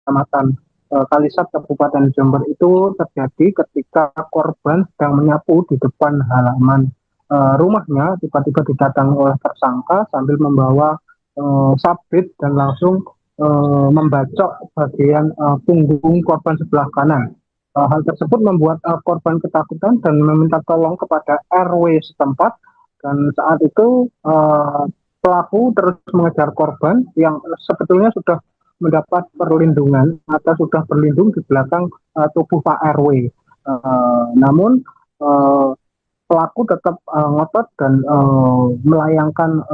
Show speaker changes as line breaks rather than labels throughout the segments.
Kecamatan Kalisat, Kabupaten Jember itu terjadi ketika korban sedang menyapu di depan halaman rumahnya. Tiba-tiba didatangi oleh tersangka sambil membawa sabit dan langsung membacok bagian punggung korban sebelah kanan. Hal tersebut membuat korban ketakutan dan meminta tolong kepada RW setempat. Dan saat itu pelaku terus mengejar korban yang sebetulnya sudah mendapat perlindungan atau sudah berlindung di belakang tubuh Pak RW. Namun pelaku tetap ngotot dan melayangkan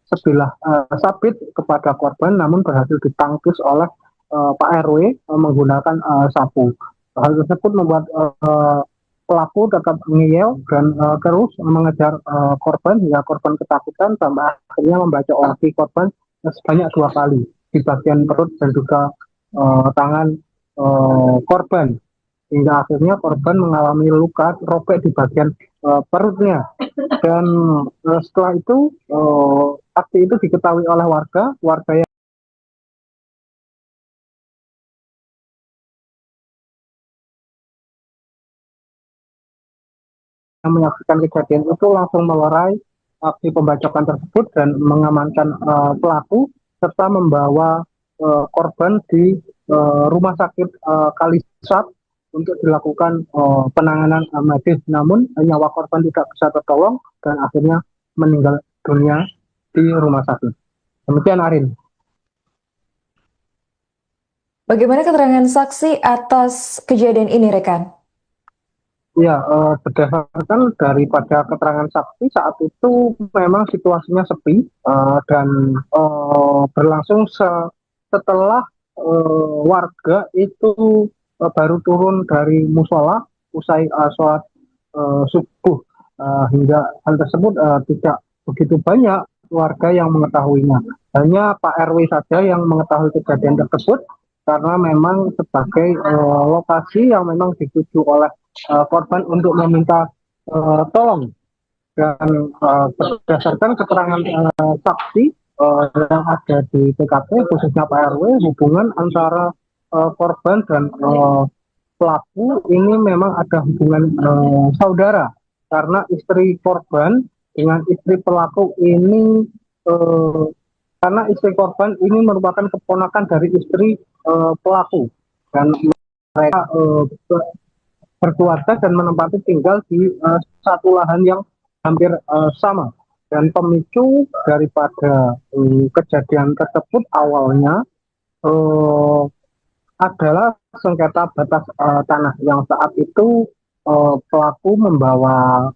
sebilah sabit kepada korban, namun berhasil ditangkis oleh Pak RW menggunakan sapu. Hal tersebut membuat pelaku tetap ngeyel dan terus mengejar korban hingga korban ketakutan sampai akhirnya membacok lagi korban sebanyak 2 kali di bagian perut dan juga tangan korban, hingga akhirnya korban mengalami luka robek di bagian perutnya. Dan setelah itu aksi itu diketahui oleh warga yang menyaksikan kejadian itu langsung melerai aksi pembacokan tersebut dan mengamankan pelaku serta membawa korban di rumah sakit Kalisat untuk dilakukan penanganan medis. Namun nyawa korban tidak bisa tertolong dan akhirnya meninggal dunia di rumah sakit. Demikian Arin.
Bagaimana keterangan saksi atas kejadian ini, rekan?
Ya, berdasarkan daripada keterangan saksi saat itu memang situasinya sepi dan berlangsung setelah warga itu baru turun dari musola usai sholat subuh. Hingga hal tersebut tidak begitu banyak warga yang mengetahuinya. Hanya Pak RW saja yang mengetahui kejadian tersebut karena memang sebagai lokasi yang memang dituju oleh korban untuk meminta tolong. Dan berdasarkan keterangan saksi yang ada di TKP khususnya Pak RW, hubungan antara korban dan pelaku ini memang ada hubungan saudara, karena istri korban dengan istri pelaku ini karena istri korban ini merupakan keponakan dari istri pelaku, dan mereka berkeluarga dan menempati tinggal di satu lahan yang hampir sama. Dan pemicu daripada kejadian tersebut awalnya adalah sengketa batas tanah yang saat itu pelaku membawa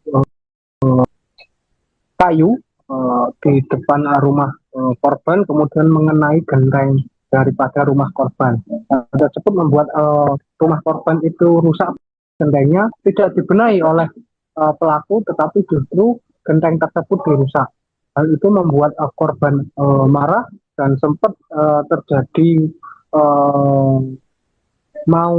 kayu di depan rumah korban, kemudian mengenai genteng daripada rumah korban. Tersebut membuat rumah korban itu rusak. Gentengnya tidak dibenahi oleh pelaku, tetapi justru genteng tersebut dirusak. Hal itu membuat korban marah dan sempat terjadi mau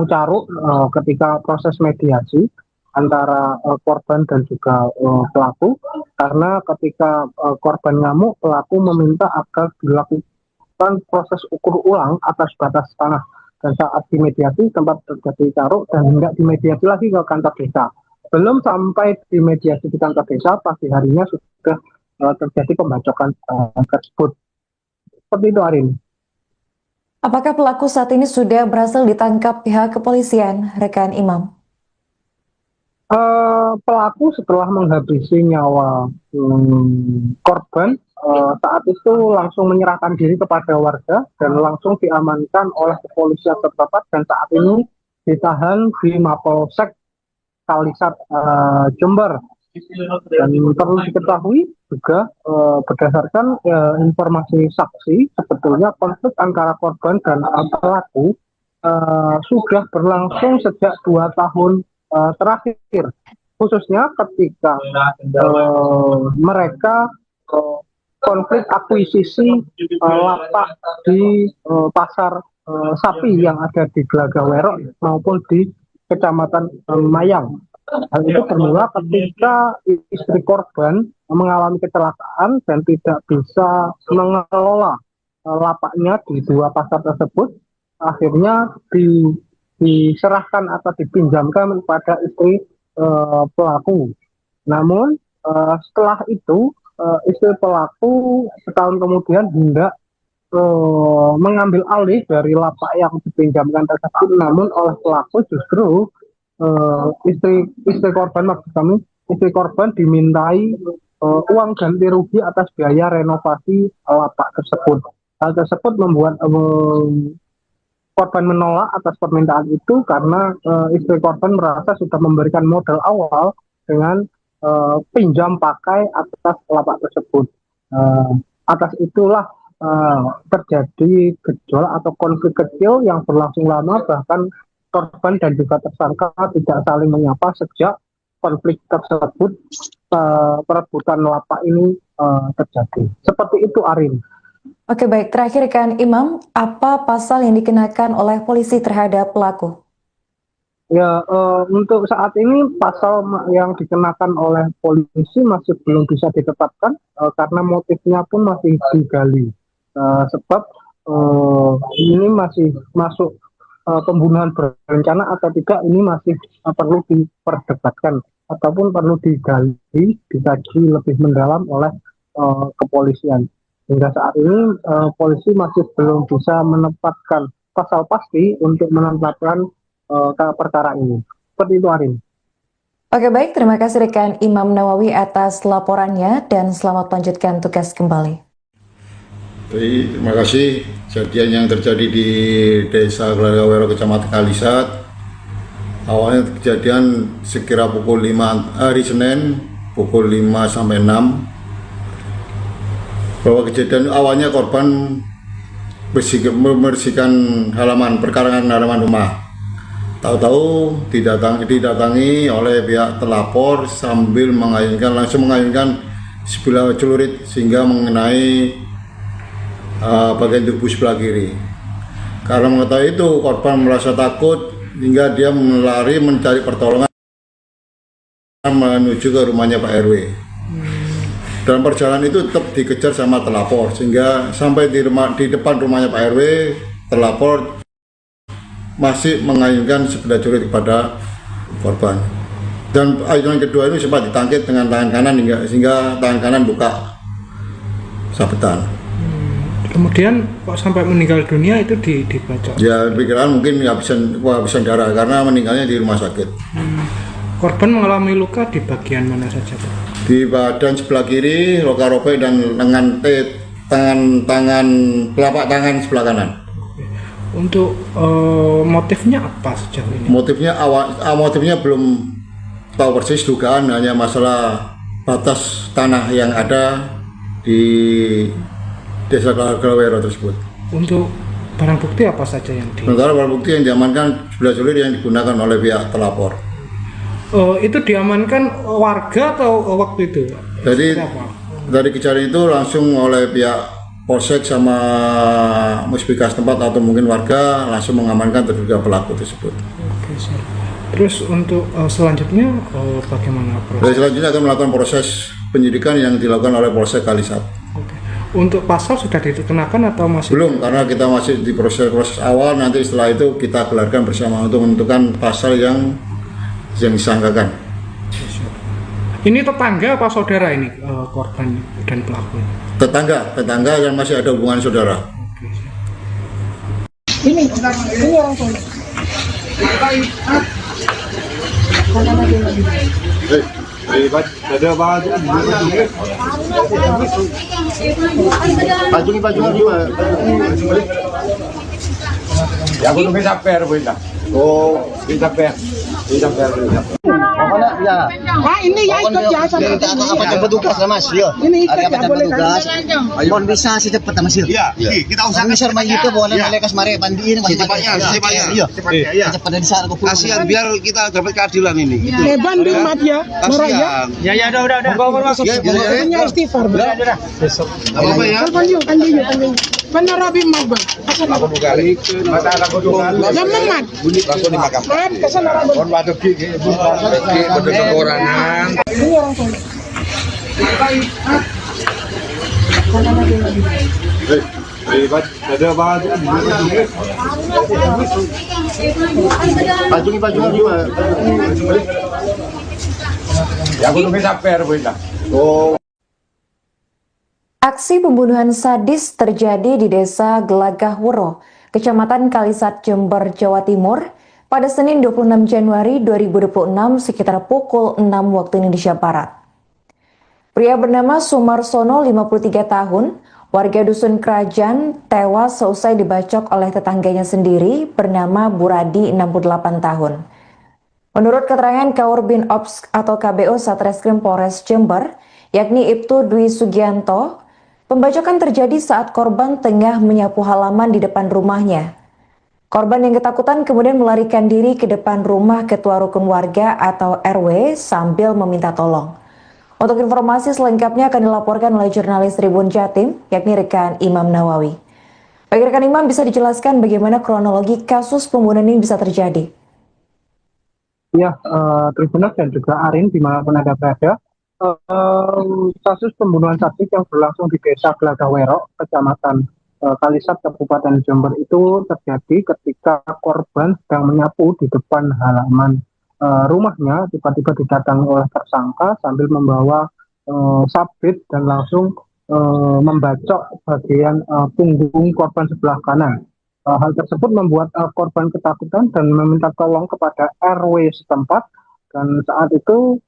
caruk ketika proses mediasi antara korban dan juga pelaku, karena ketika korban ngamuk, pelaku meminta agar dilakukan proses ukur ulang atas batas tanah. Dan saat dimediasi tempat terjadi caruk dan hendak dimediasi lagi ke kantor desa. Belum sampai dimediasi di kantor desa, pagi harinya sudah terjadi pembacokan tersebut. Seperti itu, Arin.
Apakah pelaku saat ini sudah berhasil ditangkap pihak kepolisian, rekan Imam?
Pelaku setelah menghabisi nyawa korban, saat itu langsung menyerahkan diri kepada warga dan langsung diamankan oleh kepolisian setempat, dan saat ini ditahan di Mapolsek Kalisat Jember. Dan perlu diketahui juga berdasarkan informasi saksi, sebetulnya konflik antara korban dan pelaku sudah berlangsung sejak 2 tahun terakhir, khususnya ketika mereka konflik akuisisi lapak di pasar sapi yang ada di Gelaga Werok maupun di Kecamatan Mayang. Hal itu bermula ketika istri korban mengalami kecelakaan dan tidak bisa mengelola lapaknya di dua pasar tersebut akhirnya diserahkan atau dipinjamkan kepada istri pelaku. Namun setelah itu istri pelaku setahun kemudian hendak mengambil alih dari lapak yang dipinjamkan tersebut, namun oleh pelaku justru istri korban, maksud kami istri korban dimintai uang ganti rugi atas biaya renovasi lapak tersebut. Hal tersebut membuat korban menolak atas permintaan itu karena istri korban merasa sudah memberikan modal awal dengan pinjam pakai atas lapak tersebut. Atas itulah terjadi gejolak atau konflik kecil yang berlangsung lama, bahkan korban dan juga tersangka tidak saling menyapa sejak konflik tersebut, perebutan lapak ini terjadi. Seperti itu, Arin.
Oke, baik. Terakhir kan Imam, apa pasal yang dikenakan oleh polisi terhadap pelaku?
Ya, untuk saat ini pasal yang dikenakan oleh polisi masih belum bisa ditetapkan karena motifnya pun masih digali. Sebab ini masih masuk pembunuhan berencana atau tidak, ini masih perlu diperdebatkan ataupun perlu digali, dikaji lebih mendalam oleh kepolisian. Hingga saat ini polisi masih belum bisa menetapkan pasal pasti untuk menetapkan perkara ini. Seperti itu, Arin.
Oke, baik. Terima kasih rekan Imam Nawawi atas laporannya dan selamat lanjutkan tugas kembali.
Baik, terima kasih. Kejadian yang terjadi di Desa Gelagawero, Kecamatan Kalisat. Awalnya kejadian sekira pukul 5 hari Senin, pukul 5 sampai 6. Bahwa kejadian awalnya korban membersihkan halaman, perkarangan halaman rumah. Tahu-tahu didatangi oleh pihak telapor sambil langsung mengayunkan sebilah celurit sehingga mengenai bagian tubuh sebelah kiri. Karena mengetahui itu, korban merasa takut hingga dia melari mencari pertolongan menuju ke rumahnya Pak RW. Dalam perjalanan itu tetap dikejar sama telapor sehingga sampai di depan rumahnya Pak RW, telapor masih mengayunkan sebilah celurit kepada korban. Dan ayunan kedua ini sempat ditangkit dengan tangan kanan sehingga tangan kanan buka sabetan.
Kemudian kok sampai meninggal dunia itu dibaca?
Ya, pikiran mungkin kehabisan darah karena meninggalnya di rumah sakit.
Korban mengalami luka di bagian mana saja, Pak?
Di badan sebelah kiri, luka robek dan lengan telapak tangan sebelah kanan.
Untuk motifnya apa sejauh ini?
Motifnya belum tahu persis, dugaan hanya masalah batas tanah yang ada di Desa Gelagawero tersebut.
Untuk barang bukti apa saja yang
sementara barang bukti yang diamankan sebilah celurit yang digunakan oleh pihak telapor.
Itu diamankan warga atau waktu itu?
Jadi dari kejadian itu langsung oleh pihak polsek sama muspika setempat atau mungkin warga langsung mengamankan terduga pelaku tersebut.
Oke, siap. Terus untuk selanjutnya bagaimana proses?
Dari selanjutnya akan melakukan proses penyidikan yang dilakukan oleh Polsek Kalisat.
Oke. Untuk pasal sudah dikenakan atau masih?
Belum, karena kita masih di proses awal. Nanti setelah itu kita gelarkan bersama untuk menentukan pasal yang disangkakan.
Ini tetangga apa saudara ini korban dan pelaku?
Tetangga yang masih ada hubungan saudara.
Oke, siap.
Ini orang tua.
Ada baju gimana? Ya aku nunggu sampai benda. Oh, sampai.
Pokoknya ya. Ah ini ya ikut ya sama.
Apa petugas lah Mas? Yo.
Ini ikut
Ada
ya boleh
petugas. Mohon bisa secepet Mas yo.
Iya, kita usahakan
Bisa main itu boleh malekas mare pandiin Mas.
secepatnya.
Iya.
Iya.
Cepat dari sana ke
Kasihan biar kita dapat keadilan ini.
Hebat di mat ya. Marah ya.
Kasihan.
Udah.
Masuk.
Punya istighfar.
Apa ya?
Kanju. Benar Rabi mat bang.
Aku buka mata aku dulu.
Jangan mat.
Langsung dimakan.
Mat kesana Rabi.
Kon batu gigi, pada kekurangan.
Ini orang tua.
Ada banget.
Baju gimana?
Ya aku nunggu sampai lah.
Oh,
Aksi pembunuhan sadis terjadi di Desa Gelagahworo, Kecamatan Kalisat, Jember, Jawa Timur, pada Senin 26 Januari 2026 sekitar pukul 6 waktu Indonesia Barat. Pria bernama Sumarsono, 53 tahun, warga Dusun Kerajaan, tewas seusai dibacok oleh tetangganya sendiri bernama Buradi, 68 tahun. Menurut keterangan Kaurbin Ops atau KBO Satreskrim Polres Jember, yakni Ibtu Dwi Sugianto, pembacokan terjadi saat korban tengah menyapu halaman di depan rumahnya. Korban yang ketakutan kemudian melarikan diri ke depan rumah ketua rukun warga atau RW sambil meminta tolong. Untuk informasi selengkapnya akan dilaporkan oleh jurnalis Tribun Jatim, yakni rekan Imam Nawawi. Bagi rekan Imam, bisa dijelaskan bagaimana kronologi kasus pembunuhan ini bisa terjadi?
Ya, Tribunas dan juga Arin dimanapun Anda berada. Kasus pembunuhan sadis yang berlangsung di Desa Gelagahworo, Kecamatan Kalisat, Kabupaten Jember itu terjadi ketika korban sedang menyapu di depan halaman rumahnya. Tiba-tiba didatangi oleh tersangka sambil membawa sabit dan langsung membacok bagian punggung korban sebelah kanan. Hal tersebut membuat korban ketakutan dan meminta tolong kepada RW setempat, dan saat itu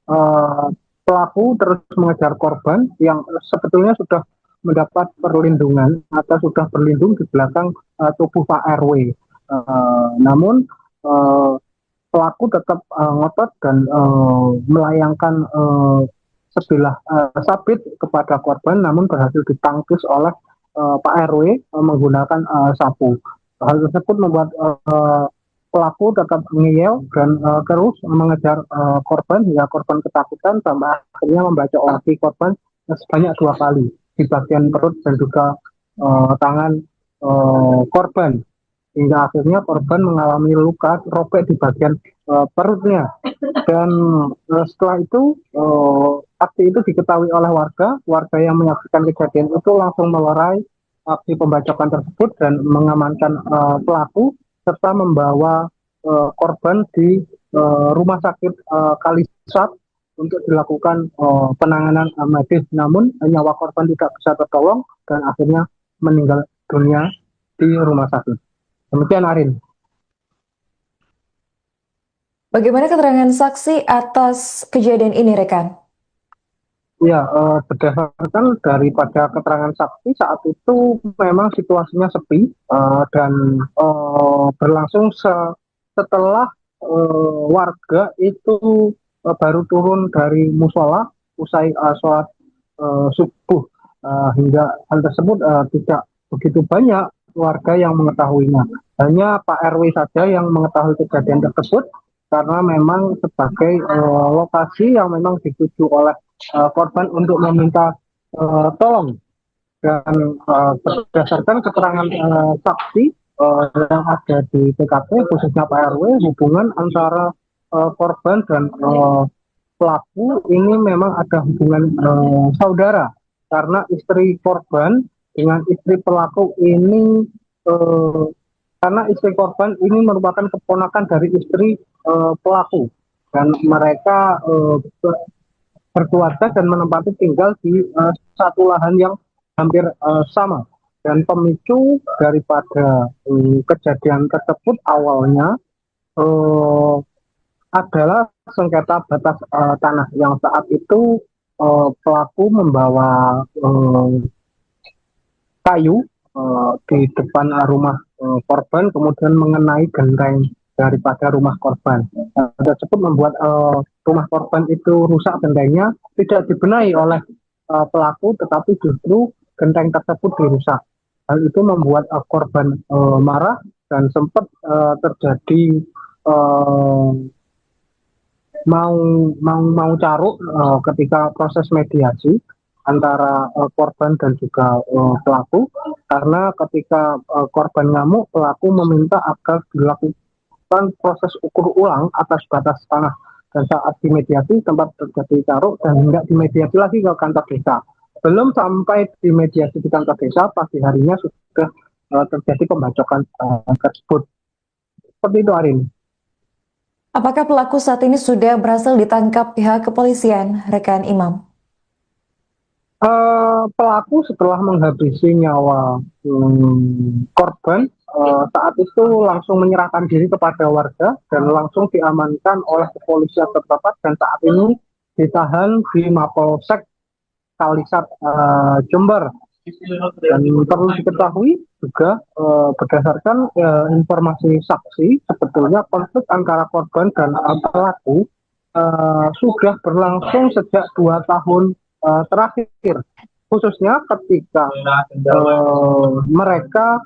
pelaku terus mengejar korban yang sebetulnya sudah mendapat perlindungan atau sudah berlindung di belakang tubuh Pak RW. Namun pelaku tetap ngotot dan melayangkan sebilah sabit kepada korban, namun berhasil ditangkis oleh Pak RW menggunakan sapu. Hal tersebut membuat pelaku tetap ngeyel dan terus mengejar korban hingga korban ketakutan sampai akhirnya membacok lagi korban sebanyak 2 kali di bagian perut dan juga tangan korban, hingga akhirnya korban mengalami luka robek di bagian perutnya. Dan setelah itu aksi itu diketahui oleh warga yang menyaksikan kejadian itu langsung melerai aksi pembacokan tersebut dan mengamankan pelaku serta membawa korban di rumah sakit Kalisat untuk dilakukan penanganan medis. Namun nyawa korban tidak bisa tertolong dan akhirnya meninggal dunia di rumah sakit. Demikian, Arin.
Bagaimana keterangan saksi atas kejadian ini, rekan?
Ya, berdasarkan daripada keterangan saksi saat itu memang situasinya sepi dan berlangsung setelah warga itu baru turun dari musola usai sholat subuh, hingga hal tersebut tidak begitu banyak warga yang mengetahuinya. Hanya Pak RW saja yang mengetahui kejadian tersebut karena memang sebagai lokasi yang memang dituju oleh korban untuk meminta tolong. Dan berdasarkan keterangan saksi yang ada di TKP khususnya Pak RW, hubungan antara korban dan pelaku ini memang ada hubungan saudara, karena istri korban dengan istri pelaku ini karena istri korban ini merupakan keponakan dari istri pelaku, dan mereka berkeluarga dan menempati tinggal di satu lahan yang hampir sama. Dan pemicu daripada kejadian tersebut awalnya adalah sengketa batas tanah yang saat itu pelaku membawa kayu di depan rumah korban, kemudian mengenai genteng daripada rumah korban. Tersebut membuat rumah korban itu rusak, gentengnya tidak dibenahi oleh pelaku, tetapi justru genteng tersebut dirusak. Hal itu membuat korban marah dan sempat terjadi mau caruk ketika proses mediasi antara korban dan juga pelaku, karena ketika korban ngamuk, pelaku meminta agar dilakukan proses ukur ulang atas batas tanah, dan saat dimediasi tempat terjadi caruk dan hendak dimediasi lagi ke kantor desa. Belum sampai dimediasi di kantor desa, pagi harinya sudah sudah terjadi pembacokan tersebut. Seperti itu, Arin.
Apakah pelaku saat ini sudah berhasil ditangkap pihak kepolisian, rekan Imam?
Pelaku setelah menghabisi nyawa korban, saat itu langsung menyerahkan diri kepada warga dan langsung diamankan oleh kepolisian terdekat dan saat ini ditahan di Mapolsek Kalisat Jember. Dan perlu diketahui juga berdasarkan informasi saksi, sebetulnya konflik antara korban dan pelaku sudah berlangsung sejak 2 tahun terakhir, khususnya ketika mereka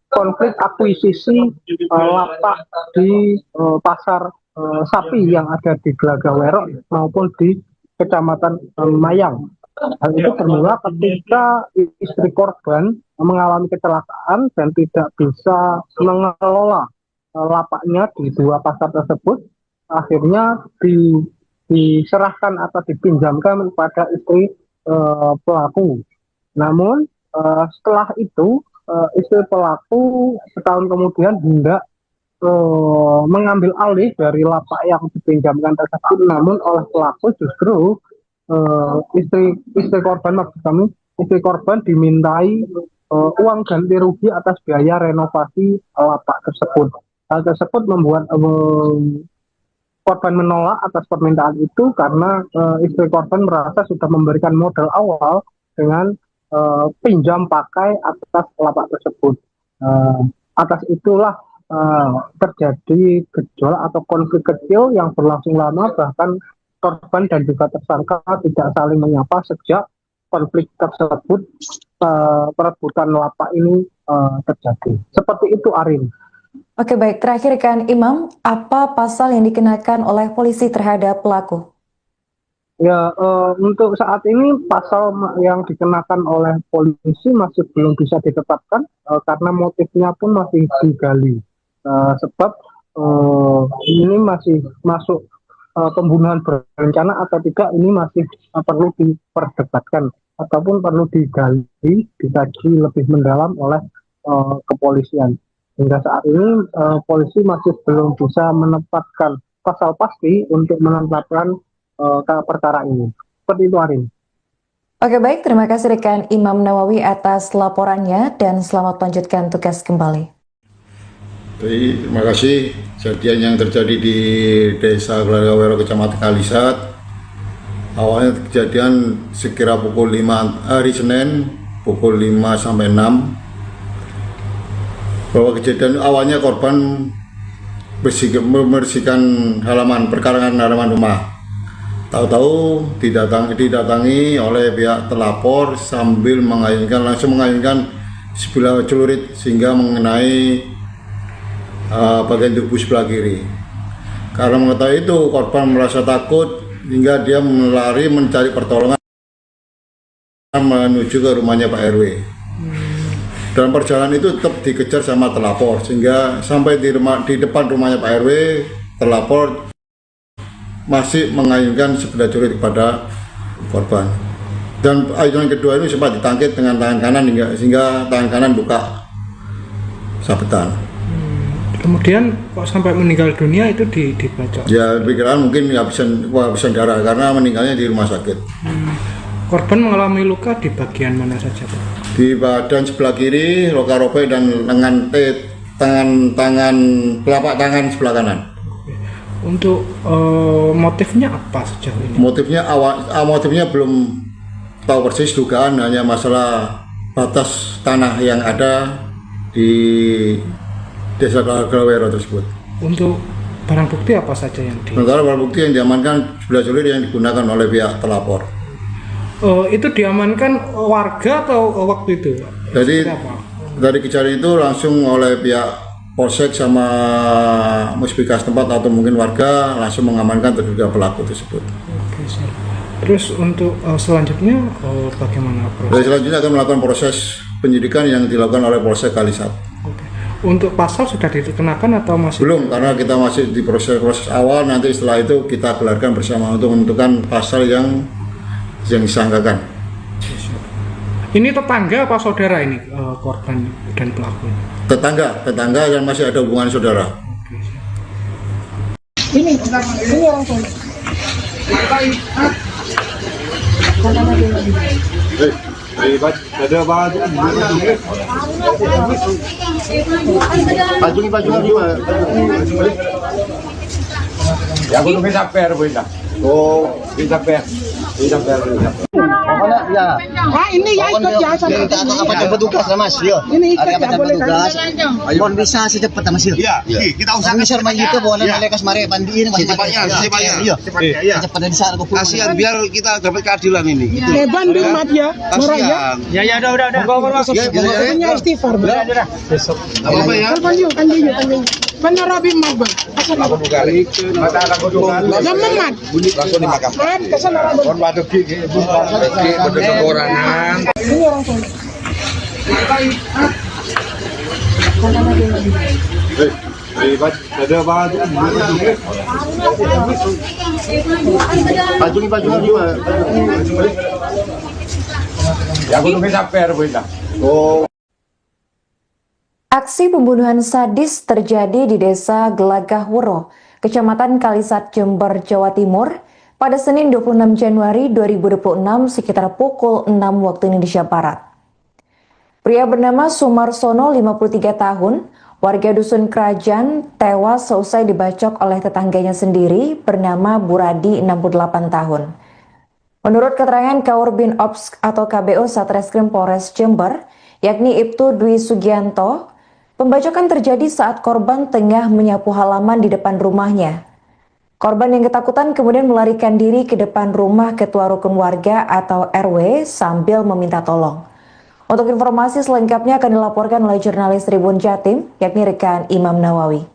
konflik akuisisi lapak di pasar sapi yang ada di Glagah-Werok maupun di Kecamatan Mayang. Hal itu bermula ketika istri korban mengalami kecelakaan dan tidak bisa mengelola lapaknya di 2 pasar tersebut. Akhirnya diserahkan atau dipinjamkan kepada istri pelaku. Namun setelah itu istri pelaku setahun kemudian hendak mengambil alih dari lapak yang dipinjamkan tersebut, namun oleh pelaku justru istri korban, maksud kami istri korban dimintai uang ganti rugi atas biaya renovasi lapak tersebut. Hal tersebut membuat korban menolak atas permintaan itu karena istri korban merasa sudah memberikan modal awal dengan pinjam pakai atas lapak tersebut. Atas itulah terjadi gejolak atau konflik kecil yang berlangsung lama, bahkan korban dan juga tersangka tidak saling menyapa sejak konflik tersebut, perebutan lapak ini terjadi. Seperti itu, Arin.
Oke, baik. Terakhir, kan Imam, apa pasal yang dikenakan oleh polisi terhadap pelaku?
Ya, untuk saat ini pasal yang dikenakan oleh polisi masih belum bisa ditetapkan karena motifnya pun masih digali. Sebab ini masih masuk pembunuhan berencana atau tidak, ini masih perlu diperdebatkan ataupun perlu digali, dikaji lebih mendalam oleh kepolisian. Hingga saat ini polisi masih belum bisa menetapkan pasal pasti untuk menetapkan perkara ini. Seperti itu, Arin.
Oke, baik. Terima kasih rekan Imam Nawawi atas laporannya dan selamat melanjutkan tugas kembali.
Terima kasih. Kejadian yang terjadi di Desa Glagah-Werok, Kecamatan Kalisat, awalnya kejadian sekira pukul 5 hari Senin, pukul 5 sampai 6. Bahwa kejadian awalnya korban membersihkan halaman, perkarangan halaman rumah. Tahu-tahu didatangi oleh pihak telapor sambil langsung mengayunkan sebilah celurit sehingga mengenai bagian tubuh sebelah kiri. Karena mengetahui itu, korban merasa takut hingga dia melari mencari pertolongan menuju ke rumahnya Pak RW. Dalam perjalanan itu tetap dikejar sama telapor sehingga sampai di depan rumahnya Pak RW, telapor masih mengayunkan sebilah celurit kepada korban. Dan ayunan kedua ini sempat ditangkit dengan tangan kanan sehingga tangan kanan buka sabetan.
Kemudian kok sampai meninggal dunia itu dibacok?
Ya, pikiran mungkin kehabisan darah karena meninggalnya di rumah sakit.
Korban mengalami luka di bagian mana saja, Pak?
Di badan sebelah kiri, luka robek dan telapak tangan sebelah kanan.
Untuk motifnya apa sejauh ini?
Motifnya belum tahu persis, dugaan hanya masalah batas tanah yang ada di Desa Glagah-Werok tersebut.
Untuk barang bukti apa saja yang
sementara barang bukti yang diamankan sebilah celurit yang digunakan oleh pihak telapor.
Itu diamankan warga atau waktu itu?
Jadi dari kejadian itu langsung oleh pihak polsek sama muspika setempat atau mungkin warga langsung mengamankan terduga pelaku tersebut.
Oke, siap. Terus untuk selanjutnya bagaimana proses?
Selanjutnya akan melakukan proses penyidikan yang dilakukan oleh Polsek Kalisat.
Oke. Untuk pasal sudah dikenakan atau masih?
Belum, karena kita masih di proses awal. Nanti setelah itu kita gelarkan bersama untuk menentukan pasal yang disangkakan.
Ini tetangga apa saudara ini korban dan pelaku?
Tetangga yang masih ada hubungan saudara.
Ini orang tua.
Ada baju ya aku bisa per boleh. Oh, bisa per.
Pokoknya ya.
Ah ini ya ikut ya sama.
Minta apa petugas lah Mas. Yo.
Ini ikut
Ada
ya boleh
petugas.
kan?
Mohon bisa secepatnya Mas.
Iya, kita usahakan
Bisa main itu boleh lekas mari pandiin Mas.
secepatnya.
Iya.
Iya.
Secepatnya bisa aku.
Kasihan biar kita dapat keadilan ini. Gitu.
Beban di rumah dia. Marahnya.
Kasihan.
Ya pokoknya istighfar.
Apa ya?
Telepon yuk kan dia kan. Benar Rabi Mat bang.
Aku kali mata aku juga
Mat.
bunyi langsung dimakan.
Mat kesana Rabi.
Kon batu gigi pada kekurangan.
Ini orang tua.
Ada baju ya aku bisa per boleh. Oh.
Aksi pembunuhan sadis terjadi di Desa Gelagahwuro, Kecamatan Kalisat, Jember, Jawa Timur, pada Senin 26 Januari 2026 sekitar pukul 6 waktu Indonesia Barat. Pria bernama Sumarsono, 53 tahun, warga Dusun Kerajaan, tewas seusai dibacok oleh tetangganya sendiri bernama Buradi, 68 tahun. Menurut keterangan Kaurbin Ops atau KBO Satreskrim Polres Jember, yakni Ibtu Dwi Sugianto, pembacokan terjadi saat korban tengah menyapu halaman di depan rumahnya. Korban yang ketakutan kemudian melarikan diri ke depan rumah ketua rukun warga atau RW sambil meminta tolong. Untuk informasi selengkapnya akan dilaporkan oleh jurnalis Tribun Jatim, yakni rekan Imam Nawawi.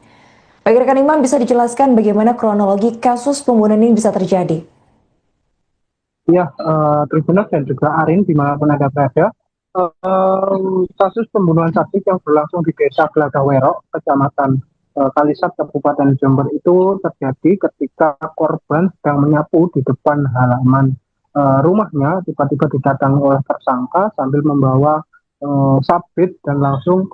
Bagi rekan Imam, bisa dijelaskan bagaimana kronologi kasus pembunuhan ini bisa terjadi?
Ya, Tribunas dan juga Arin dimanapun Anda berada. Kasus pembunuhan sadis yang berlangsung di Desa Gelagahwuro, Kecamatan Kalisat, Kabupaten Jember itu terjadi ketika korban sedang menyapu di depan halaman rumahnya. Tiba-tiba didatangi oleh tersangka sambil membawa sabit dan langsung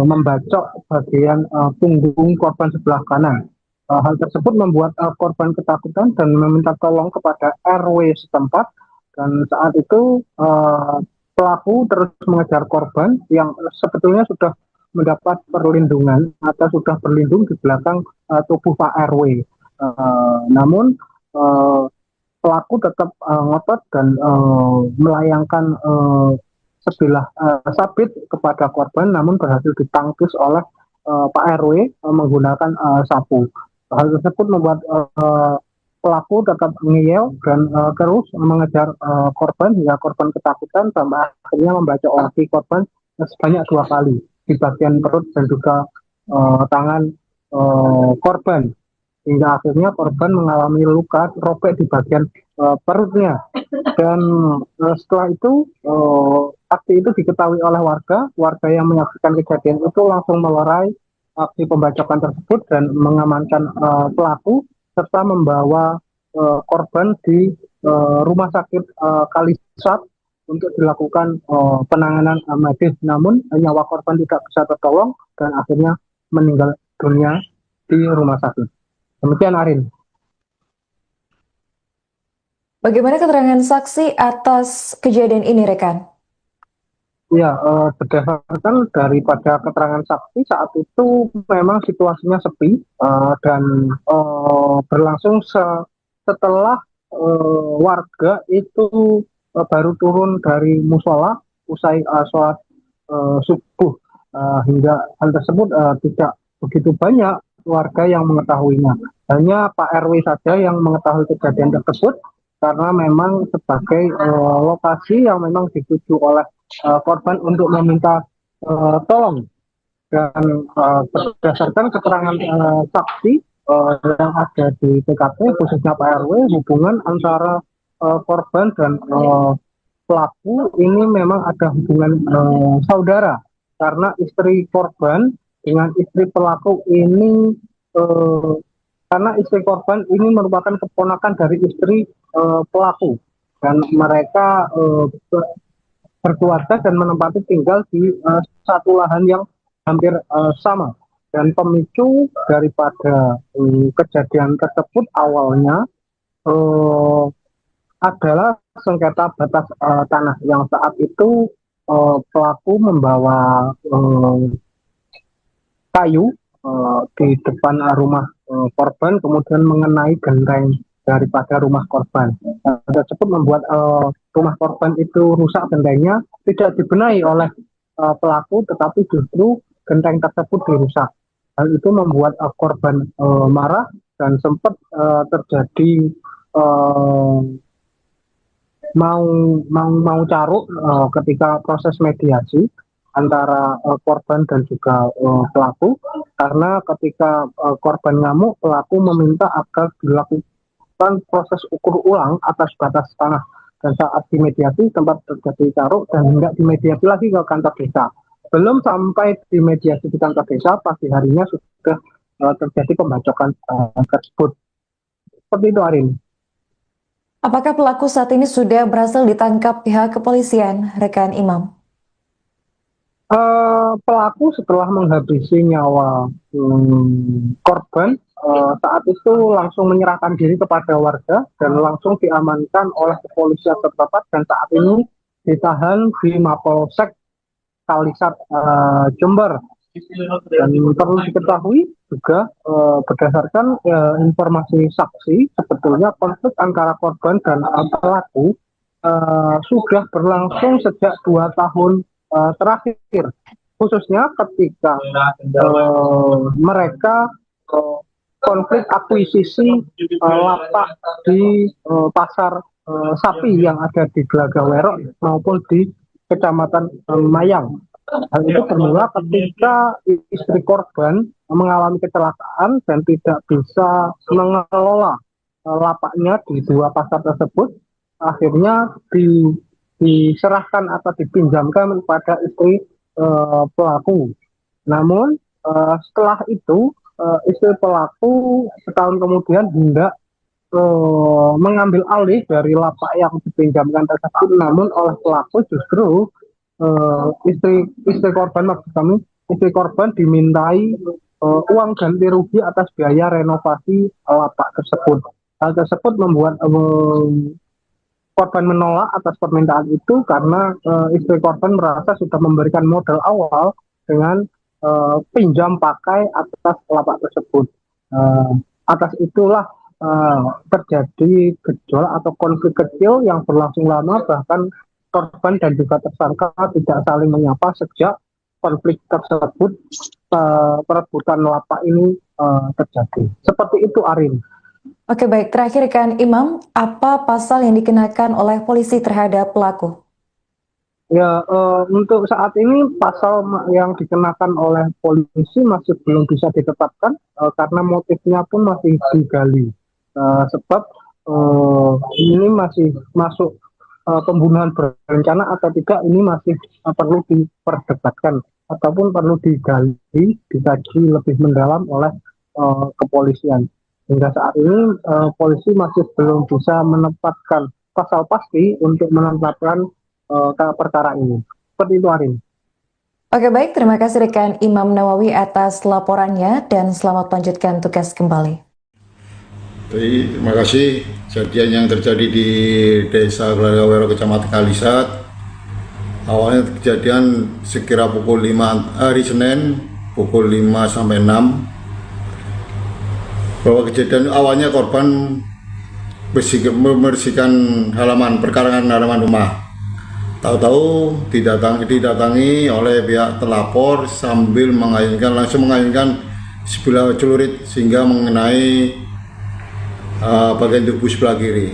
membacok bagian punggung korban sebelah kanan. Hal tersebut membuat korban ketakutan dan meminta tolong kepada RW setempat, dan saat itu pelaku terus mengejar korban yang sebetulnya sudah mendapat perlindungan atau sudah berlindung di belakang tubuh Pak RW. Namun pelaku tetap ngotot dan melayangkan sebilah sabit kepada korban, namun berhasil ditangkis oleh Pak RW menggunakan sapu. Hal tersebut membuat pelaku tetap ngeyel dan terus mengejar korban hingga korban ketakutan sampai akhirnya membacok lagi korban sebanyak 2 kali di bagian perut dan juga tangan korban, hingga akhirnya korban mengalami luka robek di bagian perutnya. Dan setelah itu aksi itu diketahui oleh warga yang menyaksikan kejadian itu langsung melerai aksi pembacokan tersebut dan mengamankan pelaku serta membawa korban di rumah sakit Kalisat untuk dilakukan penanganan medis. Namun nyawa korban tidak bisa tertolong dan akhirnya meninggal dunia di rumah sakit. Demikian Arin.
Bagaimana keterangan saksi atas kejadian ini, rekan?
Ya, berdasarkan daripada keterangan saksi, saat itu memang situasinya sepi dan berlangsung setelah warga itu baru turun dari musola usai sholat subuh, hingga hal tersebut tidak begitu banyak warga yang mengetahuinya. Hanya Pak RW saja yang mengetahui kejadian tersebut, karena memang sebagai lokasi yang memang dituju oleh korban untuk meminta tolong. Dan berdasarkan keterangan saksi yang ada di TKP, khususnya Pak RW, hubungan antara korban dan pelaku ini memang ada hubungan saudara, karena istri korban dengan istri pelaku ini karena istri korban ini merupakan keponakan dari istri pelaku, dan mereka berkeluarga dan menempati tinggal di satu lahan yang hampir sama. Dan pemicu daripada kejadian tersebut awalnya adalah sengketa batas tanah yang saat itu pelaku membawa kayu di depan rumah korban, kemudian mengenai genteng daripada rumah korban. Tersebut membuat rumah korban itu rusak, gentengnya tidak dibenahi oleh pelaku, tetapi justru genteng tersebut dirusak. Hal itu membuat korban marah dan sempat terjadi mau caruk ketika proses mediasi antara korban dan juga pelaku, karena ketika korban ngamuk, pelaku meminta agar dilakukan proses ukur ulang atas batas tanah, dan saat dimediasi tempat terjadi caruk dan hendak dimediasi lagi ke kantor desa. Belum sampai dimediasi di kantor desa, pagi harinya sudah terjadi pembacokan tersebut. Seperti itu, Arin.
Apakah pelaku saat ini sudah berhasil ditangkap pihak kepolisian, rekan Imam?
Pelaku setelah menghabisi nyawa korban, saat itu langsung menyerahkan diri kepada warga dan langsung diamankan oleh kepolisian setempat, dan saat ini ditahan di Mapolsek Kalisat Jember. Dan perlu diketahui juga berdasarkan informasi saksi, sebetulnya konflik antara korban dan pelaku sudah berlangsung sejak 2 tahun terakhir, khususnya ketika mereka konflik akuisisi lapak di pasar sapi yang ada di Glagah Werok maupun di Kecamatan Mayang. Hal itu bermula ketika istri korban mengalami kecelakaan dan tidak bisa mengelola lapaknya di 2 pasar tersebut. Akhirnya diserahkan atau dipinjamkan kepada istri pelaku. Namun setelah itu istri pelaku setahun kemudian hendak mengambil alih dari lapak yang dipinjamkan tersebut, namun oleh pelaku justru istri korban, maksud kami istri korban dimintai uang ganti rugi atas biaya renovasi lapak tersebut. Hal tersebut membuat korban menolak atas permintaan itu karena istri korban merasa sudah memberikan modal awal dengan pinjam pakai atas lapak tersebut. Atas itulah terjadi gejolak atau konflik kecil yang berlangsung lama, bahkan korban dan juga tersangka tidak saling menyapa sejak konflik tersebut, perebutan lapak ini terjadi. Seperti itu, Arin.
Oke, baik. Terakhir kan Imam, apa pasal yang dikenakan oleh polisi terhadap pelaku?
Ya, untuk saat ini pasal yang dikenakan oleh polisi masih belum bisa ditetapkan karena motifnya pun masih digali. Sebab ini masih masuk pembunuhan berencana atau tidak, ini masih perlu diperdebatkan ataupun perlu digali, dikaji lebih mendalam oleh kepolisian. Hingga saat ini polisi masih belum bisa menetapkan pasal pasti untuk menetapkan perkara ini. Seperti itu, Arin.
Oke, baik. Terima kasih rekan Imam Nawawi atas laporannya dan selamat lanjutkan tugas kembali.
Terima kasih. Kejadian yang terjadi di Desa Glagah Werok, Kecamatan Kalisat, awalnya kejadian sekira pukul 5 hari Senin, pukul 5 sampai 6. Bahwa kejadian awalnya korban membersihkan halaman, perkarangan halaman rumah. Tahu-tahu didatangi oleh pihak telapor sambil langsung mengayunkan sebilah celurit sehingga mengenai bagian tubuh sebelah kiri.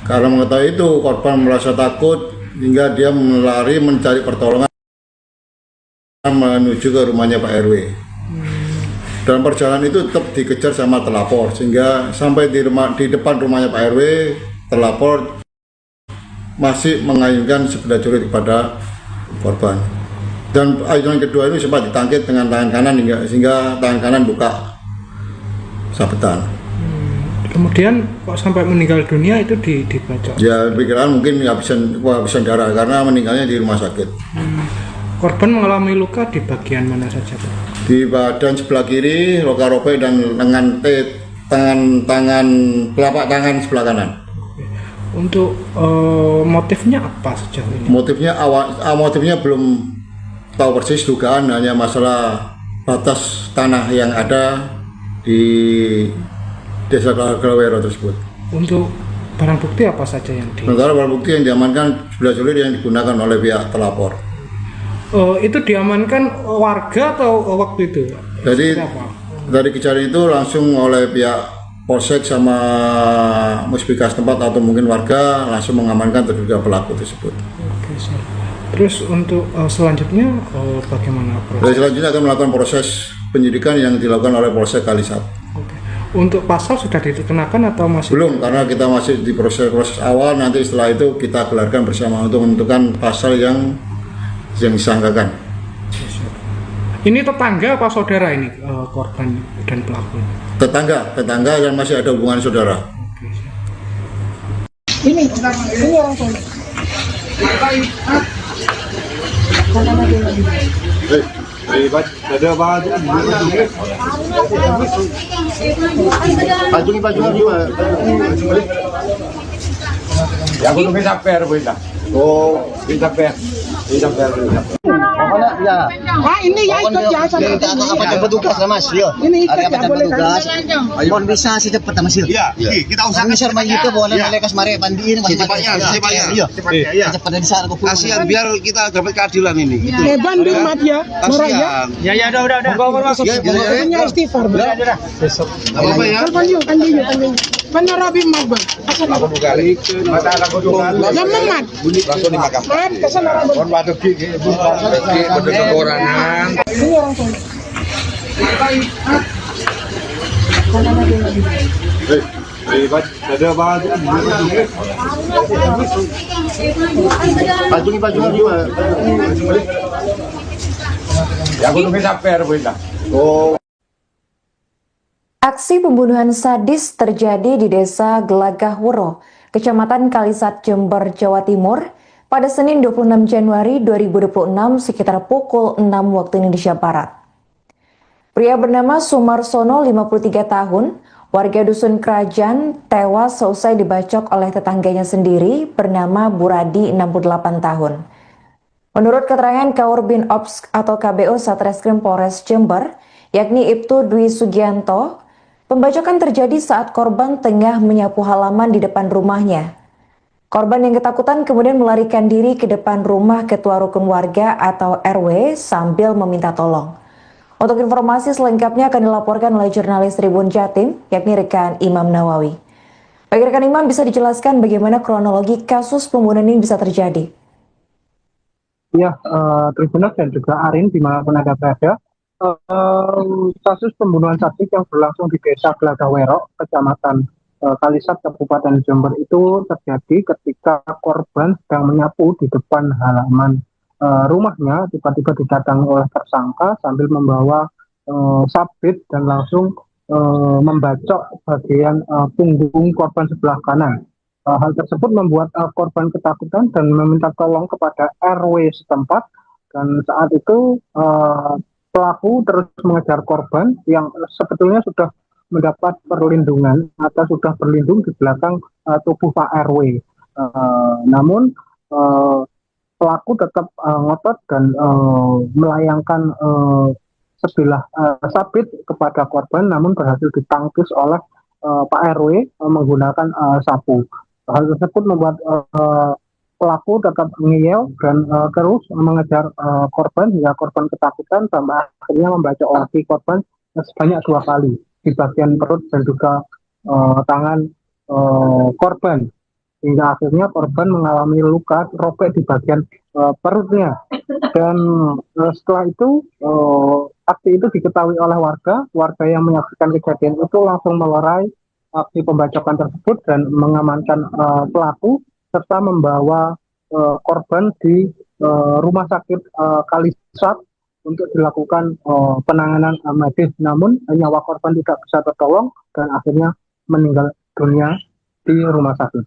Karena mengetahui itu, korban merasa takut hingga dia melari mencari pertolongan menuju ke rumahnya Pak RW. Dalam perjalanan itu tetap dikejar sama telapor, sehingga sampai di depan rumahnya Pak RW, telapor masih mengayunkan sebilah celurit kepada korban. Dan ayunan kedua ini sempat ditangkit dengan tangan kanan sehingga tangan kanan buka sabetan.
Kemudian kok sampai meninggal dunia itu dibacok?
Ya pikiran mungkin kehabisan darah karena meninggalnya di rumah sakit.
Korban mengalami luka di bagian mana saja, Pak?
Di badan sebelah kiri, luka robek dan lengan telapak tangan sebelah kanan.
Untuk motifnya apa sejauh ini?
Motifnya belum tahu persis, dugaan hanya masalah batas tanah yang ada di Desa Glawero tersebut.
Untuk barang bukti apa saja yang
Sementara barang bukti yang diamankan 11 Juli yang digunakan oleh pihak terlapor.
Itu diamankan warga atau waktu itu?
Jadi dari kejadian itu langsung oleh pihak Polsek sama Muspika setempat atau mungkin warga langsung mengamankan terduga pelaku tersebut.
Oke, siap. Terus untuk selanjutnya bagaimana proses?
Dari selanjutnya akan melakukan proses penyidikan yang dilakukan oleh Polsek Kalisat.
Oke. Untuk pasal sudah dikenakan atau masih?
Belum, karena kita masih di proses awal. Nanti setelah itu kita gelarkan bersama untuk menentukan pasal yang disangkakan.
Ini tetangga apa saudara ini korban dan pelaku?
Tetangga dan masih ada hubungan saudara.
Ini orang sana.
Ya aku tuh bisa per, bisa. Oh, bisa per.
Pokoknya ya.
Ah, ini ya ikut ya sama.
Ini apa petugas lah Mas, yo.
Ini ikut
Ada
ya, boleh
petugas. Mohon bisa secepatnya Mas, yo.
Iya, kita usahakan
Kami share itu boleh lekas mari bandiin Mas.
secepatnya.
Iya. Secepatnya di sana aku.
Kasihan biar kita dapat keadilan ini. Gitu.
Banding mat ya. Marah ya.
Kasihan.
Bawa masuk. Punya istighfar.
Apa ya?
Kan benar Rabi mat bang. Asal
Aku balik mata aku tuh.
Lama mat.
Langsung dimakamkan.
Mat kesana Rabi.
Kon batu gigi bersekurangan.
Ini orang sana.
Ada banget. Ya aku tuh bisa per, bisa. Oh.
Aksi pembunuhan sadis terjadi di Desa Gelagah Wuro, Kecamatan Kalisat, Jember, Jawa Timur, pada Senin 26 Januari 2026 sekitar pukul 6 waktu Indonesia Barat. Pria bernama Sumarsono, 53 tahun, warga Dusun Kerajaan, tewas seusai dibacok oleh tetangganya sendiri bernama Buradi, 68 tahun. Menurut keterangan Kaurbin Ops atau KBO Satreskrim Polres Jember, yakni Ibtu Dwi Sugianto, pembacokan terjadi saat korban tengah menyapu halaman di depan rumahnya. Korban yang ketakutan kemudian melarikan diri ke depan rumah ketua rukun warga atau RW sambil meminta tolong. Untuk informasi selengkapnya akan dilaporkan oleh jurnalis Tribun Jatim, yakni rekan Imam Nawawi. Bagi rekan Imam, bisa dijelaskan bagaimana kronologi kasus pembunuhan ini bisa terjadi?
Ya, Tribuners dan juga Arin dimanapun Anda berada. Kasus pembunuhan sadis yang berlangsung di Desa Glagawero, Kecamatan Kalisat, Kabupaten Jember itu terjadi ketika korban sedang menyapu di depan halaman rumahnya. Tiba-tiba didatangi oleh tersangka sambil membawa sabit dan langsung membacok bagian punggung korban sebelah kanan. Hal tersebut membuat korban ketakutan dan meminta tolong kepada RW setempat, dan saat itu pelaku terus mengejar korban yang sebetulnya sudah mendapat perlindungan atau sudah berlindung di belakang tubuh Pak RW. Namun pelaku tetap ngotot dan melayangkan sebilah sabit kepada korban, namun berhasil ditangkis oleh Pak RW menggunakan sapu. Hal tersebut membuat pelaku tetap ngeyel dan terus mengejar korban hingga korban ketakutan sampai akhirnya membacok lagi korban sebanyak 2 kali di bagian perut dan juga tangan korban, hingga akhirnya korban mengalami luka robek di bagian perutnya. Dan setelah itu aksi itu diketahui oleh warga yang menyaksikan kejadian itu langsung melerai aksi pembacokan tersebut dan mengamankan pelaku serta membawa korban di rumah sakit Kalisat untuk dilakukan penanganan medis. Namun nyawa korban tidak bisa tertolong dan akhirnya meninggal dunia di rumah sakit.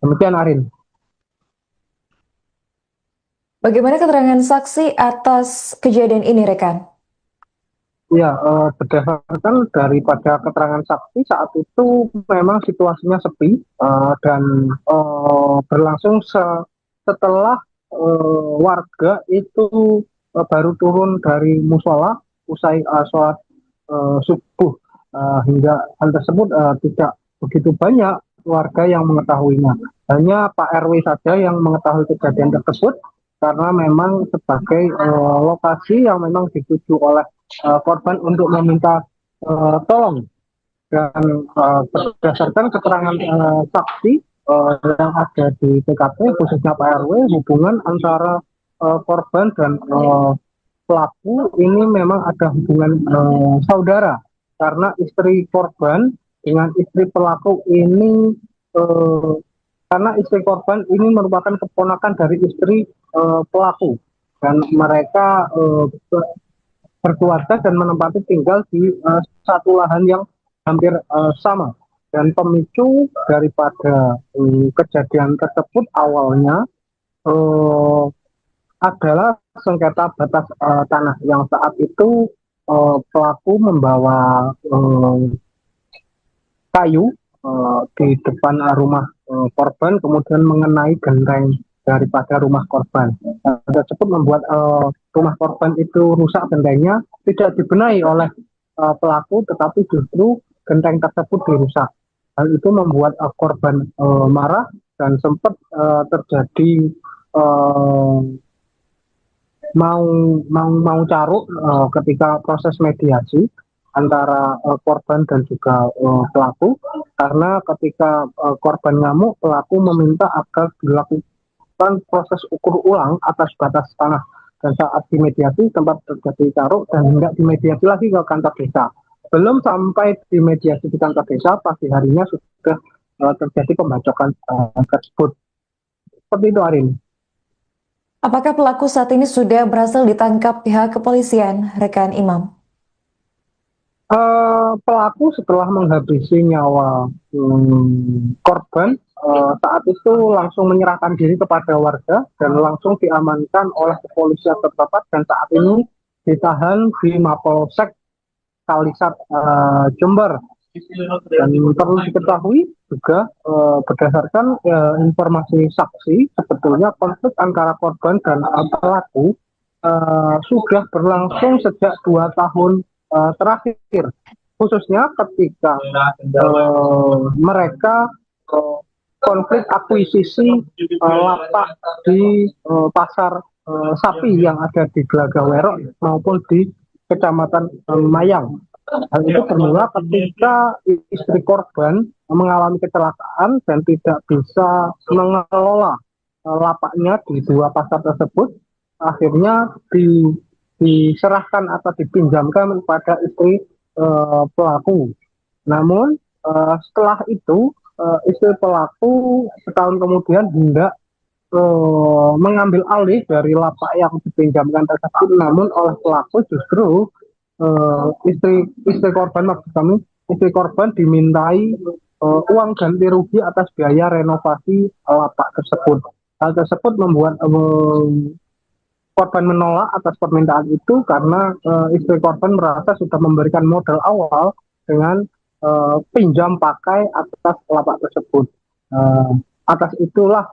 Demikian Arin.
Bagaimana keterangan saksi atas kejadian ini, rekan?
Ya, berdasarkan daripada keterangan saksi saat itu memang situasinya sepi dan berlangsung setelah warga itu baru turun dari musola usai sholat subuh, hingga hal tersebut tidak begitu banyak warga yang mengetahuinya. Hanya Pak RW saja yang mengetahui kejadian tersebut karena memang sebagai lokasi yang memang dituju oleh korban untuk meminta tolong. Dan berdasarkan keterangan saksi yang ada di TKP khususnya Pak RW, hubungan antara korban dan pelaku ini memang ada hubungan saudara, karena istri korban dengan istri pelaku ini karena istri korban ini merupakan keponakan dari istri pelaku, dan mereka berkeluarga dan menempati tinggal di satu lahan yang hampir sama. Dan pemicu daripada kejadian tersebut awalnya adalah sengketa batas tanah yang saat itu pelaku membawa kayu di depan rumah korban, kemudian mengenai genteng daripada rumah korban. Tersebut membuat rumah korban itu rusak, gentengnya tidak dibenahi oleh pelaku, tetapi justru genteng tersebut dirusak. Hal itu membuat korban marah dan sempat terjadi mau caruk ketika proses mediasi antara korban dan juga pelaku, karena ketika korban ngamuk, pelaku meminta agar dilakukan proses ukur ulang atas batas tanah, dan saat dimediasi tempat terjadi caruk dan hendak dimediasi lagi ke kantor desa. Belum sampai dimediasi di kantor desa, pagi harinya sudah terjadi pembacokan tersebut. Seperti itu, Arin.
Apakah pelaku saat ini sudah berhasil ditangkap pihak kepolisian, rekan Imam?
Pelaku setelah menghabisi nyawa korban, saat itu langsung menyerahkan diri kepada warga dan langsung diamankan oleh kepolisian terdekat, dan saat ini ditahan di Mapolsek Kalisat Jember. Dan perlu diketahui juga berdasarkan informasi saksi, sebetulnya konflik antara korban dan pelaku sudah berlangsung sejak 2 tahun terakhir, khususnya ketika mereka konflik akuisisi lapak di pasar sapi yang ada di Glagawerok maupun di Kecamatan Mayang. Hal itu bermula ketika istri korban mengalami kecelakaan dan tidak bisa mengelola lapaknya di 2 pasar tersebut. Akhirnya diserahkan atau dipinjamkan kepada istri pelaku. Namun setelah itu istri pelaku setahun kemudian hendak mengambil alih dari lapak yang dipinjamkan tersebut, namun oleh pelaku justru istri korban, maksud kami istri korban dimintai uang ganti rugi atas biaya renovasi lapak tersebut. Hal tersebut membuat korban menolak atas permintaan itu karena istri korban merasa sudah memberikan modal awal dengan pinjam pakai atas lapak tersebut. Atas itulah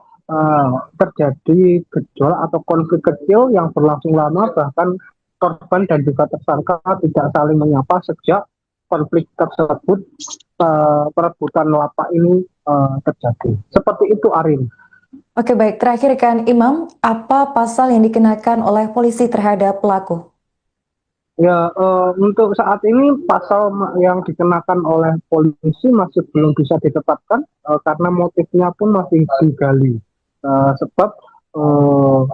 terjadi gejolak atau konflik kecil yang berlangsung lama, bahkan korban dan juga tersangka tidak saling menyapa sejak konflik tersebut, perebutan lapak ini terjadi. Seperti itu, Arin.
Oke, baik. Terakhir, kan Imam, apa pasal yang dikenakan oleh polisi terhadap pelaku?
Ya, untuk saat ini pasal yang dikenakan oleh polisi masih belum bisa ditetapkan karena motifnya pun masih digali. Sebab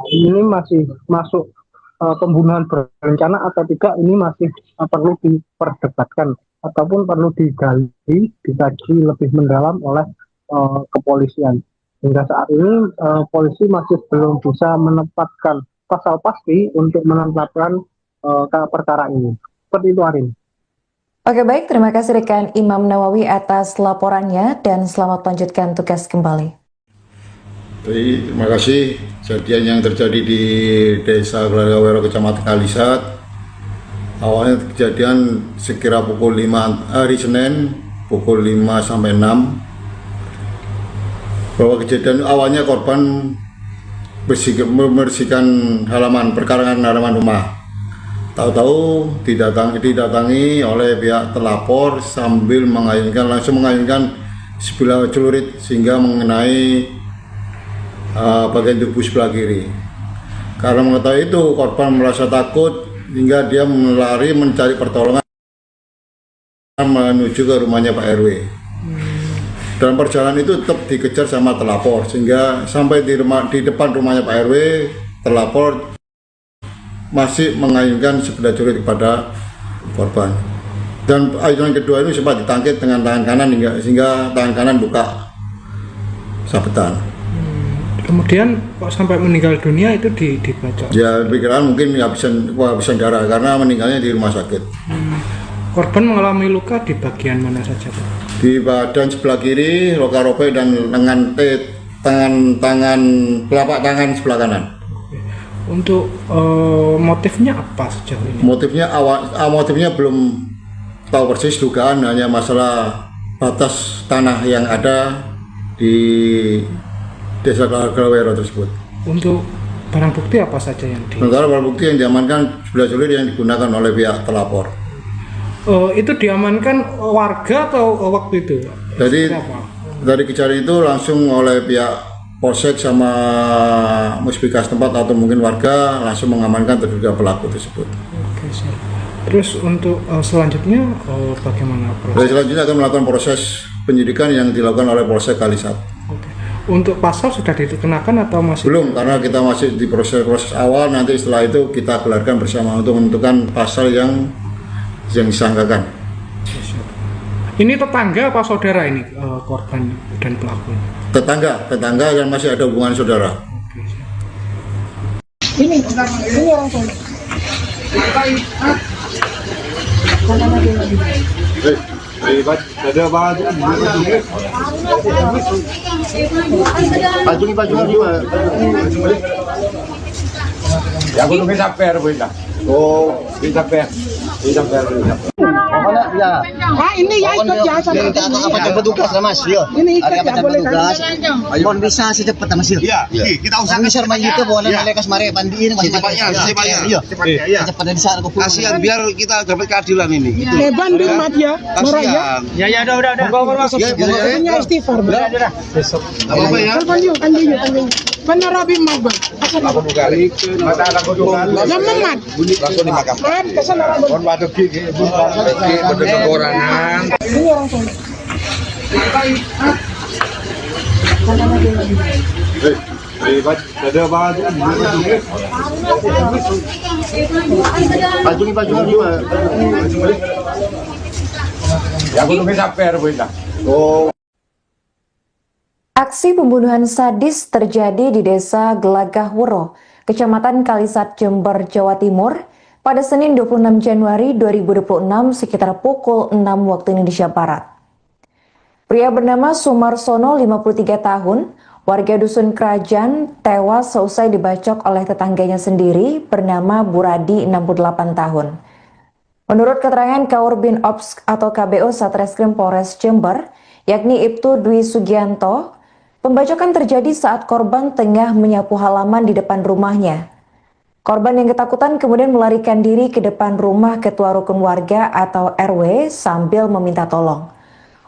ini masih masuk pembunuhan berencana atau tidak, ini masih perlu diperdebatkan ataupun perlu digali, dikaji lebih mendalam oleh kepolisian. Hingga saat ini polisi masih belum bisa menetapkan pasal pasti untuk menetapkan perkara ini. Seperti itu, Arin.
Oke baik, terima kasih rekan Imam Nawawi atas laporannya dan selamat melanjutkan tugas kembali.
Terima kasih. Kejadian yang terjadi di Desa Gelagah, Kecamatan Kalisat. Awalnya kejadian sekira pukul 5 hari Senin, pukul 5 sampai 6. Bahwa kejadian awalnya korban membersihkan perkarangan halaman rumah. Tahu-tahu didatangi oleh pihak telapor sambil langsung mengayunkan sebilah celurit sehingga mengenai bagian tubuh sebelah kiri. Karena mengetahui itu, korban merasa takut hingga dia melari mencari pertolongan menuju ke rumahnya Pak RW. Dalam perjalanan itu tetap dikejar sama telapor sehingga sampai di depan rumahnya Pak RW, telapor masih mengayunkan sebilah celurit kepada korban. Dan ayunan kedua itu sempat ditangkit dengan tangan kanan sehingga tangan kanan buka sabetan.
Kemudian kok sampai meninggal dunia itu dibacok?
Ya pikiran mungkin habisan darah karena meninggalnya di rumah sakit.
Korban mengalami luka di bagian mana saja, Pak?
Di badan sebelah kiri, luka robek dan lengan telapak tangan sebelah kanan.
Untuk motifnya apa sejauh ini?
Motifnya belum tahu persis, dugaan hanya masalah batas tanah yang ada di Desa Gelagah tersebut.
Untuk barang bukti apa saja yang
sementara barang bukti yang diamankan sebilah celurit yang digunakan oleh pihak telapor.
Itu diamankan warga atau waktu itu?
Jadi dari kejadian itu langsung oleh pihak Polsek sama Musbika setempat atau mungkin warga langsung mengamankan terduga pelaku tersebut.
Oke, siap. Terus untuk selanjutnya bagaimana proses?
Selanjutnya akan melakukan proses penyidikan yang dilakukan oleh Polsek Kalisat.
Oke. Untuk pasal sudah dikenakan atau masih?
Belum, karena kita masih di proses awal. Nanti setelah itu kita gelarkan bersama untuk menentukan pasal yang disangkakan.
Ini tetangga apa saudara ini korban dan pelaku?
Tetangga dan masih ada hubungan saudara.
Ini orang sana.
Ada baju juga.
Ya aku nunggu sampai RW lah. Oh, bisa per.
Ya.
Ah, ini ya ikut ya sama.
Apa jemput tugas lah Mas? Yo.
Ini ikut
Ada
ya
apa
boleh
jemput tugas? Mohon bisa secepatnya Mas yo.
Iya, kita
Usah misal main itu boleh
Iya.
mereka mari bandiin Mas.
Secepatnya.
Iya.
Iya.
Secepatnya di sana aku.
Kasihan biar kita dapat keadilan ini. Gitu.
Banding mat ya. Marah ya.
Kasihan.
udah.
Punya istighfar.
Apa ya?
Anjing. Benar Rabi mat bang.
Aku buka lagi. Mata aku buka.
Lama mat.
Langsung dimakan.
Mat kesana Rabi.
Mohon batu gigi. Pada kekurangan.
Ini orang sana.
Ada baju.
Baju juga.
Ya aku nunggu sampai RW lah. Oh.
Aksi pembunuhan sadis terjadi di Desa Gelagah Wuro, Kecamatan Kalisat, Jember, Jawa Timur, pada Senin 26 Januari 2026 sekitar pukul 6 waktu Indonesia Barat. Pria bernama Sumarsono, 53 tahun, warga Dusun Kerajaan, tewas seusai dibacok oleh tetangganya sendiri bernama Buradi, 68 tahun. Menurut keterangan Kaurbin Ops atau KBO Satreskrim Polres Jember, yakni Ibtu Dwi Sugianto, pembacokan terjadi saat korban tengah menyapu halaman di depan rumahnya. Korban yang ketakutan kemudian melarikan diri ke depan rumah ketua rukun warga atau RW sambil meminta tolong.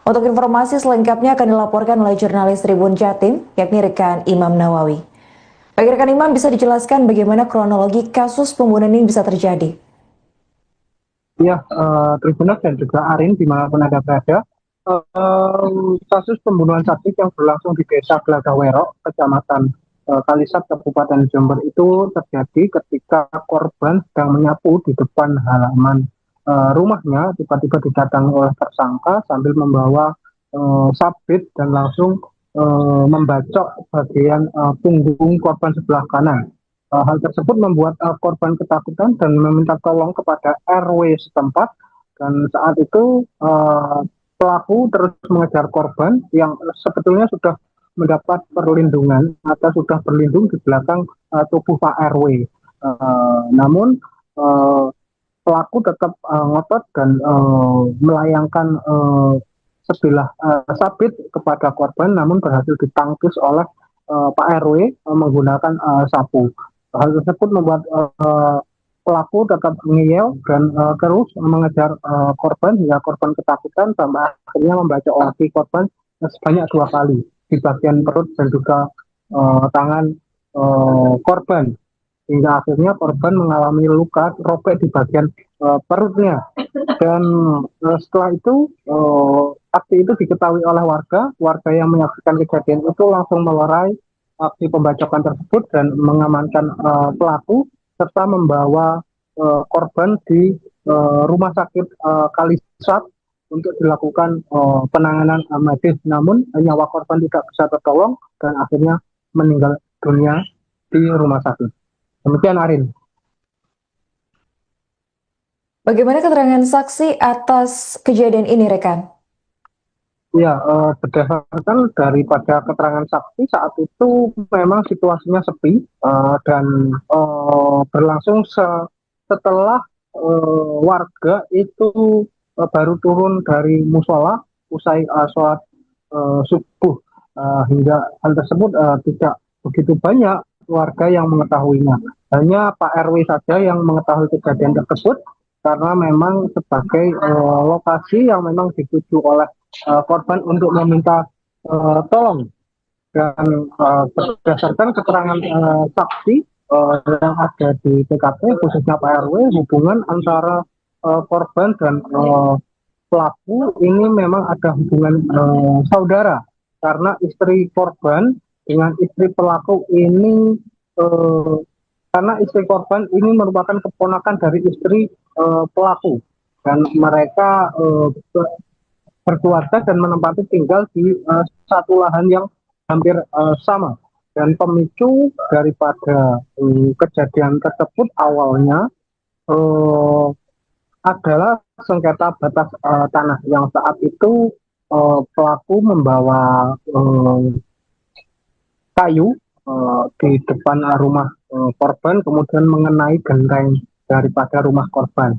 Untuk informasi selengkapnya akan dilaporkan oleh jurnalis Tribun Jatim, yakni rekan Imam Nawawi. Bagi rekan Imam, bisa dijelaskan bagaimana kronologi kasus pembunuhan ini bisa terjadi?
Ya, Tribuners dan juga Arin dimanapun Anda berada. Kasus pembunuhan sadis yang berlangsung di Desa Gelagah Wero, Kecamatan Kalisat, Kabupaten Jember itu terjadi ketika korban sedang menyapu di depan halaman rumahnya. Tiba-tiba didatangi oleh tersangka sambil membawa sabit dan langsung membacok bagian punggung korban sebelah kanan. Hal tersebut membuat korban ketakutan dan meminta tolong kepada RW setempat Dan saat itu pelaku terus mengejar korban yang sebetulnya sudah mendapat perlindungan atau sudah berlindung di belakang tubuh Pak RW. Namun pelaku tetap ngotot dan melayangkan sebilah sabit kepada korban, namun berhasil ditangkis oleh Pak RW menggunakan sapu. Hal tersebut membuat pelaku tetap ngeyel dan terus mengejar korban hingga korban ketakutan sampai akhirnya membacok lagi korban sebanyak 2 kali di bagian perut dan juga tangan korban, hingga akhirnya korban mengalami luka robek di bagian perutnya. Dan setelah itu aksi itu diketahui oleh warga yang menyaksikan kejadian itu langsung melerai aksi pembacokan tersebut dan mengamankan pelaku serta membawa korban di rumah sakit Kalisat untuk dilakukan penanganan medis. Namun nyawa korban tidak bisa tertolong dan akhirnya meninggal dunia di rumah sakit. Demikian Arin.
Bagaimana keterangan saksi atas kejadian ini, rekan?
Ya, berdasarkan daripada keterangan saksi saat itu memang situasinya sepi dan berlangsung setelah warga itu baru turun dari musola usai sholat subuh, hingga hal tersebut tidak begitu banyak warga yang mengetahuinya. Hanya Pak RW saja yang mengetahui kejadian tersebut karena memang sebagai lokasi yang memang dituju oleh korban untuk meminta tolong. Dan berdasarkan keterangan saksi yang ada di TKP khususnya Pak RW, hubungan antara korban dan pelaku ini memang ada hubungan saudara, karena istri korban dengan istri pelaku ini karena istri korban ini merupakan keponakan dari istri pelaku, dan mereka berkeluarga dan menempati tinggal di satu lahan yang hampir sama. Dan pemicu daripada kejadian tersebut awalnya adalah sengketa batas tanah yang saat itu pelaku membawa kayu di depan rumah korban, kemudian mengenai genteng daripada rumah korban.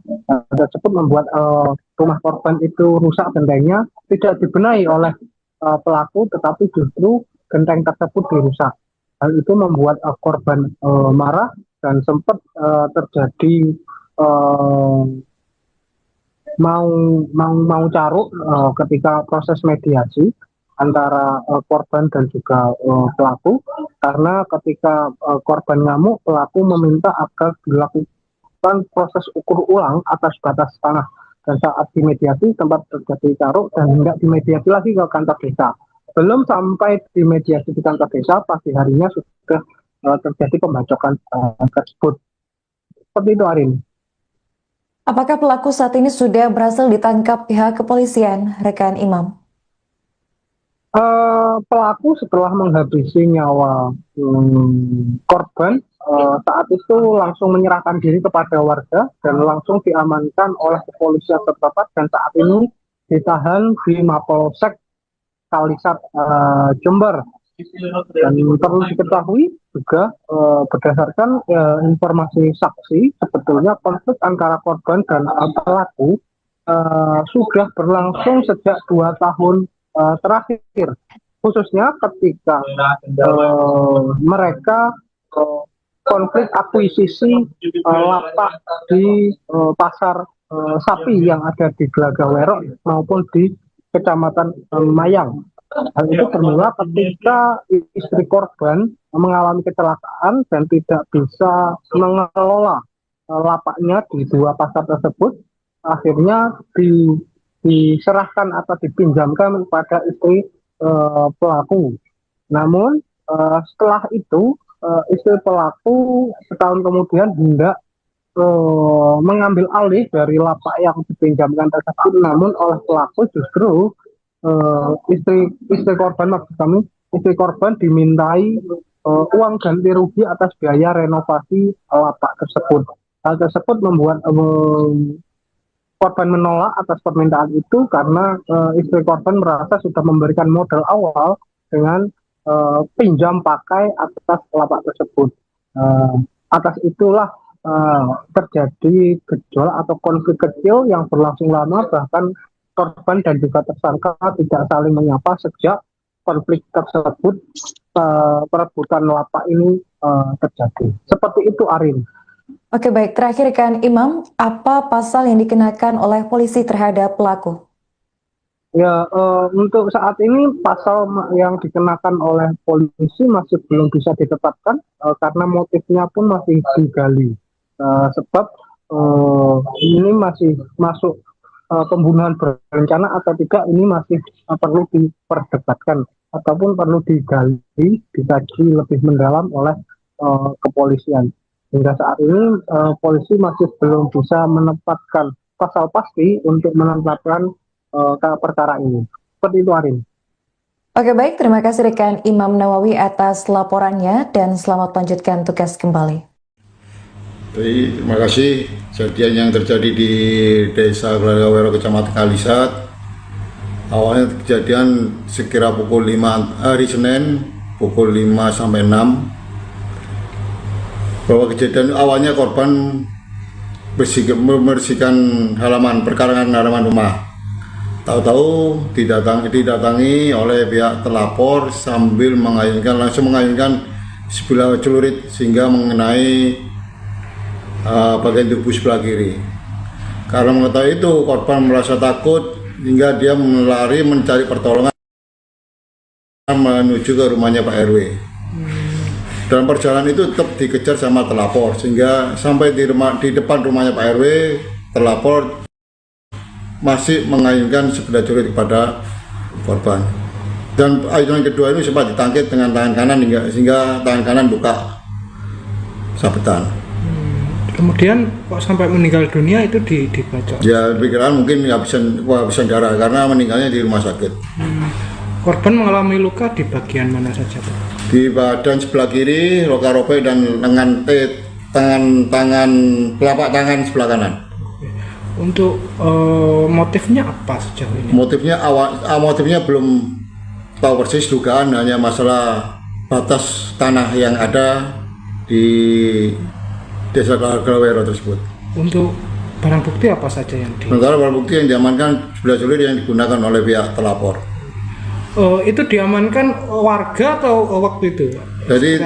Tersebut membuat rumah korban itu rusak, gentengnya tidak dibenahi oleh pelaku, tetapi justru genteng tersebut dirusak. Hal itu membuat korban marah dan sempat terjadi mau caruk ketika proses mediasi antara korban dan juga pelaku, karena ketika korban ngamuk, pelaku meminta agar dilakukan proses ukur ulang atas batas tanah, dan saat dimediasi tempat terjadi caruk dan hendak dimediasi lagi ke kantor desa. Belum sampai dimediasi di kantor desa, pagi harinya sudah terjadi pembacokan tersebut. Seperti itu, Arin.
Apakah pelaku saat ini sudah berhasil ditangkap pihak kepolisian, rekan Imam?
Pelaku setelah menghabisi nyawa korban, saat itu langsung menyerahkan diri kepada warga dan langsung diamankan oleh kepolisian setempat, dan saat ini ditahan di Mapolsek Kalisat Jember. Dan perlu diketahui juga berdasarkan informasi saksi, sebetulnya konflik antara korban dan pelaku sudah berlangsung sejak 2 tahun terakhir, khususnya ketika mereka konflik akuisisi lapak di pasar sapi yang ada di Gelagawerok maupun di Kecamatan Mayang. Hal itu bermula ketika istri korban mengalami kecelakaan dan tidak bisa mengelola lapaknya di 2 pasar tersebut. Akhirnya diserahkan atau dipinjamkan kepada istri pelaku. Namun setelah itu istri pelaku setahun kemudian hendak mengambil alih dari lapak yang dipinjamkan tersebut, namun oleh pelaku justru istri korban, maksud kami istri korban dimintai uang ganti rugi atas biaya renovasi lapak tersebut. Hal tersebut membuat korban menolak atas permintaan itu karena istri korban merasa sudah memberikan modal awal dengan pinjam pakai atas lapak tersebut. Atas itulah terjadi gejolak atau konflik kecil yang berlangsung lama, bahkan korban dan juga tersangka tidak saling menyapa sejak konflik tersebut, perebutan lapak ini terjadi. Seperti itu, Arin.
Oke, baik. Terakhir, Rekan Imam, apa pasal yang dikenakan oleh polisi terhadap pelaku?
Ya, untuk saat ini pasal yang dikenakan oleh polisi masih belum bisa ditetapkan karena motifnya pun masih digali. Sebab ini masih masuk pembunuhan berencana atau tidak, ini masih perlu diperdebatkan ataupun perlu digali, dikaji lebih mendalam oleh kepolisian. Hingga saat ini polisi masih belum bisa menempatkan pasal pasti untuk menetapkan perkara ini. Seperti itu, Arin.
Oke, baik. Terima kasih rekan Imam Nawawi atas laporannya dan selamat melanjutkan tugas kembali.
Terima kasih. Kejadian yang terjadi di Desa Gelagah Wero, Kecamatan Kalisat. Awalnya kejadian sekira pukul 5 hari Senin, pukul 5 sampai 6. Bahwa kejadian awalnya korban membersihkan halaman perkarangan halaman rumah. Tahu-tahu didatangi oleh pihak terlapor sambil langsung mengayunkan sebilah celurit sehingga mengenai bagian tubuh sebelah kiri. Karena mengetahui itu, korban merasa takut hingga dia melari mencari pertolongan menuju ke rumahnya Pak RW. Dalam perjalanan itu tetap dikejar sama terlapor sehingga sampai di depan rumahnya Pak RW, terlapor masih mengayunkan sebilah celurit kepada korban. Dan ayunan kedua ini sempat ditangkis dengan tangan kanan sehingga tangan kanan buka sabetan.
Kemudian kok sampai meninggal dunia itu dibacok?
Ya, pikiran mungkin kehabisan darah karena meninggalnya di rumah sakit.
Korban mengalami luka di bagian mana saja, Pak?
Di badan sebelah kiri, luka robek dan lengan telapak tangan sebelah kanan.
Untuk motifnya apa sejauh ini?
Motifnya belum tahu persis, dugaan hanya masalah batas tanah yang ada di Desa Gelagah Wero tersebut.
Untuk barang bukti apa saja yang
sementara barang bukti yang diamankan sebilah celurit yang digunakan oleh pihak terlapor.
Itu diamankan warga atau waktu itu?
Jadi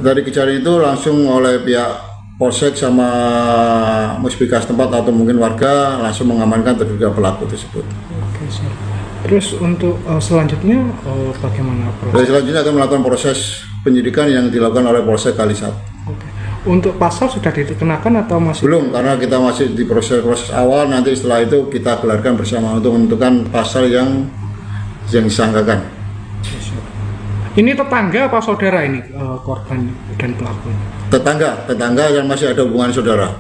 dari kejadian itu langsung oleh pihak polsek sama musbika setempat atau mungkin warga langsung mengamankan terduga pelaku tersebut.
Oke, siap. Terus untuk selanjutnya bagaimana proses?
Selanjutnya akan melakukan proses penyidikan yang dilakukan oleh Polsek Kalisat.
Oke. Untuk pasal sudah dikenakan atau masih?
Belum, karena kita masih di proses awal. Nanti setelah itu kita gelarkan bersama untuk menentukan pasal yang disangkakan.
Ini tetangga apa saudara ini korban dan pelaku?
Tetangga yang masih ada hubungan saudara.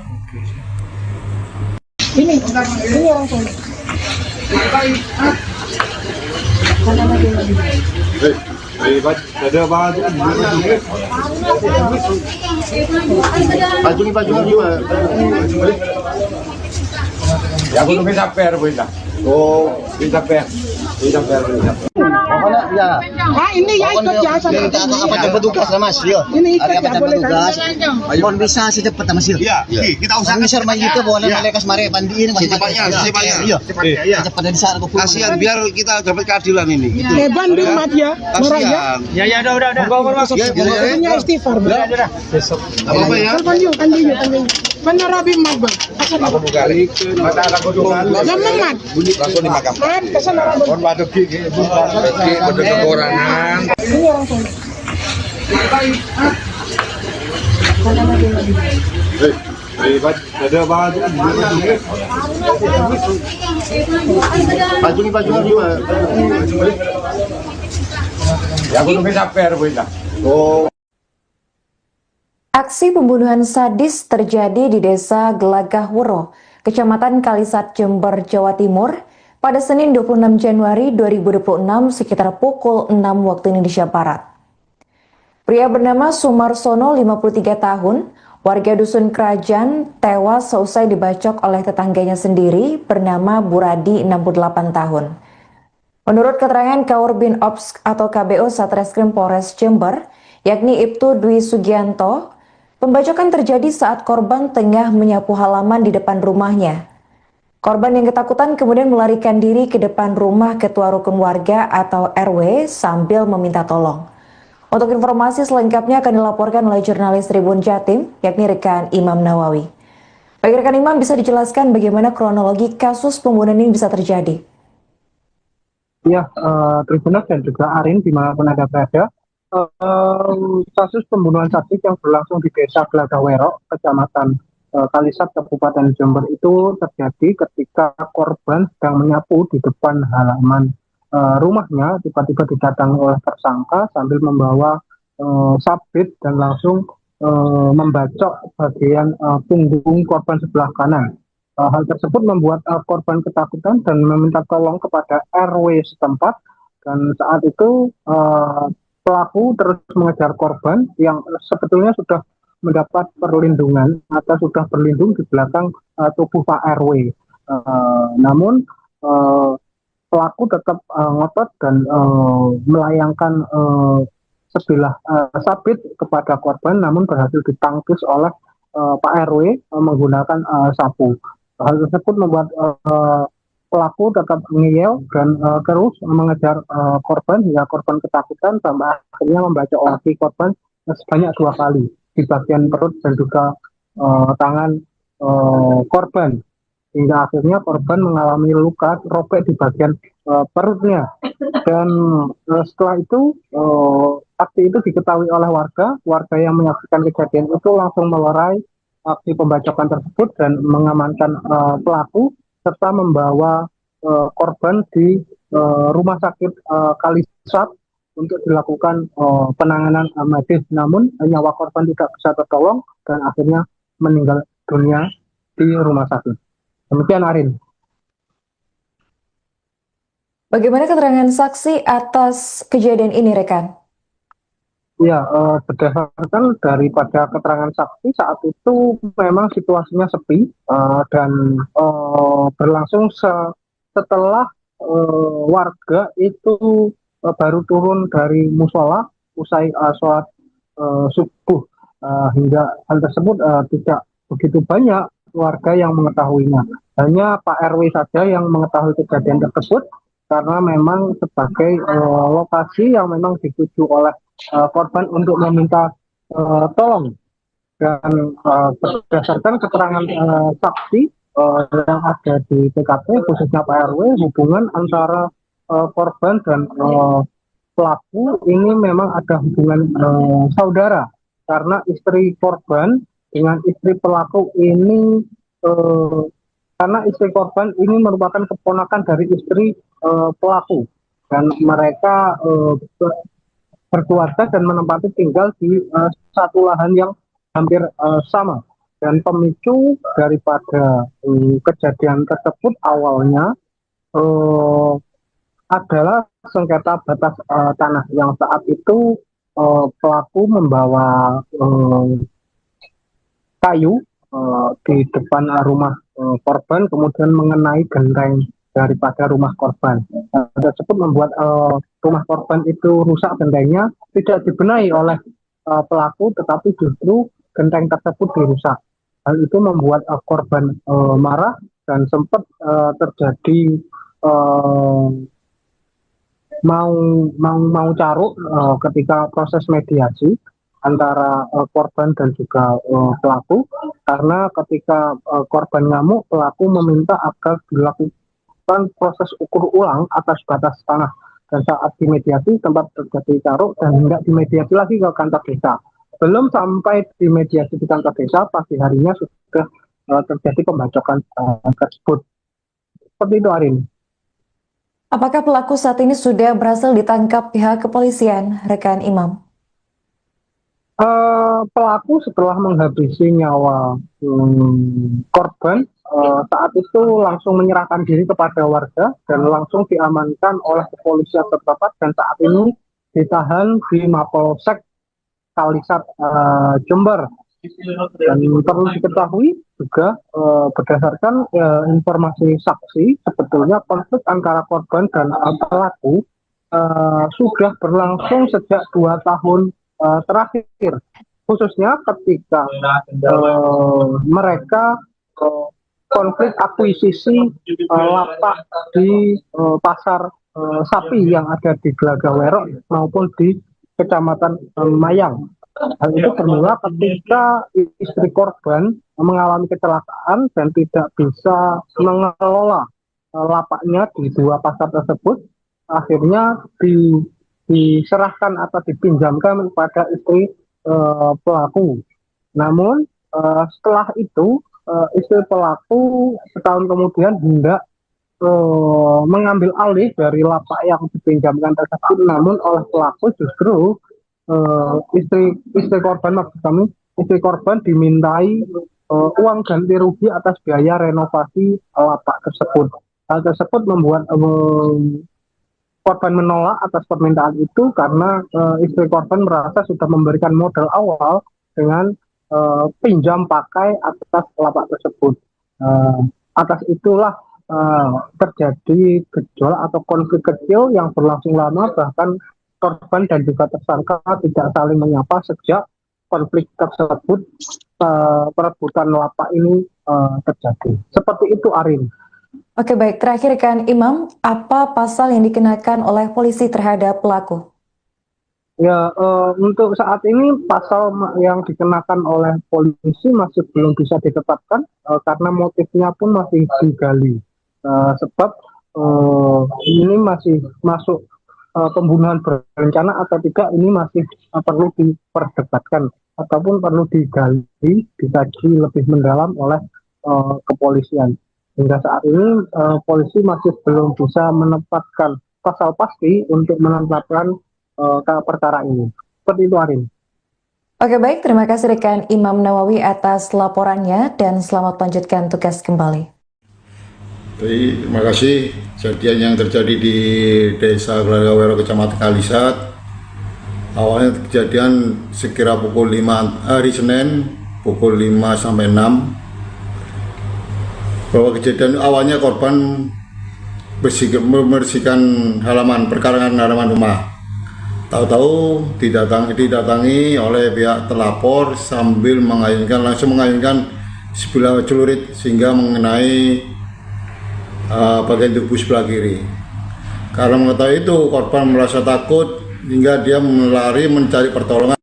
Ini orang tua.
Ada baju juga.
Ya aku nunggu sampai Arboina. Oh, sampai.
Pokoknya ya.
Ini ya ikut ya sama.
Kita apa petugas lah Mas, yo.
Ini ikut
Ada
ya boleh
petugas. Mohon bisa secepet Mas yo.
Iya, kita usahakan.
Bisa main itu boleh mereka mari mandiin
Secepatnya.
Iya. Cepat dari sana ke
Kasihan biar kita dapat keadilan ini. Gitu.
Bandung mat ya.
Kasihan.
Ya udah. Punya istighfar.
Apa ya?
Kan benar Rabi mat bang.
Aku buka mata aku dulu.
Jangan mat.
Langsung dimakan.
Mat kesana Rabi.
Kon waduk gigi, pada kekurangan.
Ini orang tua.
Ada baju juga.
Ya aku nunggu sampai Arboina.
Oh.
Aksi pembunuhan sadis terjadi di Desa Gelagah Wero, Kecamatan Kalisat, Jember, Jawa Timur, pada Senin 26 Januari 2026 sekitar pukul 6 waktu Indonesia Barat. Pria bernama Sumarsono, 53 tahun, Warga Dusun Kerajaan tewas seusai dibacok oleh tetangganya sendiri bernama Buradi 68 tahun. Menurut keterangan Kaurbin Ops atau KBO Satreskrim Polres Jember, yakni Ibtu Dwi Sugianto, pembacokan terjadi saat korban tengah menyapu halaman di depan rumahnya. Korban yang ketakutan kemudian melarikan diri ke depan rumah ketua rukun warga atau RW sambil meminta tolong. Untuk informasi selengkapnya akan dilaporkan oleh jurnalis Tribun Jatim, yakni rekan Imam Nawawi. Bagi rekan Imam, bisa dijelaskan bagaimana kronologi kasus pembunuhan ini bisa terjadi?
Ya, Tribunas dan juga Arin dimanapun Anda berada, kasus pembunuhan sadis yang berlangsung di Desa Gelagahwero, Kecamatan Kalisat, Kabupaten Jember itu terjadi ketika korban sedang menyapu di depan halaman rumahnya. Tiba-tiba didatangi oleh tersangka sambil membawa sabit dan langsung membacok bagian punggung korban sebelah kanan. Hal tersebut membuat korban ketakutan dan meminta tolong kepada RW setempat, dan saat itu pelaku terus mengejar korban yang sebetulnya sudah mendapat perlindungan atau sudah berlindung di belakang tubuh Pak RW. Namun pelaku tetap ngotot dan melayangkan sebilah sabit kepada korban, namun berhasil ditangkis oleh Pak RW menggunakan sapu. Hal tersebut membuat pelaku tetap ngeyel dan terus mengejar korban hingga korban ketakutan sampai akhirnya membacok lagi korban sebanyak 2 kali di bagian perut dan juga tangan korban, hingga akhirnya korban mengalami luka robek di bagian perutnya. Dan setelah itu aksi itu diketahui oleh warga yang menyaksikan kejadian itu langsung melerai aksi pembacokan tersebut dan mengamankan pelaku serta membawa korban di rumah sakit Kalisat untuk dilakukan penanganan medis. Namun nyawa korban tidak bisa tertolong dan akhirnya meninggal dunia di rumah sakit. Demikian, Arin.
Bagaimana keterangan saksi atas kejadian ini, rekan?
Ya, berdasarkan daripada keterangan saksi, saat itu memang situasinya sepi dan berlangsung setelah warga itu baru turun dari musola usai sholat subuh, hingga hal tersebut tidak begitu banyak warga yang mengetahuinya. Hanya Pak RW saja yang mengetahui kejadian tersebut, karena memang sebagai lokasi yang memang dituju oleh korban untuk meminta tolong. Dan berdasarkan keterangan saksi yang ada di TKP, khususnya Pak RW, hubungan antara korban dan pelaku ini memang ada hubungan saudara, karena istri korban dengan istri pelaku ini karena istri korban ini merupakan keponakan dari istri pelaku, dan mereka berkeluarga dan menempati tinggal di satu lahan yang hampir sama. Dan pemicu daripada kejadian tersebut awalnya adalah sengketa batas tanah yang saat itu pelaku membawa kayu di depan rumah korban, kemudian mengenai genteng daripada rumah korban. Tersebut membuat rumah korban itu rusak, gentengnya tidak dibenahi oleh pelaku, tetapi justru genteng tersebut dirusak. Hal itu membuat korban marah dan sempat terjadi mau caruk ketika proses mediasi antara korban dan juga pelaku, karena ketika korban ngamuk, pelaku meminta agar dilakukan proses ukur ulang atas batas tanah, dan saat dimediasi tempat terjadi caruk dan hendak dimediasi lagi ke kantor desa. Belum sampai dimediasi di kantor desa, pagi harinya sudah terjadi pembacokan tersebut. Seperti itu, Arin.
Apakah pelaku saat ini sudah berhasil ditangkap pihak kepolisian, rekan Imam?
Pelaku setelah menghabisi nyawa korban, saat itu langsung menyerahkan diri kepada warga dan langsung diamankan oleh kepolisian setempat, dan saat ini ditahan di Mapolsek Kalisat Jember. Dan perlu diketahui juga berdasarkan informasi saksi, sebetulnya konflik antara korban dan pelaku sudah berlangsung sejak 2 tahun terakhir, khususnya ketika mereka konflik akuisisi lapak di pasar sapi yang ada di Glagawero maupun di Kecamatan Mayang. Hal itu bermula ketika istri korban mengalami kecelakaan dan tidak bisa mengelola lapaknya di 2 pasar tersebut. Akhirnya diserahkan atau dipinjamkan kepada istri pelaku. Namun setelah itu istri pelaku setahun kemudian hendak mengambil alih dari lapak yang dipinjamkan tersebut, namun oleh pelaku justru istri korban, maksud kami istri korban dimintai uang ganti rugi atas biaya renovasi lapak tersebut. Hal tersebut membuat korban menolak atas permintaan itu karena istri korban merasa sudah memberikan modal awal dengan pinjam pakai atas lapak tersebut. Atas itulah terjadi gejolak atau konflik kecil yang berlangsung lama, bahkan korban dan juga tersangka tidak saling menyapa sejak konflik tersebut, perebutan lapak ini terjadi. Seperti itu, Arin.
Oke, baik. Terakhir kan Imam, apa pasal yang dikenakan oleh polisi terhadap pelaku?
Ya, untuk saat ini pasal yang dikenakan oleh polisi masih belum bisa ditetapkan karena motifnya pun masih digali. Sebab ini masih masuk pembunuhan berencana atau tidak, ini masih perlu diperdebatkan ataupun perlu digali, dikaji lebih mendalam oleh kepolisian. Hingga saat ini polisi masih belum bisa menetapkan pasal pasti untuk menetapkan perkara ini. Seperti itu, Arin.
Oke, baik. Terima kasih rekan Imam Nawawi atas laporannya dan selamat melanjutkan tugas kembali.
Terima kasih. Kejadian yang terjadi di Desa Glagawero, Kecamatan Kalisat, awalnya kejadian sekira pukul 5 hari Senin, pukul 5 sampai 6. Bahwa kejadian awalnya korban membersihkan halaman, perkarangan halaman rumah. Tahu-tahu didatangi oleh pihak terlapor sambil langsung mengayunkan sebilah celurit sehingga mengenai bagian tubuh sebelah kiri. Karena mengetahui itu, korban merasa takut hingga dia melari mencari pertolongan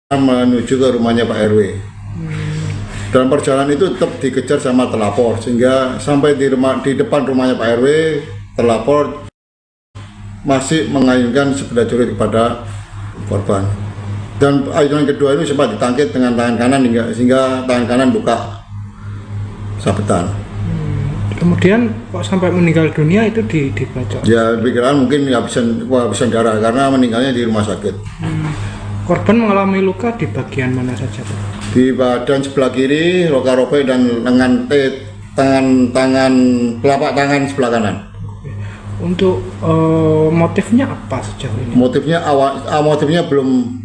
menuju ke rumahnya Pak RW. Dalam perjalanan itu tetap dikejar sama terlapor sehingga sampai di depan rumahnya Pak RW, terlapor masih mengayunkan sebilah celurit kepada korban. Dan ayunan kedua ini sempat ditangkit dengan tangan kanan sehingga tangan kanan buka sabetan.
Kemudian kok sampai meninggal dunia itu dibacok?
Ya, pikiran mungkin kehabisan darah karena meninggalnya di rumah sakit.
Korban mengalami luka di bagian mana saja, Pak?
Di badan sebelah kiri, luka robek dan lengan telapak tangan sebelah kanan.
Untuk motifnya apa sejauh ini?
Motifnya belum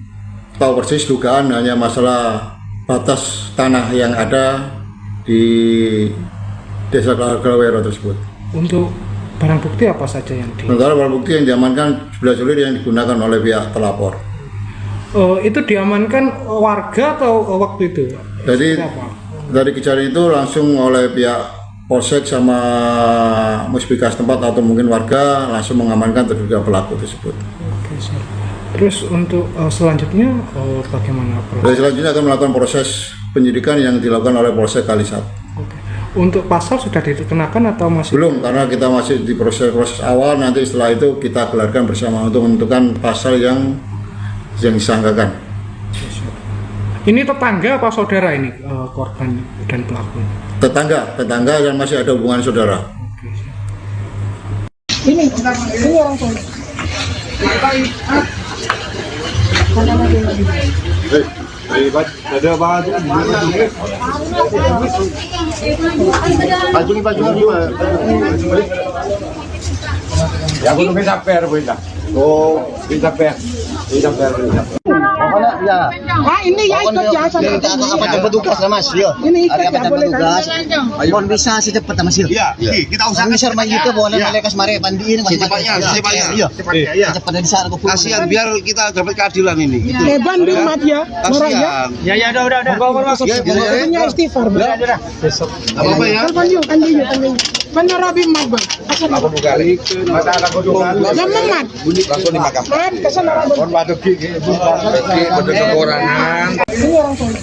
tahu persis, dugaan hanya masalah batas tanah yang ada di Desa Glagawero tersebut.
Untuk barang bukti apa saja yang
sementara barang bukti yang diamankan sebilah celurit yang digunakan oleh pihak terlapor.
Itu diamankan warga atau waktu itu?
Jadi dari kejadian itu langsung oleh pihak polsek sama musbika setempat atau mungkin warga langsung mengamankan terduga pelaku tersebut.
Oke, siap. Terus untuk selanjutnya bagaimana?
Selanjutnya akan melakukan proses penyidikan yang dilakukan oleh Polsek Kalisat.
Oke. Untuk pasal sudah dikenakan atau masih? Belum,
karena kita masih di proses awal. Nanti setelah itu kita gelarkan bersama untuk menentukan pasal yang disangkakan.
Ini tetangga apa saudara ini korban dan pelaku?
Tetangga dan masih ada hubungan saudara.
Ini orang tua.
Ada baju ya, aku bisa per, oh, bisa per.
Ya.
Ah, ini ya ikut ya sama.
Apa jemput tugas lah Mas? Yo.
Ini ikut
Ada
ya boleh
tugas.
kan?
Mohon bisa secepatnya Mas. Yo.
Iya, kita usahakan
Bisa main itu boleh malaikat mari pandiin Mas.
secepatnya.
Iya.
Iya.
Secepatnya di sana kumpul.
Kasihan biar kita dapat keadilan ini. Gitu.
Bandung mat ya. Murah ya.
Kasihan.
Udah. Punya istighfar.
Apa ya?
Kan benar Rabi mat bang. Asal
Aku kali mata aku juga.
Zaman mat.
Langsung di makam.
Mat kesana Rabi.
Kon batu gigi betul kekurangan.
Ini orang sana.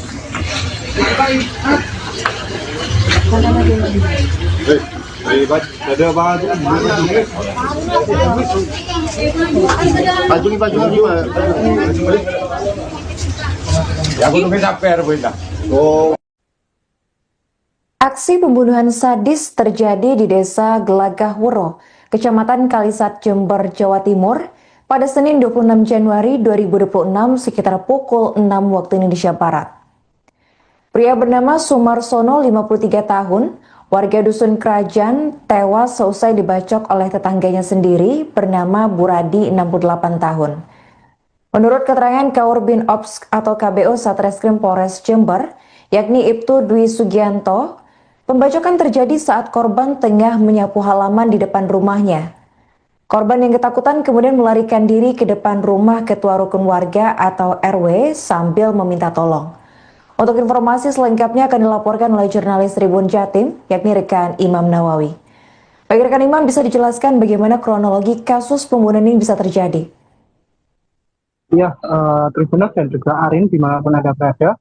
Ada apa?
Baju gimana?
Ya aku nunggu sampai benda.
Aksi pembunuhan sadis terjadi di Desa Gelagah Wuro, Kecamatan Kalisat, Jember, Jawa Timur, pada Senin 26 Januari 2026 sekitar pukul 6 waktu Indonesia Barat. Pria bernama Sumarsono, 53 tahun, warga Dusun Kerajaan, tewas seusai dibacok oleh tetangganya sendiri bernama Buradi, 68 tahun. Menurut keterangan Kaurbin Ops atau KBO Satreskrim Polres Jember, yakni Ibtu Dwi Sugianto, pembacokan terjadi saat korban tengah menyapu halaman di depan rumahnya. Korban yang ketakutan kemudian melarikan diri ke depan rumah ketua rukun warga atau RW sambil meminta tolong. Untuk informasi selengkapnya akan dilaporkan oleh jurnalis Tribun Jatim, yakni rekan Imam Nawawi. Bagi rekan Imam, bisa dijelaskan bagaimana kronologi kasus pembunuhan ini bisa terjadi?
Ya, Tribuners dan juga Arin dimanapun Anda berada.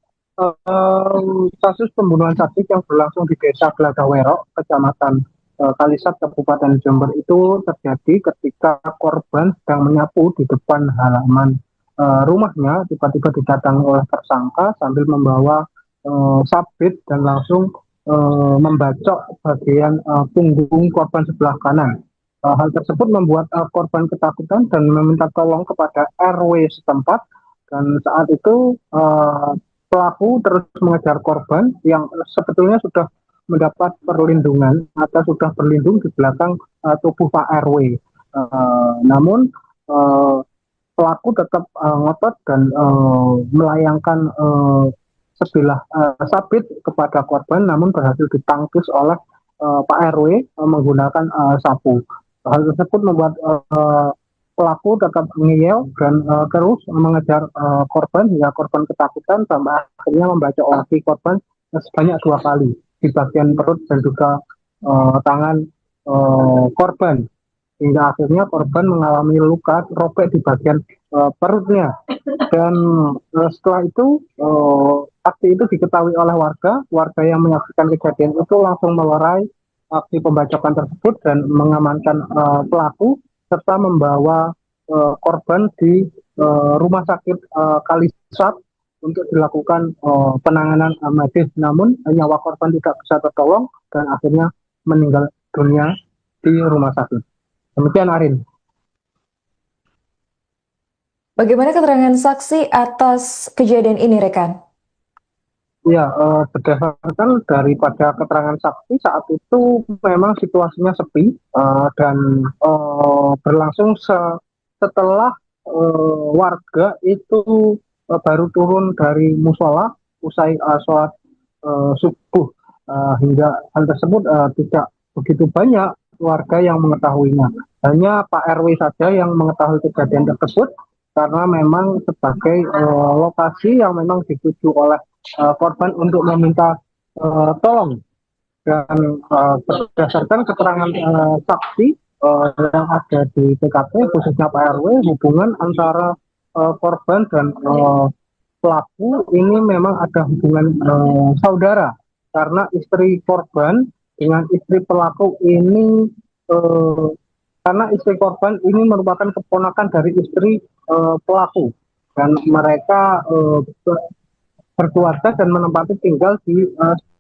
Kasus pembunuhan sadis yang berlangsung di Desa Gelagah Wuro, Kecamatan Kalisat, Kabupaten Jember itu terjadi ketika korban sedang menyapu di depan halaman rumahnya. Tiba-tiba didatangi oleh tersangka sambil membawa sabit dan langsung membacok bagian punggung korban sebelah kanan. Hal tersebut membuat korban ketakutan dan meminta tolong kepada RW setempat, dan saat itu pelaku terus mengejar korban yang sebetulnya sudah mendapat perlindungan atau sudah berlindung di belakang tubuh Pak RW. Namun pelaku tetap ngotot dan melayangkan sebilah sabit kepada korban, namun berhasil ditangkis oleh Pak RW menggunakan sapu. Hal tersebut membuat pelaku tetap ngeyel dan terus mengejar korban hingga korban ketakutan sampai akhirnya membacok lagi korban sebanyak 2 kali di bagian perut dan juga tangan korban, hingga akhirnya korban mengalami luka robek di bagian perutnya. Dan setelah itu aksi itu diketahui oleh warga yang menyaksikan kejadian itu langsung melerai aksi pembacokan tersebut dan mengamankan pelaku serta membawa korban di rumah sakit Kalisat untuk dilakukan penanganan medis. Namun nyawa korban tidak bisa tertolong dan akhirnya meninggal dunia di rumah sakit. Demikian Arin.
Bagaimana keterangan saksi atas kejadian ini, rekan?
Ya, berdasarkan daripada keterangan saksi saat itu memang situasinya sepi dan berlangsung setelah warga itu baru turun dari musola usai sholat subuh, hingga hal tersebut tidak begitu banyak warga yang mengetahuinya. Hanya Pak RW saja yang mengetahui kejadian tersebut karena memang sebagai lokasi yang memang dituju oleh korban untuk meminta tolong. Dan berdasarkan keterangan saksi yang ada di TKP khususnya Pak RW, hubungan antara korban dan pelaku ini memang ada hubungan saudara, karena istri korban dengan istri pelaku ini karena istri korban ini merupakan keponakan dari istri pelaku, dan mereka berkeluarga dan menempati tinggal di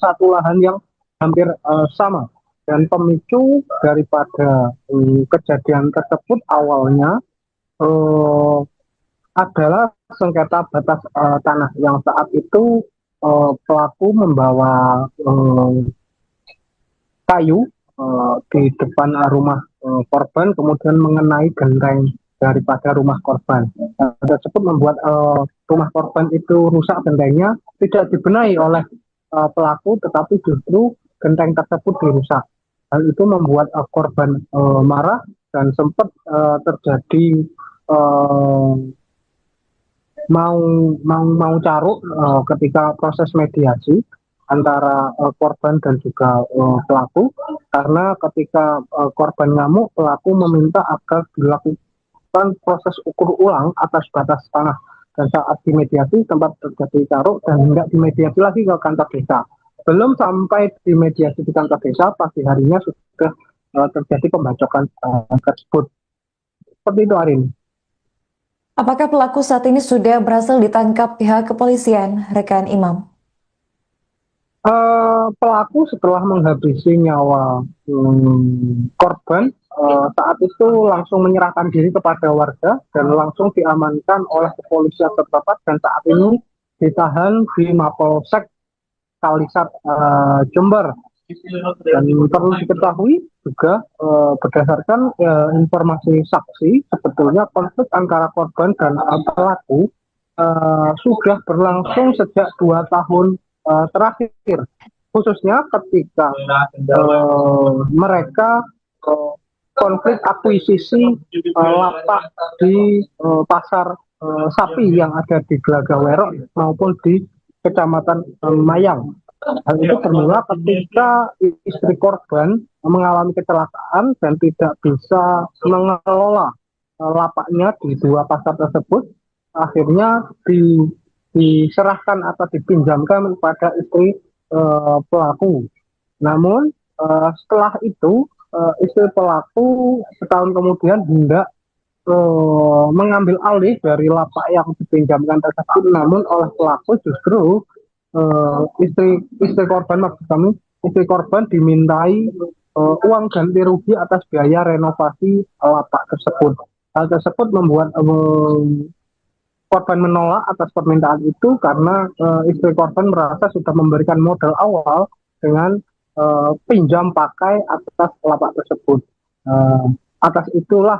satu lahan yang hampir sama. Dan pemicu daripada kejadian tersebut awalnya adalah sengketa batas tanah yang saat itu pelaku membawa kayu di depan rumah korban, kemudian mengenai genteng daripada rumah korban. Tersebut membuat rumah korban itu rusak gentengnya, tidak dibenahi oleh pelaku, tetapi justru genteng tersebut dirusak. Hal itu membuat korban marah dan sempat terjadi mau caruk ketika proses mediasi antara korban dan juga pelaku, karena ketika korban ngamuk, pelaku meminta agar dilakukan proses ukur ulang atas batas tanah, dan saat dimediasi tempat terjadi caruk dan hendak dimediasi lagi ke kantor desa. Belum sampai dimediasi di kantor desa, pagi harinya sudah terjadi pembacokan tersebut. Seperti itu, Arin.
Apakah pelaku saat ini sudah berhasil ditangkap pihak kepolisian, rekan Imam?
Pelaku setelah menghabisi nyawa korban, saat itu langsung menyerahkan diri kepada warga dan langsung diamankan oleh kepolisian setempat, dan saat ini ditahan di Mapolsek Kalisat Jember. Dan perlu diketahui juga berdasarkan informasi saksi, sebetulnya konflik antara korban dan pelaku sudah berlangsung sejak 2 tahun terakhir, khususnya ketika mereka konflik akuisisi lapak di pasar sapi yang ada di Glagawerok maupun di Kecamatan Mayang. Hal itu bermula ketika istri korban mengalami kecelakaan dan tidak bisa mengelola lapaknya di 2 pasar tersebut. Akhirnya diserahkan atau dipinjamkan kepada istri pelaku. Namun setelah itu istri pelaku setahun kemudian hendak mengambil alih dari lapak yang dipinjamkan tersebut, namun oleh pelaku justru istri korban, maksud kami istri korban dimintai uang ganti rugi atas biaya renovasi lapak tersebut. Hal tersebut membuat korban menolak atas permintaan itu karena istri korban merasa sudah memberikan modal awal dengan pinjam pakai atas lapak tersebut. Atas itulah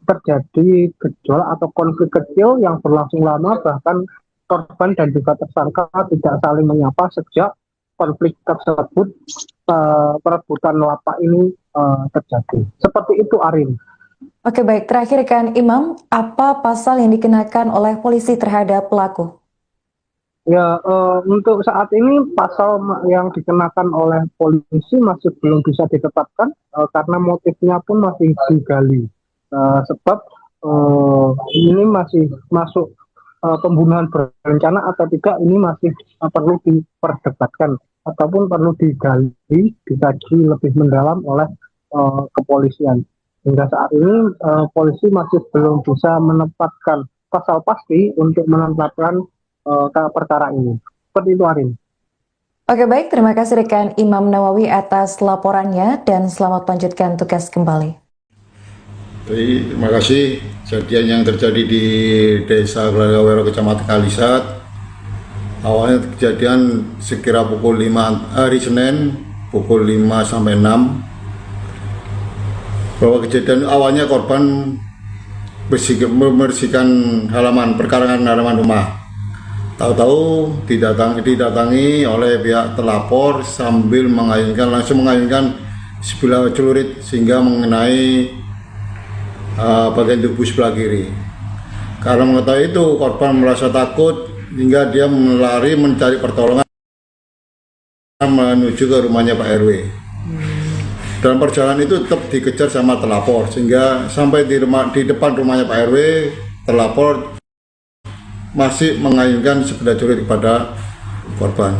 terjadi gejolak atau konflik kecil yang berlangsung lama, bahkan korban dan juga tersangka tidak saling menyapa sejak konflik tersebut, perebutan lapak ini terjadi. Seperti itu, Arin.
Oke, baik. Terakhir kan Imam, apa pasal yang dikenakan oleh polisi terhadap pelaku?
Ya, untuk saat ini pasal yang dikenakan oleh polisi masih belum bisa ditetapkan karena motifnya pun masih digali. Sebab ini masih masuk pembunuhan berencana atau tidak, ini masih perlu diperdebatkan ataupun perlu digali, dikaji lebih mendalam oleh kepolisian. Hingga saat ini polisi masih belum bisa menempatkan pasal pasti untuk menetapkan perkara ini. Seperti itu, Arin.
Oke, baik. Terima kasih rekan Imam Nawawi atas laporannya dan selamat lanjutkan tugas kembali.
Terima kasih. Kejadian yang terjadi di Desa Glagawerok, Kecamatan Kalisat, awalnya kejadian sekira pukul 5 hari Senin, pukul 5 sampai 6. Bahwa kejadian awalnya korban membersihkan halaman, perkarangan halaman rumah. Tahu-tahu didatangi oleh pihak telapor sambil langsung mengayunkan sebilah celurit sehingga mengenai bagian tubuh sebelah kiri. Karena mengetahui itu, korban merasa takut hingga dia melari mencari pertolongan menuju ke rumahnya Pak RW. Dalam perjalanan itu tetap dikejar sama telapor sehingga sampai di depan rumahnya Pak RW, telapor masih mengayunkan sebilah celurit kepada korban.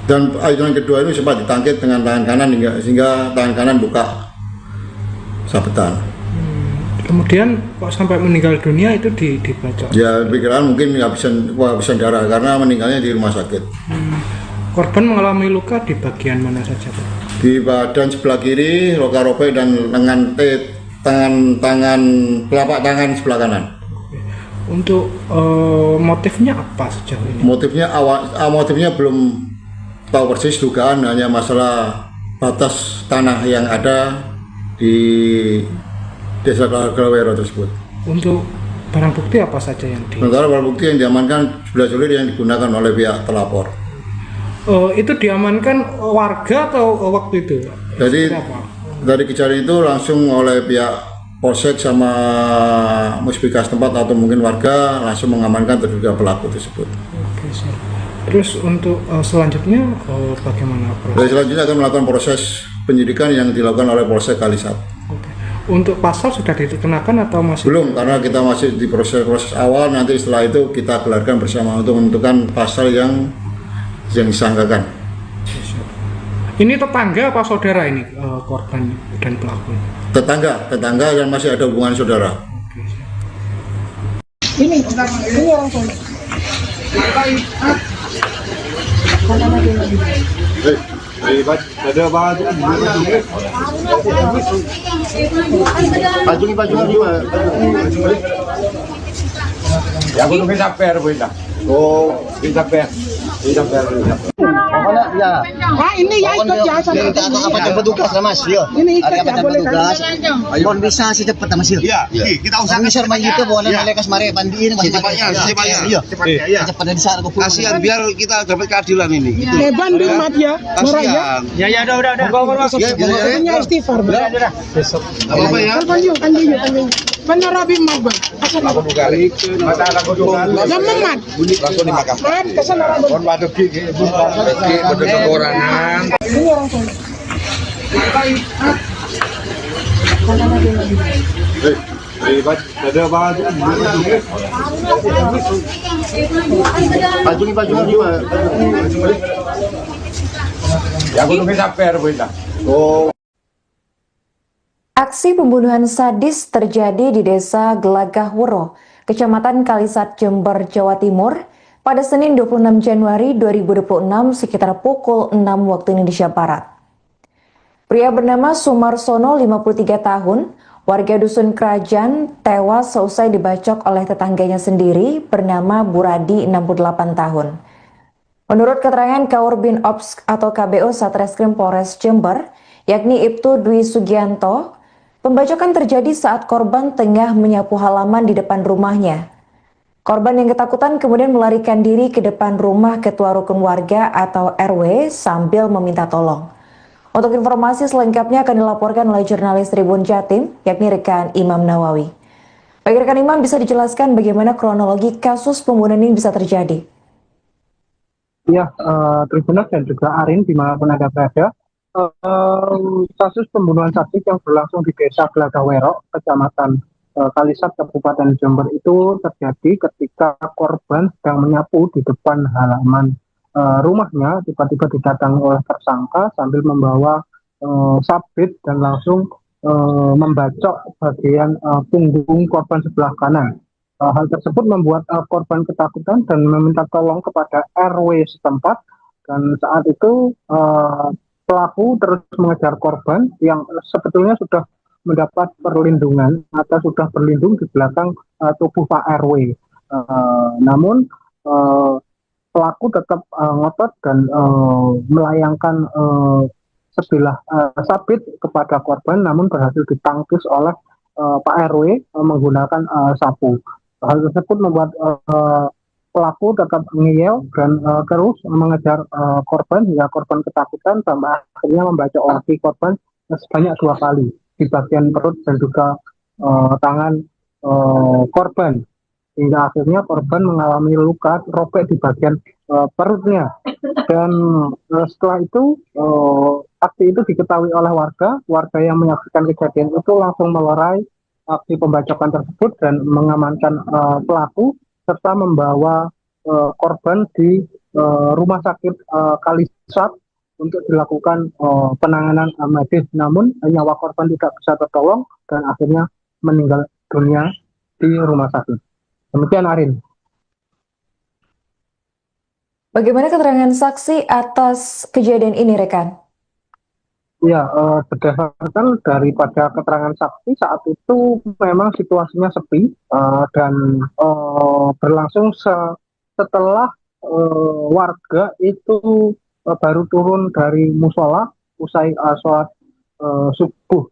Dan ayunan kedua itu sempat ditangkit dengan tangan kanan sehingga tangan kanan buka sabetan.
Kemudian kok sampai meninggal dunia itu dibacok?
Ya, pikiran mungkin nggak bisa darah karena meninggalnya di rumah sakit.
Korban mengalami luka di bagian mana saja, Pak?
Di badan sebelah kiri, luka robek dan lengan telapak tangan sebelah kanan.
Untuk motifnya apa sejauh ini?
Motifnya belum tahu persis, dugaan hanya masalah batas tanah yang ada di Desa Glagawerok tersebut.
Untuk Barang bukti apa saja yang
Sementara barang bukti yang diamankan 11 Juli yang digunakan oleh pihak terlapor.
Itu diamankan warga atau waktu itu?
Jadi dari kejadian itu langsung oleh pihak polsek sama muspika setempat atau mungkin warga langsung mengamankan terduga pelaku tersebut.
Oke, siap. Terus untuk selanjutnya bagaimana proses?
Dari selanjutnya akan melakukan proses penyidikan yang dilakukan oleh Polsek Kalisat.
Oke. Untuk pasal sudah dikenakan atau masih?
Belum, karena kita masih di proses awal. Nanti setelah itu kita gelarkan bersama untuk menentukan pasal yang disangkakan.
Ini tetangga apa saudara ini korban dan pelaku?
Tetangga dan masih ada hubungan saudara.
Ini orang sana.
Ada baju. Baju ni mana?
Ya aku nunggu sampai Arwin lah. Oh, sampai.
Mana ya?
Ah ini ya ikut ya sama.
Kita apa jemput petugas lah Mas, yo.
Ini ikut
Ada
ya
apa
boleh
petugas?
kan?
Mohon bisa secepat Mas, yo.
Ya, kita usahakan
Bisa main itu boleh melekas mari pandiin Mas.
secepatnya.
Iya. Cepat dari sana ke
Kasihan biar kita dapat keadilan ini. Gitu.
Leban di mat ya. Marah ya.
Kasihan.
udah.
Ya,
Punya istighfar.
apa ya?
Kan benar Rabi mat bang.
Aku buka lagi. Masa aku juga.
Jam mat.
Langsung dimakan.
Mat kesana Rabi.
Kon batu gigi, batu kekurangan.
Ini orang sana.
Ada baju. Baju ni mana?
Ya aku nunggu sampai Arwin lah.
Oh.
Aksi pembunuhan sadis terjadi di Desa Gelagah Wuro, Kecamatan Kalisat, Jember, Jawa Timur, pada Senin 26 Januari 2026 sekitar pukul 6 waktu Indonesia Barat. Pria bernama Sumarsono, 53 tahun, warga Dusun Kerajaan, tewas seusai dibacok oleh tetangganya sendiri bernama Buradi, 68 tahun. Menurut keterangan Kaurbin Ops atau KBO Satreskrim Polres Jember, yakni Ibtu Dwi Sugianto, pembacokan terjadi saat korban tengah menyapu halaman di depan rumahnya. Korban yang ketakutan kemudian melarikan diri ke depan rumah ketua rukun warga atau RW sambil meminta tolong. Untuk informasi selengkapnya akan dilaporkan oleh jurnalis Tribun Jatim, yakni rekan Imam Nawawi. Bagi rekan Imam, bisa dijelaskan bagaimana kronologi kasus pembunuhan ini bisa terjadi?
Ya, Tribuners dan juga Arin dimanapun Anda berada. Kasus pembunuhan sadis yang berlangsung di Desa Gelagah Wuro, Kecamatan Kalisat, Kabupaten Jember itu terjadi ketika korban sedang menyapu di depan halaman rumahnya. Tiba-tiba didatangi oleh tersangka sambil membawa sabit dan langsung membacok bagian punggung korban sebelah kanan. Hal tersebut membuat korban ketakutan dan meminta tolong kepada RW setempat, dan saat itu pelaku terus mengejar korban yang sebetulnya sudah mendapat perlindungan atau sudah berlindung di belakang tubuh Pak RW. Namun pelaku tetap ngotot dan melayangkan sebilah sabit kepada korban, namun berhasil ditangkis oleh Pak RW menggunakan sapu. Hal tersebut membuat pelaku tetap ngeyel dan terus mengejar korban hingga korban ketakutan sampai akhirnya membacok lagi korban sebanyak 2 kali di bagian perut dan juga tangan korban, hingga akhirnya korban mengalami luka robek di bagian perutnya. Dan setelah itu aksi itu diketahui oleh warga yang menyaksikan kejadian itu langsung melerai aksi pembacokan tersebut dan mengamankan pelaku serta membawa korban di rumah sakit Kalisat untuk dilakukan penanganan medis. Namun nyawa korban tidak bisa tertolong dan akhirnya meninggal dunia di rumah sakit. Demikian Arin.
Bagaimana keterangan saksi atas kejadian ini, rekan?
Ya, berdasarkan daripada keterangan saksi saat itu memang situasinya sepi dan berlangsung setelah warga itu baru turun dari musola usai sholat subuh,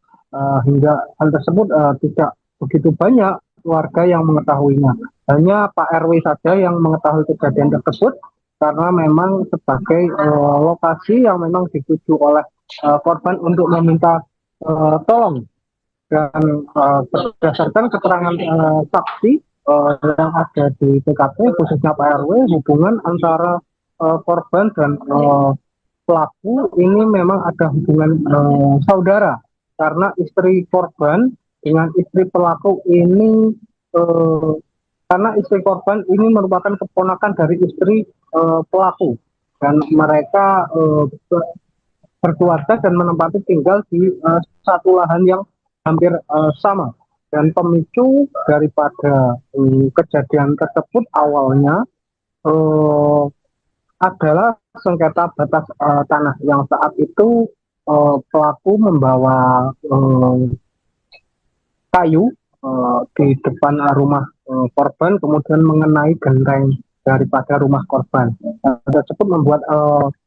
hingga hal tersebut tidak begitu banyak warga yang mengetahuinya. Hanya Pak RW saja yang mengetahui kejadian tersebut karena memang sebagai lokasi yang memang dituju oleh korban untuk meminta tolong. Dan berdasarkan keterangan saksi yang ada di TKP, khususnya Pak RW, hubungan antara korban dan pelaku ini memang ada hubungan saudara, karena istri korban dengan istri pelaku ini karena istri korban ini merupakan keponakan dari istri pelaku, dan mereka berkeluarga dan menempati tinggal di satu lahan yang hampir sama. Dan pemicu daripada kejadian tersebut awalnya adalah sengketa batas tanah yang saat itu pelaku membawa kayu di depan rumah korban, kemudian mengenai genteng daripada rumah korban. Tersebut membuat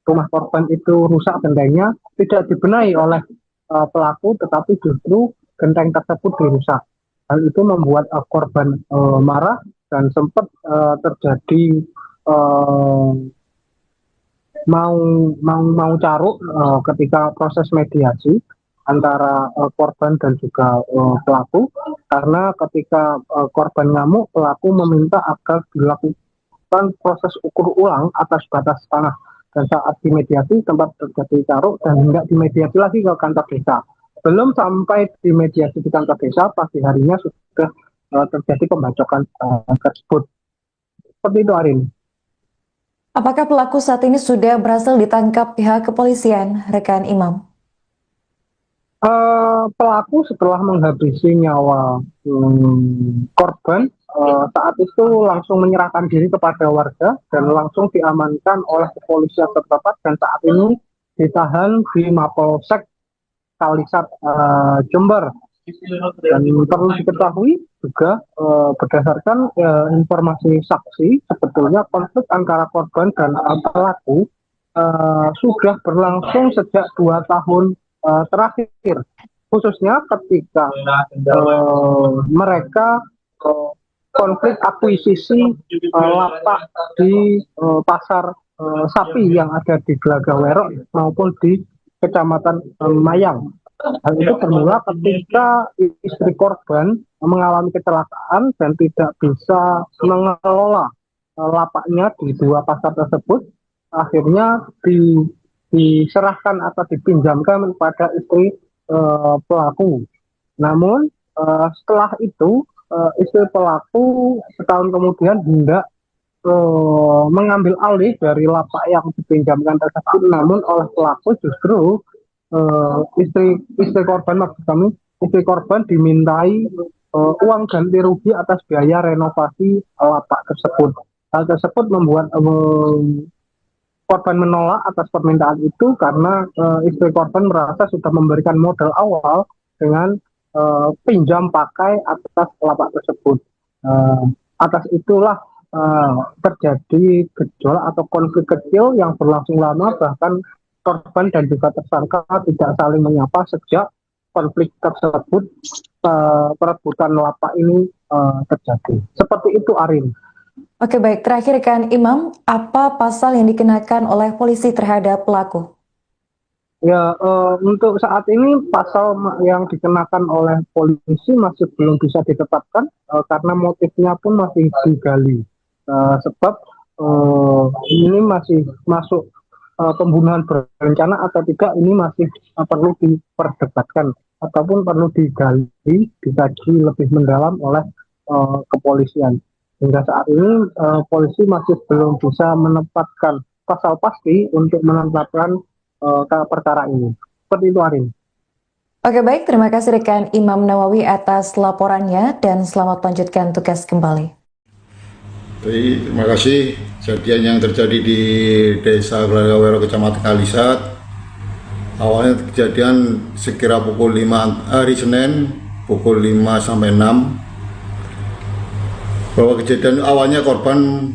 rumah korban itu rusak, gentengnya tidak dibenahi oleh pelaku, tetapi justru genteng tersebut dirusak. Hal itu membuat korban marah dan sempat terjadi mau caruk ketika proses mediasi antara korban dan juga pelaku, karena ketika korban ngamuk, pelaku meminta agar dilakukan proses ukur ulang atas batas tanah, dan saat dimediasi tempat terjadi caruk dan hendak dimediasi lagi ke kantor desa. Belum sampai dimediasi di kantor desa, pagi harinya sudah terjadi pembacokan tersebut. Seperti itu, Arin.
Apakah pelaku saat ini sudah berhasil ditangkap pihak kepolisian, rekan Imam?
Pelaku setelah menghabisi nyawa korban, saat itu langsung menyerahkan diri kepada warga dan langsung diamankan oleh kepolisian terdekat, dan saat ini ditahan di Mapolsek Kalisat Jember. Dan perlu diketahui juga berdasarkan informasi saksi, sebetulnya konflik antara korban dan pelaku sudah berlangsung sejak 2 tahun terakhir, khususnya ketika mereka konflik akuisisi lapak di pasar sapi yang ada di Gelagah Werok maupun di Kecamatan Mayang. Hal itu bermula ketika istri korban mengalami kecelakaan dan tidak bisa mengelola lapaknya di 2 pasar tersebut. Akhirnya diserahkan atau dipinjamkan kepada istri pelaku. Namun setelah itu istri pelaku setahun kemudian hendak mengambil alih dari lapak yang dipinjamkan tersebut, namun oleh pelaku justru istri korban, maksud kami istri korban dimintai uang ganti rugi atas biaya renovasi lapak tersebut. Hal tersebut membuat korban menolak atas permintaan itu karena istri korban merasa sudah memberikan modal awal dengan pinjam pakai atas lapak tersebut. Atas itulah terjadi gejolak atau konflik kecil yang berlangsung lama, bahkan korban dan juga tersangka tidak saling menyapa sejak konflik tersebut, perebutan lapak ini terjadi. Seperti itu, Arin.
Oke, baik. Terakhir, rekan Imam, apa pasal yang dikenakan oleh polisi terhadap pelaku?
Ya, untuk saat ini pasal yang dikenakan oleh polisi masih belum bisa ditetapkan karena motifnya pun masih digali. Sebab ini masih masuk pembunuhan berencana atau tidak, ini masih perlu diperdebatkan ataupun perlu digali, dikaji lebih mendalam oleh kepolisian. Hingga saat ini polisi masih belum bisa menempatkan pasal pasti untuk menetapkan perkara ini. Seperti itu, Arin.
Oke, baik. Terima kasih rekan Imam Nawawi atas laporannya dan selamat lanjutkan tugas kembali.
Terima kasih. Kejadian yang terjadi di Desa Gelagah Werok, Kecamatan Kalisat, awalnya kejadian sekira pukul 5 hari Senin, pukul 5 sampai 6. Bahwa kejadian awalnya korban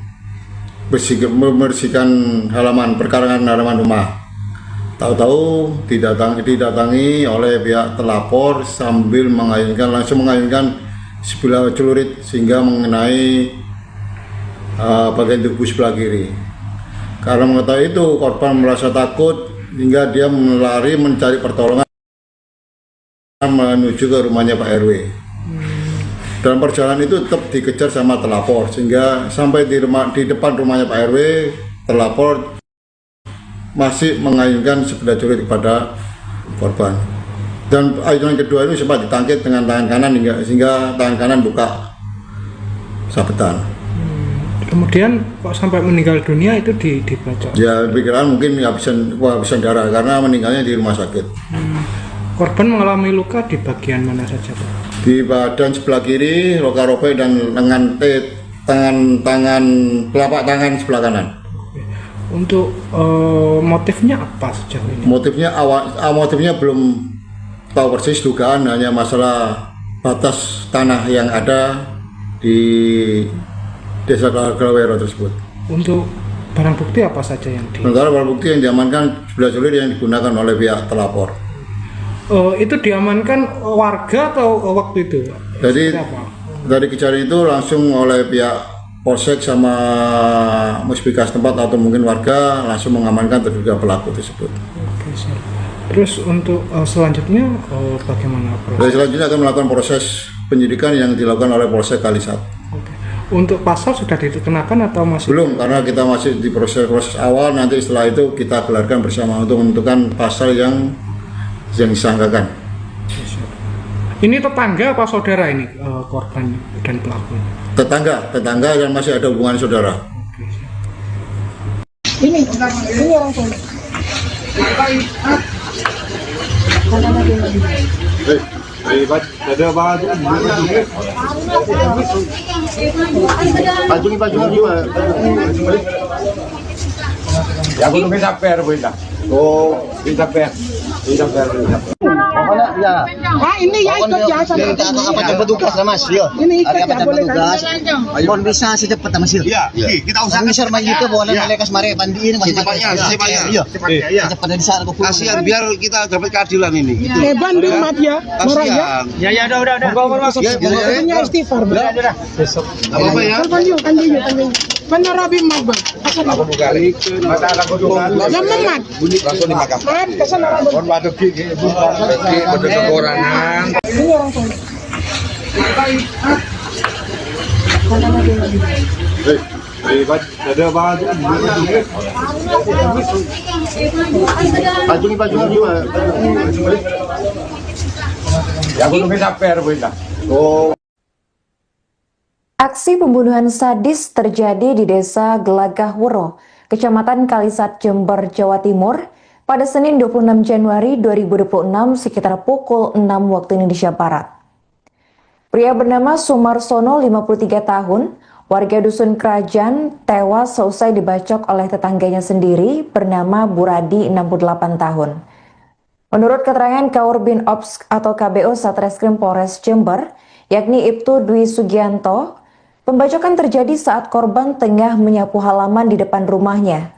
membersihkan halaman perkarangan halaman rumah. Tahu-tahu didatangi oleh pihak terlapor sambil langsung mengayunkan sebelah celurit sehingga mengenai bagian tubuh sebelah kiri. Karena mengetahui itu, korban merasa takut hingga dia melari mencari pertolongan menuju ke rumahnya Pak RW. Dalam perjalanan itu tetap dikejar sama terlapor sehingga sampai di depan rumahnya Pak RW, terlapor masih mengayunkan sebelah celurit kepada korban. Dan ayunan kedua ini sempat ditangkis dengan tangan kanan sehingga tangan kanan buka sabetan.
Kemudian kok sampai meninggal dunia itu dibacok?
Ya, pikiran mungkin kehabisan darah karena meninggalnya di rumah sakit.
Korban mengalami luka di bagian mana saja, Pak?
Di badan sebelah kiri, luka robek dan lengan telapak tangan sebelah kanan.
Untuk motifnya apa sejauh ini?
Motifnya belum tahu persis, dugaan hanya masalah batas tanah yang ada di Desa Galawero tersebut.
Untuk barang bukti apa saja yang
sementara barang bukti yang diamankan sebelah celurit yang digunakan oleh pihak terlapor.
Itu diamankan warga atau waktu itu?
Jadi dari kejadian itu langsung oleh pihak polsek sama muspika setempat atau mungkin warga langsung mengamankan terduga pelaku tersebut.
Oke, siap. Terus untuk selanjutnya bagaimana proses?
Dari selanjutnya akan melakukan proses penyidikan yang dilakukan oleh Polsek Kalisat.
Oke. Untuk pasal sudah dikenakan atau masih?
Belum, karena kita masih di proses awal. Nanti setelah itu kita gelarkan bersama untuk menentukan pasal yang disangkakan.
Ini tetangga apa saudara ini korban dan pelaku?
Tetangga dan masih ada hubungan saudara.
Ini orang tua.
Ada baju gimana?
Ya aku nunggu sampai Boyla. Oh, sampai.
Pokoknya ya.
Ini ya ikut ya sama.
Kita apa cepat tugas lah Mas. Yo.
Ini ikut
Ada
ya
apa
boleh
tugas? Mohon bisa secepat Mas.
Iya, kita usahakan.
Bisa maju itu boleh melekas mari pandiin Mas.
Secepatnya.
Iya.
Iya.
Cepatnya di sana aku.
Kasihan biar kita dapat keadilan ini. Gitu.
Banding mat ya. Murah ya.
Kasihan.
Ya udah. Monggo masuk.
Punya istighfar.
Apa ya?
Kanjeng. Penerabi mat bang.
Aku buka. Mata aku buka.
Jangan mat.
Langsung dimakan.
Mat kesana.
Mohon waduh gigi pada kekurangan.
Ini orang tua.
Ada baju gimana?
Ya aku nunggu sampai Boyla. Oh.
Aksi pembunuhan sadis terjadi di Desa Gelagahwuro, Kecamatan Kalisat, Jember, Jawa Timur, pada Senin 26 Januari 2026 sekitar pukul 6 waktu Indonesia Barat. Pria bernama Sumarsono, 53 tahun, warga Dusun Kerajaan, tewas seusai dibacok oleh tetangganya sendiri bernama Buradi, 68 tahun. Menurut keterangan Kaurbin Ops atau KBO Satreskrim Polres Jember, yakni Ibtu Dwi Sugianto, pembacokan terjadi saat korban tengah menyapu halaman di depan rumahnya.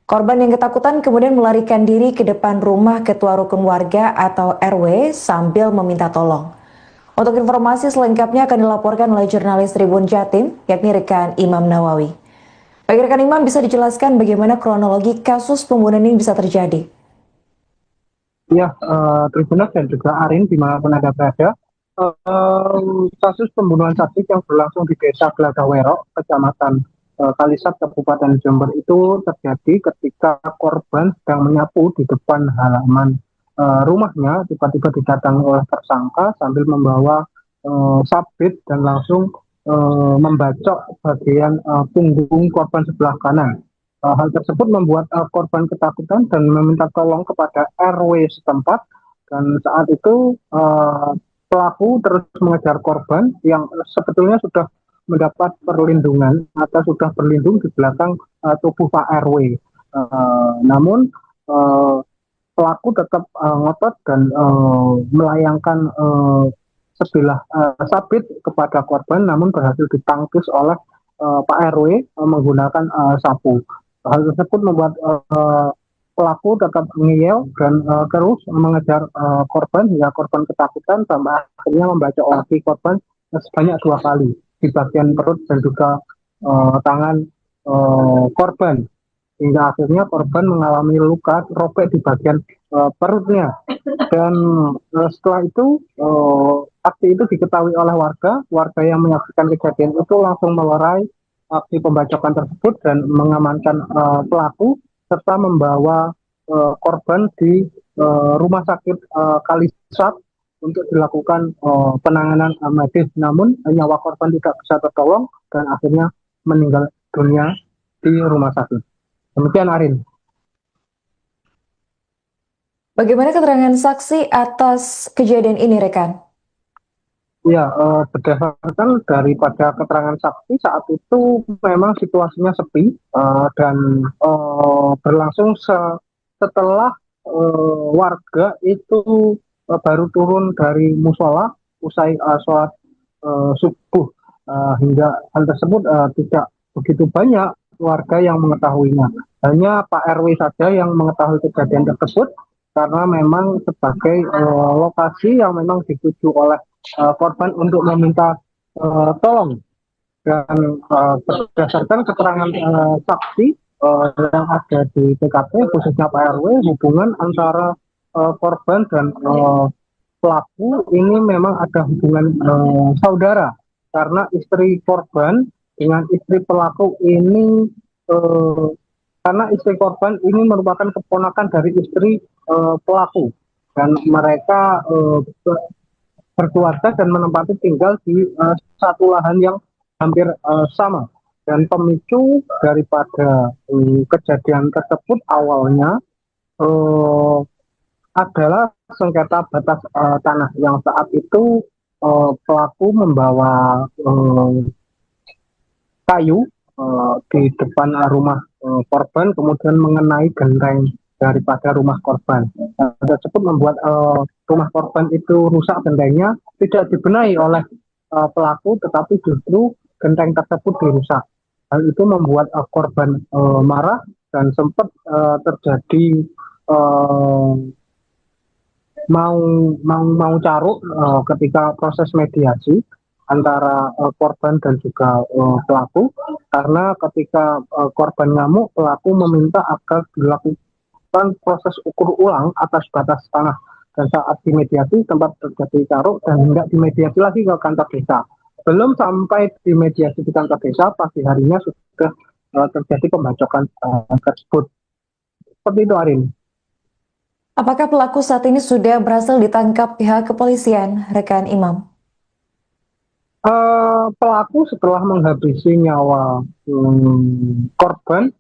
Korban yang ketakutan kemudian melarikan diri ke depan rumah ketua rukun warga atau RW sambil meminta tolong. Untuk informasi selengkapnya akan dilaporkan oleh jurnalis Tribun Jatim, yakni rekan Imam Nawawi. Bagi rekan Imam, bisa dijelaskan bagaimana kronologi kasus pembunuhan ini bisa terjadi?
Ya, Tribunas dan juga Arin dimanapun Anda berada. Kasus pembunuhan sadis yang berlangsung di Desa Gelagahwero, Kecamatan Kalisat, Kabupaten Jember itu terjadi ketika korban sedang menyapu di depan halaman rumahnya. Tiba-tiba didatangi oleh tersangka sambil membawa sabit dan langsung membacok bagian punggung korban sebelah kanan. Hal tersebut membuat korban ketakutan dan meminta tolong kepada RW setempat, dan saat itu pelaku terus mengejar korban yang sebetulnya sudah mendapat perlindungan atau sudah berlindung di belakang tubuh Pak RW. Namun pelaku tetap ngotot dan melayangkan sebilah sabit kepada korban, namun berhasil ditangkis oleh Pak RW menggunakan sapu. Hal tersebut membuat pelaku tetap ngeyel dan terus mengejar korban hingga korban ketakutan sampai akhirnya membacok lagi korban sebanyak 2 kali di bagian perut dan juga tangan korban, hingga akhirnya korban mengalami luka robek di bagian perutnya. Dan setelah itu aksi itu diketahui oleh warga yang menyaksikan kejadian itu langsung melerai aksi pembacokan tersebut dan mengamankan pelaku serta membawa korban di rumah sakit Kalisat untuk dilakukan penanganan medis. Namun nyawa korban tidak bisa tertolong dan akhirnya meninggal dunia di rumah sakit. Demikian Arin.
Bagaimana keterangan saksi atas kejadian ini, rekan?
Ya, berdasarkan daripada keterangan saksi saat itu memang situasinya sepi dan berlangsung setelah warga itu baru turun dari musola usai sholat subuh, hingga hal tersebut tidak begitu banyak warga yang mengetahuinya. Hanya Pak RW saja yang mengetahui kejadian tersebut karena memang sebagai lokasi yang memang dituju oleh korban untuk meminta tolong. Dan berdasarkan keterangan saksi yang ada di TKP khususnya Pak RW, hubungan antara korban dan pelaku ini memang ada hubungan saudara, karena istri korban dengan istri pelaku ini karena istri korban ini merupakan keponakan dari istri pelaku, dan mereka berkeluarga dan menempati tinggal di satu lahan yang hampir sama. Dan pemicu daripada kejadian tersebut awalnya adalah sengketa batas tanah yang saat itu pelaku membawa kayu di depan rumah korban, kemudian mengenai genteng daripada rumah korban. Tersebut membuat rumah korban itu rusak, gentengnya tidak dibenahi oleh pelaku, tetapi justru genteng tersebut dirusak. Hal itu membuat korban marah dan sempat terjadi mau caruk ketika proses mediasi antara korban dan juga pelaku, karena ketika korban ngamuk, pelaku meminta agar dilakukan proses ukur ulang atas batas tanah, dan saat dimediasi tempat terjadi caruk dan hendak dimediasi lagi ke kantor desa. Belum sampai dimediasi di kantor desa, pagi harinya sudah terjadi pembacokan tersebut. Seperti itu, Arin.
Apakah pelaku saat ini sudah berhasil ditangkap pihak kepolisian, rekan Imam?
Pelaku setelah menghabisi nyawa korban,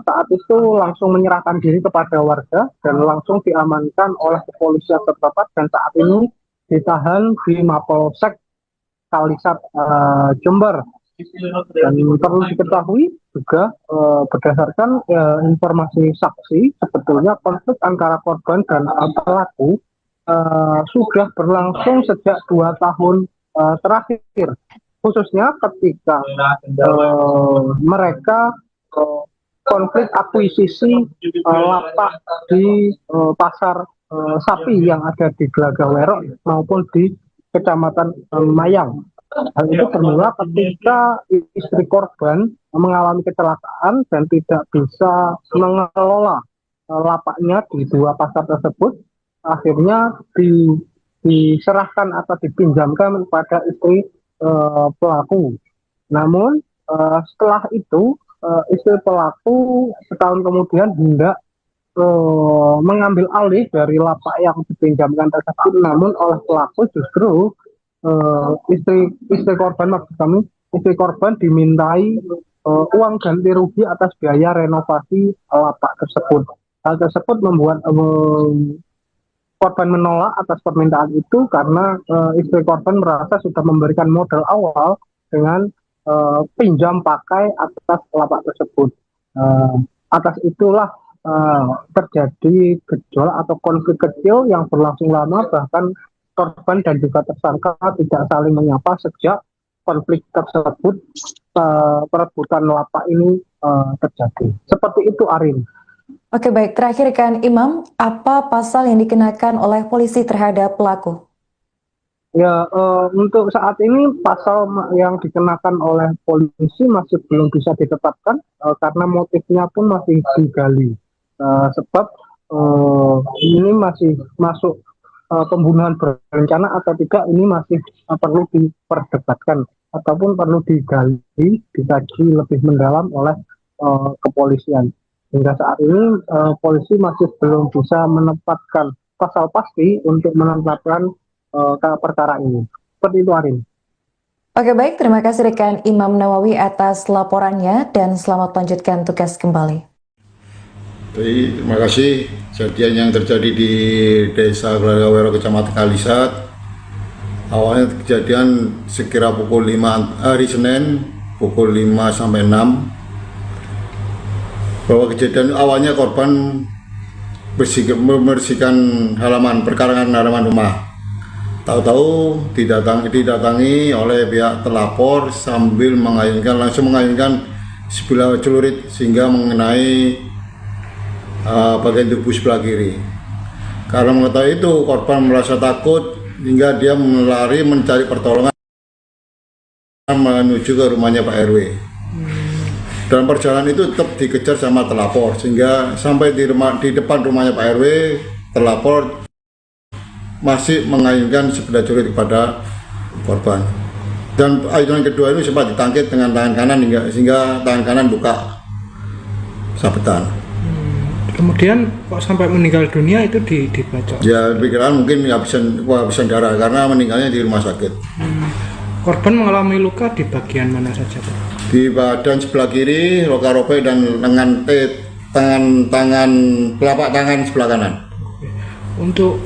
saat itu langsung menyerahkan diri kepada warga dan langsung diamankan oleh kepolisian setempat, dan saat ini ditahan di Mapolsek Kalisat Jember. Dan perlu diketahui juga berdasarkan informasi saksi, sebetulnya konflik antara korban dan pelaku sudah berlangsung sejak 2 tahun terakhir, khususnya ketika mereka konflik akuisisi lapak di pasar sapi yang ada di Gelagah Werok maupun di Kecamatan Mayang. Hal itu bermula ketika istri korban mengalami kecelakaan dan tidak bisa mengelola lapaknya di 2 pasar tersebut. Akhirnya diserahkan atau dipinjamkan kepada istri pelaku. Namun setelah itu istri pelaku setahun kemudian hendak mengambil alih dari lapak yang dipinjamkan tersebut, namun oleh pelaku justru istri korban, maksud kami istri korban dimintai uang ganti rugi atas biaya renovasi lapak tersebut. Hal tersebut membuat korban menolak atas permintaan itu karena istri korban merasa sudah memberikan modal awal dengan pinjam pakai atas lapak tersebut. Atas itulah terjadi gejolak atau konflik kecil yang berlangsung lama, bahkan korban dan juga tersangka tidak saling menyapa sejak konflik tersebut, perebutan lapak ini terjadi. Seperti itu, Arin.
Oke, baik. Terakhir kan Imam, apa pasal yang dikenakan oleh polisi terhadap pelaku?
Ya, untuk saat ini pasal yang dikenakan oleh polisi masih belum bisa ditetapkan karena motifnya pun masih digali. Sebab ini masih masuk pembunuhan berencana atau tidak, ini masih perlu diperdebatkan ataupun perlu digali, dikaji lebih mendalam oleh kepolisian. Hingga saat ini polisi masih belum bisa menetapkan pasal pasti untuk menetapkan perkara ini. Seperti itu, Arin.
Oke, baik, terima kasih rekan Imam Nawawi atas laporannya dan selamat melanjutkan tugas kembali.
Terima kasih. Kejadian yang terjadi di Desa Gelagah Wero, Kecamatan Kalisat. Awalnya kejadian sekira pukul 5 hari Senin, pukul 5 sampai 6. Bahwa kejadian awalnya korban membersihkan halaman perkarangan halaman rumah. Tahu-tahu didatangi oleh pihak terlapor sambil langsung mengayunkan sebilah celurit sehingga mengenai bagian tubuh sebelah kiri. Karena mengetahui itu, korban merasa takut hingga dia melari mencari pertolongan menuju ke rumahnya Pak RW. Dalam perjalanan itu tetap dikejar sama terlapor sehingga sampai di depan rumahnya Pak RW, terlapor masih mengayunkan sebilah celurit kepada korban. Dan ayunan kedua itu sempat ditangkit dengan tangan kanan sehingga tangan kanan buka sabetan.
Kemudian kok sampai meninggal dunia itu dibacok?
Ya, pikiran mungkin kehabisan darah karena meninggalnya di rumah sakit.
Korban mengalami luka di bagian mana saja, Pak?
Di badan sebelah kiri, luka robek dan lengan telapak tangan sebelah kanan.
Untuk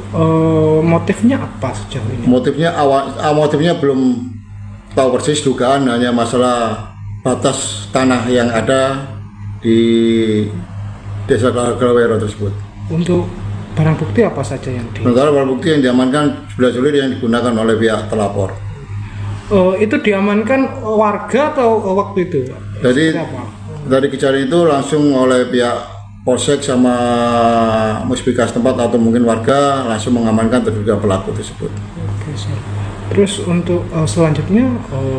motifnya apa sejauh ini?
Motifnya belum tahu persis, dugaan hanya masalah batas tanah yang ada di Desa Gelagah Wero tersebut.
Untuk barang bukti apa saja yang
sementara barang bukti yang diamankan sebilah celurit yang digunakan oleh pihak terlapor.
Itu diamankan warga atau waktu itu?
Jadi dari kejadian itu langsung oleh pihak Polsek sama Musbika setempat atau mungkin warga langsung mengamankan terduga pelaku tersebut.
Oke, siap. Terus untuk selanjutnya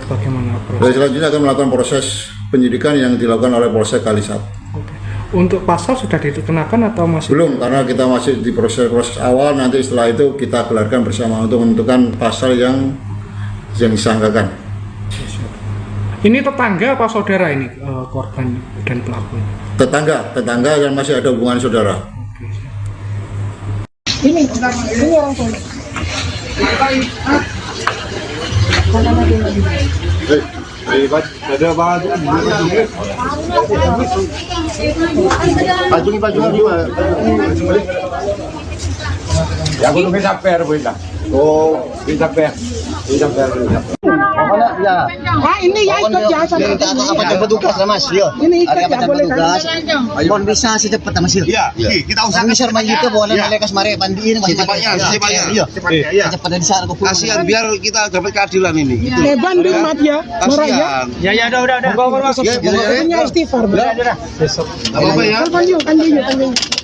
bagaimana proses?
Selanjutnya akan melakukan proses penyidikan yang dilakukan oleh Polsek Kalisat.
Oke. Untuk pasal sudah dikenakan atau masih?
Belum, karena kita masih di proses awal. Nanti setelah itu kita gelarkan bersama untuk menentukan pasal yang disangkakan.
Ini tetangga apa saudara ini korban dan pelaku?
Tetangga dan masih ada hubungan saudara.
Ini orang tua.
Ya aku nunggu saper benda. Oh, bisa per.
Ya.
Ah, ini ya ikut ya sama.
Apa coba tugas lah Mas? Yo.
Ini ikut
Ada
ya boleh
tugas. Mohon bisa secepatnya Mas.
Iya, kita usahakan.
Misal main itu boleh malaikat mari pandiin
Secepatnya. Iya.
Secepatnya di sana kumpul.
Kasihan biar kita dapat keadilan ini. Gitu.
Bandung mat ya. Murah ya.
Kasihan.
Udah.
Punya istighfar.
Apa ya?
Panjang.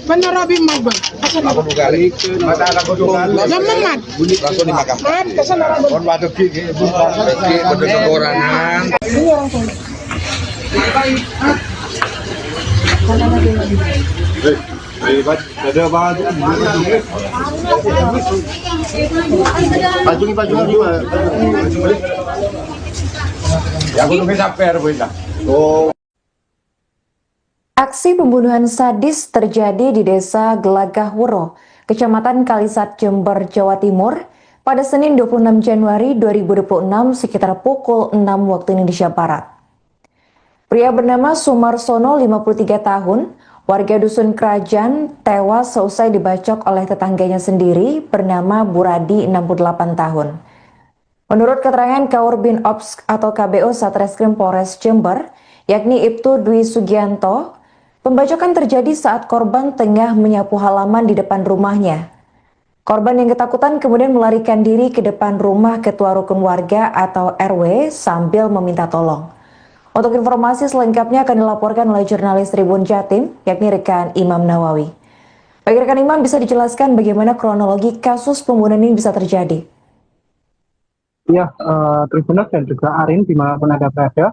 Benar Rabi mat bang.
Aku balik mata aku tuhan.
Zaman mat.
Langsung dimakam.
Mat kesana Rabi.
Kon batu gigi, pada sembarangan.
Ini orang tua.
Ada banget. Ya aku nunggu saper benda. Oh.
Aksi pembunuhan sadis terjadi di Desa Gelagah Wero, Kecamatan Kalisat, Jember, Jawa Timur, pada Senin 26 Januari 2026 sekitar pukul 6 waktu Indonesia Barat. Pria bernama Sumarsono, 53 tahun, warga Dusun Kerajaan, tewas seusai dibacok oleh tetangganya sendiri bernama Buradi, 68 tahun. Menurut keterangan Kaurbin Ops atau KBO Satreskrim Polres Jember, yakni Ibtu Dwi Sugianto, pembacokan terjadi saat korban tengah menyapu halaman di depan rumahnya. Korban yang ketakutan kemudian melarikan diri ke depan rumah ketua rukun warga atau RW sambil meminta tolong. Untuk informasi selengkapnya akan dilaporkan oleh jurnalis Tribun Jatim, yakni rekan Imam Nawawi. Bagi rekan Imam, bisa dijelaskan bagaimana kronologi kasus pembunuhan ini bisa terjadi?
Ya, Tribuners dan juga Arin dimanapun Anda berada,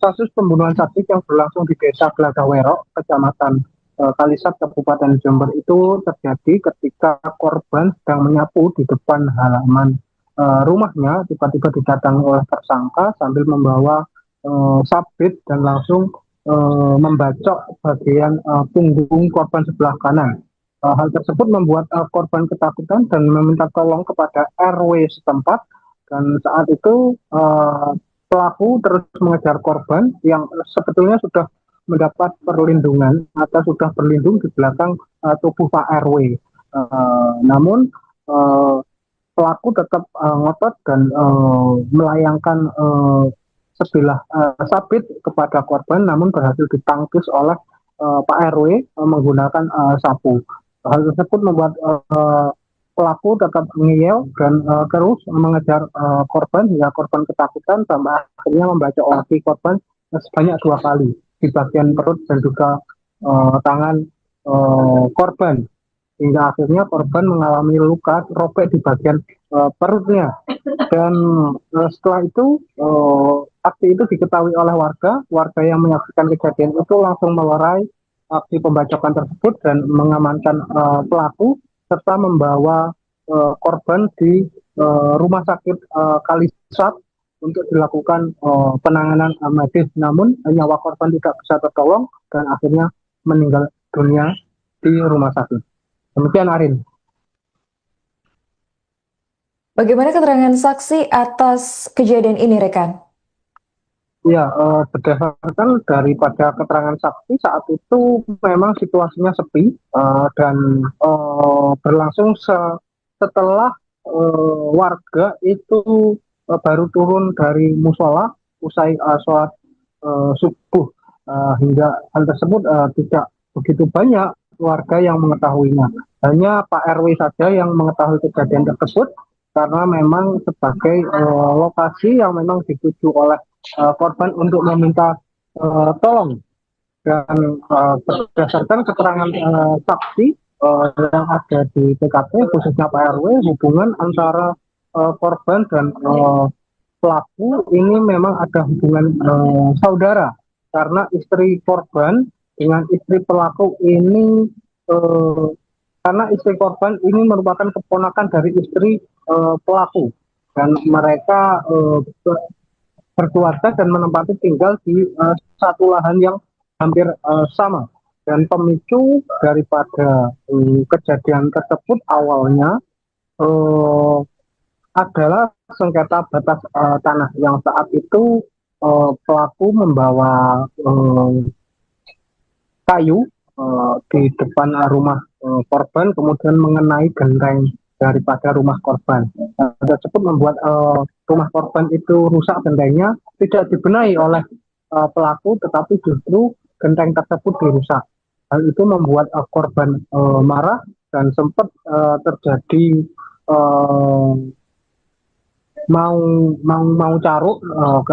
kasus pembunuhan sadis yang berlangsung di Desa Gelagawero, Kecamatan Kalisat, Kabupaten Jember itu terjadi ketika korban sedang menyapu di depan halaman rumahnya. Tiba-tiba didatangi oleh tersangka sambil membawa sabit dan langsung membacok bagian punggung korban sebelah kanan. Hal tersebut membuat korban ketakutan dan meminta tolong kepada RW setempat. Dan saat itu pelaku terus mengejar korban yang sebetulnya sudah mendapat perlindungan atau sudah berlindung di belakang tubuh Pak RW. Namun pelaku tetap ngotot dan melayangkan sebilah sabit kepada korban, namun berhasil ditangkis oleh Pak RW menggunakan sapu. Hal tersebut membuat pelaku tetap ngeyel dan terus mengejar korban hingga korban ketakutan sampai akhirnya membaca lagi korban sebanyak 2 kali di bagian perut dan juga tangan korban, hingga akhirnya korban mengalami luka robek di bagian perutnya. Dan setelah itu aksi itu diketahui oleh warga yang menyaksikan kejadian itu langsung melerai aksi pembacokan tersebut dan mengamankan pelaku serta membawa korban di rumah sakit Kalisat untuk dilakukan penanganan medis. Namun nyawa korban tidak bisa tertolong dan akhirnya meninggal dunia di rumah sakit. Demikian Arin.
Bagaimana keterangan saksi atas kejadian ini, rekan?
Ya, berdasarkan daripada keterangan saksi saat itu memang situasinya sepi dan berlangsung setelah warga itu baru turun dari musola usai sholat subuh, hingga hal tersebut tidak begitu banyak warga yang mengetahuinya. Hanya Pak RW saja yang mengetahui kejadian tersebut karena memang sebagai lokasi yang memang dituju oleh korban untuk meminta tolong. Dan berdasarkan keterangan saksi yang ada di TKP khususnya Pak RW, hubungan antara korban dan pelaku ini memang ada hubungan saudara, karena istri korban dengan istri pelaku ini karena istri korban ini merupakan keponakan dari istri pelaku, dan mereka berkeluarga dan menempati tinggal di satu lahan yang hampir sama. Dan pemicu daripada kejadian tersebut awalnya adalah sengketa batas tanah yang saat itu pelaku membawa kayu di depan rumah korban, kemudian mengenai genteng daripada rumah korban. Tersebut membuat rumah korban itu rusak gentengnya, tidak dibenahi oleh pelaku, tetapi justru genteng tersebut dirusak. Hal itu membuat korban marah dan sempat terjadi mau caruk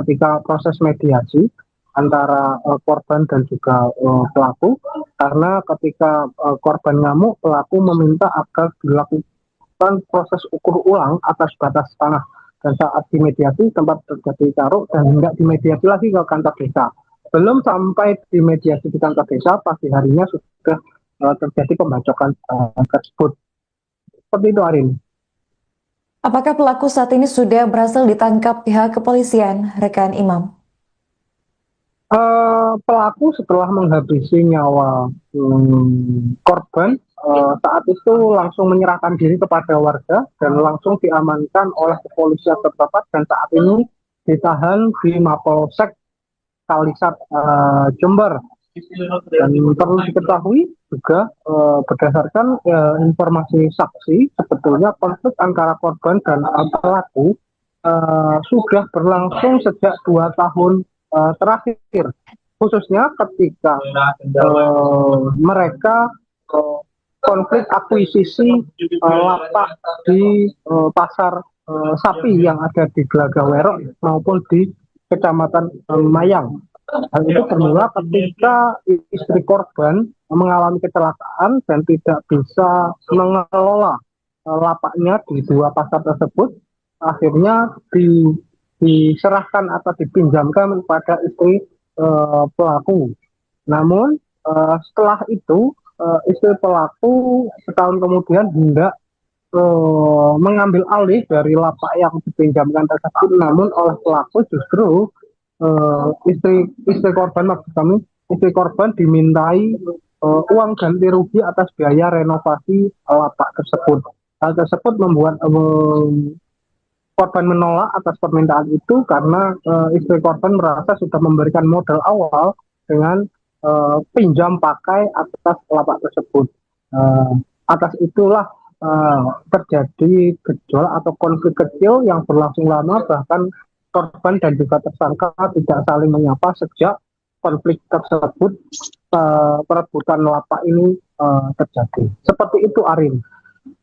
ketika proses mediasi antara korban dan juga pelaku, karena ketika korban ngamuk, pelaku meminta agar dilakukan proses ukur ulang atas batas tanah, dan saat dimediasi tempat terjadi caruk dan hendak dimediasi lagi ke kantor desa. Belum sampai dimediasi di kantor desa, pagi harinya sudah terjadi pembacokan tersebut. Seperti itu, Arin.
Apakah pelaku saat ini sudah berhasil ditangkap pihak kepolisian, rekan Imam?
Pelaku setelah menghabisi nyawa korban saat itu langsung menyerahkan diri kepada warga dan langsung diamankan oleh kepolisian setempat, dan saat ini ditahan di Mapolsek Kalisat Jember. Dan perlu diketahui juga berdasarkan informasi saksi, sebetulnya konflik antara korban dan pelaku sudah berlangsung sejak 2 tahun terakhir, khususnya ketika mereka konflik akuisisi lapak di pasar sapi yang ada di Gelagawero maupun di Kecamatan Mayang. Hal itu bermula ketika istri korban mengalami kecelakaan dan tidak bisa mengelola lapaknya di 2 pasar tersebut, akhirnya diserahkan atau dipinjamkan kepada istri pelaku. Namun setelah itu istri pelaku setahun kemudian hendak mengambil alih dari lapak yang dipinjamkan tersebut, namun oleh pelaku justru istri korban, maksud kami istri korban dimintai uang ganti rugi atas biaya renovasi lapak tersebut. Hal tersebut membuat korban menolak atas permintaan itu karena istri korban merasa sudah memberikan modal awal dengan pinjam pakai atas lapak tersebut. Atas itulah terjadi gejolak atau konflik kecil yang berlangsung lama, bahkan korban dan juga tersangka tidak saling menyapa sejak konflik tersebut, perebutan lapak ini terjadi. Seperti itu, Arin.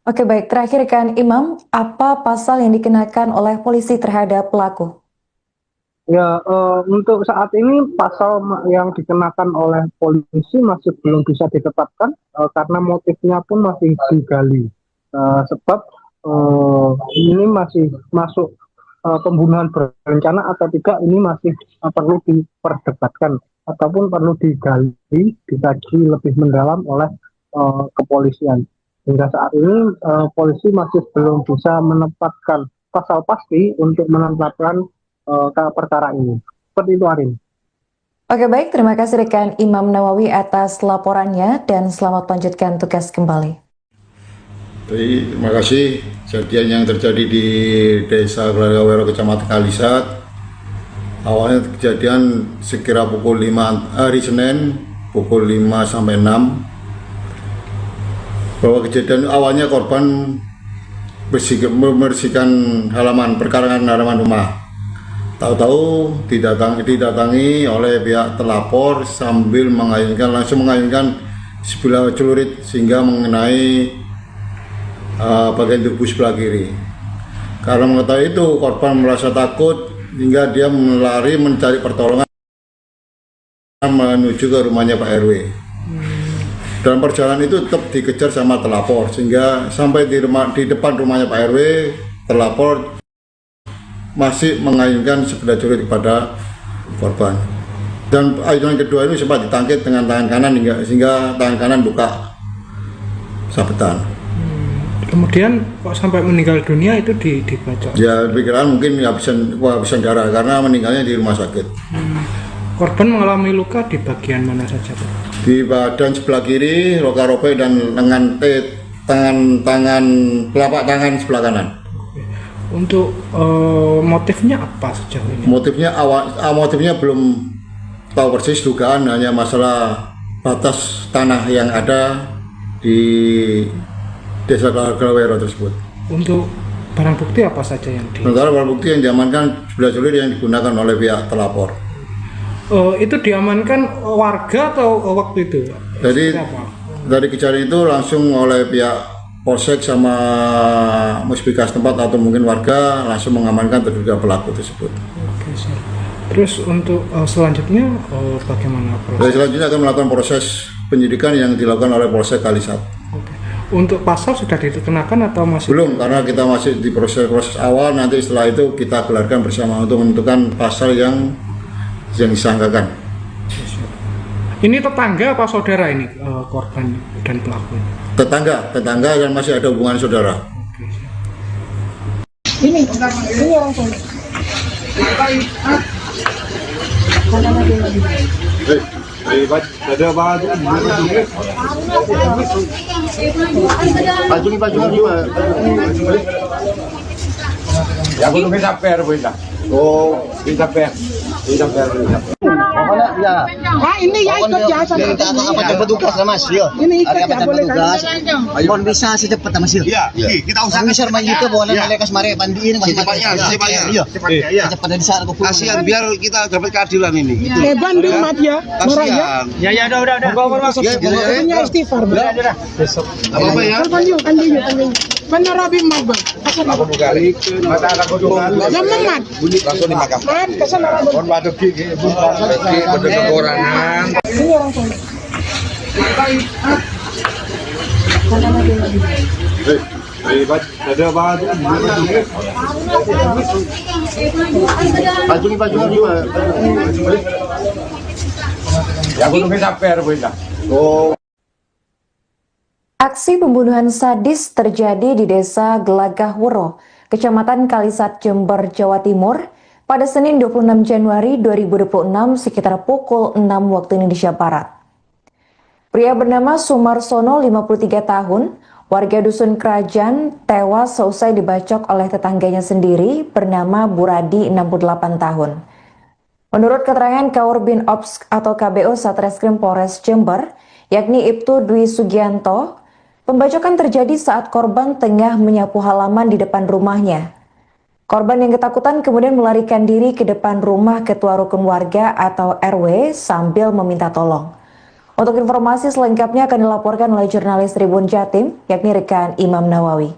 Oke, baik. Terakhir kan Imam, apa pasal yang dikenakan oleh polisi terhadap pelaku?
Ya, untuk saat ini pasal yang dikenakan oleh polisi masih belum bisa ditetapkan karena motifnya pun masih digali. Sebab ini masih masuk pembunuhan berencana atau tidak, ini masih perlu diperdebatkan ataupun perlu digali, dikaji lebih mendalam oleh kepolisian. Hingga saat ini polisi masih belum bisa menetapkan pasal pasti untuk menetapkan perkara ini. Seperti itu, Arin.
Oke, baik. Terima kasih rekan Imam Nawawi atas laporannya dan selamat lanjutkan tugas kembali.
Terima kasih. Kejadian yang terjadi di Desa Glagah Wero, Kecamatan Kalisat. Awalnya kejadian sekira pukul 5 hari Senin, pukul 5 sampai 6. Bahwa kejadian awalnya korban membersihkan halaman, perkarangan halaman rumah. Tahu-tahu didatangi oleh pihak telapor sambil langsung mengayunkan sebilah celurit sehingga mengenai bagian tubuh sebelah kiri. Karena mengetahui itu, korban merasa takut hingga dia melari mencari pertolongan menuju ke rumahnya Pak RW. Dalam perjalanan itu tetap dikejar sama telapor sehingga sampai di depan rumahnya Pak RW, telapor masih mengayunkan sebilah celurit kepada korban. Dan ayunan kedua ini sempat ditangkit dengan tangan kanan sehingga tangan kanan luka sabetan.
Kemudian kok sampai meninggal dunia itu dibacok?
Ya, pikiran mungkin habisan darah karena meninggalnya di rumah sakit.
Korban mengalami luka di bagian mana saja, Pak?
Di badan sebelah kiri, luka-robek dan lengan telapak tangan sebelah kanan.
Untuk motifnya apa sejauh ini?
Motifnya belum tahu persis, dugaan hanya masalah batas tanah yang ada di Desa Glagah Wero tersebut.
Untuk barang bukti apa saja yang
sementara barang bukti yang diamankan sebilah celurit yang digunakan oleh pihak telapor.
Itu diamankan warga atau waktu itu?
Jadi dari kejadian itu langsung oleh pihak polsek sama musbika setempat atau mungkin warga langsung mengamankan terduga pelaku tersebut.
Oke, siap. Terus untuk selanjutnya bagaimana proses?
Selanjutnya akan melakukan proses penyidikan yang dilakukan oleh Polsek Kalisat.
Oke. Untuk pasal sudah dikenakan atau masih?
Belum, karena kita masih di proses awal. Nanti setelah itu kita gelarkan bersama untuk menentukan pasal yang disangkakan.
Ini tetangga apa saudara ini korban dan pelaku?
Tetangga dan masih ada hubungan saudara.
Oke, siap.
Ini orang tua.
Ada apa? Baju juga.
Ya aku nunggu sampai Arwin lah. Oh, kita per.
Pokoknya ya.
Ah, ini ya ikut ya sama.
Kita apa jemput tugas lah, Mas. Yo.
Ini ikut
Apa
ya
jemput
boleh
tugas?
kan?
Mohon bisa secepatnya, Mas. Yo.
Iya, kita usahakan.
Kami share itu boleh mereka mari pandiin Mas.
Secepatnya.
Iya.
Iya.
Secepatnya di sana kumpul.
Kasihan biar kita dapat keadilan ini. Gitu.
Banding mat ya. Murah ya.
Kasihan.
Ya udah. Bawa masuk.
Ya,
Punya istighfar.
apa ya?
Kan dia. Benar Rabi mat, Bang.
Aku buka lagi. Mata aku dulu.
Jam mat.
Langsung dimakan.
Mat kesana Rabi.
Kon batu gigi, pada kekurangan.
Ini orang tua.
Ada apa? Baju juga.
Ya kudu kita fair beda.
Oh.
Aksi pembunuhan sadis terjadi di Desa Gelagah Wuro, Kecamatan Kalisat, Jember, Jawa Timur, pada Senin 26 Januari 2026 sekitar pukul 6 waktu Indonesia Barat. Pria bernama Sumarsono, 53 tahun, warga Dusun Kerajaan, tewas seusai dibacok oleh tetangganya sendiri bernama Buradi, 68 tahun. Menurut keterangan Kaurbin Ops atau KBO Satreskrim Polres Jember, yakni Ibtu Dwi Sugianto, pembacokan terjadi saat korban tengah menyapu halaman di depan rumahnya. Korban yang ketakutan kemudian melarikan diri ke depan rumah ketua rukun warga atau RW sambil meminta tolong. Untuk informasi selengkapnya akan dilaporkan oleh jurnalis Tribun Jatim, yakni rekan Imam Nawawi.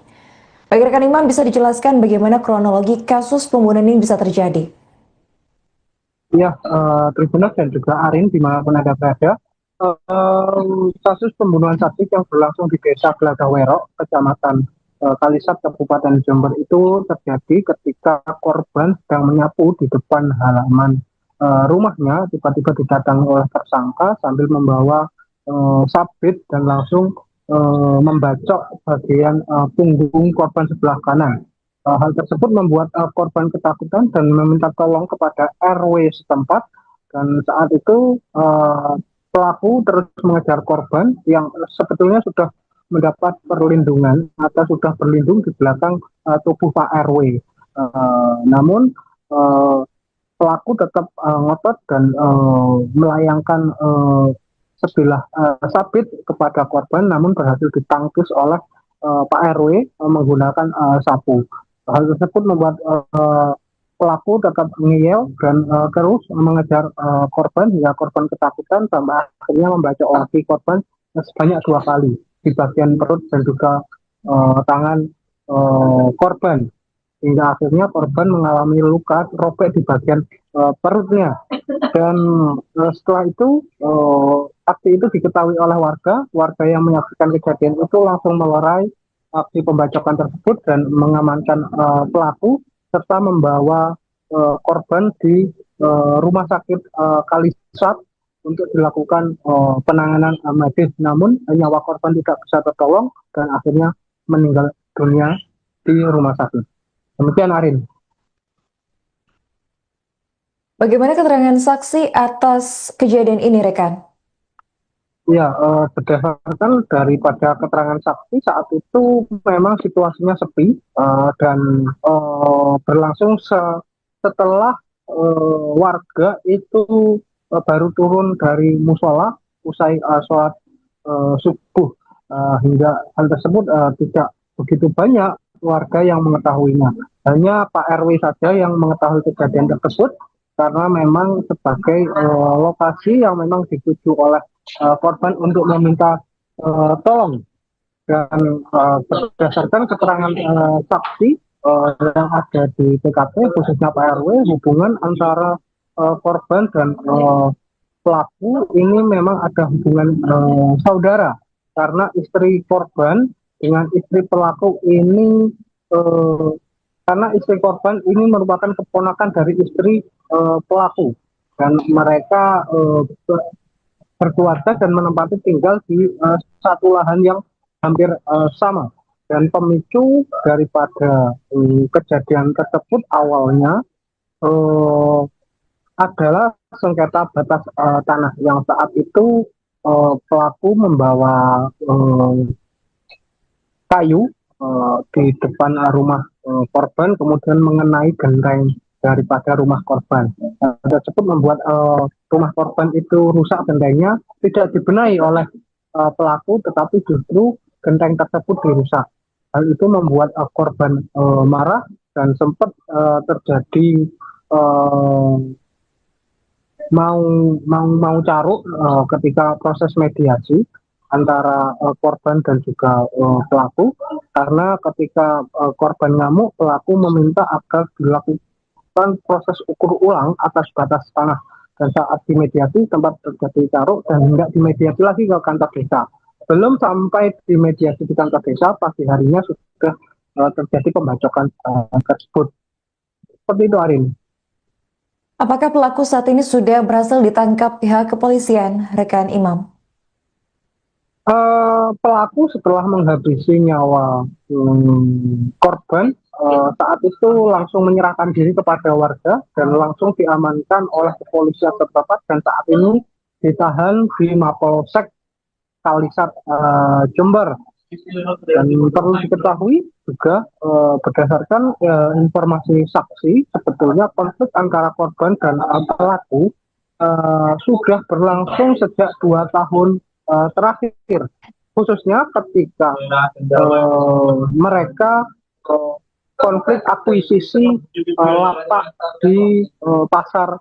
Bagi rekan Imam, bisa dijelaskan bagaimana kronologi kasus pembunuhan ini bisa terjadi?
Ya, Tribuners dan juga Arin dimanapun Anda berada, kasus pembunuhan sadis yang berlangsung di Desa Gelagah Wuro, Kecamatan Kalisat, Kabupaten Jember itu terjadi ketika korban sedang menyapu di depan halaman rumahnya, tiba-tiba didatangi oleh tersangka sambil membawa sabit dan langsung membacok bagian punggung korban sebelah kanan. Hal tersebut membuat korban ketakutan dan meminta tolong kepada RW setempat, dan saat itu pelaku terus mengejar korban yang sebetulnya sudah mendapat perlindungan atau sudah berlindung di belakang tubuh Pak RW. Namun pelaku tetap ngotot dan melayangkan sebilah sabit kepada korban, namun berhasil ditangkis oleh Pak RW menggunakan sapu. Hal tersebut membuat pelaku tetap ngeyel dan terus mengejar korban hingga korban ketakutan sampai akhirnya membacok lagi korban sebanyak 2 kali di bagian perut dan juga tangan korban, hingga akhirnya korban mengalami luka robek di bagian perutnya. Dan setelah itu aksi itu diketahui oleh warga yang menyaksikan kejadian itu langsung melerai aksi pembacokan tersebut dan mengamankan pelaku serta membawa korban di rumah sakit Kalisat untuk dilakukan penanganan medis. Namun nyawa korban tidak bisa tertolong dan akhirnya meninggal dunia di rumah sakit. Demikian Arin.
Bagaimana keterangan saksi atas kejadian ini, rekan?
Ya, berdasarkan daripada keterangan saksi saat itu memang situasinya sepi dan berlangsung setelah warga itu baru turun dari musola usai sholat subuh, hingga hal tersebut tidak begitu banyak warga yang mengetahuinya. Hanya Pak RW saja yang mengetahui kejadian tersebut karena memang sebagai lokasi yang memang dituju oleh korban untuk meminta tolong. Dan berdasarkan keterangan saksi yang ada di TKP khususnya Pak RW, hubungan antara korban dan pelaku ini memang ada hubungan saudara, karena istri korban dengan istri pelaku ini karena istri korban ini merupakan keponakan dari istri pelaku, dan mereka berkeluarga dan menempati tinggal di satu lahan yang hampir sama. Dan pemicu daripada kejadian tersebut awalnya adalah sengketa batas tanah yang saat itu pelaku membawa kayu di depan rumah korban, kemudian mengenai genteng daripada rumah korban. Tersebut membuat rumah korban itu rusak, gentengnya tidak dibenahi oleh pelaku, tetapi justru genteng tersebut dirusak. Hal itu membuat korban marah dan sempat terjadi mau caruk ketika proses mediasi antara korban dan juga pelaku, karena ketika korban ngamuk, pelaku meminta agar dilakukan proses ukur ulang atas batas tanah, dan saat dimediasi tempat terjadi caruk dan hendak dimediasi lagi ke kantor desa. Belum sampai dimediasi di kantor desa, pagi harinya sudah mencegah terjadi pembacokan tersebut. Seperti itu, Arin.
Apakah pelaku saat ini sudah berhasil ditangkap pihak kepolisian, rekan Imam?
Pelaku setelah menghabisi nyawa korban, saat itu langsung menyerahkan diri kepada warga dan langsung diamankan oleh kepolisian setempat dan saat ini ditahan di Mapolsek Kalisat Jember. Dan perlu diketahui juga berdasarkan informasi saksi, sebetulnya konflik antara korban dan pelaku sudah berlangsung sejak 2 tahun terakhir, khususnya ketika mereka konflik akuisisi lapak di pasar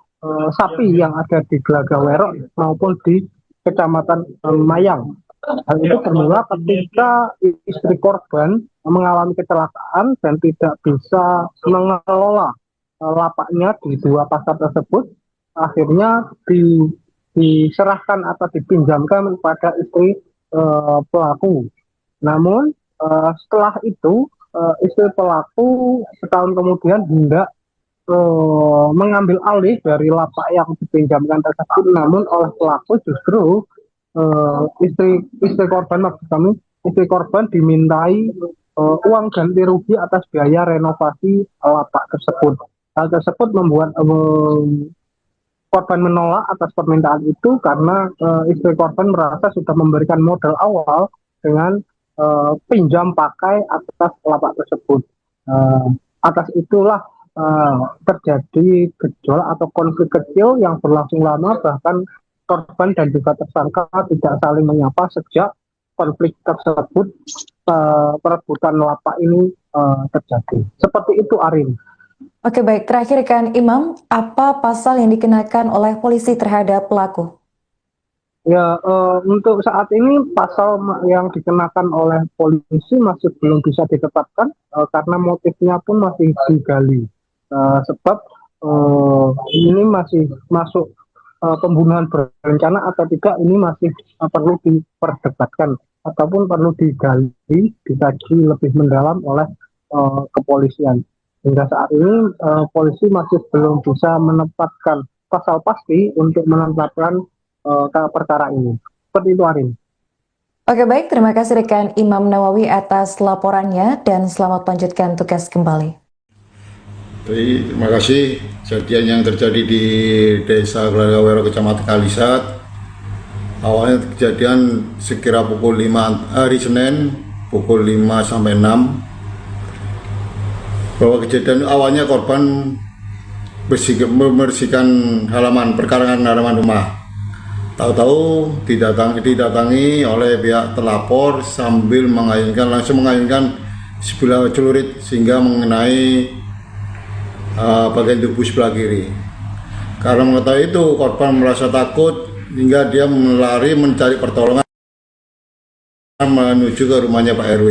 sapi yang ada di Glagawerok maupun di Kecamatan Mayang. Hal itu bermula ketika istri korban mengalami kecelakaan dan tidak bisa mengelola lapaknya di 2 pasar tersebut. Akhirnya diserahkan atau dipinjamkan kepada istri pelaku. Namun setelah itu istri pelaku setahun kemudian hendak mengambil alih dari lapak yang dipinjamkan tersebut, namun oleh pelaku justru istri korban, maksud kami istri korban dimintai uang ganti rugi atas biaya renovasi lapak tersebut. Hal tersebut membuat korban menolak atas permintaan itu karena istri korban merasa sudah memberikan modal awal dengan pinjam pakai atas lapak tersebut. Atas itulah terjadi gejolak atau konflik kecil yang berlangsung lama, bahkan korban dan juga tersangka tidak saling menyapa sejak konflik tersebut, perebutan lapak ini terjadi. Seperti itu, Arin.
Oke, baik. Terakhir, rekan Imam, apa pasal yang dikenakan oleh polisi terhadap pelaku?
Ya, untuk saat ini pasal yang dikenakan oleh polisi masih belum bisa ditetapkan karena motifnya pun masih digali. Sebab ini masih masuk pembunuhan berencana atau tidak, ini masih perlu diperdebatkan ataupun perlu digali, dikaji lebih mendalam oleh kepolisian. Hingga saat ini polisi masih belum bisa menempatkan pasal pasti untuk menetapkan perkara ini. Seperti itu, Arin.
Oke, baik. Terima kasih rekan Imam Nawawi atas laporannya dan selamat melanjutkan tugas kembali.
Terima kasih. Kejadian yang terjadi di Desa Glagawerok, Kecamatan Kalisat. Awalnya kejadian sekira pukul 5 hari Senin, pukul 5 sampai 6. Bahwa kejadian awalnya korban membersihkan halaman perkarangan halaman rumah. Tahu-tahu didatangi oleh pihak telapor sambil langsung mengayunkan sebilah celurit sehingga mengenai bagian tubuh sebelah kiri. Karena mengetahui itu, korban merasa takut hingga dia melari mencari pertolongan menuju ke rumahnya Pak RW.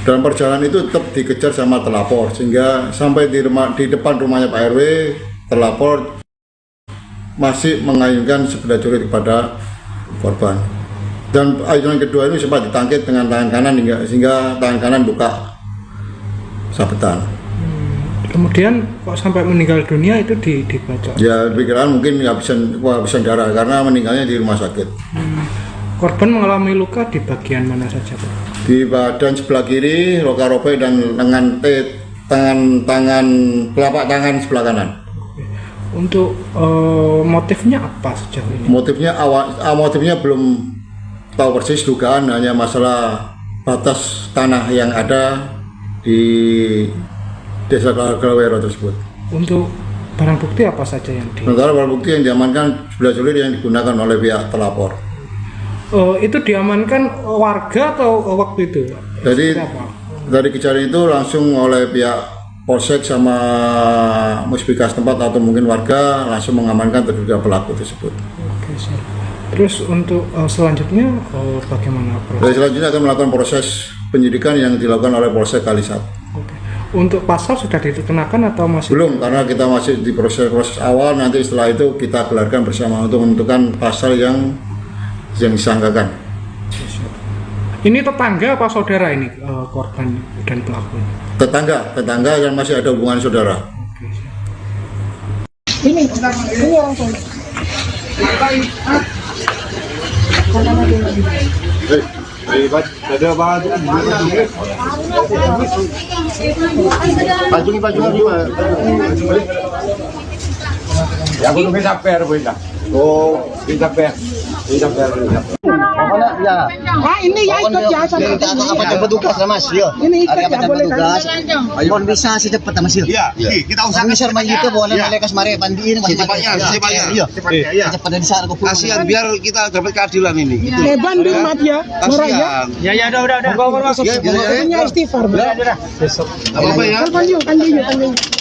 Dalam perjalanan itu tetap dikejar sama telapor sehingga sampai di depan rumahnya Pak RW, telapor masih mengayunkan sebilah celurit kepada korban. Dan ayunan kedua ini sempat ditangkit dengan tangan kanan sehingga tangan kanan buka sabetan.
Kemudian kok sampai meninggal dunia itu dibacok?
Ya, pikiran mungkin kehabisan darah karena meninggalnya di rumah sakit.
Korban mengalami luka di bagian mana saja, Pak?
Di badan sebelah kiri, luka robek dan lengan telapak tangan sebelah kanan.
Untuk motifnya apa sejauh ini?
Motifnya belum tahu persis, dugaan hanya masalah batas tanah yang ada di Desa Glagawerok tersebut.
Untuk barang bukti apa saja yang
sementara barang bukti yang diamankan sebilah celurit yang digunakan oleh pihak telapor.
Itu diamankan warga atau waktu itu?
Jadi dari kejadian itu langsung oleh pihak polsek sama muspika setempat atau mungkin warga langsung mengamankan terduga pelaku tersebut.
Oke, siap. Terus untuk selanjutnya bagaimana proses?
Dari selanjutnya akan melakukan proses penyidikan yang dilakukan oleh Polsek Kalisat.
Oke. Untuk pasal sudah dikenakan atau masih?
Belum, karena kita masih di proses awal. Nanti setelah itu kita gelarkan bersama untuk menentukan pasal yang disangkakan.
Ini tetangga apa saudara ini korban dan pelaku?
Tetangga yang masih ada hubungan saudara.
Ini orang tua.
Ada bahan baju
Ya aku bisa per bola. Oh, bisa per. Bisa per.
Pokoknya ya.
Ah, ini ya ikut ya sama.
Kita apa coba tugas lah Mas, yo.
Ini ikut
Hari apa
ya
coba
boleh
tugas? Mohon bisa secepat Mas, yo.
Iya, kita usahakan
Bisa main itu boleh mereka mari pandiin Mas.
secepatnya.
Iya.
Iya.
Cepat dari sana aku.
Kasihan biar kita dapat keadilan ini. Gitu.
Bandung mat ya. Murah ya.
Kasihan.
Monggo masuk.
Ya, ya.
Punya istighfar.
Apa ya?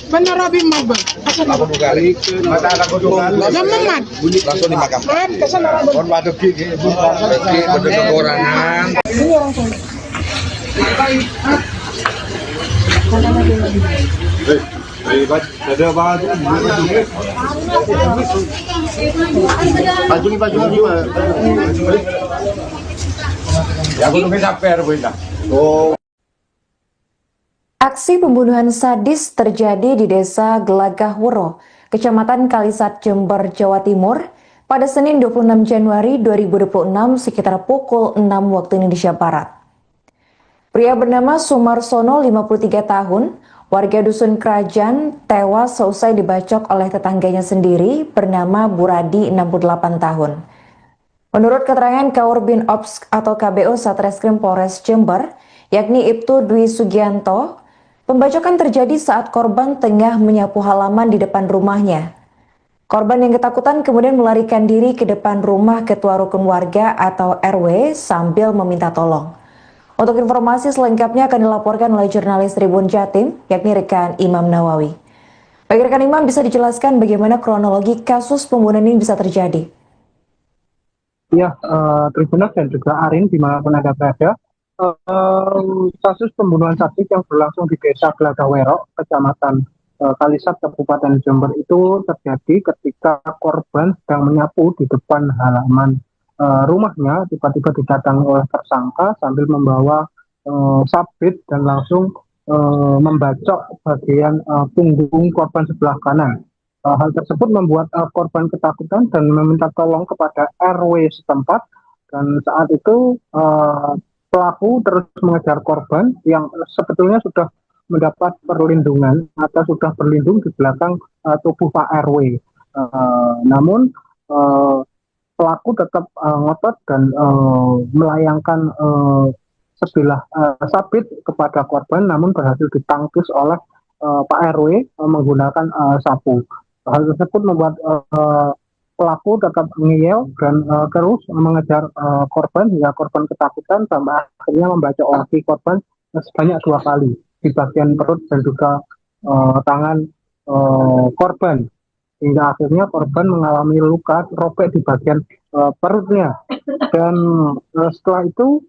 Kan benar Robi mat bang.
Aku buka mata aku dulu.
Gampang mat.
Langsung dimakan.
Mat kesana.
Kon batu gigi kekurangan.
Ini orang tua.
Ada bahan baju.
Ya aku bisa per bola. Oh.
Aksi pembunuhan sadis terjadi di Desa Gelagah Wuro, Kecamatan Kalisat, Jember, Jawa Timur, pada Senin 26 Januari 2026 sekitar pukul 6 waktu Indonesia Barat. Pria bernama Sumarsono, 53 tahun, warga Dusun Kerajaan, tewas seusai dibacok oleh tetangganya sendiri bernama Buradi, 68 tahun. Menurut keterangan Kaurbin Ops atau KBO Satreskrim Polres Jember, yakni Ibtu Dwi Sugianto, pembacokan terjadi saat korban tengah menyapu halaman di depan rumahnya. Korban yang ketakutan kemudian melarikan diri ke depan rumah ketua rukun warga atau RW sambil meminta tolong. Untuk informasi selengkapnya akan dilaporkan oleh jurnalis Tribun Jatim, yakni rekan Imam Nawawi. Bagi rekan Imam, bisa dijelaskan bagaimana kronologi kasus pembunuhan ini bisa terjadi?
Ya, Tribunas dan juga Arin dimanapun Anda berada. Kasus pembunuhan sadis yang berlangsung di Desa Gelagah Kecamatan Kalisat, Kabupaten Jember itu terjadi ketika korban sedang menyapu di depan halaman rumahnya. Tiba-tiba didatangi oleh tersangka sambil membawa sabit dan langsung membacok bagian punggung korban sebelah kanan. Hal tersebut membuat korban ketakutan dan meminta tolong kepada RW setempat, dan saat itu pelaku terus mengejar korban yang sebetulnya sudah mendapat perlindungan atau sudah berlindung di belakang tubuh Pak RW. Namun pelaku tetap ngotot dan melayangkan sebilah sabit kepada korban, namun berhasil ditangkis oleh Pak RW menggunakan sapu. Hal tersebut membuat pelaku tetap ngeyel dan terus mengejar korban hingga korban ketakutan sampai akhirnya membacok lagi korban sebanyak 2 kali di bagian perut dan juga tangan korban, hingga akhirnya korban mengalami luka robek di bagian perutnya. Dan setelah itu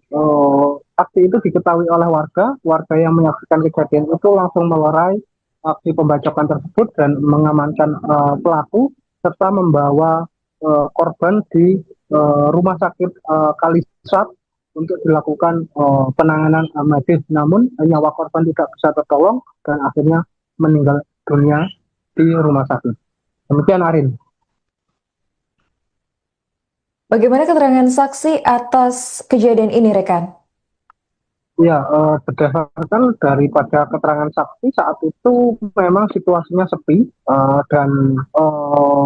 aksi itu diketahui oleh warga yang menyaksikan kejadian itu langsung melerai aksi pembacokan tersebut dan mengamankan pelaku serta membawa korban di rumah sakit Kalisat untuk dilakukan penanganan medis. Namun nyawa korban tidak bisa tertolong dan akhirnya meninggal dunia di rumah sakit. Demikian Arin.
Bagaimana keterangan saksi atas kejadian ini, rekan?
Ya, berdasarkan daripada keterangan saksi saat itu memang situasinya sepi dan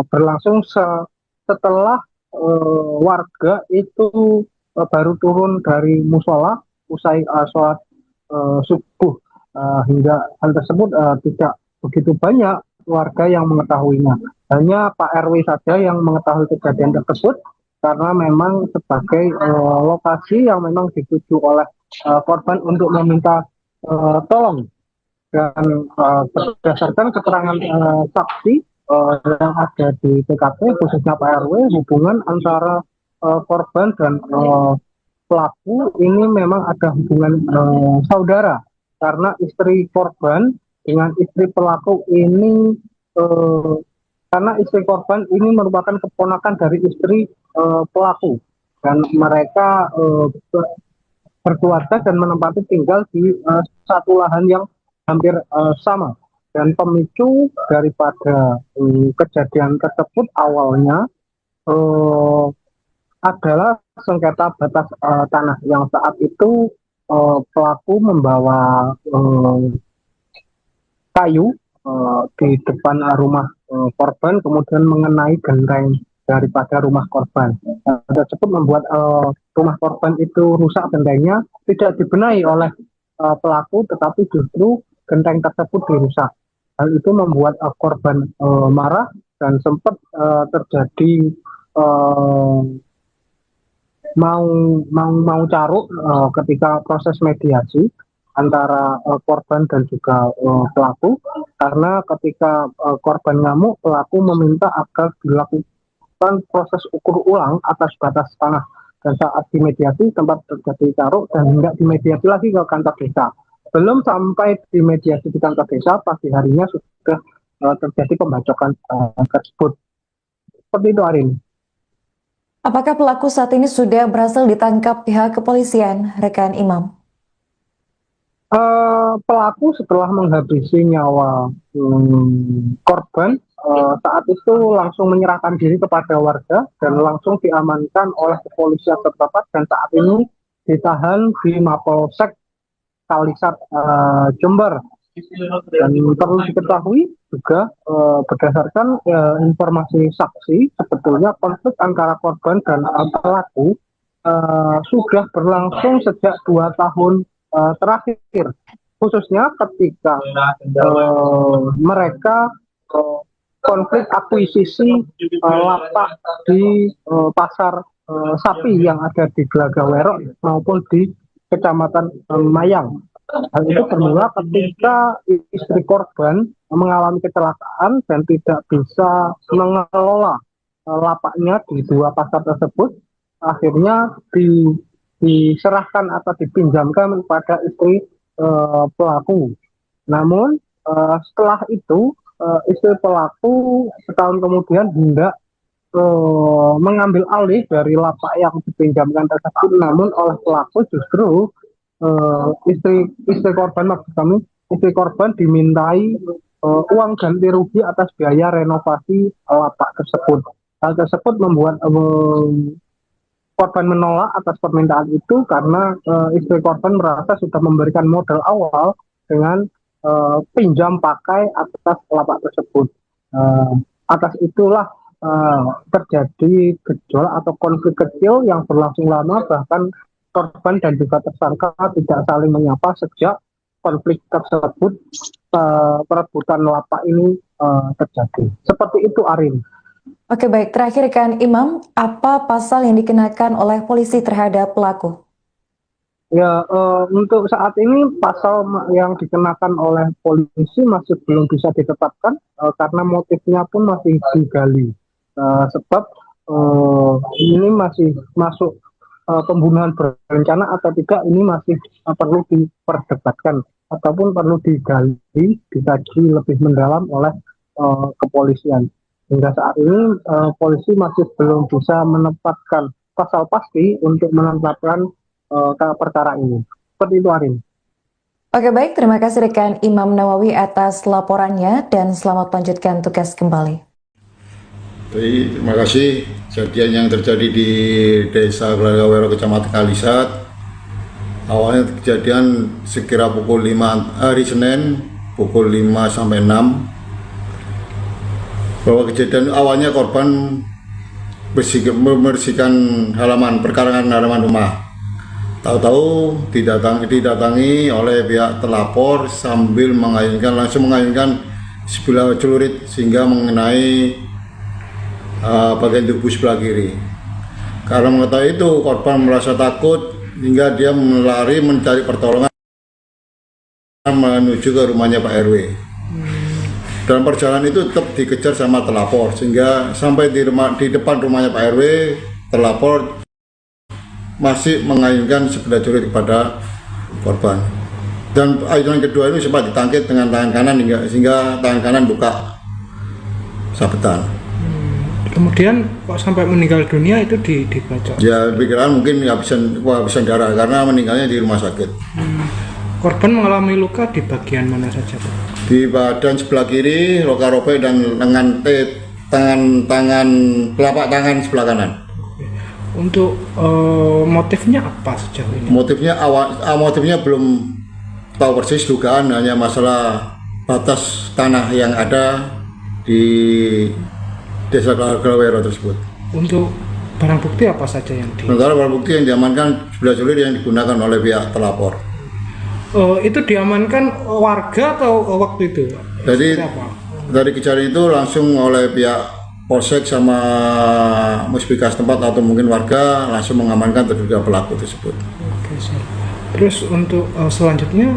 berlangsung setelah warga itu baru turun dari musola usai sholat subuh, hingga hal tersebut tidak begitu banyak warga yang mengetahuinya. Hanya Pak RW saja yang mengetahui kejadian tersebut karena memang sebagai lokasi yang memang dituju oleh korban untuk meminta tolong. Dan berdasarkan keterangan saksi yang ada di TKP khususnya Pak RW, hubungan antara korban dan pelaku ini memang ada hubungan saudara, karena istri korban dengan istri pelaku ini karena istri korban ini merupakan keponakan dari istri pelaku, dan mereka berkeluarga dan menempati tinggal di satu lahan yang hampir sama. Dan pemicu daripada kejadian tersebut awalnya adalah sengketa batas tanah yang saat itu pelaku membawa kayu di depan rumah korban, kemudian mengenai genteng daripada rumah korban. Tersebut membuat rumah korban itu rusak, gentengnya tidak dibenahi oleh pelaku, tetapi justru genteng tersebut dirusak. Hal itu membuat korban marah dan sempat terjadi mau caruk ketika proses mediasi antara korban dan juga pelaku, karena ketika korban ngamuk, pelaku meminta agar dilakukan proses ukur ulang atas batas tanah, dan saat dimediasi tempat terjadi caruk dan tidak dimediasi lagi ke kantor desa. Belum sampai di mediasi di kantor desa, pagi harinya sudah terjadi pembacokan tersebut. Seperti itu, Arin.
Apakah pelaku saat ini sudah berhasil ditangkap pihak kepolisian, rekan Imam?
Pelaku setelah menghabisi nyawa korban, saat itu langsung menyerahkan diri kepada warga dan langsung diamankan oleh kepolisian setempat, dan saat ini ditahan di Mapolsek Kalisat Jember. Dan perlu diketahui juga berdasarkan informasi saksi, sebetulnya konflik antara korban dan pelaku sudah berlangsung sejak 2 tahun terakhir, khususnya ketika mereka konflik akuisisi lapak di pasar sapi yang ada di Glagawerok maupun di Kecamatan Mayang. Hal itu bermula ketika istri korban mengalami kecelakaan dan tidak bisa mengelola lapaknya di 2 pasar tersebut. Akhirnya diserahkan atau dipinjamkan kepada istri pelaku. Namun setelah itu istri pelaku setahun kemudian hendak mengambil alih dari lapak yang dipinjamkan tersebut, namun oleh pelaku justru istri korban, maksud kami istri korban dimintai uang ganti rugi atas biaya renovasi lapak tersebut. Hal tersebut membuat korban menolak atas permintaan itu karena istri korban merasa sudah memberikan modal awal dengan pinjam pakai atas lapak tersebut. Atas itulah terjadi gejolak atau konflik kecil yang berlangsung lama, bahkan korban dan juga tersangka tidak saling menyapa sejak konflik tersebut, perebutan lapak ini terjadi. Seperti itu, Arin.
Oke, baik. Terakhir kan Imam, apa pasal yang dikenakan oleh polisi terhadap pelaku?
Ya, untuk saat ini pasal yang dikenakan oleh polisi masih belum bisa ditetapkan karena motifnya pun masih digali. Sebab ini masih masuk pembunuhan berencana atau tidak, ini masih perlu diperdebatkan ataupun perlu digali, dikaji lebih mendalam oleh kepolisian. Hingga saat ini polisi masih belum bisa menetapkan pasal pasti untuk menetapkan perkara ini. Seperti itu, Arin.
Oke, baik. Terima kasih rekan Imam Nawawi atas laporannya dan selamat melanjutkan tugas kembali.
Terima kasih. Kejadian yang terjadi di Desa Glagawerok, Kecamatan Kalisat, awalnya kejadian sekira pukul 5 hari Senin, pukul 5 sampai 6. Bahwa kejadian awalnya korban membersihkan perkarangan halaman rumah. Tahu-tahu didatangi oleh pihak telapor sambil langsung mengayunkan sebilah celurit sehingga mengenai bagian tubuh sebelah kiri. Karena mengetahui itu, korban merasa takut hingga dia melari mencari pertolongan menuju ke rumahnya Pak RW. Dalam perjalanan itu tetap dikejar sama telapor sehingga sampai di depan rumahnya Pak RW, telapor masih mengayunkan sebilah celurit kepada korban. Dan ayunan kedua ini sempat ditangkit dengan tangan kanan sehingga tangan kanan buka sabetan.
Kemudian kok sampai meninggal dunia itu dibacok?
Ya pikiran mungkin kehabisan darah karena meninggalnya di rumah sakit.
Korban mengalami luka di bagian mana saja, Pak?
Di badan sebelah kiri, luka robek dan lengan telapak tangan sebelah kanan.
Untuk motifnya apa sejauh ini?
Motifnya belum tahu persis, dugaan hanya masalah batas tanah yang ada di Desa Glawero tersebut.
Untuk barang bukti apa saja yang
sementara barang bukti yang diamankan sebelah sulit yang digunakan oleh pihak terlapor.
Itu diamankan warga atau waktu itu?
Jadi dari kejadian itu langsung oleh pihak polsek sama muspika setempat atau mungkin warga langsung mengamankan terduga pelaku tersebut.
Oke, siap. Terus untuk selanjutnya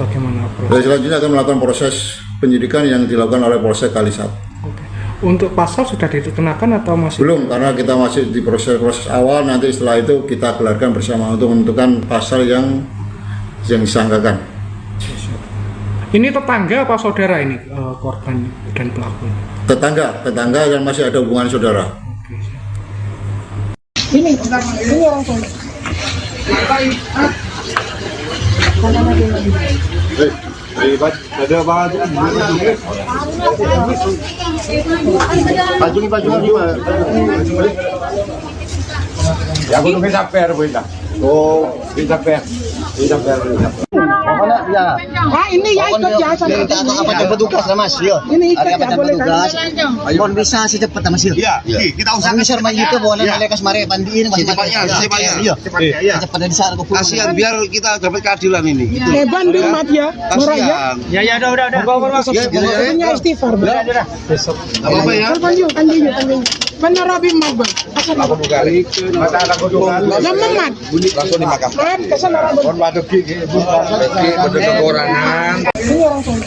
bagaimana proses?
Selanjutnya akan melakukan proses penyidikan yang dilakukan oleh Polsek Kalisat.
Oke. Untuk pasal sudah dikenakan atau masih?
Belum, karena kita masih di proses awal. Nanti setelah itu kita gelarkan bersama untuk menentukan pasal yang disangkakan.
Ini tetangga apa saudara ini korban dan pelaku?
Tetangga dan masih ada hubungan saudara.
Oke, siap.
Ini orang tua.
Ada baju gimana?
Ya aku tuh bisa per benda. Oh, bisa per.
Pokoknya ya.
Ah, ini ya ikut ya sama.
Apa jam petugas lah Mas? Yo.
Ini ikut
Ada apa
ya
jam
boleh
petugas?
kan?
Mohon bisa secepatnya Mas yo.
Iya, kita usahakan
Misal mah itu boleh
Iya.
mereka semare pandiin Mas.
Secepatnya.
Iya.
Iya.
Secepatnya di sana
Kasihan biar kita dapat keadilan ini. Gitu.
Bandung mat ya. Murah ya.
Kasihan.
Ya udah.
Masuk. Punya istighfar.
Apa ya?
Panjang. Benar Rabi mat bang.
Aku buka mata aku juga.
Jam mat.
Langsung dimakan.
Rep kesana Rabi.
Kon batu gigi, pada kekurangan.
Ini orang tua.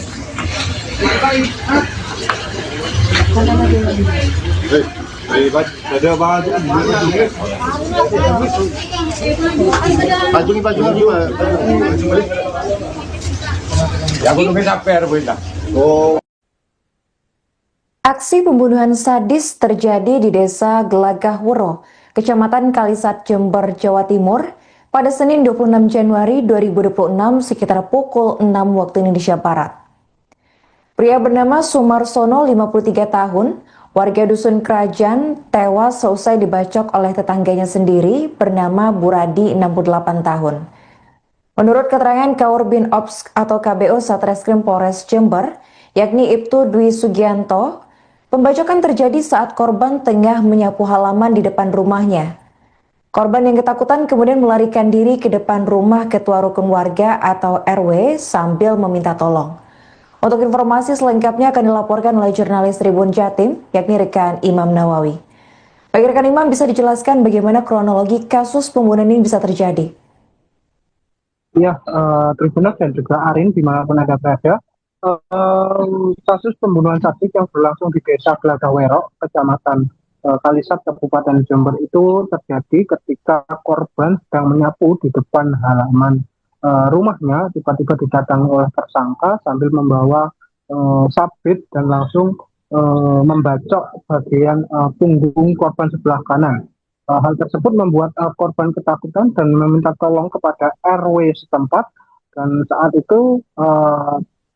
Ada baju gimana?
Ya aku tuh bisa per benda. Oh.
Aksi pembunuhan sadis terjadi di Desa Gelagah Wuro, Kecamatan Kalisat, Jember, Jawa Timur, pada Senin 26 Januari 2026 sekitar pukul 6 waktu Indonesia Barat. Pria bernama Sumarsono, 53 tahun, warga Dusun Kerajaan, tewas seusai dibacok oleh tetangganya sendiri bernama Buradi, 68 tahun. Menurut keterangan Kaurbin Ops atau KBO Satreskrim Polres Jember, yakni Ibtu Dwi Sugianto, pembacokan terjadi saat korban tengah menyapu halaman di depan rumahnya. Korban yang ketakutan kemudian melarikan diri ke depan rumah ketua rukun warga atau RW sambil meminta tolong. Untuk informasi selengkapnya akan dilaporkan oleh jurnalis Tribun Jatim, yakni rekan Imam Nawawi. Bagi rekan Imam, bisa dijelaskan bagaimana kronologi kasus pembunuhan ini bisa terjadi?
Ya, Tribuners dan juga Arin dimanapun Anda berada. Kasus pembunuhan sadis yang berlangsung di Desa Glagawero, Kecamatan Kalisat, Kabupaten Jember itu terjadi ketika korban sedang menyapu di depan halaman rumahnya. Tiba-tiba didatangi oleh tersangka sambil membawa sabit dan langsung membacok bagian punggung korban sebelah kanan. Hal tersebut membuat korban ketakutan dan meminta tolong kepada RW setempat, dan saat itu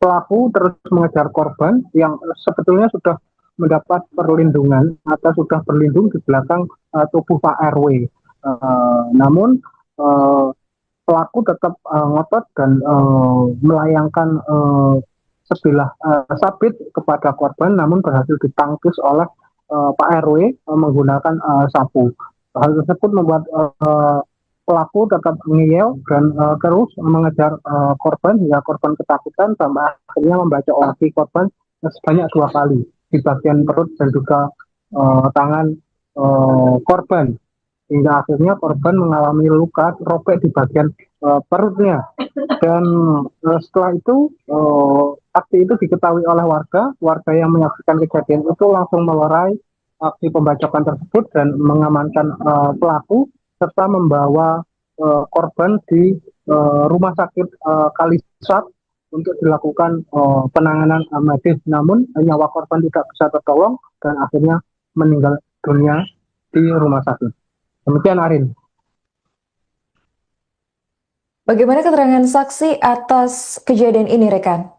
pelaku terus mengejar korban yang sebetulnya sudah mendapat perlindungan atau sudah berlindung di belakang tubuh Pak RW. Namun pelaku tetap ngotot dan melayangkan sebilah sabit kepada korban, namun berhasil ditangkis oleh Pak RW menggunakan sapu. Hal tersebut membuat pelaku tetap ngeyel dan terus mengejar korban hingga korban ketakutan sampai akhirnya membacok lagi korban sebanyak 2 kali di bagian perut dan juga tangan korban, hingga akhirnya korban mengalami luka robek di bagian perutnya. Dan setelah itu aksi itu diketahui oleh warga yang menyaksikan kejadian itu langsung melerai aksi pembacokan tersebut dan mengamankan pelaku serta membawa korban di rumah sakit Kalisat untuk dilakukan penanganan medis. Namun nyawa korban tidak bisa tertolong dan akhirnya meninggal dunia di rumah sakit. Demikian Arin.
Bagaimana keterangan saksi atas kejadian ini, rekan?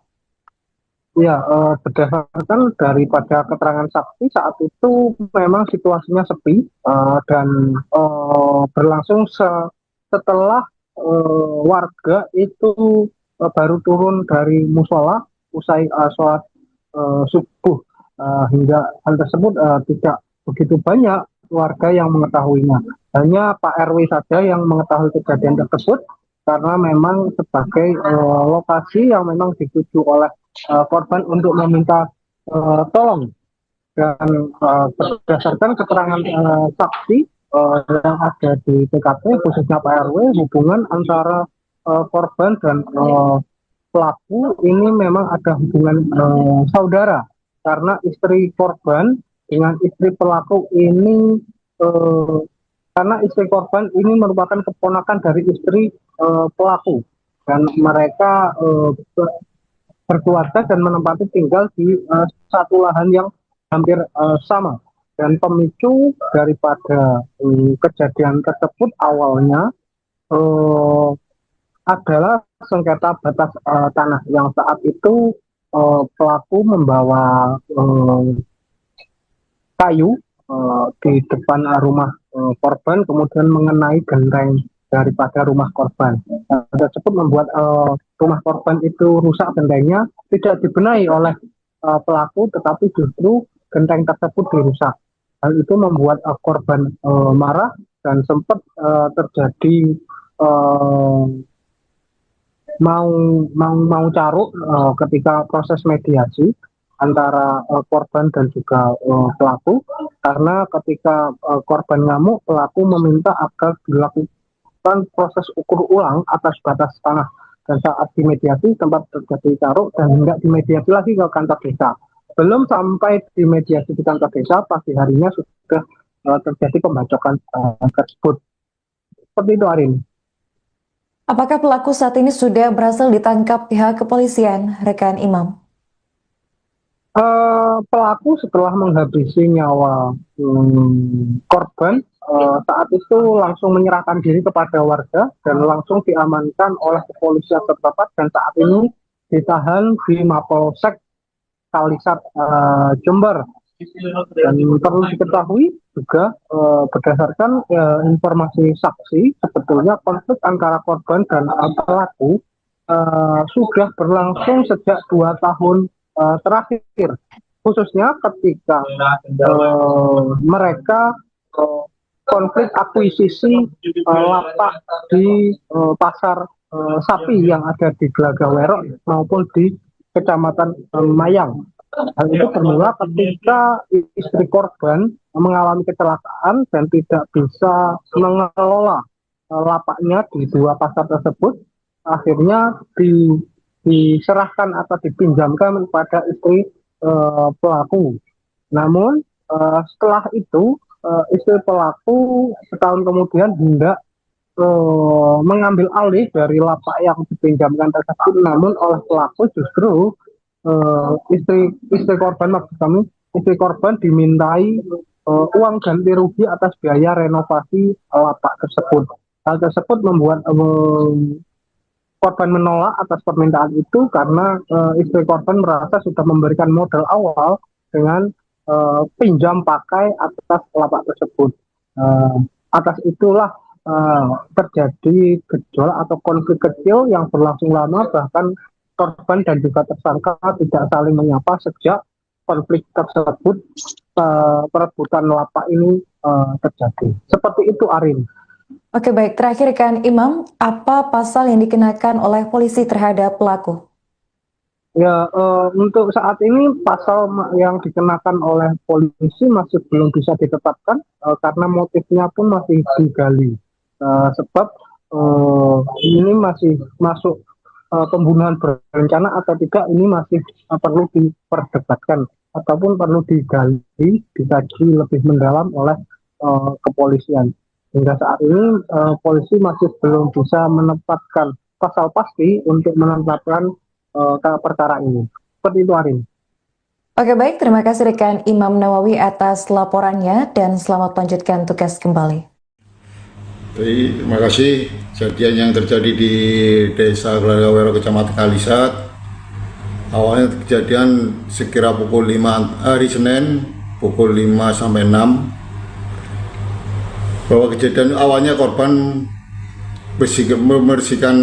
Ya, berdasarkan daripada keterangan saksi saat itu memang situasinya sepi dan berlangsung setelah warga itu baru turun dari musola usai sholat subuh, hingga hal tersebut tidak begitu banyak warga yang mengetahuinya. Hanya Pak RW saja yang mengetahui kejadian tersebut karena memang sebagai lokasi yang memang dituju oleh korban untuk meminta tolong, dan berdasarkan keterangan saksi yang ada di TKP khususnya Pak RW, hubungan antara korban dan pelaku ini memang ada hubungan saudara, karena istri korban dengan istri pelaku ini karena istri korban ini merupakan keponakan dari istri pelaku, dan mereka berkeluarga dan menempati tinggal di satu lahan yang hampir sama. Dan pemicu daripada kejadian tersebut awalnya adalah sengketa batas tanah yang saat itu pelaku membawa kayu di depan rumah korban, kemudian mengenai genteng daripada rumah korban. Tersebut membuat rumah korban itu rusak, gentengnya tidak dibenahi oleh pelaku, tetapi justru genteng tersebut dirusak. Hal itu membuat korban marah dan sempat terjadi mau caruk ketika proses mediasi antara korban dan juga pelaku, karena ketika korban ngamuk, pelaku meminta agar dilakukan proses ukur ulang atas batas tanah, dan saat dimediasi tempat terjadi caruk dan hendak dimediasi lagi ke kantor desa. Belum sampai dimediasi di kantor desa, pagi harinya sudah terjadi pembacokan tersebut. Seperti itu, Arin.
Apakah pelaku saat ini sudah berhasil ditangkap pihak kepolisian, rekan Imam?
Pelaku setelah menghabisi nyawa korban, saat itu langsung menyerahkan diri kepada warga dan langsung diamankan oleh kepolisian setempat, dan saat ini ditahan di Mapolsek Kalisat Jember. Dan perlu diketahui juga berdasarkan informasi saksi, sebetulnya konflik antara korban dan pelaku sudah berlangsung sejak 2 tahun terakhir, khususnya ketika mereka konflik akuisisi lapak di pasar sapi yang ada di Glagawerok maupun di Kecamatan Mayang. Hal itu bermula ketika istri korban mengalami kecelakaan dan tidak bisa mengelola lapaknya di 2 pasar tersebut. Akhirnya diserahkan atau dipinjamkan kepada istri pelaku. Namun setelah itu istri pelaku setahun kemudian hendak mengambil alih dari lapak yang dipinjamkan tersebut, namun oleh pelaku justru istri korban, maksud kami istri korban dimintai uang ganti rugi atas biaya renovasi lapak tersebut. Hal tersebut membuat korban menolak atas permintaan itu karena istri korban merasa sudah memberikan modal awal dengan pinjam pakai atas lapak tersebut. Atas itulah terjadi gejolak atau konflik kecil yang berlangsung lama, bahkan korban dan juga tersangka tidak saling menyapa sejak konflik tersebut, perebutan lapak ini terjadi. Seperti itu, Arin.
Oke, baik. Terakhir kan Imam, apa pasal yang dikenakan oleh polisi terhadap pelaku?
Ya, untuk saat ini pasal yang dikenakan oleh polisi masih belum bisa ditetapkan karena motifnya pun masih digali. Sebab ini masih masuk pembunuhan berencana atau tidak, ini masih perlu diperdebatkan ataupun perlu digali, dikaji lebih mendalam oleh kepolisian. Hingga saat ini polisi masih belum bisa menetapkan pasal pasti untuk menetapkan perkara ini. Seperti itu, Arin.
Oke baik, terima kasih rekan Imam Nawawi atas laporannya dan selamat melanjutkan tugas kembali.
Terima kasih. Kejadian yang terjadi di Desa Gelagah Wero, Kecamatan Kalisat. Awalnya kejadian sekira pukul 5 hari Senin, pukul 5 sampai 6. Bahwa kejadian awalnya korban membersihkan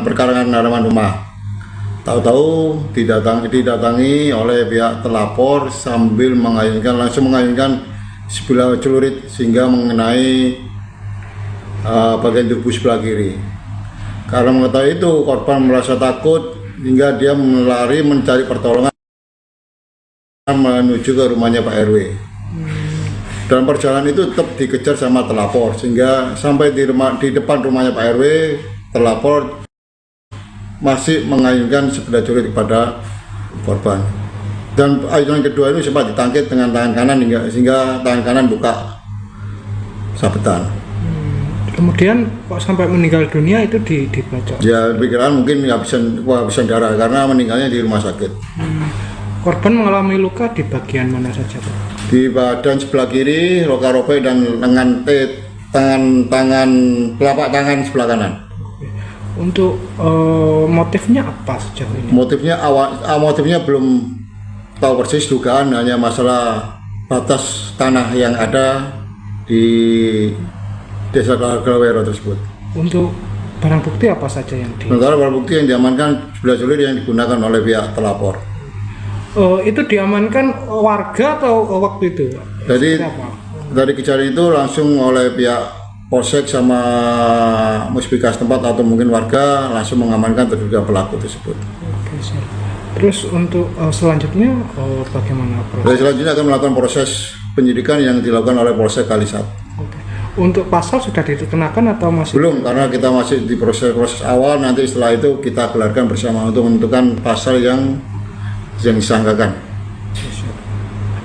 perkarangan halaman rumah. Tahu-tahu didatangi oleh pihak telapor sambil langsung mengayunkan sebilah celurit sehingga mengenai bagian tubuh sebelah kiri. Karena mengetahui itu, korban merasa takut hingga dia melari mencari pertolongan menuju ke rumahnya Pak RW. Dalam perjalanan itu tetap dikejar sama telapor sehingga sampai di depan rumahnya Pak RW, telapor masih mengayunkan sebilah celurit kepada korban. Dan ayunan kedua itu sempat ditangkit dengan tangan kanan sehingga tangan kanan buka sabetan.
Kemudian kok sampai meninggal dunia itu dibacok?
Ya pikiran mungkin kehabisan darah karena meninggalnya di rumah sakit.
Korban mengalami luka di bagian mana saja, Pak?
Di badan sebelah kiri, roka-rokai dan lengan telapak tangan sebelah kanan.
Untuk motifnya apa sejauh ini?
Motifnya belum tahu persis, dugaan hanya masalah batas tanah yang ada di Desa Gelagah Wero tersebut.
Untuk barang bukti apa saja yang
sementara barang bukti yang diamankan sebilah celurit yang digunakan oleh pihak telapor.
Itu diamankan warga atau waktu itu?
Jadi dari kejadian itu langsung oleh pihak Polsek sama Musbika setempat atau mungkin warga langsung mengamankan terduga pelaku tersebut.
Oke, siap. Terus untuk selanjutnya bagaimana?
Selanjutnya akan melakukan proses penyidikan yang dilakukan oleh Polsek Kalisat.
Oke. Untuk pasal sudah dikenakan atau masih?
Belum, karena kita masih di proses awal. Nanti setelah itu kita gelarkan bersama untuk menentukan pasal yang disangkakan.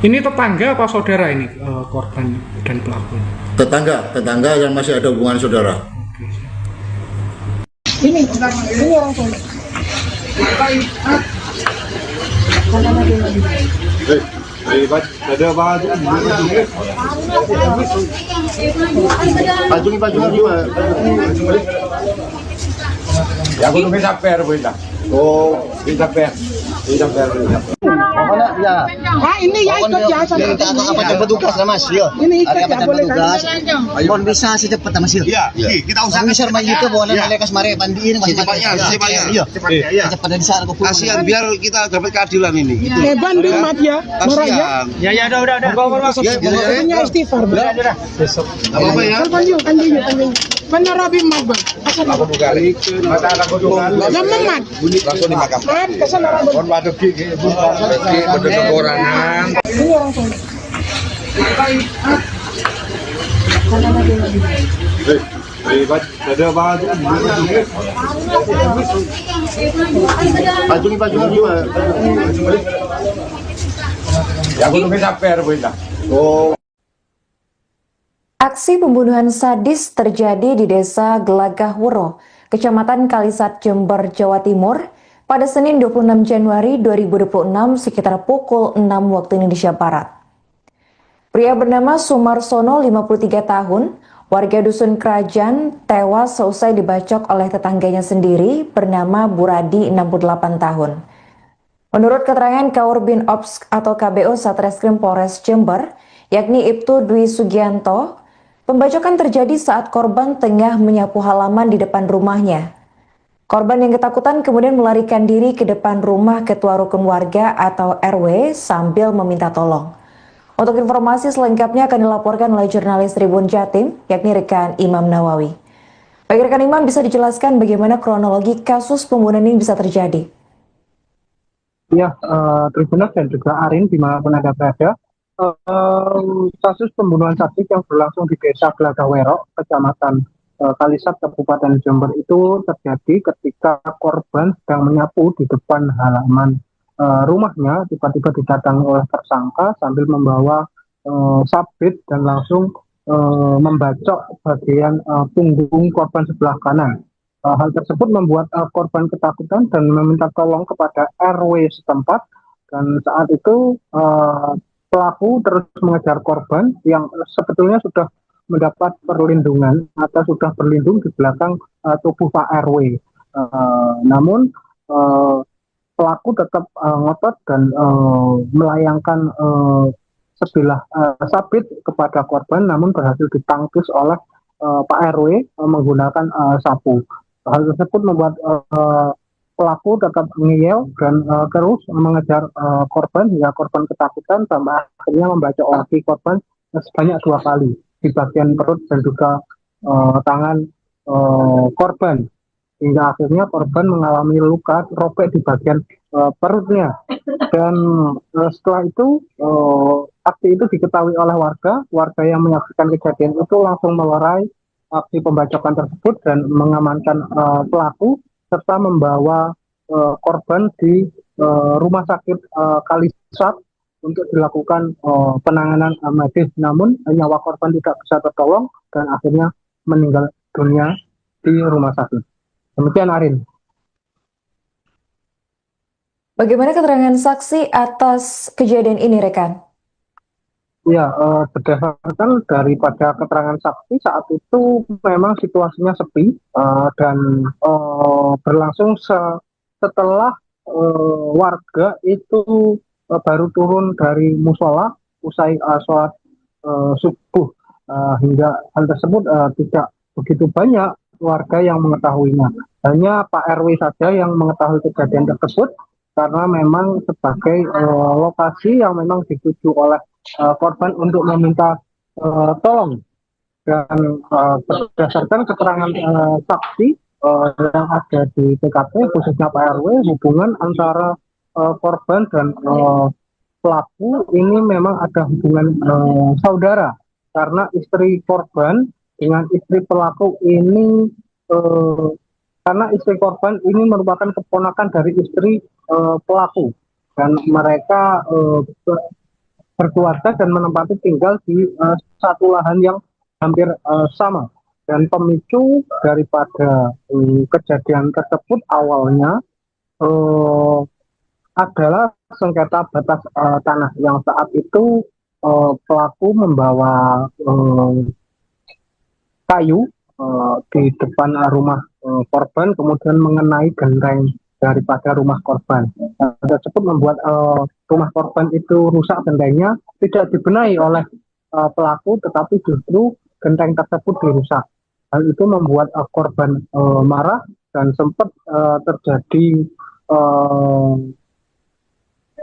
Ini tetangga apa saudara ini korban dan pelaku?
Tetangga yang masih ada hubungan saudara.
Oke, siap.
Ini orang sana.
Ada baju. Baju gimana?
Ya aku nunggu sampai Arwina. Oh, sampai.
Pokoknya ya.
Ah ini ya ikut ya sama.
Ini apa jam petugas lah Mas, yo.
Ini ikut
Ada
ya
apa
boleh
petugas?
kan?
Mohon bisa secepatnya Mas, yo.
Iya, kita usahakan.
Bisa main itu boleh mereka semare bandiin Mas.
Secepatnya.
Iya. Secepatnya di sana kumpul.
Kasihan biar kita dapat keadilan ini. Gitu.
Banding mat ya, marah ya.
Kasihan.
Ya udah.
Punya istighfar.
Apa ya?
Kan dia. Benar Rabi mat bang.
Aku buka lagi. Mata aku dulu.
Lama mat.
Langsung dimakan.
Mat kesana Rabi.
Mohon waduh gigi kekurangan.
Ini orang sana.
Ada baju. Baju gimana?
Ya aku nunggu sampai Arwina. Oh.
Aksi pembunuhan sadis terjadi di Desa Gelagah Wero, Kecamatan Kalisat, Jember, Jawa Timur, pada Senin 26 Januari 2026 sekitar pukul 6 waktu Indonesia Barat. Pria bernama Sumarsono, 53 tahun, warga Dusun Kerajaan, tewas seusai dibacok oleh tetangganya sendiri bernama Buradi, 68 tahun. Menurut keterangan Kaurbin Ops atau KBO Satreskrim Polres Jember, yakni Ibtu Dwi Sugianto, pembacokan terjadi saat korban tengah menyapu halaman di depan rumahnya. Korban yang ketakutan kemudian melarikan diri ke depan rumah ketua rukun warga atau RW sambil meminta tolong. Untuk informasi selengkapnya akan dilaporkan oleh jurnalis Tribun Jatim, yakni rekan Imam Nawawi. Bagi rekan Imam, bisa dijelaskan bagaimana kronologi kasus pembunuhan ini bisa terjadi?
Ya, Tribuners dan juga Arin dimanapun Anda berada. Kasus pembunuhan sadis yang berlangsung di Desa Gelagah Wero, Kecamatan Kalisat, Kabupaten Jember itu terjadi ketika korban sedang menyapu di depan halaman rumahnya. Tiba-tiba didatangi oleh tersangka sambil membawa sabit dan langsung membacok bagian punggung korban sebelah kanan. Hal tersebut membuat korban ketakutan dan meminta tolong kepada RW setempat. dan saat itu pelaku terus mengejar korban yang sebetulnya sudah mendapat perlindungan atau sudah berlindung di belakang tubuh Pak RW. Namun pelaku tetap ngotot dan melayangkan sebilah sabit kepada korban, namun berhasil ditangkis oleh Pak RW menggunakan sapu. Hal tersebut membuat pelaku tetap ngeyel dan terus mengejar korban hingga korban ketakutan sampai akhirnya membacok lagi korban sebanyak 2 kali di bagian perut dan juga tangan korban, hingga akhirnya korban mengalami luka robek di bagian perutnya. Dan setelah itu aksi itu diketahui oleh warga yang menyaksikan kejadian itu langsung melerai aksi pembacokan tersebut dan mengamankan pelaku serta membawa korban di rumah sakit Kalisat untuk dilakukan penanganan medis. Namun nyawa korban tidak bisa tertolong dan akhirnya meninggal dunia di rumah sakit. Demikian Arin.
Bagaimana keterangan saksi atas kejadian ini, rekan?
Ya, berdasarkan daripada keterangan saksi saat itu memang situasinya sepi dan berlangsung setelah warga itu baru turun dari musola usai sholat subuh, hingga hal tersebut tidak begitu banyak warga yang mengetahuinya. Hanya Pak RW saja yang mengetahui kejadian tersebut karena memang sebagai lokasi yang memang dituju oleh korban untuk meminta tolong. Dan berdasarkan keterangan saksi yang ada di TKP khususnya Pak RW, hubungan antara korban dan pelaku ini memang ada hubungan saudara, karena istri korban dengan istri pelaku ini karena istri korban ini merupakan keponakan dari istri pelaku, dan mereka berkeluarga dan menempati tinggal di satu lahan yang hampir sama. Dan pemicu daripada kejadian tersebut awalnya adalah sengketa batas tanah yang saat itu pelaku membawa kayu di depan rumah korban, kemudian mengenai genteng daripada rumah korban. Tersebut membuat rumah korban itu rusak, gentengnya tidak dibenahi oleh pelaku, tetapi justru genteng tersebut dirusak. Hal itu membuat korban marah dan sempat terjadi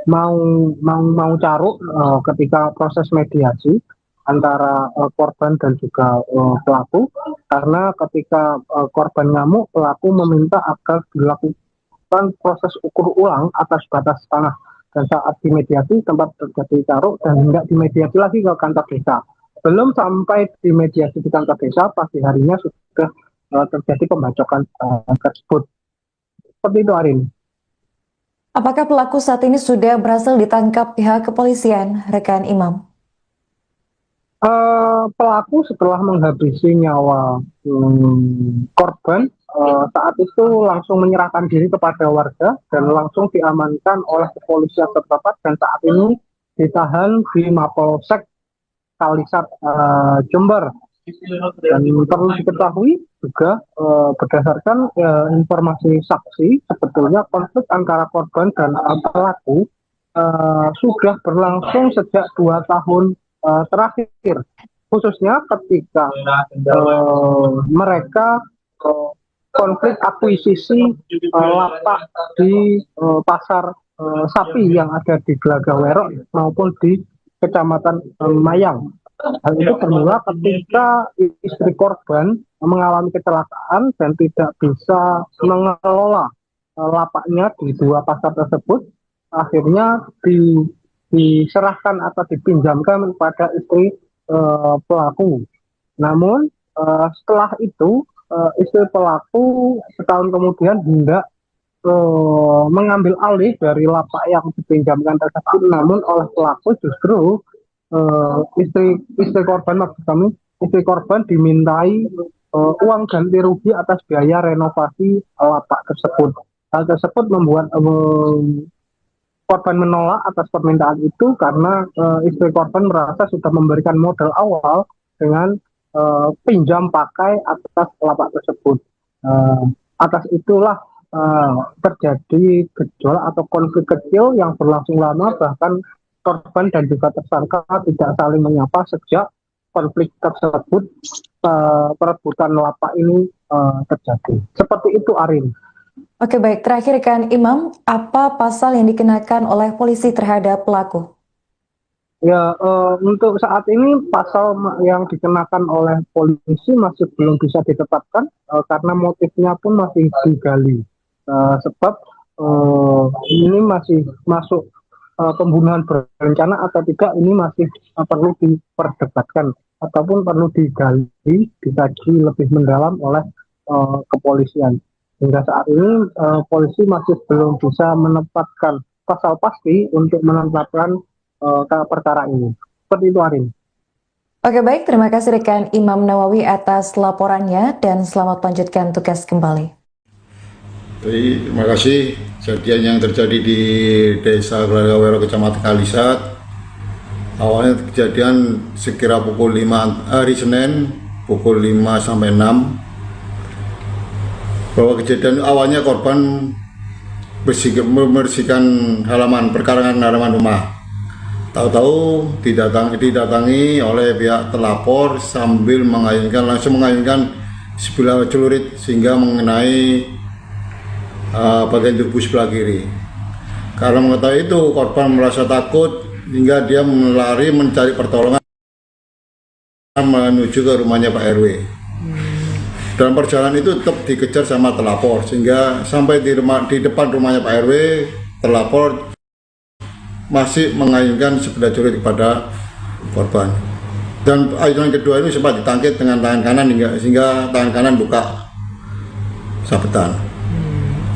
mau caruk ketika proses mediasi antara korban dan juga pelaku, karena ketika korban ngamuk, pelaku meminta agar dilakukan proses ukur ulang atas batas tanah, dan saat dimediasi tempat terjadi caruk dan hendak dimediasi lagi ke kantor desa. Belum sampai dimediasi di kantor desa, pagi harinya sudah terjadi pembacokan tersebut. Seperti itu, Arin.
Apakah pelaku saat ini sudah berhasil ditangkap pihak kepolisian, rekan Imam?
Pelaku setelah menghabisi nyawa korban saat itu langsung menyerahkan diri kepada warga dan langsung diamankan oleh kepolisian setempat, dan saat ini ditahan di Mapolsek Kalisat Jember. Dan perlu diketahui juga berdasarkan informasi saksi, sebetulnya konflik antara korban dan pelaku sudah berlangsung sejak 2 tahun terakhir, khususnya ketika mereka konflik akuisisi lapak di pasar sapi yang ada di Gelagah Werok maupun di Kecamatan Mayang. Hal itu bermula ketika istri korban mengalami kecelakaan dan tidak bisa mengelola lapaknya di 2 pasar tersebut. Akhirnya diserahkan atau dipinjamkan kepada istri pelaku. Namun setelah itu istri pelaku setahun kemudian hendak mengambil alih dari lapak yang dipinjamkan tersebut, namun oleh pelaku justru istri korban, maksud kami istri korban dimintai uang ganti rugi atas biaya renovasi lapak tersebut. Hal tersebut membuat korban menolak atas permintaan itu karena istri korban merasa sudah memberikan modal awal dengan pinjam pakai atas lapak tersebut. Atas itulah terjadi gejolak atau konflik kecil yang berlangsung lama, bahkan korban dan juga tersangka tidak saling menyapa sejak konflik tersebut, perebutan lapak ini terjadi. Seperti itu, Arin.
Oke, baik. Terakhir, Rekan Imam, apa pasal yang dikenakan oleh polisi terhadap pelaku?
Ya, untuk saat ini pasal yang dikenakan oleh polisi masih belum bisa ditetapkan karena motifnya pun masih digali. Sebab ini masih masuk pembunuhan berencana atau tidak, ini masih perlu diperdebatkan ataupun perlu digali, dikaji lebih mendalam oleh kepolisian. Hingga saat ini polisi masih belum bisa menetapkan pasal pasti untuk menetapkan perkara ini. Seperti itu, Arin.
Oke, baik. Terima kasih rekan Imam Nawawi atas laporannya dan selamat melanjutkan tugas kembali.
Terima kasih. Kejadian yang terjadi di Desa Gelagah Wero, Kecamatan Kalisat. Awalnya kejadian sekira pukul 5 hari Senin, pukul 5 sampai 6. Bahwa kejadian awalnya korban membersihkan halaman perkarangan halaman rumah. Tahu-tahu didatangi oleh pihak terlapor sambil langsung mengayunkan sebilah celurit sehingga mengenai bagian tubuh sebelah kiri. Karena mengetahui itu, korban merasa takut hingga dia melari mencari pertolongan menuju ke rumahnya Pak RW. Dalam perjalanan itu tetap dikejar sama terlapor sehingga sampai di depan rumahnya Pak RW, terlapor masih mengayunkan sebilah celurit kepada korban. Dan ayunan kedua ini sempat ditangkit dengan tangan kanan sehingga tangan kanan buka sabetan.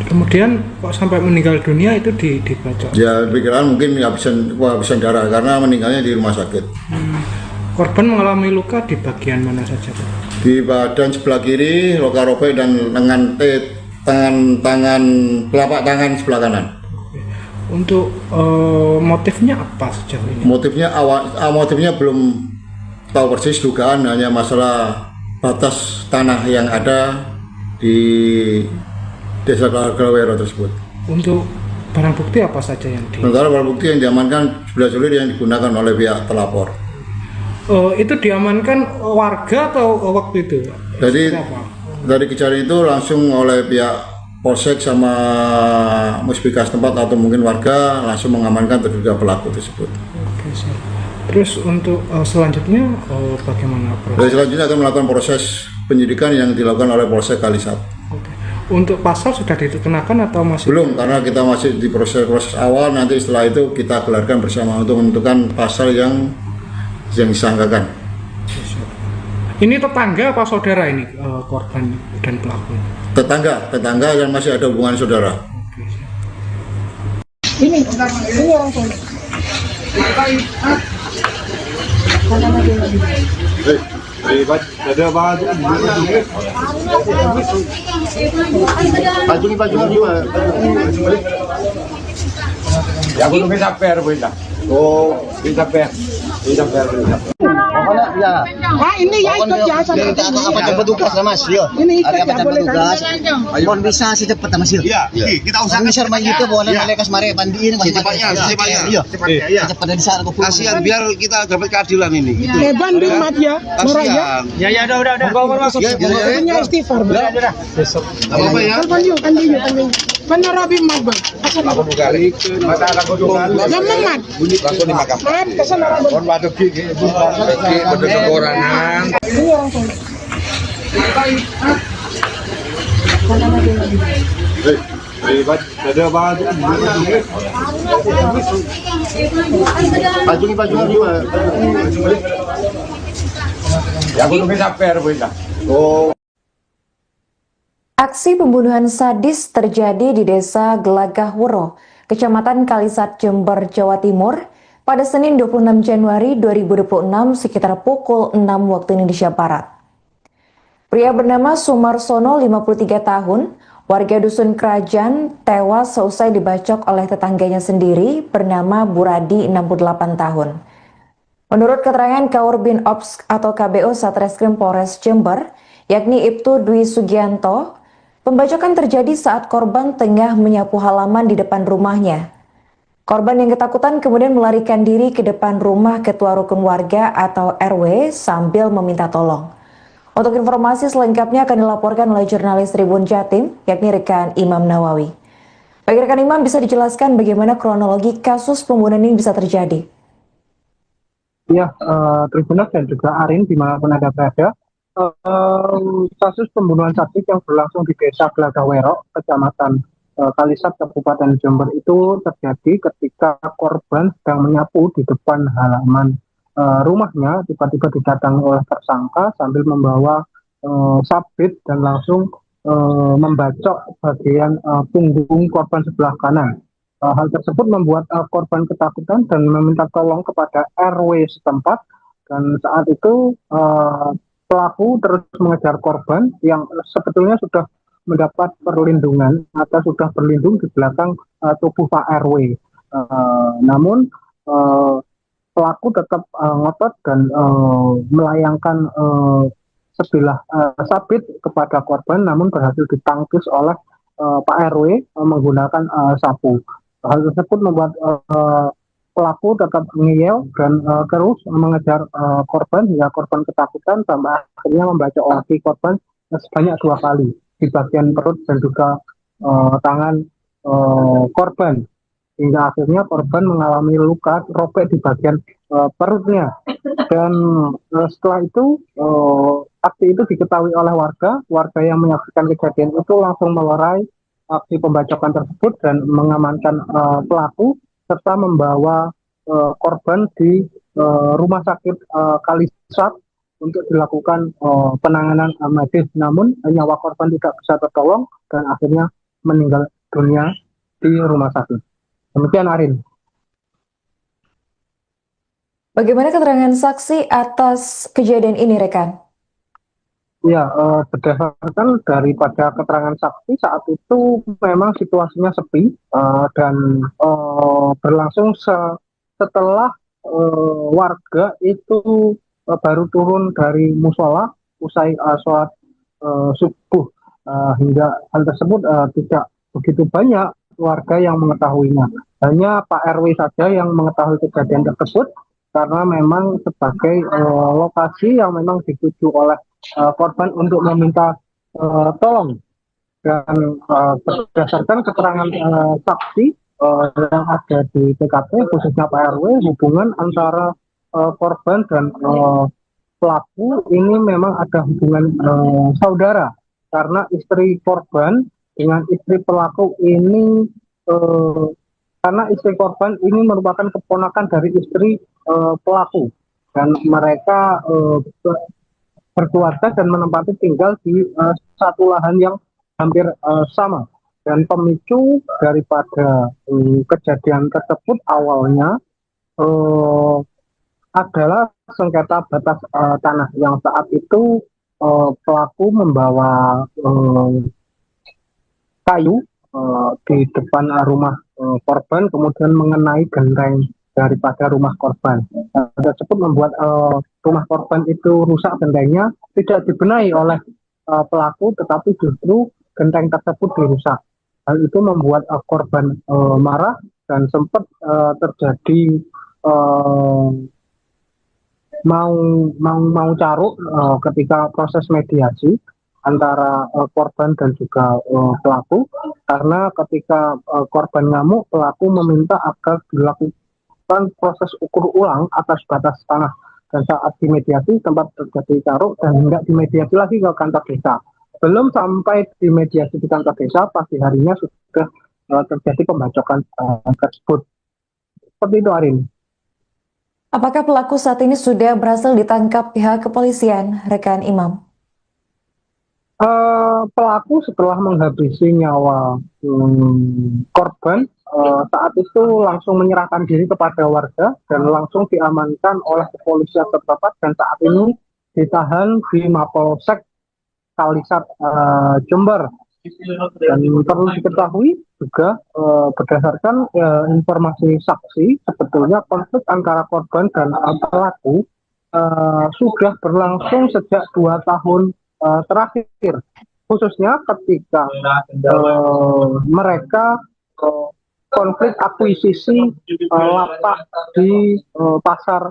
Kemudian kok sampai meninggal dunia itu dibacok?
Ya, pikiran mungkin kehabisan darah karena meninggalnya di rumah sakit.
Korban mengalami luka di bagian mana saja, Pak?
Di badan sebelah kiri, luka robek dan lengan telapak tangan sebelah kanan.
Untuk motifnya apa sejauh ini?
Motifnya belum tahu persis, dugaan hanya masalah batas tanah yang ada di Desa Gelagah Wero tersebut.
Untuk barang bukti apa saja yang
sementara barang bukti yang diamankan sebilah celurit yang digunakan oleh pihak terlapor.
Itu diamankan warga atau waktu itu?
Jadi dari kejadian itu langsung oleh pihak polsek sama muspika setempat atau mungkin warga langsung mengamankan terduga pelaku tersebut.
Oke, siap. Terus untuk selanjutnya bagaimana proses?
Dari selanjutnya akan melakukan proses penyidikan yang dilakukan oleh Polsek Kalisat.
Oke. Untuk pasal sudah dikenakan atau masih?
Belum, karena kita masih di proses awal. Nanti setelah itu kita gelarkan bersama untuk menentukan pasal yang disangkakan.
Ini tetangga apa saudara ini korban dan pelaku?
Tetangga dan masih ada hubungan saudara.
Oke, siap.
Ini orang tua.
Ada baju ya aku bisa per boleh. Oh, bisa per.
Pokoknya ya.
Ini ya ikut ya sama.
Apa cepat tugas lah Mas? Yo.
Ini ikut
Apa
ya
cepat
boleh
tugas?
kan?
Mohon bisa secepat Mas yo.
Iya, kita usahakan
Bisa main itu boleh malekas mare pandiin Mas.
secepatnya.
Iya.
Iya.
Cepat dari sana aku.
Kasihan biar kita dapat keadilan ini. Gitu.
Banding mat ya. Murah ya.
Kasihan.
Udah masuk. Punya istighfar.
Apa ya?
Kan dia. Benar Rabi mat bang.
Aku kali mata aku dulu.
Yang mat.
Langsung dimakam.
Mat kesana Rabi.
Kon batu gigi pada kekurangan.
Ini orang tua.
Ada baju ya aku bisa per boleh. Oh.
Aksi pembunuhan sadis terjadi di Desa Gelagah Wero, Kecamatan Kalisat, Jember, Jawa Timur, pada Senin 26 Januari 2026 sekitar pukul 6 waktu Indonesia Barat. Pria bernama Sumarsono, 53 tahun, Warga Dusun Kerajaan tewas seusai dibacok oleh tetangganya sendiri bernama Buradi 68 tahun. Menurut keterangan Kaurbin Ops atau KBO Satreskrim Polres Jember, yakni Ibtu Dwi Sugianto, pembacokan terjadi saat korban tengah menyapu halaman di depan rumahnya. Korban yang ketakutan kemudian melarikan diri ke depan rumah ketua rukun warga atau RW sambil meminta tolong. Untuk informasi selengkapnya akan dilaporkan oleh jurnalis Tribun Jatim, yakni rekan Imam Nawawi. Bagi rekan Imam, bisa dijelaskan bagaimana kronologi kasus pembunuhan ini bisa terjadi?
Ya, Tribuners dan juga Arin dimanapun Anda berada, kasus pembunuhan sadis yang berlangsung di Desa Glagawero, Kecamatan Kalisat, Kabupaten Jember itu terjadi ketika korban sedang menyapu di depan halaman rumahnya. Tiba-tiba didatangi oleh tersangka sambil membawa sabit dan langsung membacok bagian punggung korban sebelah kanan. Hal tersebut membuat korban ketakutan dan meminta tolong kepada RW setempat, dan saat itu pelaku terus mengejar korban yang sebetulnya sudah mendapat perlindungan atau sudah berlindung di belakang tubuh Pak RW. Namun pelaku tetap ngotot dan melayangkan sebilah sabit kepada korban, namun berhasil ditangkis oleh Pak RW menggunakan sapu. Hal tersebut membuat pelaku tetap ngeyel dan terus mengejar korban hingga korban ketakutan sampai akhirnya membacok lagi korban sebanyak 2 kali di bagian perut dan juga tangan korban, hingga akhirnya korban mengalami luka robek di bagian perutnya. Dan setelah itu aksi itu diketahui oleh warga yang menyaksikan kejadian itu langsung melerai aksi pembacokan tersebut dan mengamankan pelaku serta membawa korban di rumah sakit Kalisat untuk dilakukan penanganan medis. Namun nyawa korban tidak bisa tertolong dan akhirnya meninggal dunia di rumah sakit. Demikian, Arin.
Bagaimana keterangan saksi atas kejadian ini, rekan?
Ya, berdasarkan daripada keterangan saksi, saat itu memang situasinya sepi dan berlangsung setelah warga itu baru turun dari musola usai sholat subuh, hingga hal tersebut tidak begitu banyak warga yang mengetahuinya. Hanya Pak RW saja yang mengetahui kejadian tersebut karena memang sebagai lokasi yang memang dituju oleh korban untuk meminta tolong. Dan berdasarkan keterangan saksi yang ada di TKP, khususnya Pak RW, hubungan antara korban dan pelaku ini memang ada hubungan saudara, karena istri korban dengan istri pelaku ini karena istri korban ini merupakan keponakan dari istri pelaku, dan mereka berkeluarga dan menempati tinggal di satu lahan yang hampir sama. Dan pemicu daripada kejadian tersebut awalnya adalah sengketa batas tanah yang saat itu pelaku membawa kayu di depan rumah korban, kemudian mengenai genteng daripada rumah korban. Tersebut membuat rumah korban itu rusak, gentengnya tidak dibenahi oleh pelaku, tetapi justru genteng tersebut dirusak. Hal itu membuat korban marah dan sempat terjadi mau caruk ketika proses mediasi antara korban dan juga pelaku, karena ketika korban ngamuk, pelaku meminta agar dilakukan proses ukur ulang atas batas tanah, dan saat dimediasi tempat terjadi caruk dan hendak dimediasi lagi ke kantor desa. Belum sampai dimediasi di kantor desa, pagi harinya sudah terjadi pembacokan tersebut. Seperti itu, Arin.
Apakah pelaku saat ini sudah berhasil ditangkap pihak kepolisian, rekan Imam?
Pelaku setelah menghabisi nyawa korban, saat itu langsung menyerahkan diri kepada warga dan langsung diamankan oleh kepolisian setempat, dan saat ini ditahan di Mapolsek Kalisat Jember. Dan perlu diketahui juga berdasarkan informasi saksi, sebetulnya konflik antara korban dan pelaku sudah berlangsung sejak 2 tahun terakhir, khususnya ketika mereka konflik akuisisi lapak di pasar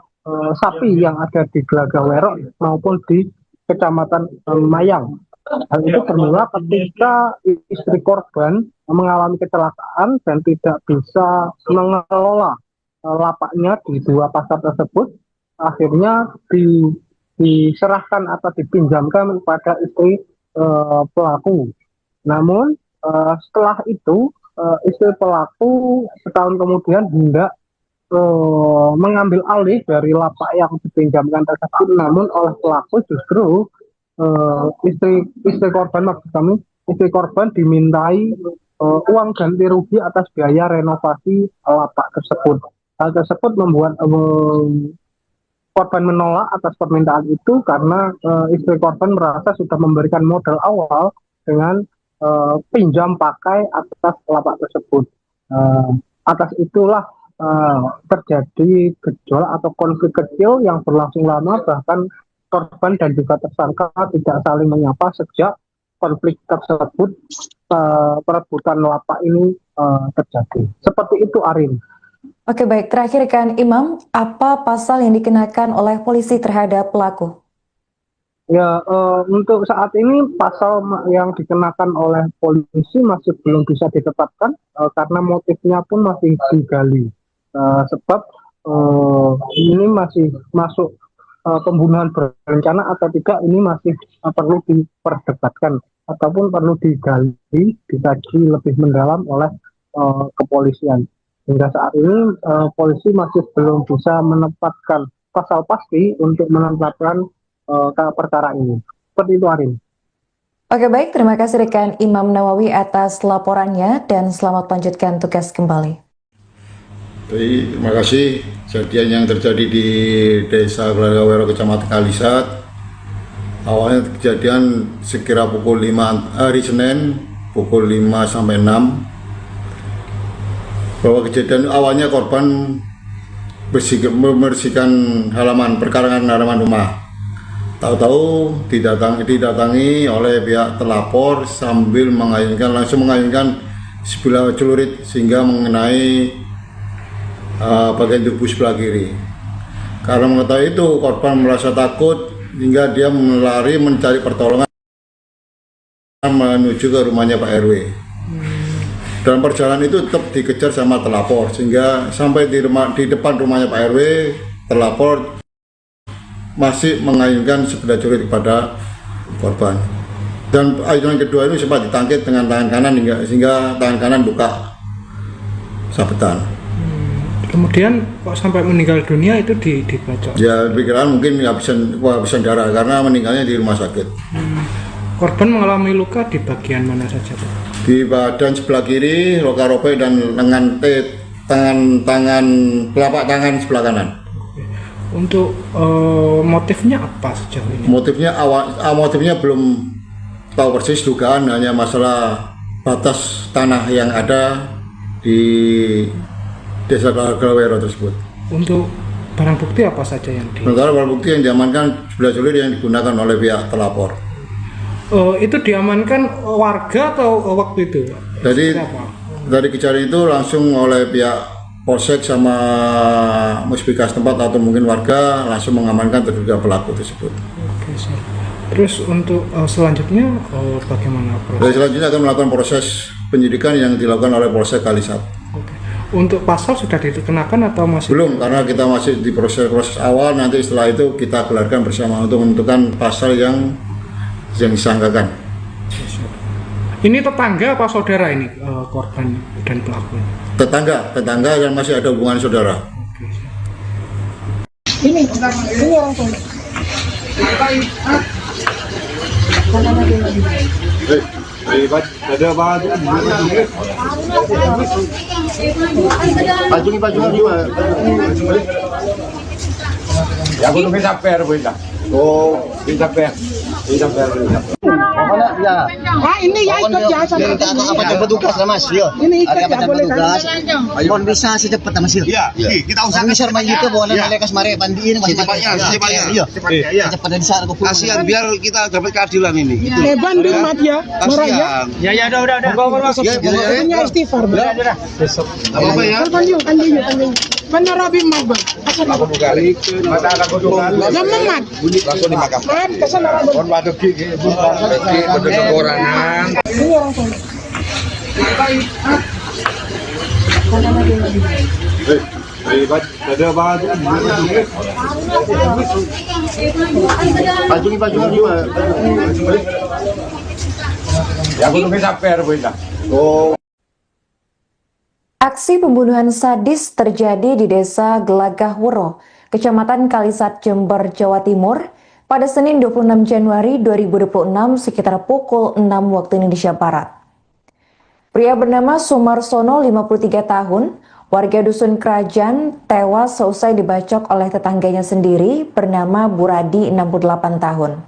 sapi yang ada di Glagah Werok maupun di Kecamatan Mayang. Hal itu bermula ketika istri korban mengalami kecelakaan dan tidak bisa mengelola lapaknya di 2 pasar tersebut. Akhirnya diserahkan atau dipinjamkan kepada istri pelaku. Namun setelah itu istri pelaku setahun kemudian hendak mengambil alih dari lapak yang dipinjamkan tersebut, namun oleh pelaku justru istri korban, maksud kami istri korban dimintai uang ganti rugi atas biaya renovasi lapak tersebut. Hal tersebut membuat korban menolak atas permintaan itu karena istri korban merasa sudah memberikan modal awal dengan pinjam pakai atas lapak tersebut. Atas itulah terjadi gejolak atau konflik kecil yang berlangsung lama, bahkan korban dan juga tersangka tidak saling menyapa sejak konflik tersebut, perebutan lapak ini terjadi. Seperti itu, Arin.
Oke, baik. Terakhir kan Imam, apa pasal yang dikenakan oleh polisi terhadap pelaku?
Ya, untuk saat ini pasal yang dikenakan oleh polisi masih belum bisa ditetapkan karena motifnya pun masih digali. Sebab ini masih masuk pembunuhan berencana atau tidak, ini masih perlu diperdebatkan ataupun perlu digali, dikaji lebih mendalam oleh kepolisian. Hingga saat ini polisi masih belum bisa menetapkan pasal pasti untuk menetapkan perkara ini. Seperti itu, Arin.
Oke, baik. Terima kasih rekan Imam Nawawi atas laporannya dan selamat melanjutkan tugas kembali.
Terima kasih. Kejadian yang terjadi di Desa Glagah Werok, Kecamatan Kalisat. Awalnya kejadian sekira pukul 5 hari Senin, pukul 5 sampai 6. Bahwa kejadian awalnya korban membersihkan halaman, perkarangan halaman rumah. Tahu-tahu didatangi oleh pihak telapor sambil langsung mengayunkan sebilah celurit sehingga mengenai bagian tubuh sebelah kiri. Karena mengetahui itu, korban merasa takut hingga dia melari mencari pertolongan menuju ke rumahnya Pak RW. Dalam perjalanan itu tetap dikejar sama telapor sehingga sampai di depan rumahnya Pak RW, telapor masih mengayunkan sebilah celurit kepada korban. Dan ayunan kedua itu sempat ditangkit dengan tangan kanan sehingga tangan kanan luka sabetan.
Kemudian kok sampai meninggal dunia itu dibacok?
Ya, pikiran mungkin habisan darah karena meninggalnya di rumah sakit.
Korban mengalami luka di bagian mana saja, Pak?
Di badan sebelah kiri, luka-robek dan lengan telapak tangan sebelah kanan.
Untuk motifnya apa sejauh ini?
Motifnya belum tahu persis, dugaan hanya masalah batas tanah yang ada di Desa Glagah Werok tersebut.
Untuk barang bukti apa saja yang
sementara barang bukti yang diamankan sebilah celurit yang digunakan oleh pihak telapor.
Itu diamankan warga atau waktu itu?
Jadi dari kejadian itu langsung oleh pihak polsek sama muspika setempat atau mungkin warga langsung mengamankan terduga pelaku tersebut.
Oke, terus untuk selanjutnya bagaimana proses?
Selanjutnya akan melakukan proses penyidikan yang dilakukan oleh Polsek Kalisat.
Oke. Untuk pasal sudah dikenakan atau masih?
Belum, karena kita masih di proses awal. Nanti setelah itu kita gelarkan bersama untuk menentukan pasal yang disangkakan.
Ini tetangga apa saudara ini korban dan pelaku?
Tetangga dan masih ada hubungan saudara.
Oke.
Ini langsung.
Ada apa? Pajung juga. Ya, aku nunggu sampai, oh, sampai.
mana? Ya.
Ah, ini ya ikut ya sama.
Apa jemput tugas lah Mas? Yo.
Ini ikut
Ada
ya
apa
boleh
tugas?
kan?
Mohon bisa secepatnya Mas yo.
Iya, kita usahakan.
Bisa main itu boleh mereka semare pandiin Mas.
Secepatnya.
Iya. Secepatnya di sana kumpul.
Kasihan biar kita dapat keadilan ini.
Banding mat ya. Marah ya.
Kasihan.
Ya udah. Masuk. Punya istighfar.
Apa ya?
Kan benar Rabi mat bang.
Aku kali mata aku tukang.
Jangan mat.
Langsung dimakamkan.
Mat kesana Rabi.
Kon waduk gigi bener koranan.
Ini orang sana.
Ada banget. Pajungan juga. Ya aku nunggu sampai lah. Oh.
Aksi pembunuhan sadis terjadi di Desa Gelagah Wuro, Kecamatan Kalisat, Jember, Jawa Timur, pada Senin 26 Januari 2026 sekitar pukul 6 waktu Indonesia Barat. Pria bernama Sumarsono, 53 tahun, warga Dusun Kerajaan, tewas seusai dibacok oleh tetangganya sendiri bernama Buradi, 68 tahun.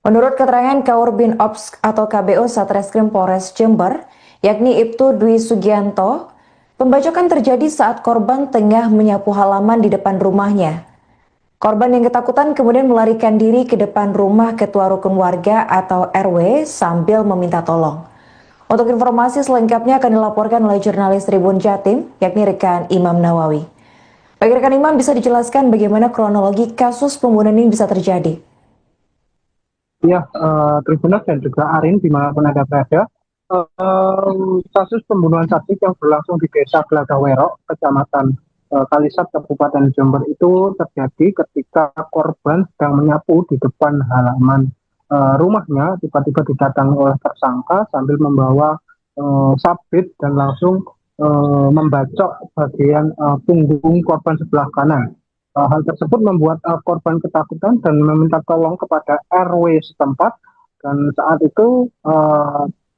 Menurut keterangan Kaurbin Ops atau KBO Satreskrim Polres Jember, yakni Ibtu Dwi Sugianto, pembacokan terjadi saat korban tengah menyapu halaman di depan rumahnya. Korban yang ketakutan kemudian melarikan diri ke depan rumah ketua rukun warga atau RW sambil meminta tolong. Untuk informasi selengkapnya akan dilaporkan oleh jurnalis Tribun Jatim, yakni rekan Imam Nawawi. Bagi rekan Imam, bisa dijelaskan bagaimana kronologi kasus pembunuhan ini bisa terjadi?
Ya, Tribuners dan juga Arin dimanapun Anda berada. Kasus pembunuhan sadis yang berlangsung di Desa Gelagah Wuro, Kecamatan Kalisat, Kabupaten Jember itu terjadi ketika korban sedang menyapu di depan halaman rumahnya. Tiba-tiba didatangi oleh tersangka sambil membawa sabit dan langsung membacok bagian punggung korban sebelah kanan. Hal tersebut membuat korban ketakutan dan meminta tolong kepada RW setempat, dan saat itu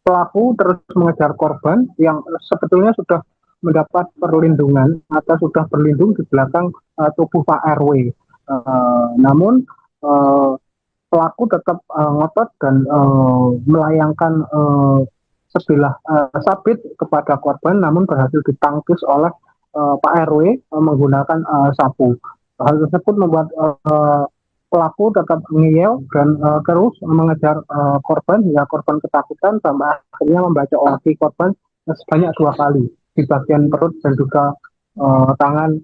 pelaku terus mengejar korban yang sebetulnya sudah mendapat perlindungan atau sudah berlindung di belakang tubuh Pak RW. Namun pelaku tetap ngotot dan melayangkan sebilah sabit kepada korban, namun berhasil ditangkis oleh Pak RW menggunakan sapu. Hal tersebut membuat pelaku tetap ngeyel dan terus mengejar korban hingga korban ketakutan sampai akhirnya membacok lagi korban sebanyak 2 kali di bagian perut dan juga tangan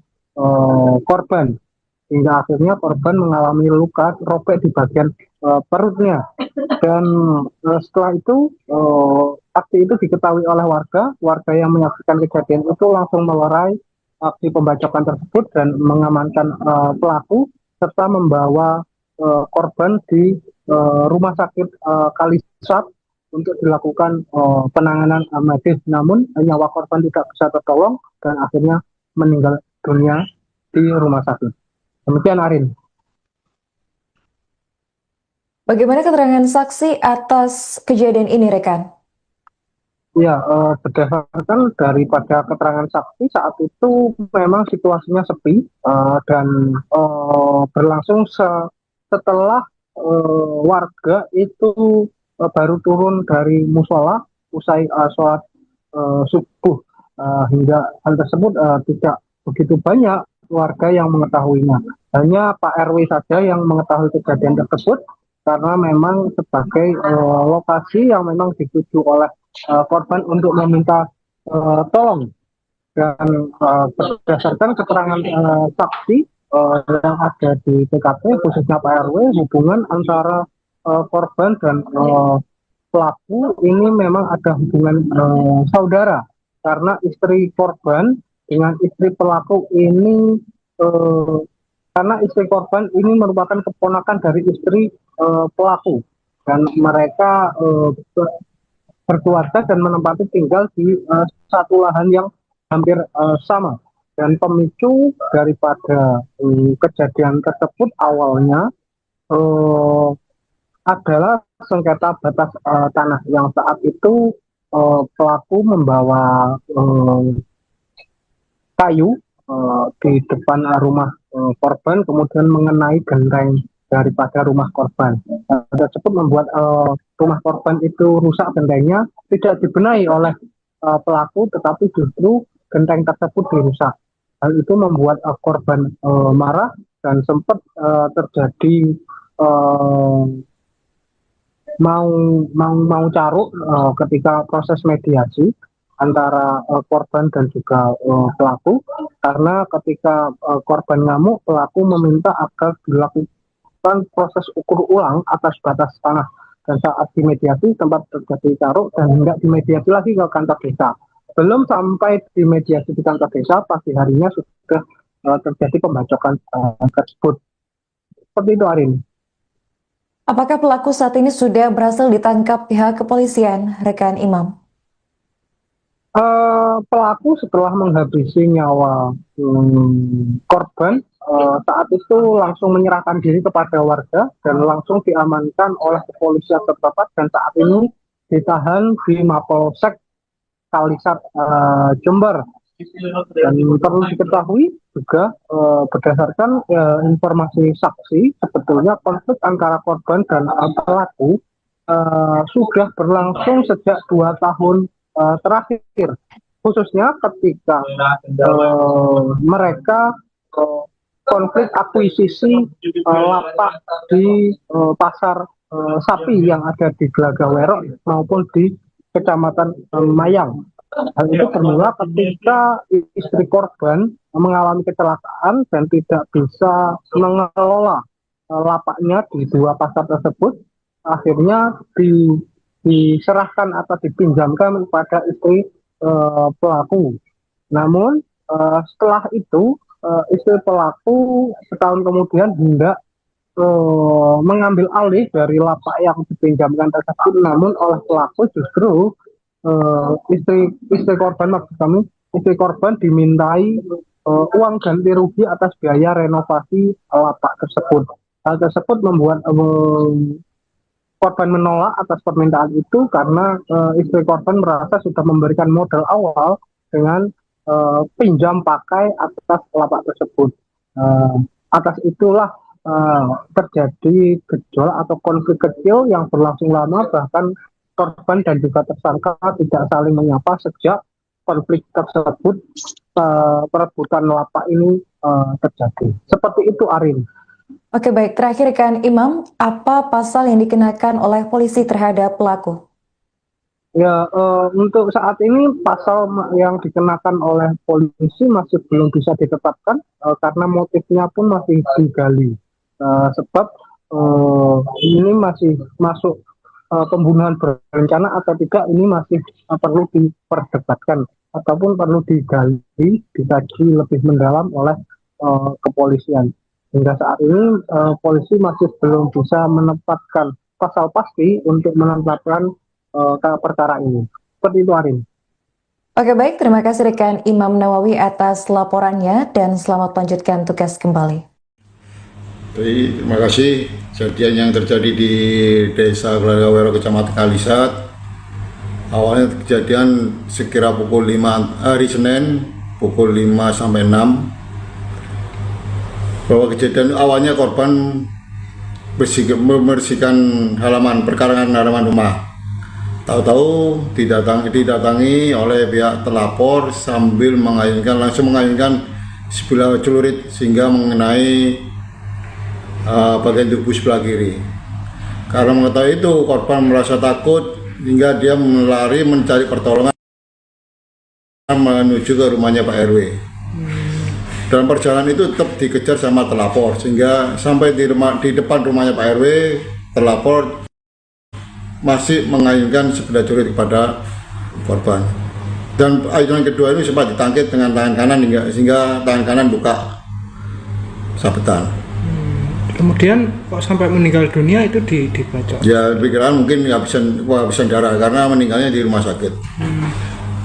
korban, hingga akhirnya korban mengalami luka robek di bagian perutnya. Dan setelah itu aksi itu diketahui oleh warga yang menyaksikan kejadian itu langsung melerai aksi pembacokan tersebut dan mengamankan pelaku serta membawa korban di rumah sakit Kalisat untuk dilakukan penanganan medis. Namun nyawa korban tidak bisa tertolong dan akhirnya meninggal dunia di rumah sakit. Demikian Arin.
Bagaimana keterangan saksi atas kejadian ini, rekan?
Ya, berdasarkan daripada keterangan saksi saat itu memang situasinya sepi dan berlangsung setelah warga itu baru turun dari musola usai sholat subuh, hingga hal tersebut tidak begitu banyak warga yang mengetahuinya. Hanya Pak RW saja yang mengetahui kejadian tersebut karena memang sebagai lokasi yang memang dituju oleh korban untuk meminta tolong. Dan berdasarkan keterangan saksi yang ada di TKP khususnya Pak RW, hubungan antara korban dan pelaku ini memang ada hubungan saudara, karena istri korban dengan istri pelaku ini karena istri korban ini merupakan keponakan dari istri pelaku, dan mereka berkeluarga dan menempati tinggal di satu lahan yang hampir sama. Dan pemicu daripada kejadian tersebut awalnya adalah sengketa batas tanah yang saat itu pelaku membawa kayu di depan rumah korban, kemudian mengenai genteng daripada rumah korban. Tersebut membuat rumah korban itu rusak gentengnya, tidak dibenahi oleh pelaku, tetapi justru genteng tersebut dirusak. Hal itu membuat korban marah dan sempat terjadi mau caruk ketika proses mediasi antara korban dan juga pelaku, karena ketika korban ngamuk, pelaku meminta agar dilakukan proses ukur ulang atas batas tanah, dan saat dimediasi tempat terjadi caruk dan hendak dimediasi lagi ke kantor desa. Belum sampai dimediasi di kantor desa, pagi harinya sudah terjadi pembacokan tersebut. Seperti itu, Arin.
Apakah pelaku saat ini sudah berhasil ditangkap pihak kepolisian, rekan Imam?
Pelaku setelah menghabisi nyawa korban, saat itu langsung menyerahkan diri kepada warga dan langsung diamankan oleh kepolisian setempat, dan saat ini ditahan di Mapolsek Kalisat Jember. Dan perlu diketahui juga berdasarkan informasi saksi, sebetulnya konflik antara korban dan pelaku sudah berlangsung sejak 2 tahun terakhir, khususnya ketika mereka konflik akuisisi lapak di pasar sapi yang ada di Glagawerok maupun di Kecamatan Mayang. Hal itu bermula ketika istri korban mengalami kecelakaan dan tidak bisa mengelola lapaknya di 2 pasar tersebut. Akhirnya diserahkan atau dipinjamkan kepada istri pelaku. Namun setelah itu istri pelaku setahun kemudian hendak mengambil alih dari lapak yang dipinjamkan tersebut, namun oleh pelaku justru istri korban, maksud kami istri korban dimintai uang ganti rugi atas biaya renovasi lapak tersebut. Hal tersebut membuat korban menolak atas permintaan itu karena istri korban merasa sudah memberikan modal awal dengan pinjam pakai atas lapak tersebut. Atas itulah terjadi gejolak atau konflik kecil yang berlangsung lama, bahkan korban dan juga tersangka tidak saling menyapa sejak konflik tersebut, perebutan lapak ini terjadi. Seperti itu, Arin.
Oke, baik. Terakhir kan Imam, apa pasal yang dikenakan oleh polisi terhadap pelaku?
Ya, untuk saat ini pasal yang dikenakan oleh polisi masih belum bisa ditetapkan karena motifnya pun masih digali. Sebab ini masih masuk pembunuhan berencana atau tidak, ini masih perlu diperdebatkan ataupun perlu digali, dikaji lebih mendalam oleh kepolisian. Hingga saat ini polisi masih belum bisa menempatkan pasal pasti untuk menetapkan perkara ini. Seperti itu, Arin.
Oke, baik. Terima kasih rekan Imam Nawawi atas laporannya dan selamat lanjutkan tugas kembali.
Terima kasih. Kejadian yang terjadi di Desa Glagawerok, Kecamatan Kalisat. Awalnya kejadian sekira pukul 5 hari Senin, pukul 5 sampai 6. Bahwa kejadian awalnya korban membersihkan halaman perkarangan halaman rumah. Tahu-tahu didatangi oleh pihak terlapor sambil langsung mengayunkan sebilah celurit sehingga mengenai bagian tubuh sebelah kiri. Karena mengetahui itu, korban merasa takut hingga dia melari mencari pertolongan menuju ke rumahnya Pak RW. Dalam perjalanan itu tetap dikejar sama terlapor sehingga sampai di depan rumahnya Pak RW, terlapor masih mengayunkan sebilah celurit kepada korban. Dan ayunan kedua ini sempat ditangkit dengan tangan kanan sehingga tangan kanan buka sabetan.
Kemudian kok sampai meninggal dunia itu dibacok?
Ya, pikiran mungkin kehabisan darah karena meninggalnya di rumah sakit.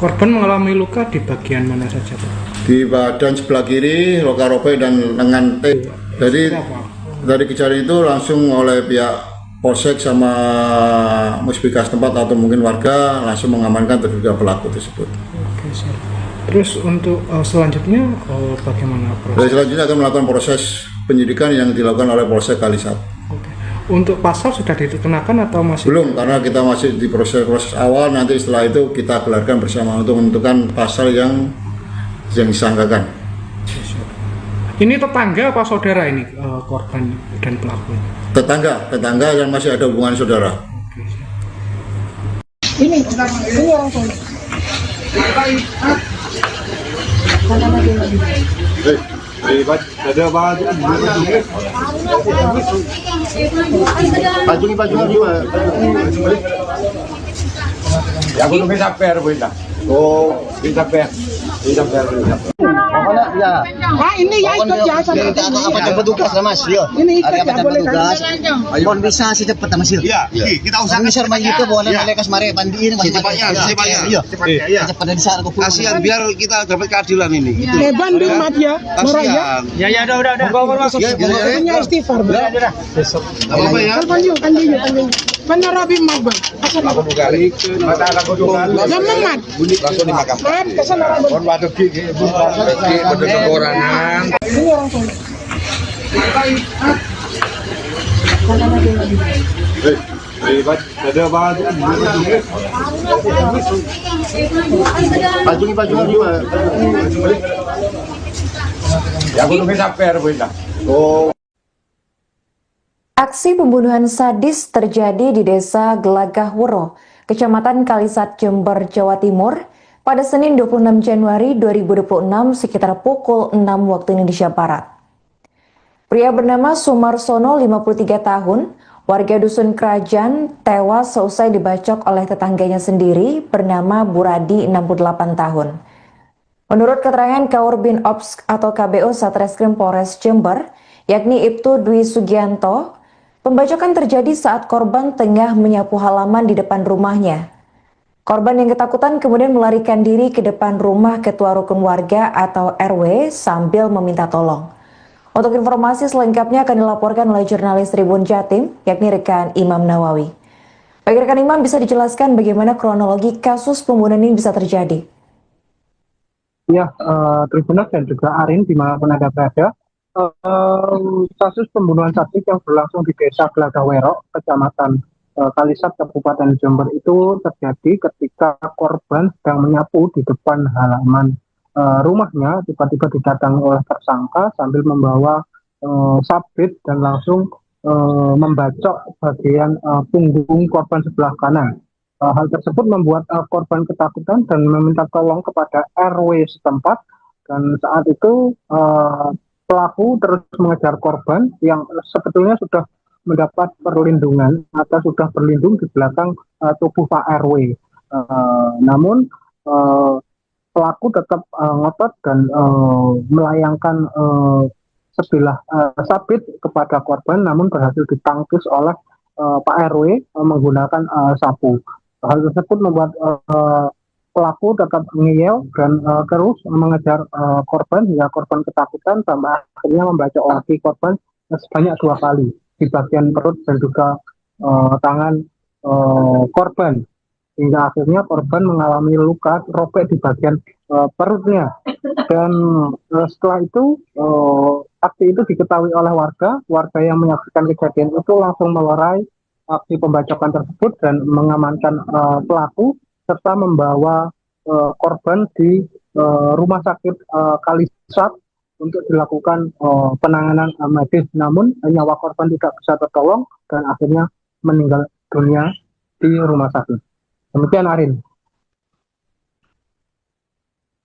Korban mengalami luka di bagian mana saja, Pak?
Di badan sebelah kiri, luka robek dan lengan T. Jadi dari kejadian itu langsung oleh pihak Polsek sama Musbika setempat atau mungkin warga langsung mengamankan terduga pelaku tersebut.
Oke, siap. Terus untuk selanjutnya bagaimana proses?
Selanjutnya akan melakukan proses penyidikan yang dilakukan oleh Polsek Kalisat.
Oke. Untuk pasal sudah dikenakan atau masih?
Belum, karena kita masih di proses awal. Nanti setelah itu kita gelarkan bersama untuk menentukan pasal yang disangkakan.
Ini tetangga apa saudara ini korban dan pelaku?
Tetangga yang masih ada hubungan saudara.
Ini orang tua.
Ada baju. Ya aku nunggu sampai Arwila. Oh, kita sampai.
Pokoknya ya.
Ah, ini ya ikut ya sama.
Apa jam petugas lah Mas? Yo.
Ini ikut
Ada apa
ya
jam
boleh
petugas?
kan?
Mohon bisa secepatnya Mas yo.
Iya, kita usahakan.
Bisa main itu boleh malaikat mari bandiin Mas.
Secepatnya.
Iya. Secepatnya bisa aku.
Kasihan biar kita dapat keadilan ini. Gitu.
Bandung mat ya. Murah ya.
Kasihan.
Udah. Masuk. Punya istighfar.
Apa ya?
Kan dia. Benar Rabi Mat, Bang.
Aku kali mata aku dulu.
Zaman Mat.
Langsung dimakamkan.
Mat, kesana Rabi.
Kon waduh gigi pada kekurangan.
Ini orang tua.
Ada baju. Ya aku nunggu sampai Arwila. Oh.
Aksi pembunuhan sadis terjadi di Desa Gelagah Wuro, Kecamatan Kalisat, Jember, Jawa Timur, pada Senin 26 Januari 2026 sekitar pukul 6 waktu Indonesia Barat. Pria bernama Sumarsono, 53 tahun, warga Dusun Kerajaan, tewas seusai dibacok oleh tetangganya sendiri bernama Buradi, 68 tahun. Menurut keterangan Kaurbin Ops atau KBO Satreskrim Polres Jember, yakni Ibtu Dwi Sugianto, pembacokan terjadi saat korban tengah menyapu halaman di depan rumahnya. Korban yang ketakutan kemudian melarikan diri ke depan rumah Ketua Rukun Warga atau RW sambil meminta tolong. Untuk informasi selengkapnya akan dilaporkan oleh jurnalis Tribun Jatim, yakni rekan Imam Nawawi. Bagi rekan Imam, bisa dijelaskan bagaimana kronologi kasus pembunuhan ini bisa terjadi?
Ya, Tribunas dan juga Arin dimanapun Anda berada. Kasus pembunuhan sadis yang berlangsung di Desa Gelagah Wuro, Kecamatan Kalisat, Kabupaten Jember itu terjadi ketika korban sedang menyapu di depan halaman rumahnya. Tiba-tiba didatangi oleh tersangka sambil membawa sabit dan langsung membacok bagian punggung korban sebelah kanan. Hal tersebut membuat korban ketakutan dan meminta tolong kepada RW setempat, dan saat itu pelaku terus mengejar korban yang sebetulnya sudah mendapat perlindungan atau sudah berlindung di belakang tubuh Pak RW. Namun pelaku tetap ngotot dan melayangkan sebilah sabit kepada korban, namun berhasil ditangkis oleh Pak RW menggunakan sapu. Hal tersebut membuat pelaku tetap ngeyel dan terus mengejar korban hingga korban ketakutan sampai akhirnya membacok lagi korban sebanyak 2 kali di bagian perut dan juga tangan korban, hingga akhirnya korban mengalami luka robek di bagian perutnya. Dan setelah itu aksi itu diketahui oleh warga yang menyaksikan kejadian itu langsung melerai aksi pembacokan tersebut dan mengamankan pelaku serta membawa korban di rumah sakit Kalisat untuk dilakukan penanganan medis. Namun nyawa korban tidak bisa tertolong dan akhirnya meninggal dunia di rumah sakit. Demikian Arin.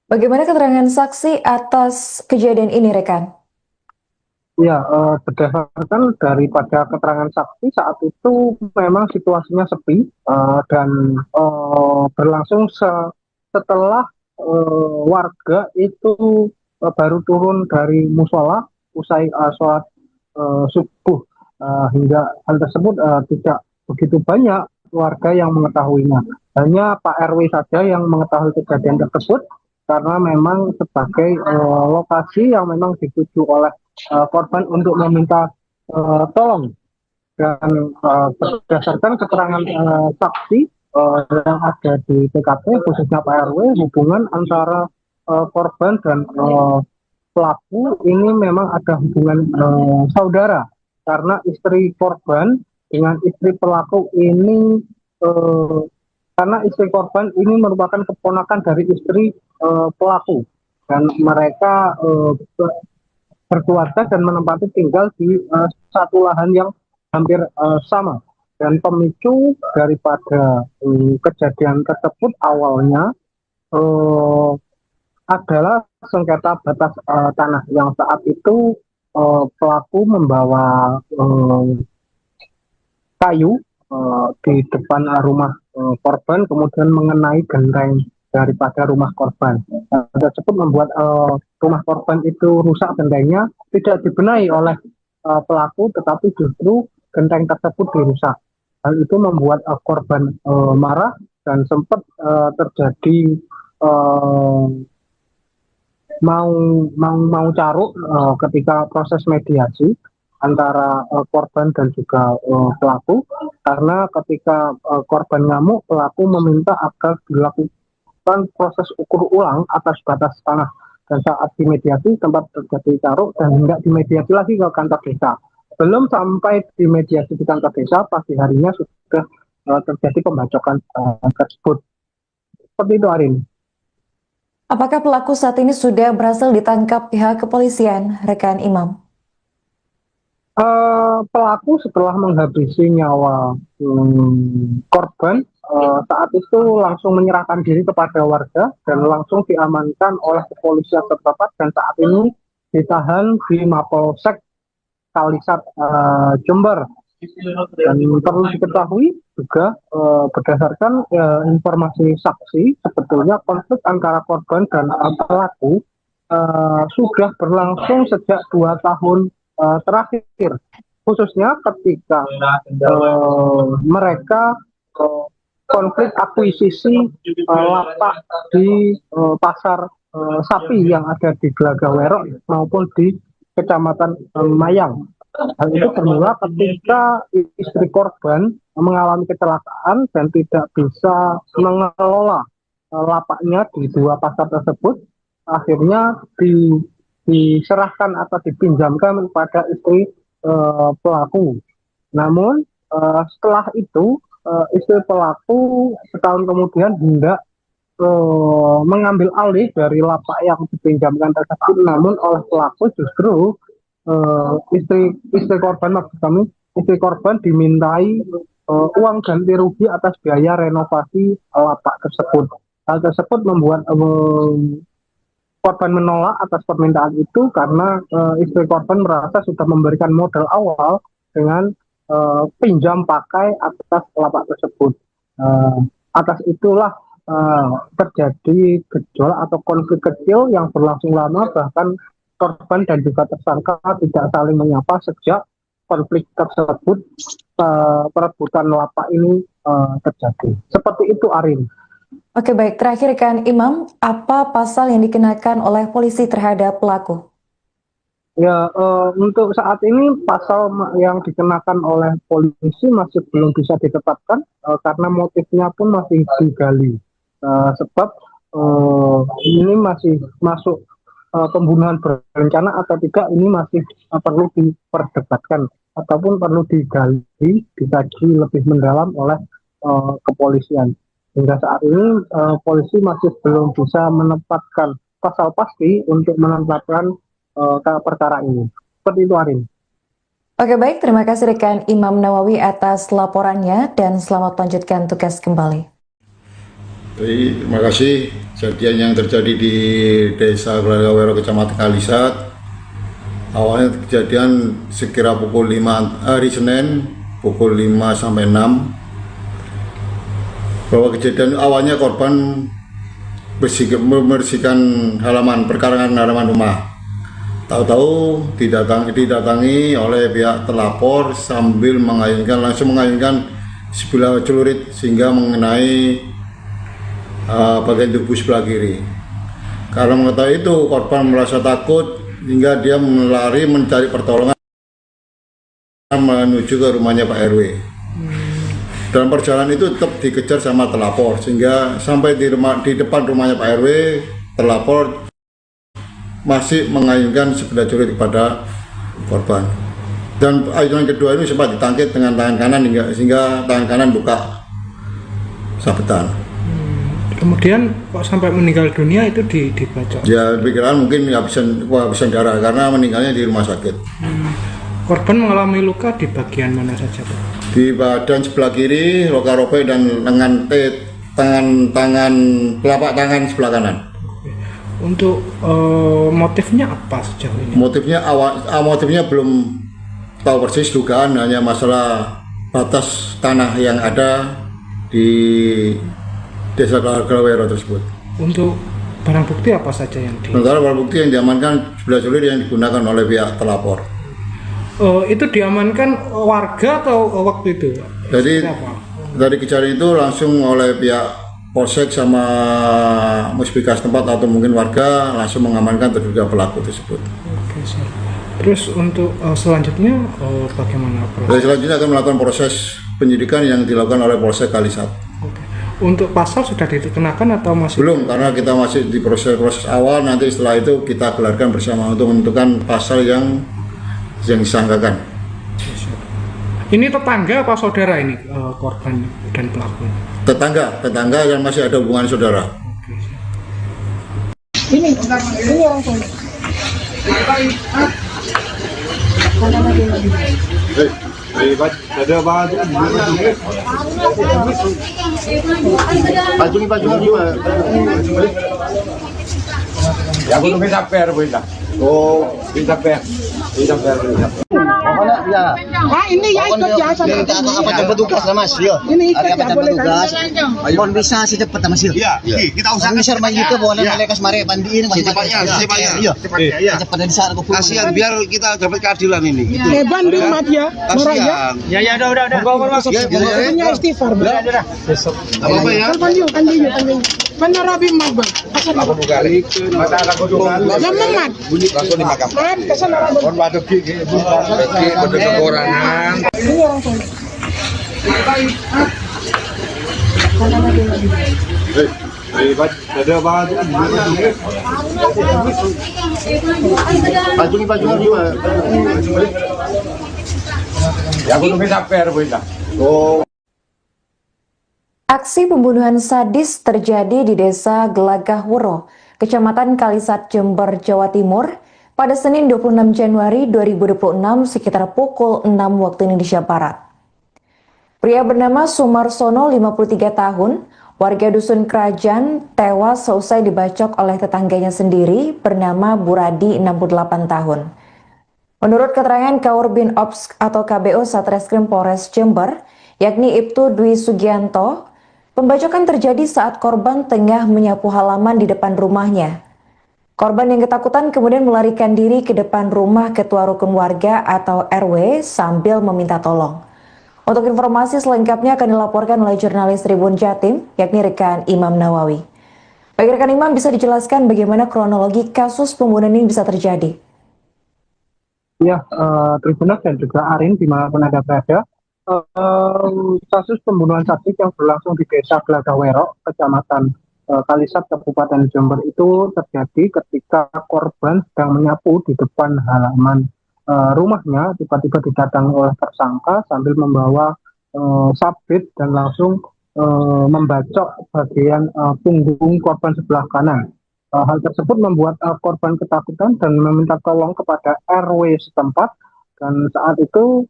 Bagaimana keterangan saksi atas kejadian ini, rekan?
Ya, berdasarkan daripada keterangan saksi saat itu memang situasinya sepi dan berlangsung setelah warga itu baru turun dari musola usai sholat subuh, hingga hal tersebut tidak begitu banyak warga yang mengetahuinya. Hanya Pak RW saja yang mengetahui kejadian tersebut karena memang sebagai lokasi yang memang dituju oleh korban untuk meminta tolong. Dan berdasarkan keterangan saksi yang ada di TKP khususnya Pak RW, hubungan antara korban dan pelaku ini memang ada hubungan saudara, karena istri korban dengan istri pelaku ini karena istri korban ini merupakan keponakan dari istri pelaku, dan mereka berkeluarga dan menempati tinggal di satu lahan yang hampir sama. Dan pemicu daripada kejadian tersebut awalnya adalah sengketa batas tanah yang saat itu pelaku membawa kayu di depan rumah korban, kemudian mengenai genteng daripada rumah korban. Tersebut membuat rumah korban itu rusak, gentengnya tidak dibenahi oleh pelaku, tetapi justru genteng tersebut dirusak. Hal itu membuat korban marah dan sempat terjadi mau caruk ketika proses mediasi antara korban dan juga pelaku, karena ketika korban ngamuk, pelaku meminta agar dilakukan proses ukur ulang atas batas tanah, dan saat dimediasi tempat terjadi caruk dan hendak dimediasi lagi ke kantor desa. Belum sampai dimediasi di kantor desa, pagi harinya sudah terjadi pembacokan tersebut. Seperti itu, Arin.
Apakah pelaku saat ini sudah berhasil ditangkap pihak kepolisian, rekan Imam?
Pelaku setelah menghabisi nyawa korban, saat itu langsung menyerahkan diri kepada warga dan langsung diamankan oleh kepolisian setempat, dan saat ini ditahan di Mapolsek Kalisat Jember. Dan perlu diketahui juga berdasarkan informasi saksi, sebetulnya konflik antara korban dan pelaku sudah berlangsung sejak 2 tahun terakhir, khususnya ketika mereka konflik akuisisi lapak di pasar sapi yang ada di Glagawerok maupun di Kecamatan Mayang. Hal itu bermula ketika istri korban mengalami kecelakaan dan tidak bisa mengelola lapaknya di 2 pasar tersebut. Akhirnya diserahkan atau dipinjamkan kepada istri pelaku. Namun setelah itu istri pelaku setahun kemudian hendak mengambil alih dari lapak yang dipinjamkan tersebut, namun oleh pelaku justru istri korban, maksud kami istri korban dimintai uang ganti rugi atas biaya renovasi lapak tersebut. Hal tersebut membuat korban menolak atas permintaan itu karena istri korban merasa sudah memberikan modal awal dengan pinjam pakai atas lapak tersebut. Atas itulah terjadi gejolak atau konflik kecil yang berlangsung lama, bahkan korban dan juga tersangka tidak saling menyapa sejak konflik tersebut, perebutan lapak ini terjadi. Seperti itu, Arin.
Oke, baik. Terakhir kan Imam, apa pasal yang dikenakan oleh polisi terhadap pelaku?
Ya, untuk saat ini pasal yang dikenakan oleh polisi masih belum bisa ditetapkan karena motifnya pun masih digali. Sebab ini masih masuk pembunuhan berencana atau tidak, ini masih perlu diperdebatkan ataupun perlu digali, dikaji lebih mendalam oleh kepolisian. Hingga saat ini polisi masih belum bisa menetapkan pasal pasti untuk menetapkan perkara ini. Seperti itu, Arin.
Oke, baik. Terima kasih rekan Imam Nawawi atas laporannya dan selamat lanjutkan tugas kembali.
Terima kasih. Kejadian yang terjadi di Desa Glagawerok, Kecamatan Kalisat, awalnya kejadian sekira pukul 5 hari Senin, pukul 5 sampai 6. Bahwa kejadian awalnya korban membersihkan halaman perkarangan halaman rumah. Tahu-tahu didatangi oleh pihak terlapor sambil langsung mengayunkan sebilah celurit sehingga mengenai bagian tubuh sebelah kiri. Karena mengetahui itu, korban merasa takut hingga dia melari mencari pertolongan menuju ke rumahnya Pak RW. Dalam perjalanan itu tetap dikejar sama terlapor sehingga sampai di depan rumahnya Pak RW, terlapor masih mengayunkan sebilah celurit kepada korban. Dan yang kedua ini sempat ditangkit dengan tangan kanan sehingga tangan kanan luka sabetan.
Kemudian kok sampai meninggal dunia itu dibacok?
Ya pikiran mungkin kehabisan darah karena meninggalnya di rumah sakit.
Korban mengalami luka di bagian mana saja, Pak?
Di badan sebelah kiri, luka robek dan lengan telapak tangan sebelah kanan.
Untuk motifnya apa sejauh ini?
Motifnya belum tahu persis, dugaan hanya masalah batas tanah yang ada di desa Glagahwero tersebut.
Untuk barang bukti apa saja yang
sementara barang bukti yang diamankan 11 Juli yang digunakan oleh pihak terlapor.
Itu diamankan warga atau waktu itu?
Jadi dari kejadian itu langsung oleh pihak polsek sama muspika setempat atau mungkin warga langsung mengamankan terduga pelaku tersebut.
Oke, siap. Terus untuk selanjutnya bagaimana?
Selanjutnya akan melakukan proses penyidikan yang dilakukan oleh Polsek Kalisat.
Oke. Untuk pasal sudah dikenakan atau masih?
Belum, karena kita masih di proses awal. Nanti setelah itu kita gelarkan bersama untuk menentukan pasal yang disangkakan.
Ini tetangga apa saudara ini korban dan pelaku?
Tetangga yang masih ada hubungan saudara.
Oke, siap.
Ini orang tuanya.
Ada apa? Pajungi juga. Ya aku nunggu sampai lah. Oh, sampai.
Mana ya?
Ah, ini ya ikut ya sama.
Ini apa jemput tugas lah Mas? Yo.
Ini ikut
Ada
ya
apa
boleh
tugas?
kan?
Mohon bisa secepatnya Mas yo.
Iya, kita usahakan
Bisa main itu boleh melekas mari pandiin Mas.
secepatnya.
Iya. Cepatnya di sana
Kasihan biar kita dapat keadilan ini. Gitu.
Banding mat ya. Marah ya.
Ya udah. Masuk.
Punya istighfar.
Apa ya?
Kan benar Rabi Magbal.
Aku buka lagi. Mata aku buka.
Jam mat.
Bunyi langsung dimakam.
Mat kesana Rabi.
Kon batu gigi, pada kekurangan.
Ini orang tuanya.
Ada apa? Pajungi juga. Ya aku nunggu sampai lah. Oh.
Aksi pembunuhan sadis terjadi di Desa Gelagahwuro, Kecamatan Kalisat, Jember, Jawa Timur, pada Senin 26 Januari 2026 sekitar pukul 6 waktu Indonesia Barat. Pria bernama Sumarsono, 53 tahun, warga Dusun Kerajaan, tewas seusai dibacok oleh tetangganya sendiri bernama Buradi, 68 tahun. Menurut keterangan Kaurbin Ops atau KBO Satreskrim Polres Jember, yakni Ibtu Dwi Sugianto, pembacokan terjadi saat korban tengah menyapu halaman di depan rumahnya. Korban yang ketakutan kemudian melarikan diri ke depan rumah ketua rukun warga atau RW sambil meminta tolong. Untuk informasi selengkapnya akan dilaporkan oleh jurnalis Tribun Jatim, yakni rekan Imam Nawawi. Baik rekan Imam, bisa dijelaskan bagaimana kronologi kasus pembunuhan ini bisa terjadi?
Ya, Tribuners dan juga Arin dimanapun Anda berada. Kasus pembunuhan sadis yang berlangsung di Desa Glagahwero, Kecamatan Kalisat, Kabupaten Jember itu terjadi ketika korban sedang menyapu di depan halaman rumahnya. Tiba-tiba didatangi oleh tersangka sambil membawa sabit dan langsung membacok bagian punggung korban sebelah kanan. Hal tersebut membuat korban ketakutan dan meminta tolong kepada RW setempat, dan saat itu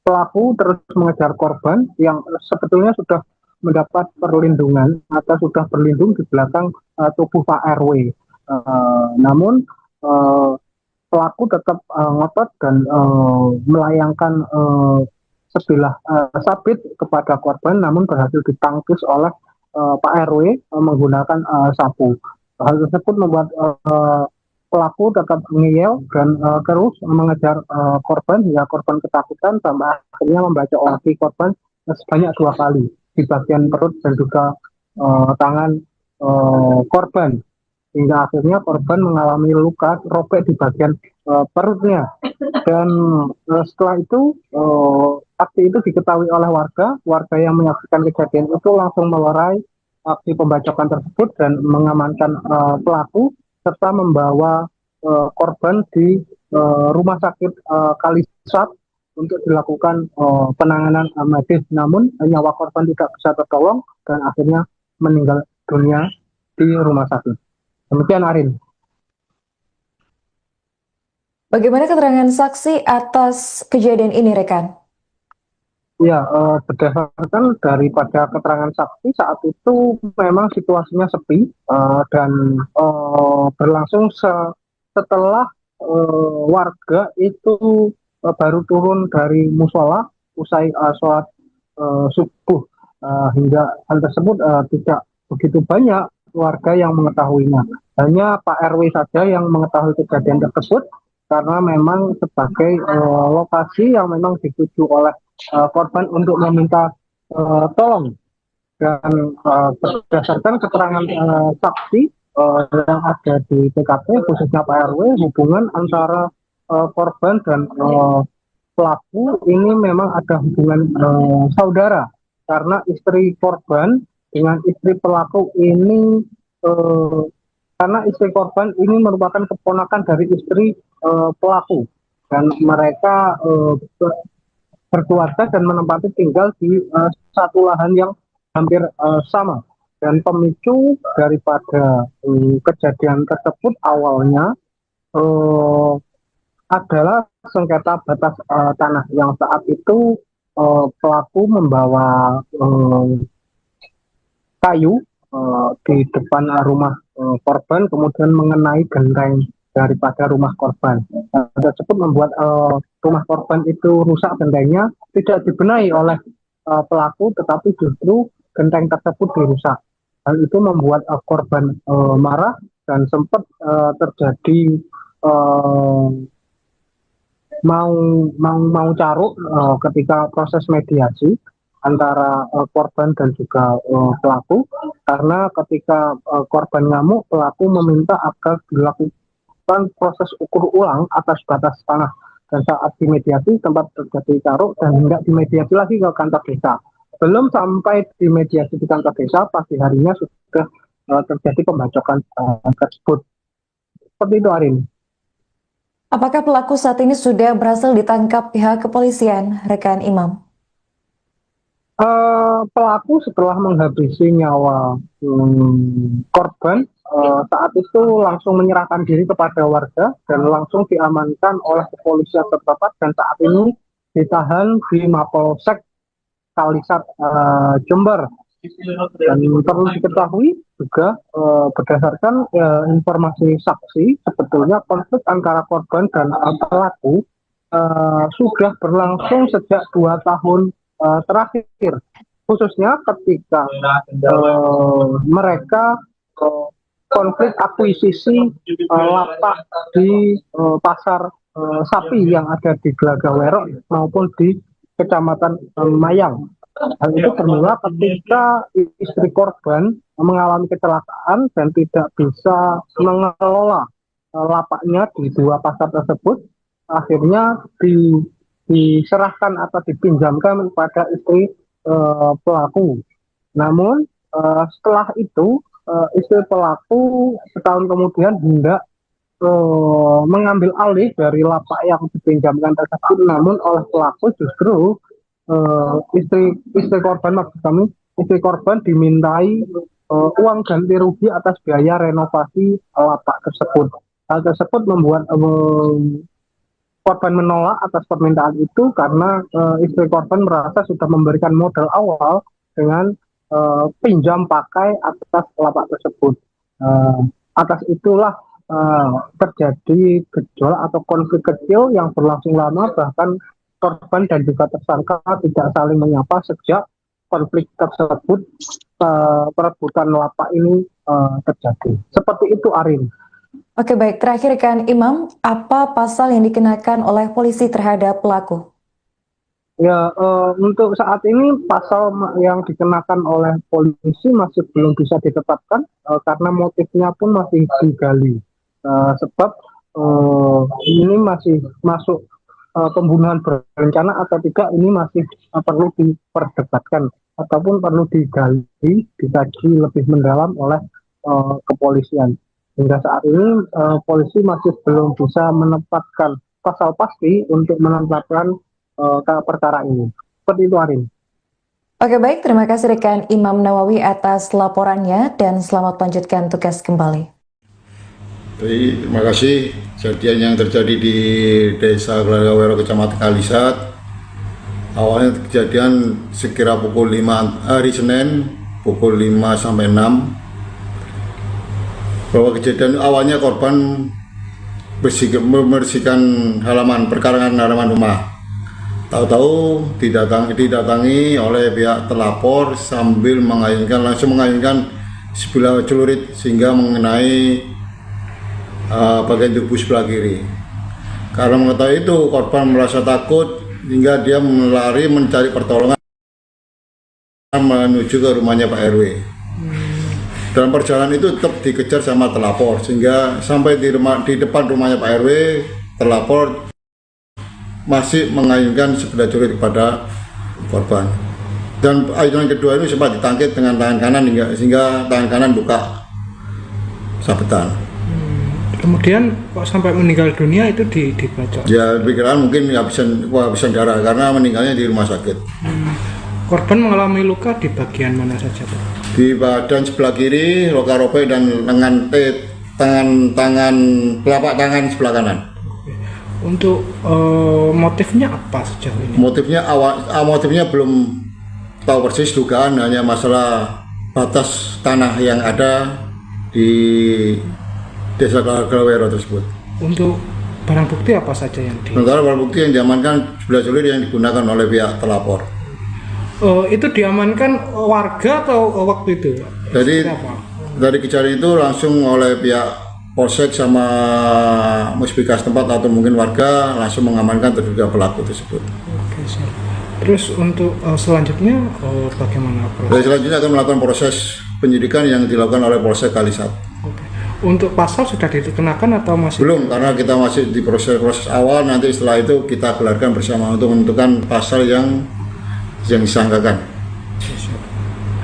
pelaku terus mengejar korban yang sebetulnya sudah mendapat perlindungan atau sudah berlindung di belakang tubuh Pak RW. Namun pelaku tetap ngotot dan melayangkan sebilah sabit kepada korban, namun berhasil ditangkis oleh Pak RW menggunakan sapu. Hal tersebut membuat pelaku tetap ngeyel dan terus mengejar korban hingga korban ketakutan sampai akhirnya membacok lagi korban sebanyak 2 kali di bagian perut dan juga tangan korban, hingga akhirnya korban mengalami luka robek di bagian perutnya. Dan setelah itu aksi itu diketahui oleh warga yang menyaksikan kejadian itu langsung melerai aksi pembacokan tersebut dan mengamankan pelaku serta membawa korban di rumah sakit Kalisat untuk dilakukan penanganan medis, namun nyawa korban tidak bisa tertolong dan akhirnya meninggal dunia di rumah sakit. Demikian Arin.
Bagaimana keterangan saksi atas kejadian ini, rekan?
Ya, berdasarkan daripada keterangan saksi saat itu memang situasinya sepi dan berlangsung setelah warga itu baru turun dari musola usai sholat subuh, hingga hal tersebut tidak begitu banyak warga yang mengetahuinya. Hanya Pak RW saja yang mengetahui kejadian tersebut karena memang sebagai lokasi yang memang dituju oleh korban untuk meminta tolong, dan berdasarkan keterangan saksi yang ada di TKP khususnya Pak RW, hubungan antara korban dan pelaku ini memang ada hubungan saudara, karena istri korban dengan istri pelaku ini karena istri korban ini merupakan keponakan dari istri pelaku, dan mereka berkeluarga dan menempati tinggal di satu lahan yang hampir sama. Dan pemicu daripada kejadian tersebut awalnya adalah sengketa batas tanah yang saat itu pelaku membawa kayu di depan rumah korban, kemudian mengenai genteng daripada rumah korban. Tersebut membuat rumah korban itu rusak, gentengnya tidak dibenahi oleh pelaku, tetapi justru genteng tersebut dirusak. Hal itu membuat korban marah dan sempat terjadi mau caruk ketika proses mediasi antara korban dan juga pelaku, karena ketika korban ngamuk, pelaku meminta agar dilakukan proses ukur ulang atas batas tanah, dan saat dimediasi tempat terjadi caruk dan hendak dimediasi lagi ke kantor desa. Belum sampai dimediasi di kantor desa, pagi harinya sudah terjadi pembacokan tersebut. Seperti itu, Arin.
Apakah pelaku saat ini sudah berhasil ditangkap pihak kepolisian, rekan Imam?
Pelaku setelah menghabisi nyawa korban, saat itu langsung menyerahkan diri kepada warga dan langsung diamankan oleh kepolisian setempat, dan saat ini ditahan di Mapolsek Kalisat Jember. Dan perlu diketahui juga berdasarkan informasi saksi, sebetulnya konflik antara korban dan pelaku sudah berlangsung sejak 2 tahun terakhir, khususnya ketika mereka konflik akuisisi lapak di pasar sapi yang ada di Glagawerok maupun di Kecamatan Mayang. Hal itu bermula ketika istri korban mengalami kecelakaan dan tidak bisa mengelola lapaknya di 2 pasar tersebut. Akhirnya diserahkan atau dipinjamkan kepada istri pelaku. Namun setelah itu istri pelaku setahun kemudian hendak mengambil alih dari lapak yang dipinjamkan tersebut, namun oleh pelaku justru istri korban, maksud kami istri korban dimintai uang ganti rugi atas biaya renovasi lapak tersebut. Hal tersebut membuat korban menolak atas permintaan itu karena istri korban merasa sudah memberikan modal awal dengan pinjam pakai atas lapak tersebut. Atas itulah terjadi gejolak atau konflik kecil yang berlangsung lama, bahkan korban dan juga tersangka tidak saling menyapa sejak konflik tersebut, perebutan lapak ini terjadi. Seperti itu, Arin.
Oke, baik. Terakhir, rekan Imam, apa pasal yang dikenakan oleh polisi terhadap pelaku?
Ya, untuk saat ini pasal yang dikenakan oleh polisi masih belum bisa ditetapkan karena motifnya pun masih digali. Sebab ini masih masuk pembunuhan berencana atau tidak, ini masih perlu diperdebatkan ataupun perlu digali, dikaji lebih mendalam oleh kepolisian. Hingga saat ini polisi masih belum bisa menetapkan pasal pasti untuk menetapkan perkara ini. Seperti itu, Arin.
Oke, baik, terima kasih rekan Imam Nawawi atas laporannya dan selamat melanjutkan tugas kembali.
Terima kasih. Kejadian yang terjadi di Desa Gelagah Wero, Kecamatan Kalisat. Awalnya kejadian sekira pukul 5 hari Senin, pukul 5 sampai 6. Bahwa kejadian awalnya korban membersihkan halaman perkarangan halaman rumah. Tahu-tahu didatangi oleh pihak telapor sambil langsung mengayunkan sebilah celurit sehingga mengenai bagian tubuh sebelah kiri. Karena mengetahui itu, korban merasa takut hingga dia melari mencari pertolongan menuju ke rumahnya Pak RW. Dalam perjalanan itu tetap dikejar sama telapor sehingga sampai di depan rumahnya Pak RW, telapor masih mengayunkan sebilah celurit kepada korban. Dan ayunan kedua ini sempat ditangkis dengan tangan kanan sehingga tangan kanan luka sabetan.
Kemudian kok sampai meninggal dunia itu dibacok?
Ya, pikiran mungkin kehabisan darah karena meninggalnya di rumah sakit.
Korban mengalami luka di bagian mana saja, Pak?
Di badan sebelah kiri, luka robek dan telapak tangan sebelah kanan.
Untuk motifnya apa sejauh ini?
Motifnya belum tahu persis, dugaan hanya masalah batas tanah yang ada di Desa Gelagah Wero tersebut.
Untuk barang bukti apa saja yang
sementara barang bukti yang diamankan sebilah celurit yang digunakan oleh pihak telapor.
Itu diamankan warga atau waktu itu?
Jadi dari kejadian itu langsung oleh pihak polsek sama musbika setempat atau mungkin warga langsung mengamankan terduga pelaku tersebut.
Oke, siap. Terus untuk selanjutnya bagaimana?
Selanjutnya akan melakukan proses penyidikan yang dilakukan oleh Polsek Kalisat.
Oke. Untuk pasal sudah dikenakan atau masih?
Belum, karena kita masih di proses awal. Nanti setelah itu kita gelarkan bersama untuk menentukan pasal yang disangkakan.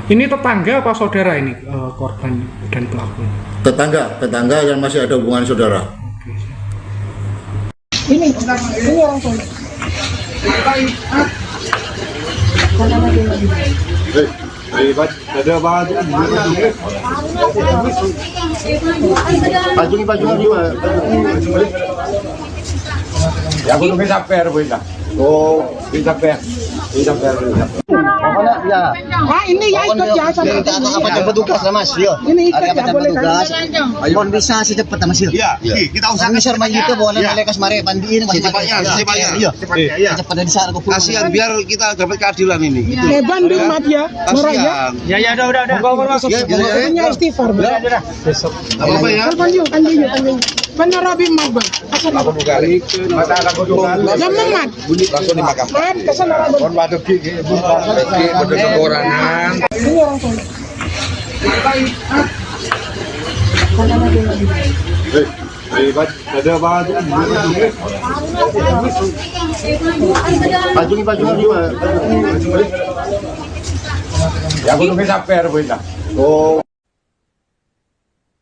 Ini tetangga apa saudara ini korban dan pelaku?
Tetangga yang masih ada hubungan saudara.
Ini orang tua.
Ada baju ya, aku bisa per boleh. Oh, bisa per.
Pokoknya ya.
Ini ya ikut ya sama.
Apa yang petugas lah Mas? Yo.
Ini ikut
Apa
ya
yang
boleh
petugas?
kan?
Mohon bisa secepat Mas yo.
Iya, kita usahakan
Bisa maju itu boleh melekas mare pandiin
secepatnya.
Iya.
Iya.
Cepat dari sana aku.
Kasihan biar kita dapat keadilan ini.
Hebat di rumah dia.
Kasihan.
Ya udah. Punya istighfar.
Apa ya?
Kanjeng. Benar Rabi Mat, Bang.
Aku buka mata akan kudukan.
Jangan Mat.
Langsung dimakan.
Mat, kesana Rabi.
Mohon batu gigi, pada kekurangan.
Ini orang tua.
Ada baju. Ya, aku bisa per boleh. Oh.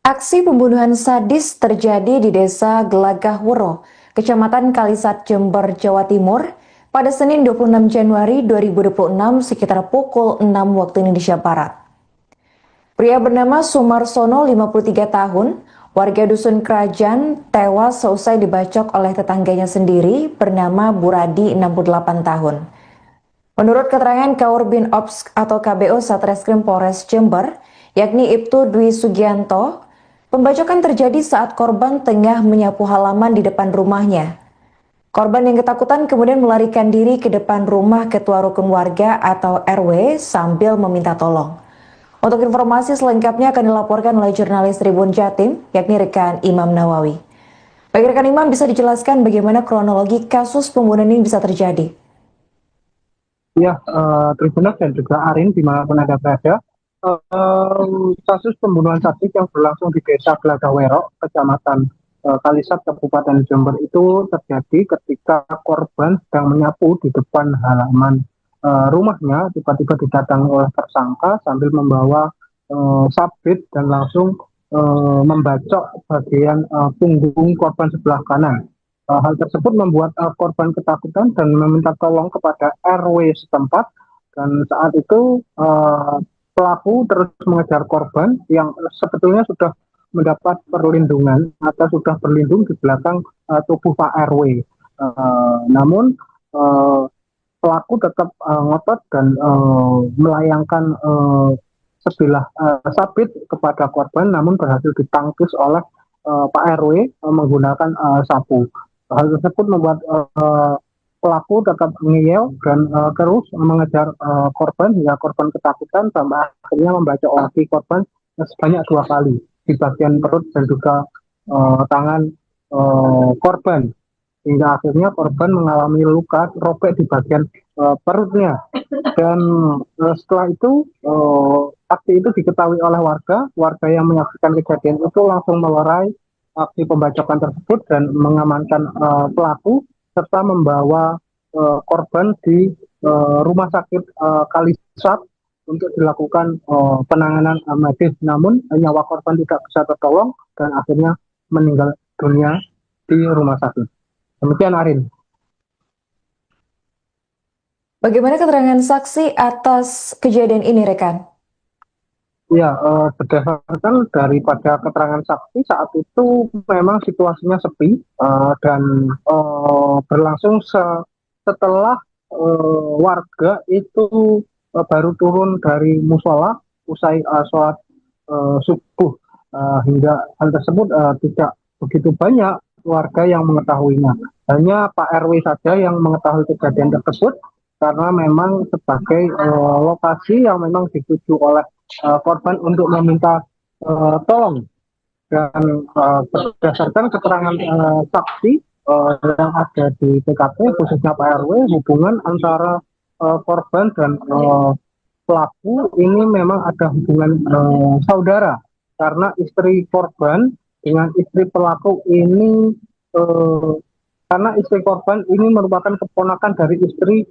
Aksi pembunuhan sadis terjadi di Desa Gelagah Wero, Kecamatan Kalisat, Jember, Jawa Timur, pada Senin 26 Januari 2026 sekitar pukul 6 waktu Indonesia Barat. Pria bernama Sumarsono, 53 tahun, warga Dusun Kerajaan, tewas seusai dibacok oleh tetangganya sendiri bernama Buradi, 68 tahun. Menurut keterangan Kaurbin Ops atau KBO Satreskrim Polres Jember, yakni Ibtu Dwi Sugianto, pembacokan terjadi saat korban tengah menyapu halaman di depan rumahnya. Korban yang ketakutan kemudian melarikan diri ke depan rumah ketua rukun warga atau RW sambil meminta tolong. Untuk informasi selengkapnya akan dilaporkan oleh jurnalis Tribun Jatim, yakni rekan Imam Nawawi. Bagi rekan Imam, bisa dijelaskan bagaimana kronologi kasus pembunuhan ini bisa terjadi?
Ya, Tribunas dan juga Arin dimanapun Anda berada. Kasus pembunuhan sadis yang berlangsung di Desa Gelagah Wero, Kecamatan Kalisat, Kabupaten Jember itu terjadi ketika korban sedang menyapu di depan halaman rumahnya. Tiba-tiba didatangi oleh tersangka sambil membawa sabit dan langsung membacok bagian punggung korban sebelah kanan. Hal tersebut membuat korban ketakutan dan meminta tolong kepada RW setempat. Dan saat itu pelaku terus mengejar korban yang sebetulnya sudah mendapat perlindungan atau sudah berlindung di belakang tubuh Pak RW. Namun pelaku tetap ngotot dan melayangkan sebilah sabit kepada korban, namun berhasil ditangkis oleh Pak RW menggunakan sapu. Hal tersebut membuat pelaku tetap ngeyel dan terus mengejar korban hingga korban ketakutan sampai akhirnya membacok lagi korban sebanyak 2 kali di bagian perut dan juga tangan korban, hingga akhirnya korban mengalami luka robek di bagian perutnya. Dan setelah itu aksi itu diketahui oleh warga yang menyaksikan kejadian itu langsung melerai aksi pembacokan tersebut dan mengamankan pelaku serta membawa korban di rumah sakit Kalisat untuk dilakukan penanganan medis. Namun nyawa korban tidak bisa tertolong dan akhirnya meninggal dunia di rumah sakit. Demikian Arin.
Bagaimana keterangan saksi atas kejadian ini, rekan?
Ya, berdasarkan daripada keterangan saksi saat itu memang situasinya sepi dan berlangsung setelah warga itu baru turun dari musola usai sholat subuh, hingga hal tersebut tidak begitu banyak warga yang mengetahuinya. Hanya Pak RW saja yang mengetahui kejadian tersebut karena memang sebagai lokasi yang memang dituju oleh korban untuk meminta tolong. Dan berdasarkan keterangan saksi yang ada di TKP khususnya Pak RW, hubungan antara korban dan pelaku ini memang ada hubungan saudara, karena istri korban dengan istri pelaku ini karena istri korban ini merupakan keponakan dari istri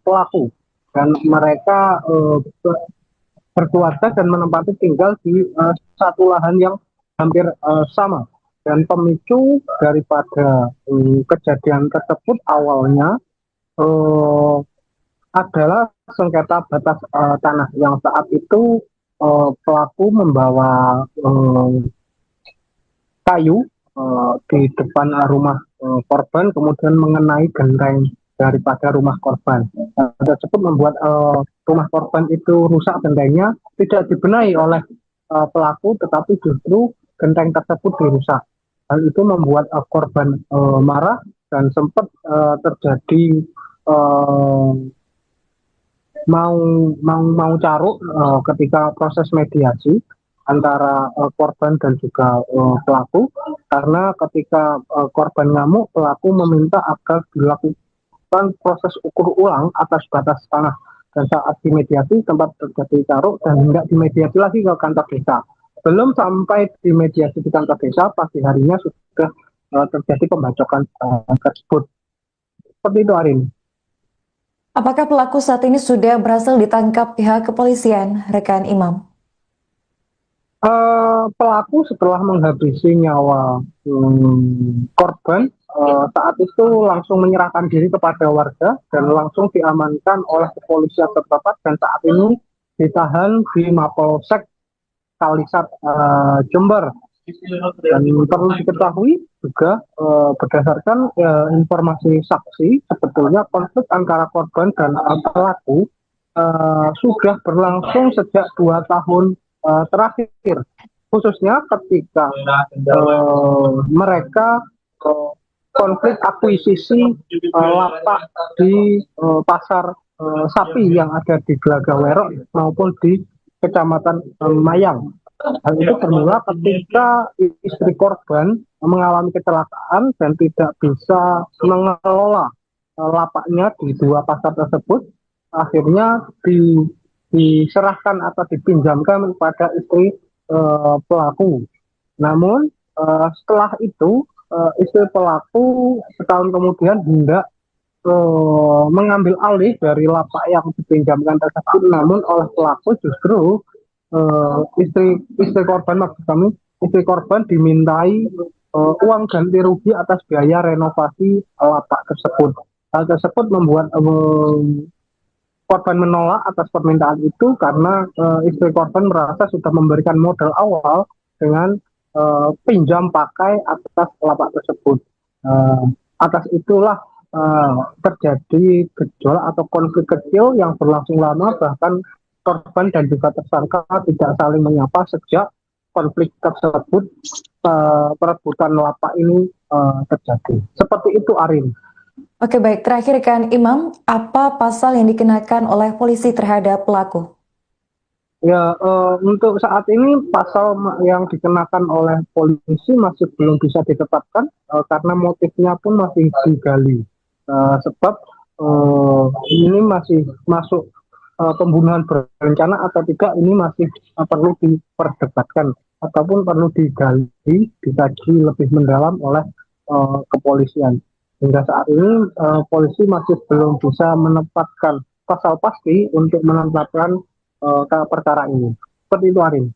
pelaku, dan mereka berkeluarga dan menempati tinggal di satu lahan yang hampir sama. Dan pemicu daripada kejadian tersebut awalnya adalah sengketa batas tanah yang saat itu pelaku membawa kayu di depan rumah korban, kemudian mengenai genteng daripada rumah korban. Tersebut membuat rumah korban itu rusak, gentengnya tidak dibenahi oleh pelaku, tetapi justru genteng tersebut dirusak. Hal itu membuat korban marah dan sempat terjadi mau caruk ketika proses mediasi antara korban dan juga pelaku, karena ketika korban ngamuk, pelaku meminta agar dilakukan proses ukur ulang atas batas tanah, dan saat dimediasi tempat terjadi caruk dan hendak dimediasi lagi ke kantor desa. Belum sampai dimediasi di kantor desa, pagi harinya sudah terjadi pembacokan tersebut. Seperti itu, Arin.
Apakah pelaku saat ini sudah berhasil ditangkap pihak kepolisian, rekan Imam?
Pelaku setelah menghabisi nyawa korban, saat itu langsung menyerahkan diri kepada warga dan langsung diamankan oleh kepolisian setempat, dan saat ini ditahan di Mapolsek Kalisat Jember. Dan perlu diketahui juga berdasarkan informasi saksi, sebetulnya konflik antara korban dan pelaku sudah berlangsung sejak 2 tahun terakhir, khususnya ketika mereka konflik akuisisi lapak di pasar sapi yang ada di Glagawerok maupun di Kecamatan Mayang. Hal itu bermula ketika istri korban mengalami kecelakaan dan tidak bisa mengelola lapaknya di 2 pasar tersebut. Akhirnya diserahkan atau dipinjamkan kepada istri pelaku. Namun setelah itu istri pelaku setahun kemudian hendak mengambil alih dari lapak yang dipinjamkan tersebut, namun oleh pelaku justru istri korban maksud kami istri korban dimintai uang ganti rugi atas biaya renovasi lapak tersebut. Hal tersebut membuat korban menolak atas permintaan itu karena istri korban merasa sudah memberikan modal awal dengan pinjam pakai atas lapak tersebut. Atas itulah terjadi gejolak atau konflik kecil yang berlangsung lama, bahkan korban dan juga tersangka tidak saling menyapa sejak konflik tersebut, perebutan lapak ini terjadi. Seperti itu, Arin.
Oke, baik. Terakhir kan Imam, apa pasal yang dikenakan oleh polisi terhadap pelaku?
Ya, untuk saat ini pasal yang dikenakan oleh polisi masih belum bisa ditetapkan karena motifnya pun masih digali. Sebab ini masih masuk pembunuhan berencana atau tidak, ini masih perlu diperdebatkan ataupun perlu digali, dikaji lebih mendalam oleh kepolisian. Hingga saat ini polisi masih belum bisa menetapkan pasal pasti untuk menetapkan perkara ini. Seperti itu, Arin.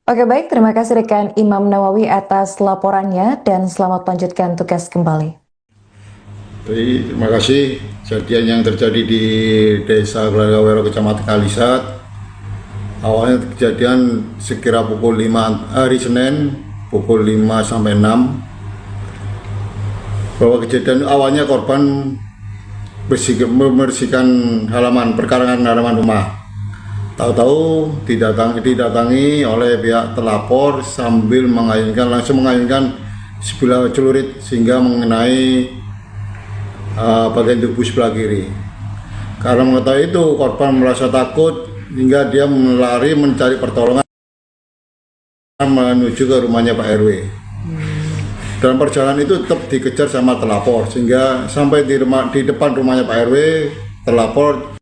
Oke, baik. Terima kasih rekan Imam Nawawi atas laporannya dan selamat melanjutkan tugas kembali.
Terima kasih. Kejadian yang terjadi di Desa Gelagah, Kecamatan Kalisat. Awalnya kejadian sekira pukul 5 hari Senin, pukul 5 sampai 6. Bahwa kejadian awalnya korban membersihkan halaman perkarangan halaman rumah. Tahu-tahu didatangi oleh pihak telapor sambil langsung mengayunkan sebilah celurit sehingga mengenai bagian tubuh sebelah kiri. Karena mengetahui itu, korban merasa takut hingga dia melari mencari pertolongan menuju ke rumahnya Pak RW. Dalam perjalanan itu tetap dikejar sama telapor sehingga sampai di depan rumahnya Pak RW, telapor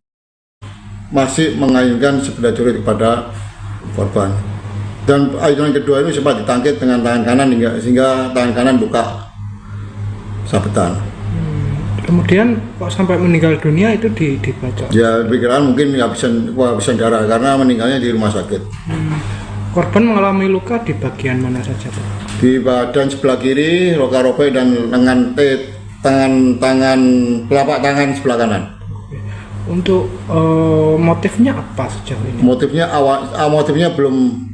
masih mengayunkan sebilah celurit kepada korban. Dan ayunan kedua ini sempat ditangkit dengan tangan kanan sehingga tangan kanan buka sabetan.
Kemudian kok sampai meninggal dunia itu dibacok?
Ya, pikiran mungkin kehabisan darah karena meninggalnya di rumah sakit.
Korban mengalami luka di bagian mana saja, Pak?
Di badan sebelah kiri, luka robek dan lengan telapak tangan sebelah kanan.
Untuk motifnya apa sejauh ini?
Motifnya belum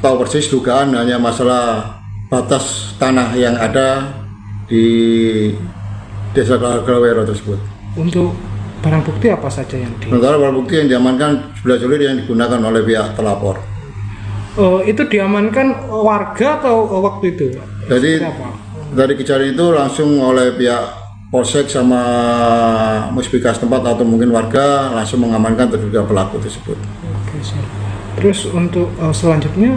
tahu persis, dugaan hanya masalah batas tanah yang ada di Desa Gelagah tersebut.
Untuk barang bukti apa saja yang
sementara barang bukti yang diamankan sebilah celurit yang digunakan oleh pihak telapor.
Itu diamankan warga atau waktu itu?
Jadi dari kejadian itu langsung oleh pihak polsek sama musbika setempat atau mungkin warga langsung mengamankan terduga pelaku tersebut.
Oke, siap. Terus untuk selanjutnya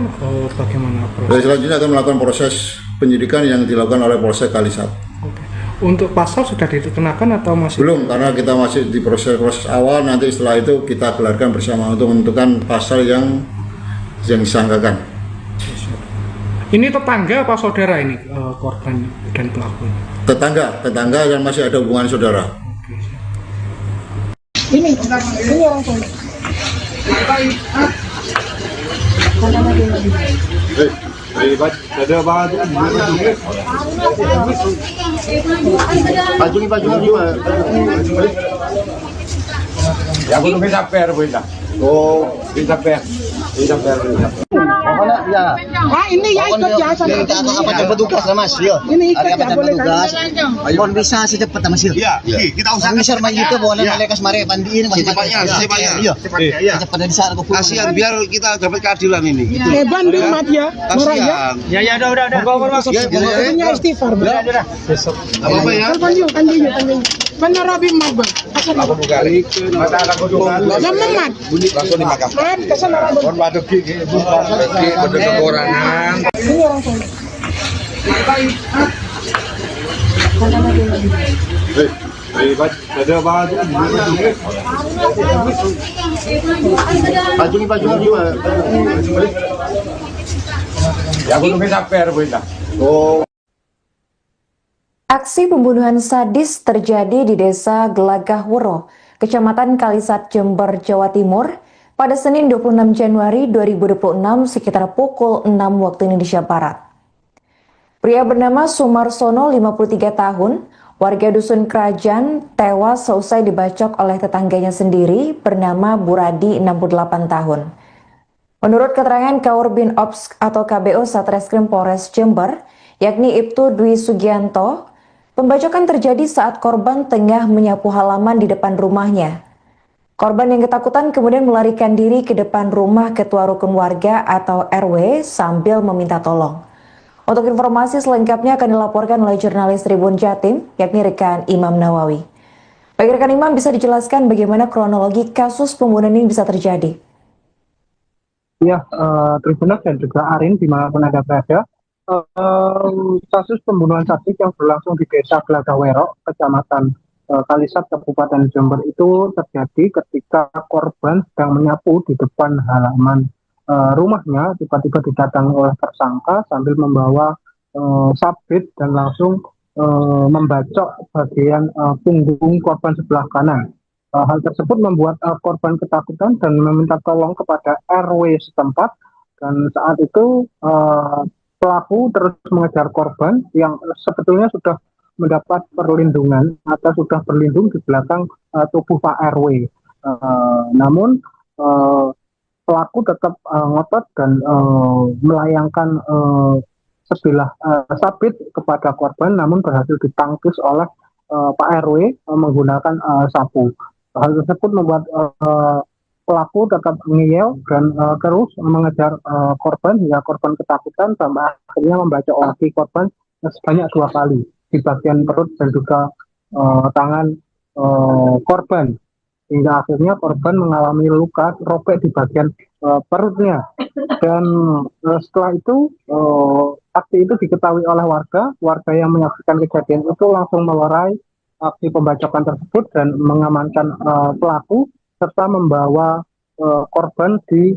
bagaimana proses?
Selanjutnya akan melakukan proses penyidikan yang dilakukan oleh Polsek Kalisat.
Oke. Untuk pasal sudah dikenakan atau masih?
Belum, karena kita masih di proses awal. Nanti setelah itu kita gelarkan bersama untuk menentukan pasal yang disangkakan.
Ini tetangga apa saudara ini korban dan pelaku?
Tetangga dan masih ada hubungan saudara.
Oke, siap.
Ini orang tua.
Ada baju ya aku tuh bisa per boleh. Oh, bisa per.
Mana ya?
Ah, ini ya ikut ya sana.
Minta apa jemput tugas lah, Mas. Yo.
Ini ikut
Ada
ya,
apa
boleh
jemput tugas? Mohon bisa secepatnya, Mas.
Iya, kita usahakan.
Misal main itu boleh melekas mari pandiin
Secepatnya.
Iya. Secepatnya di sana aku.
Kasihan biar kita dapat keadilan ini. Gitu.
Bandung mat ya. Murah ya.
Ya, udah. Masuk.
Ya, boleh.
Punya istighfar.
Apa ya?
Kanjung. Benar Rabi mat, Bang.
Aku kali mata aku juga.
Jam mat.
Langsung dimakan.
Mat kesana Rabi.
Kon waduh gigi pada kekurangan.
Ini orang tua.
Ada baju. Baju juga. Ya aku tuh bisa per boleh. Oh.
Aksi pembunuhan sadis terjadi di Desa Gelagah Wuro, Kecamatan Kalisat, Jember, Jawa Timur pada Senin 26 Januari 2026 sekitar pukul 6 waktu Indonesia Barat. Pria bernama Sumarsono, 53 tahun, warga Dusun Kerajaan, tewas seusai dibacok oleh tetangganya sendiri bernama Buradi, 68 tahun. Menurut keterangan Kaurbin Ops atau KBO Satreskrim Polres Jember, yakni Ibtu Dwi Sugianto, pembacokan terjadi saat korban tengah menyapu halaman di depan rumahnya. Korban yang ketakutan kemudian melarikan diri ke depan rumah ketua rukun warga atau RW sambil meminta tolong. Untuk informasi selengkapnya akan dilaporkan oleh jurnalis Tribun Jatim, yakni rekan Imam Nawawi. Bagi rekan Imam, bisa dijelaskan bagaimana kronologi kasus pembunuhan ini bisa terjadi?
Ya, Tribuners dan juga Arin dimanapun Anda berada, kasus pembunuhan sadis yang berlangsung di Desa Glagawero, Kecamatan Kalisat, Kabupaten Jember itu terjadi ketika korban sedang menyapu di depan halaman rumahnya. Tiba-tiba didatangi oleh tersangka sambil membawa sabit dan langsung membacok bagian punggung korban sebelah kanan. Hal tersebut membuat korban ketakutan dan meminta tolong kepada RW setempat, dan saat itu pelaku terus mengejar korban yang sebetulnya sudah mendapat perlindungan atau sudah berlindung di belakang tubuh Pak RW. Namun pelaku tetap ngotot dan melayangkan sebilah sabit kepada korban, namun berhasil ditangkis oleh Pak RW menggunakan sapu. Hal tersebut membuat pelaku tetap ngeyel dan terus mengejar korban hingga korban ketakutan sampai akhirnya membacok lagi korban sebanyak 2 kali di bagian perut dan juga tangan korban, hingga akhirnya korban mengalami luka robek di bagian perutnya. Dan setelah itu aksi itu diketahui oleh warga yang menyaksikan kejadian itu langsung melerai aksi pembacokan tersebut dan mengamankan pelaku serta membawa korban di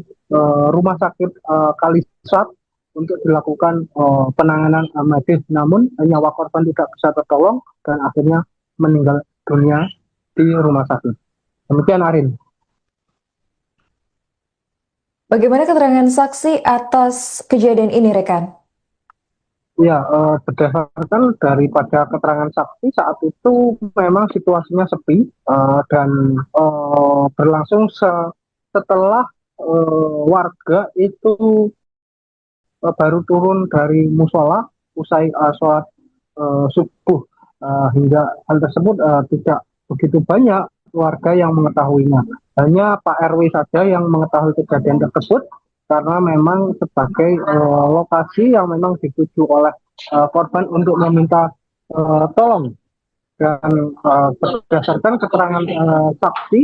rumah sakit Kalisat untuk dilakukan penanganan medis, namun nyawa korban tidak bisa tertolong dan akhirnya meninggal dunia di rumah sakit. Demikian, Arin.
Bagaimana keterangan saksi atas kejadian ini, rekan?
Ya, berdasarkan daripada keterangan saksi, saat itu memang situasinya sepi dan berlangsung setelah warga itu baru turun dari musola usai sholat subuh, hingga hal tersebut tidak begitu banyak warga yang mengetahuinya. Hanya Pak RW saja yang mengetahui kejadian tersebut karena memang sebagai lokasi yang memang dituju oleh korban untuk meminta tolong. Dan berdasarkan keterangan saksi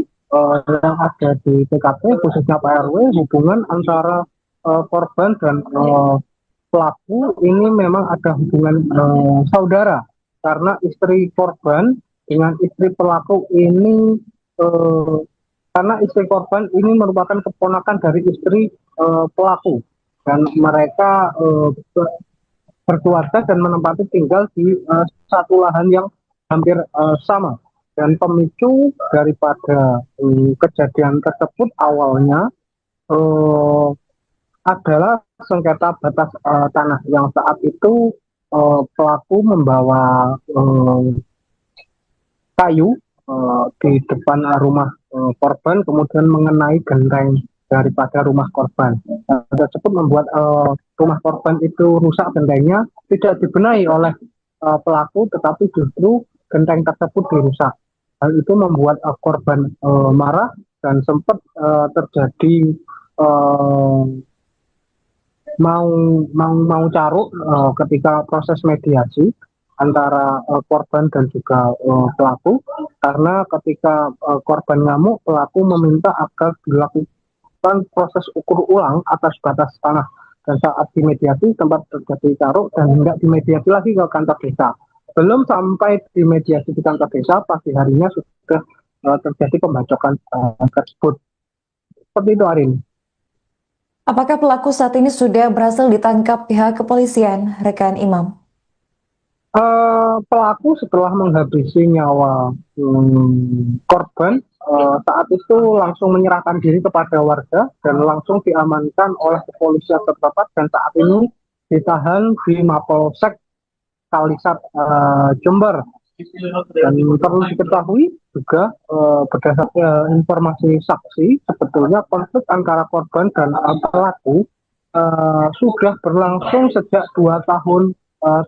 yang ada di TKP khususnya Pak RW, hubungan antara korban dan pelaku ini memang ada hubungan saudara, karena istri korban dengan istri pelaku ini karena istri korban ini merupakan keponakan dari istri pelaku, dan mereka berkeluarga dan menempati tinggal di satu lahan yang hampir sama. Dan pemicu daripada kejadian tersebut awalnya adalah sengketa batas tanah yang saat itu pelaku membawa kayu di depan rumah korban, kemudian mengenai genteng daripada rumah korban. Tersebut membuat rumah korban itu rusak, gentengnya tidak dibenahi oleh pelaku, tetapi justru genteng tersebut dirusak. Hal itu membuat korban marah dan sempat terjadi mau caruk ketika proses mediasi antara korban dan juga pelaku, karena ketika korban ngamuk, pelaku meminta agar dilakukan proses ukur ulang atas batas tanah, dan saat dimediasi tempat terjadi caruk dan hendak dimediasi lagi ke kantor desa. Belum sampai dimediasi di kantor desa, pagi harinya sudah terjadi pembacokan tersebut. Seperti itu, Arin.
Apakah pelaku saat ini sudah berhasil ditangkap pihak kepolisian, rekan Imam?
Pelaku setelah menghabisi nyawa korban saat itu langsung menyerahkan diri kepada warga dan langsung diamankan oleh kepolisian setempat dan saat ini ditahan di Mapolsek Kalisat Jember. Dan perlu diketahui juga berdasarkan informasi saksi, sebetulnya konflik antara korban dan pelaku sudah berlangsung sejak 2 tahun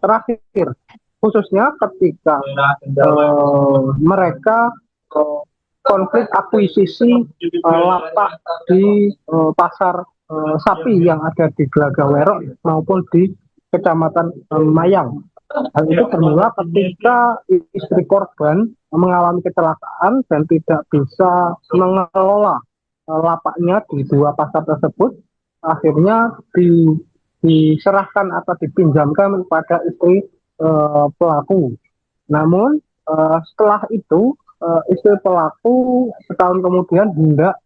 terakhir, khususnya ketika mereka konflik akuisisi lapak di pasar sapi yang ada di Glagawerok maupun di Kecamatan Mayang. Hal itu bermula ketika istri korban mengalami kecelakaan dan tidak bisa mengelola lapaknya di 2 pasar tersebut. Akhirnya diserahkan atau dipinjamkan kepada istri pelaku. Namun setelah itu istri pelaku setahun kemudian hendak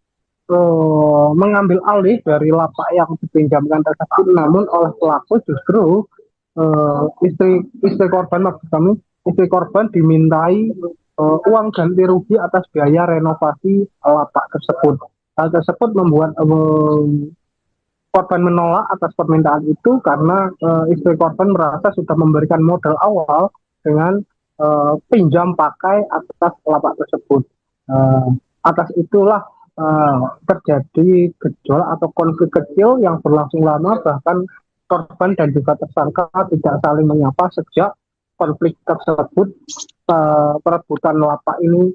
mengambil alih dari lapak yang dipinjamkan tersebut, namun oleh pelaku justru istri korban, maksud kami istri korban dimintai uang ganti rugi atas biaya renovasi lapak tersebut. Hal tersebut membuat korban menolak atas permintaan itu karena istri korban merasa sudah memberikan modal awal dengan pinjam pakai atas lapak tersebut. Atas itulah terjadi gejolak atau konflik kecil yang berlangsung lama, bahkan korban dan juga tersangka tidak saling menyapa sejak konflik tersebut, perebutan lapak ini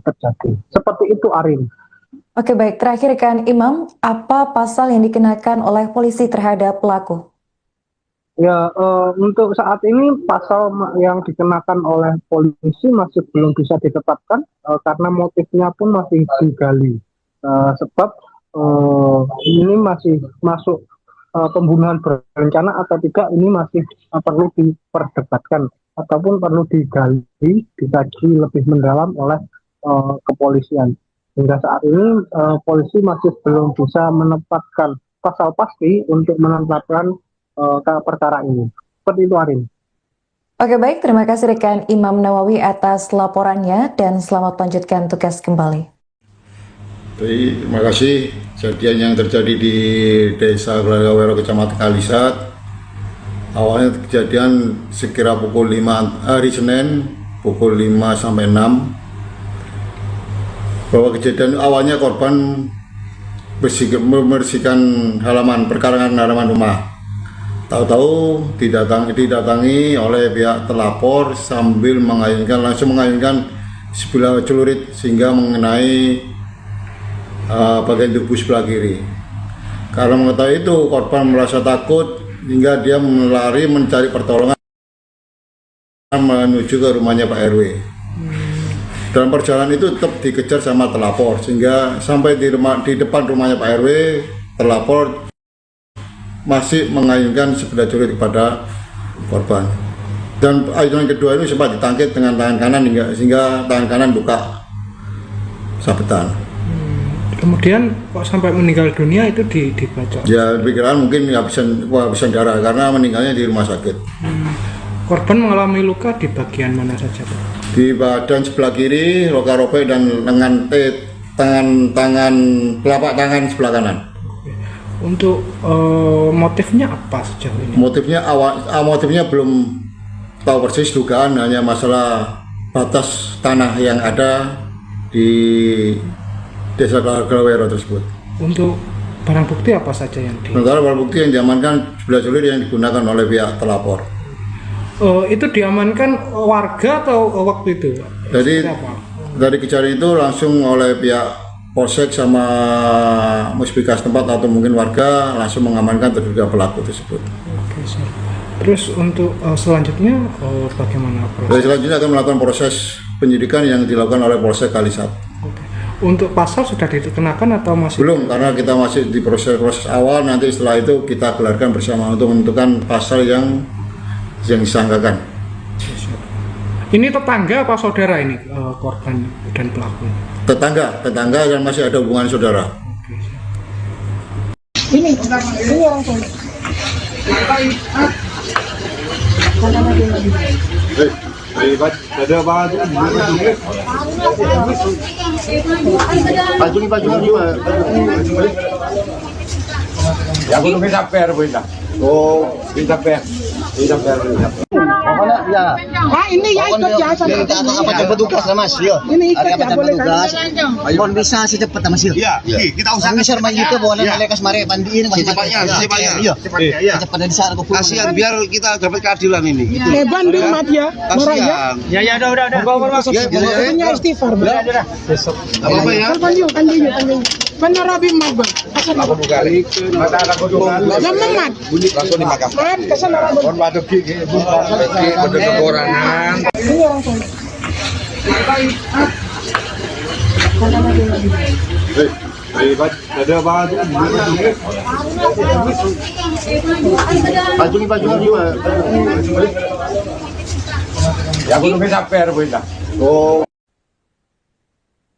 terjadi. Seperti itu, Arin.
Oke, baik. Terakhir kan Imam, apa pasal yang dikenakan oleh polisi terhadap pelaku?
Ya, untuk saat ini pasal yang dikenakan oleh polisi masih belum bisa ditetapkan karena motifnya pun masih digali. Sebab ini masih masuk pembunuhan berencana atau tidak, ini masih perlu diperdebatkan ataupun perlu digali, dikaji lebih mendalam oleh kepolisian. Hingga saat ini polisi masih belum bisa menempatkan pasal pasti untuk menetapkan perkara ini. Seperti itu, Arin.
Oke, baik. Terima kasih rekan Imam Nawawi atas laporannya dan selamat melanjutkan tugas kembali.
Terima kasih. Kejadian yang terjadi di Desa Glagawerok, Kecamatan Kalisat. Awalnya kejadian sekira pukul 5 hari Senin, pukul 5 sampai 6. Bahwa kejadian awalnya korban membersihkan halaman perkarangan halaman rumah. Tahu-tahu didatangi oleh pihak terlapor sambil langsung mengayunkan sebilah celurit sehingga mengenai bagian tubuh sebelah kiri. Karena mengetahui itu, korban merasa takut hingga dia melari mencari pertolongan menuju ke rumahnya Pak RW. Dalam perjalanan itu tetap dikejar sama terlapor sehingga sampai di depan rumahnya Pak RW, terlapor masih mengayunkan sebilah celurit kepada korban. Dan ayunan kedua ini sempat ditangkit dengan tangan kanan sehingga tangan kanan luka sabetan.
Kemudian kok sampai meninggal dunia itu dibacok?
Ya, pikiran mungkin habisan darah karena meninggalnya di rumah sakit.
Korban mengalami luka di bagian mana saja, Pak?
Di badan sebelah kiri, luka robek dan lengan telapak tangan sebelah kanan.
Untuk motifnya apa sejauh ini?
Motifnya belum tahu persis, dugaan hanya masalah batas tanah yang ada di Desa Glagawerok tersebut.
Untuk barang bukti apa saja yang
sementara barang bukti yang diamankan sebilah celurit yang digunakan oleh pihak terlapor.
Itu diamankan warga atau waktu itu?
Jadi dari kejadian itu langsung oleh pihak polsek sama musbika setempat atau mungkin warga langsung mengamankan terduga pelaku tersebut.
Oke, terus untuk selanjutnya bagaimana proses?
Selanjutnya akan melakukan proses penyidikan yang dilakukan oleh Polsek Kalisat.
Oke. Untuk pasal sudah dikenakan atau masih?
Belum, karena kita masih di proses awal. Nanti setelah itu kita gelarkan bersama untuk menentukan pasal yang disangkakan.
Ini tetangga apa saudara ini korban dan pelaku?
Tetangga dan masih ada hubungan saudara.
Ini orang tua.
Ada apa? Ya aku bisa per boleh. Oh, bisa per. Bisa per.
Pokoknya ya.
Ah, ini ya ikut ya sama.
Apa coba petugas lah Mas, yo.
Ini ikut
Ada
ya
apa
boleh kan?
petugas? Mohon bisa secepatnya Mas, yo.
Iya, kita usahakan
Bisa rumah itu boleh lekas mari pandiin Mas.
secepatnya.
Iya.
Iya.
Secepatnya di sana
Kasihan biar kita dapat keadilan ini. Gitu.
Leban di rumah dia. Marah ya.
Kasihan.
Ya udah. Bawa masuk.
Ya,
Punya istighfar.
apa ya?
Kan dia. Benar Abi Mat, Bang.
Aku buka lagi. Mata aku buka.
Lama Mat.
Bunyi langsung dimakan.
Mat kesana Bang.
Kon batu gigi, pada kekurangan.
Ini orang sana.
Ada apa? Ya aku bisa per boleh. Oh.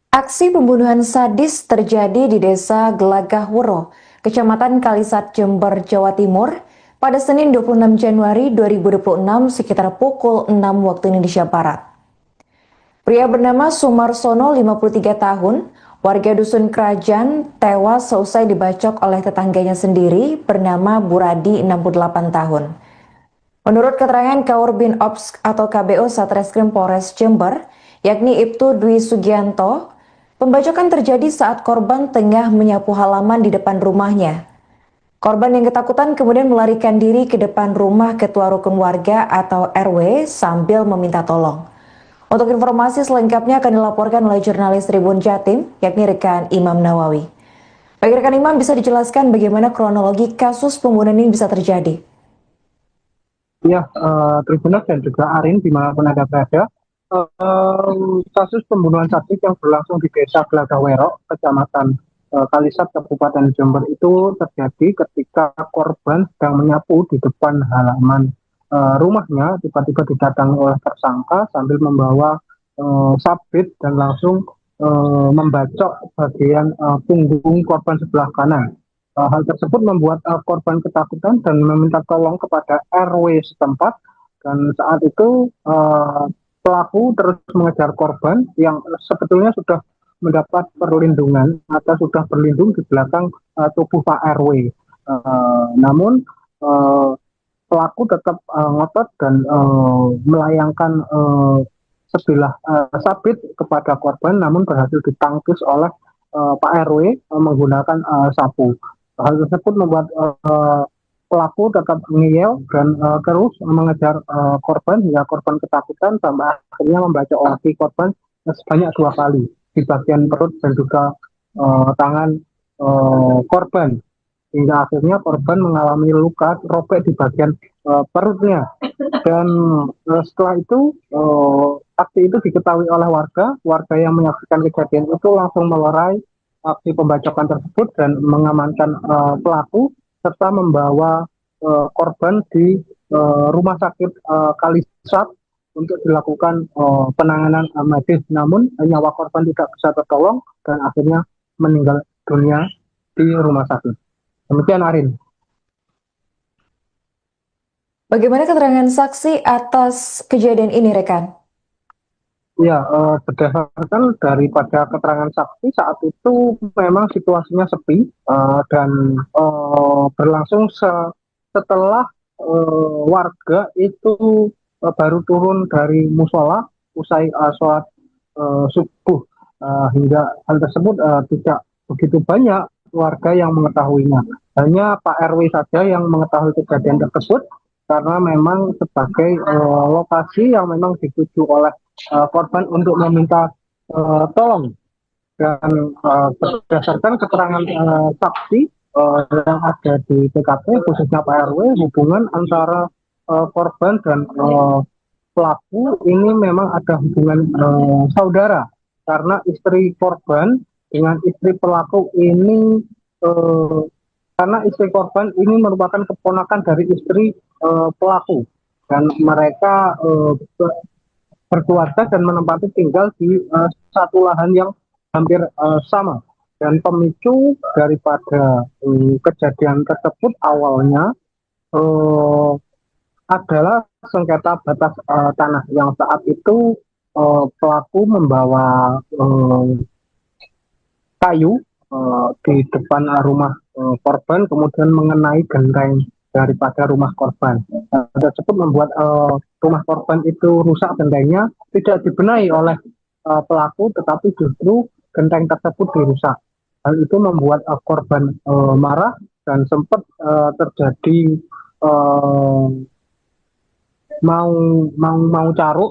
Aksi pembunuhan sadis terjadi di Desa Gelagah Wuro, Kecamatan Kalisat, Jember, Jawa Timur, pada Senin 26 Januari 2026 sekitar pukul 6 waktu Indonesia Barat. Pria bernama Sumarsono, 53 tahun, warga Dusun Kerajaan, tewas seusai dibacok oleh tetangganya sendiri bernama Buradi, 68 tahun. Menurut keterangan Kaurbin Ops atau KBO Satreskrim Polres Jember, yakni Ibtu Dwi Sugianto, pembacokan terjadi saat korban tengah menyapu halaman di depan rumahnya. Korban yang ketakutan kemudian melarikan diri ke depan rumah ketua rukun warga atau RW sambil meminta tolong. Untuk informasi selengkapnya akan dilaporkan oleh jurnalis Tribun Jatim, yakni rekan Imam Nawawi. Bagi rekan Imam, bisa dijelaskan bagaimana kronologi kasus pembunuhan ini bisa terjadi?
Ya, Tribuners dan juga Arin dimanapun Anda berada. Kasus pembunuhan sadis yang berlangsung di Desa Gelagah Wuro, Kecamatan Kalisat, Kabupaten Jember itu terjadi ketika korban sedang menyapu di depan halaman rumahnya. Tiba-tiba didatangi oleh tersangka sambil membawa sabit dan langsung membacok bagian punggung korban sebelah kanan. Hal tersebut membuat korban ketakutan dan meminta tolong kepada RW setempat, dan saat itu pelaku terus mengejar korban yang sebetulnya sudah mendapat perlindungan atau sudah berlindung di belakang tubuh Pak RW. Namun pelaku tetap ngotot dan melayangkan sebilah sabit kepada korban, namun berhasil ditangkis oleh Pak RW menggunakan sapu. Hal tersebut membuat pelaku tetap ngeyel dan terus mengejar korban hingga korban ketakutan sampai akhirnya membacok lagi korban sebanyak 2 kali di bagian perut dan juga tangan korban, hingga akhirnya korban mengalami luka robek di bagian perutnya. Dan setelah itu aksi itu diketahui oleh warga yang menyaksikan kejadian itu langsung melerai aksi pembacokan tersebut dan mengamankan pelaku serta membawa korban di rumah sakit Kalisat untuk dilakukan penanganan medis. Namun nyawa korban tidak bisa tertolong dan akhirnya meninggal dunia di rumah sakit. Demikian Arin.
Bagaimana keterangan saksi atas kejadian ini, rekan?
Ya, berdasarkan daripada keterangan saksi saat itu memang situasinya sepi dan berlangsung setelah warga itu baru turun dari musola usai sholat subuh, hingga hal tersebut tidak begitu banyak warga yang mengetahuinya. Hanya Pak RW saja yang mengetahui kejadian tersebut karena memang sebagai lokasi yang memang dituju oleh korban untuk meminta tolong. Dan berdasarkan keterangan saksi yang ada di TKP khususnya Pak RW, hubungan antara korban dan pelaku ini memang ada hubungan saudara, karena istri korban dengan istri pelaku ini karena istri korban ini merupakan keponakan dari istri pelaku, dan mereka berkeluarga dan menempati tinggal di satu lahan yang hampir sama. Dan pemicu daripada kejadian tersebut awalnya adalah sengketa batas tanah yang saat itu pelaku membawa kayu di depan rumah korban, kemudian mengenai genteng daripada rumah korban. Tersebut membuat rumah korban itu rusak, gentengnya tidak dibenahi oleh pelaku, tetapi justru genteng tersebut dirusak. Hal itu membuat korban marah dan sempat terjadi mau caruk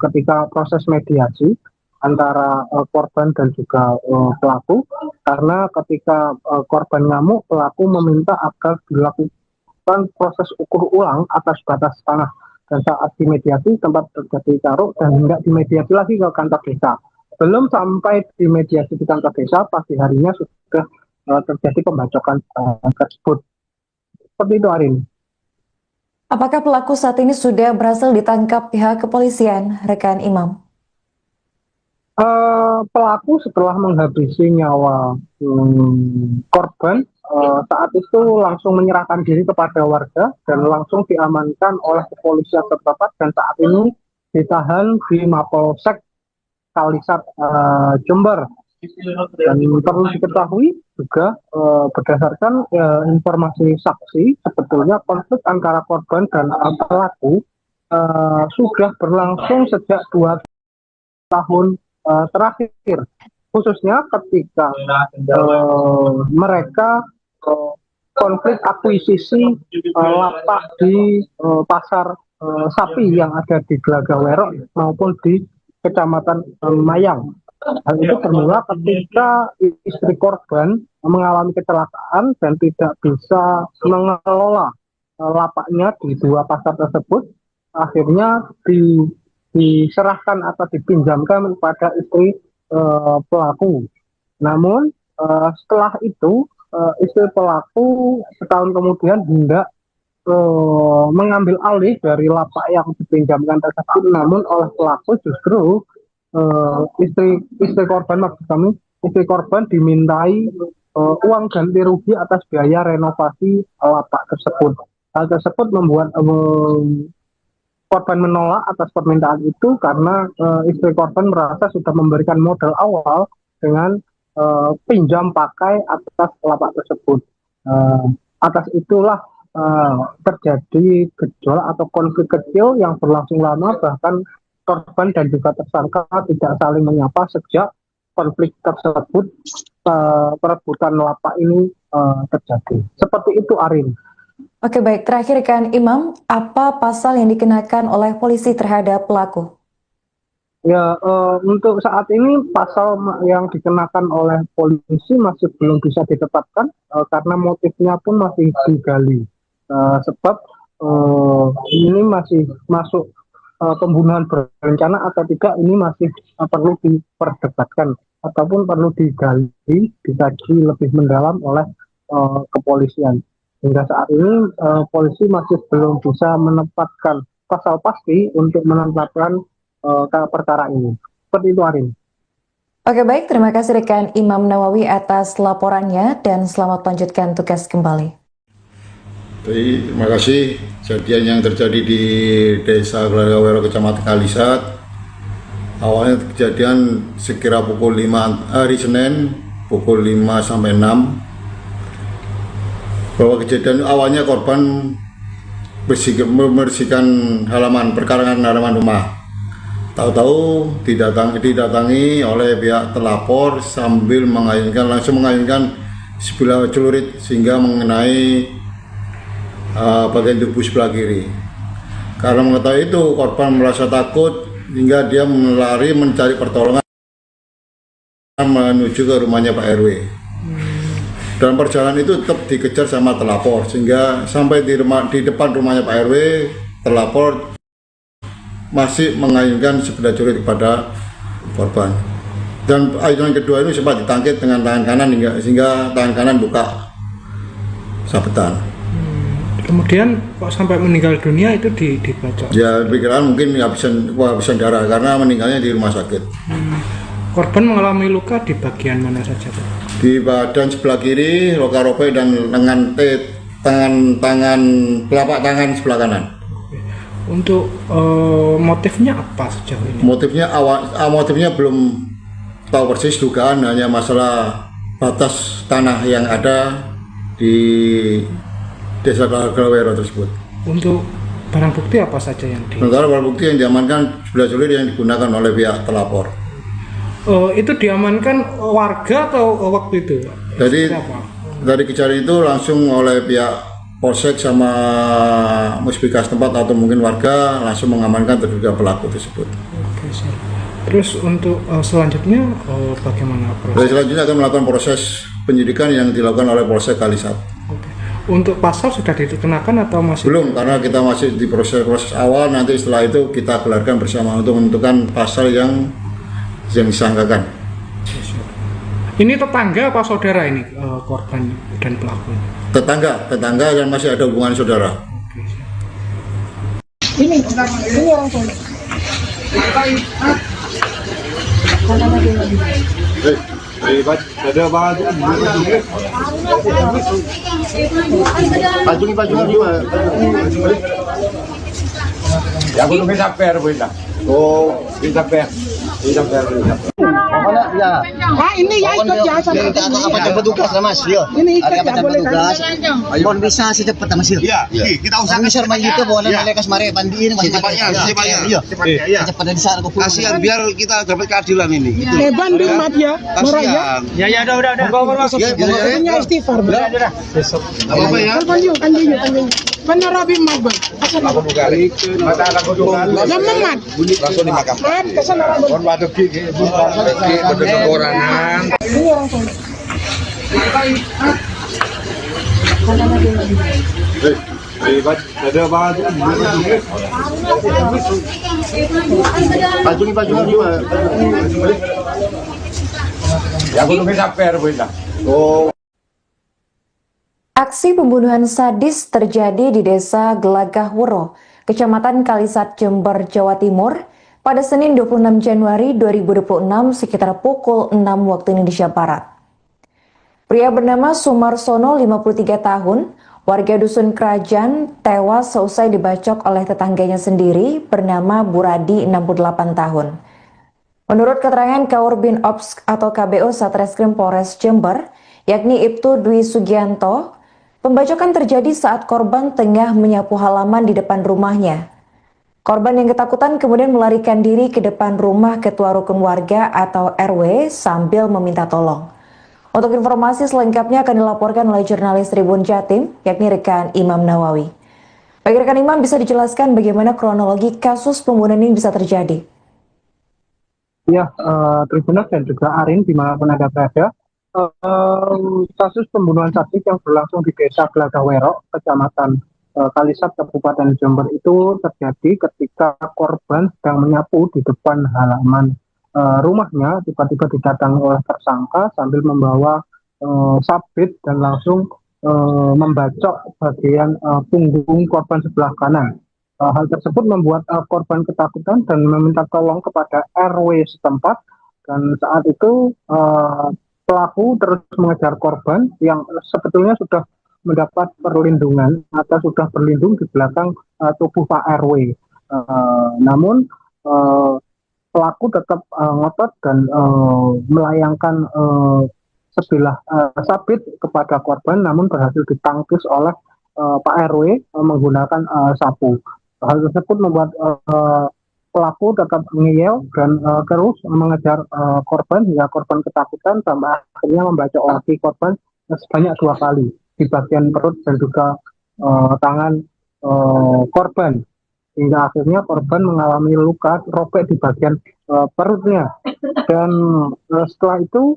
ketika proses mediasi antara korban dan juga pelaku, karena ketika korban ngamuk, pelaku meminta agar dilakukan proses ukur ulang atas batas tanah, dan saat dimediasi tempat terjadi caruk dan hendak dimediasi lagi ke kantor desa. Belum sampai dimediasi di kantor desa, pagi harinya sudah terjadi pembacokan tersebut. Seperti itu, Arin.
Apakah pelaku saat ini sudah berhasil ditangkap pihak kepolisian, rekan Imam?
Pelaku setelah menghabisi nyawa korban, saat itu langsung menyerahkan diri kepada warga dan langsung diamankan oleh kepolisian setempat, dan saat ini ditahan di Mapolsek Kalisat Jember. Dan perlu diketahui juga berdasarkan informasi saksi, sebetulnya konflik antara korban dan pelaku sudah berlangsung sejak 2 tahun terakhir, khususnya ketika mereka konflik akuisisi lapak di pasar sapi yang ada di Gelagah Werok maupun di Kecamatan Mayang. Hal itu bermula ketika istri korban mengalami kecelakaan dan tidak bisa mengelola lapaknya di 2 pasar tersebut. Akhirnya diserahkan atau dipinjamkan kepada istri pelaku. Namun setelah itu istri pelaku setahun kemudian hendak mengambil alih dari lapak yang dipinjamkan tersebut, namun oleh pelaku justru istri korban, maksud kami istri korban dimintai uang ganti rugi atas biaya renovasi lapak tersebut. Hal tersebut membuat korban menolak atas permintaan itu karena istri korban merasa sudah memberikan modal awal dengan pinjam pakai atas lapak tersebut. Atas itulah terjadi gejolak atau konflik kecil yang berlangsung lama, bahkan korban dan juga tersangka tidak saling menyapa sejak konflik tersebut, perebutan lapak ini terjadi. Seperti itu, Arin.
Oke, baik. Terakhir kan Imam, apa pasal yang dikenakan oleh polisi terhadap pelaku?
Ya, untuk saat ini pasal yang dikenakan oleh polisi masih belum bisa ditetapkan karena motifnya pun masih digali. Sebab ini masih masuk pembunuhan berencana atau tidak, ini masih perlu diperdebatkan ataupun perlu digali, dikaji lebih mendalam oleh kepolisian. Hingga saat ini polisi masih belum bisa menempatkan pasal pasti untuk menetapkan perkara ini. Seperti itu, Arin.
Oke, baik. Terima kasih rekan Imam Nawawi atas laporannya dan selamat melanjutkan tugas kembali.
Terima kasih. Kejadian yang terjadi di Desa Gelagah Werok, Kecamatan Kalisat, awalnya kejadian sekira pukul 5 hari Senin, pukul 5 sampai 6. Bahwa kejadian awalnya korban membersihkan halaman, perkarangan halaman rumah. Tahu-tahu didatangi oleh pihak telapor sambil langsung mengayunkan sebilah celurit sehingga mengenai bagian tubuh sebelah kiri. Karena mengetahui itu, korban merasa takut hingga dia melari mencari pertolongan menuju ke rumahnya Pak RW. Dalam perjalanan itu tetap dikejar sama telapor sehingga sampai di depan rumahnya Pak RW, telapor masih mengayunkan sebilah celurit kepada korban. Dan ayunan kedua itu sempat ditangkit dengan tangan kanan sehingga tangan kanan buka sabetan.
Kemudian kok sampai meninggal dunia itu dibacok?
Ya, pikiran mungkin habisan darah karena meninggalnya di rumah sakit.
Korban mengalami luka di bagian mana saja, Pak?
Di badan sebelah kiri, luka robek dan lengan telapak tangan sebelah kanan.
Untuk motifnya apa sejauh ini?
Motifnya belum tahu persis, dugaan hanya masalah batas tanah yang ada di Desa Glagahwero tersebut.
Untuk barang bukti apa saja yang
Sementara barang bukti yang diamankan 11 Juli yang digunakan oleh pihak telapor.
Itu diamankan warga atau waktu itu?
Jadi dari kejadian itu langsung oleh pihak Polsek sama Muspika setempat atau mungkin warga langsung mengamankan terduga pelaku tersebut.
Oke, siap. Terus untuk selanjutnya bagaimana proses?
Dari selanjutnya akan melakukan proses penyidikan yang dilakukan oleh Polsek Kalisat.
Oke. Untuk pasal sudah dikenakan atau masih?
Belum, karena kita masih di proses awal. Nanti setelah itu kita gelarkan bersama untuk menentukan pasal yang disangkakan.
Oke, siap. Ini tetangga apa saudara ini korban dan pelaku?
Tetangga dan masih ada hubungan saudara.
Oke, siap.
Ini orang sana.
Ada banget. Ya aku nunggu sampai Arwila. Oh, bisa per.
Pokoknya ya.
Ah, ini ya ikut ya sama.
Apa jam petugas lah Mas? Yo.
Ini ikut
Ada apa
ya
jam
boleh
petugas?
kan?
Mohon bisa secepatnya Mas yo.
Iya, kita usahakan
Bisa main itu boleh lekas mari pandiin Mas.
secepatnya.
Iya. Secepatnya di sana kumpul.
Kasihan biar kita dapat keadilan ini. Gitu.
Banding mat ya. Murah ya.
Kasihan.
Punya istighfar.
Apa ya?
Kan yuk. Benar Rabi mat bang.
Aku balik mata aku dulu.
Yang memat.
Langsung dimakamkan.
Mat kesana Rabi.
Kon waduk gigi benerangan.
Ini orang sana.
Ada banget. Ya aku nunggu sampai Arwila. Oh.
Aksi pembunuhan sadis terjadi di Desa Gelagahwuro, Kecamatan Kalisat, Jember, Jawa Timur, pada Senin 26 Januari 2026 sekitar pukul 6 waktu Indonesia Barat. Pria bernama Sumarsono, 53 tahun, warga Dusun Kerajaan, tewas seusai dibacok oleh tetangganya sendiri bernama Buradi, 68 tahun. Menurut keterangan Kaurbin Ops atau KBO Satreskrim Polres Jember, yakni Ibtu Dwi Sugianto, pembacokan terjadi saat korban tengah menyapu halaman di depan rumahnya. Korban yang ketakutan kemudian melarikan diri ke depan rumah ketua rukun warga atau RW sambil meminta tolong. Untuk informasi selengkapnya akan dilaporkan oleh jurnalis Tribun Jatim, yakni rekan Imam Nawawi. Bagi rekan Imam, bisa dijelaskan bagaimana kronologi kasus pembunuhan ini bisa terjadi?
Ya, Tribuners dan juga Arin dimanapun Anda berada. Kasus pembunuhan sadis yang berlangsung di Desa Glagahwero, Kecamatan Kalisat, Kabupaten Jember itu terjadi ketika korban sedang menyapu di depan halaman rumahnya. Tiba-tiba didatangi oleh tersangka sambil membawa sabit dan langsung membacok bagian punggung korban sebelah kanan. Hal tersebut membuat korban ketakutan dan meminta tolong kepada RW setempat, dan saat itu pelaku terus mengejar korban yang sebetulnya sudah mendapat perlindungan atau sudah berlindung di belakang tubuh Pak RW. Namun pelaku tetap ngotot dan melayangkan sebilah sabit kepada korban, namun berhasil ditangkis oleh Pak RW menggunakan sapu. Hal tersebut membuat pelaku tetap ngeyel dan terus mengejar korban hingga korban ketakutan sampai akhirnya membacok lagi korban sebanyak 2 kali di bagian perut dan juga tangan korban, hingga akhirnya korban mengalami luka robek di bagian perutnya. Dan setelah itu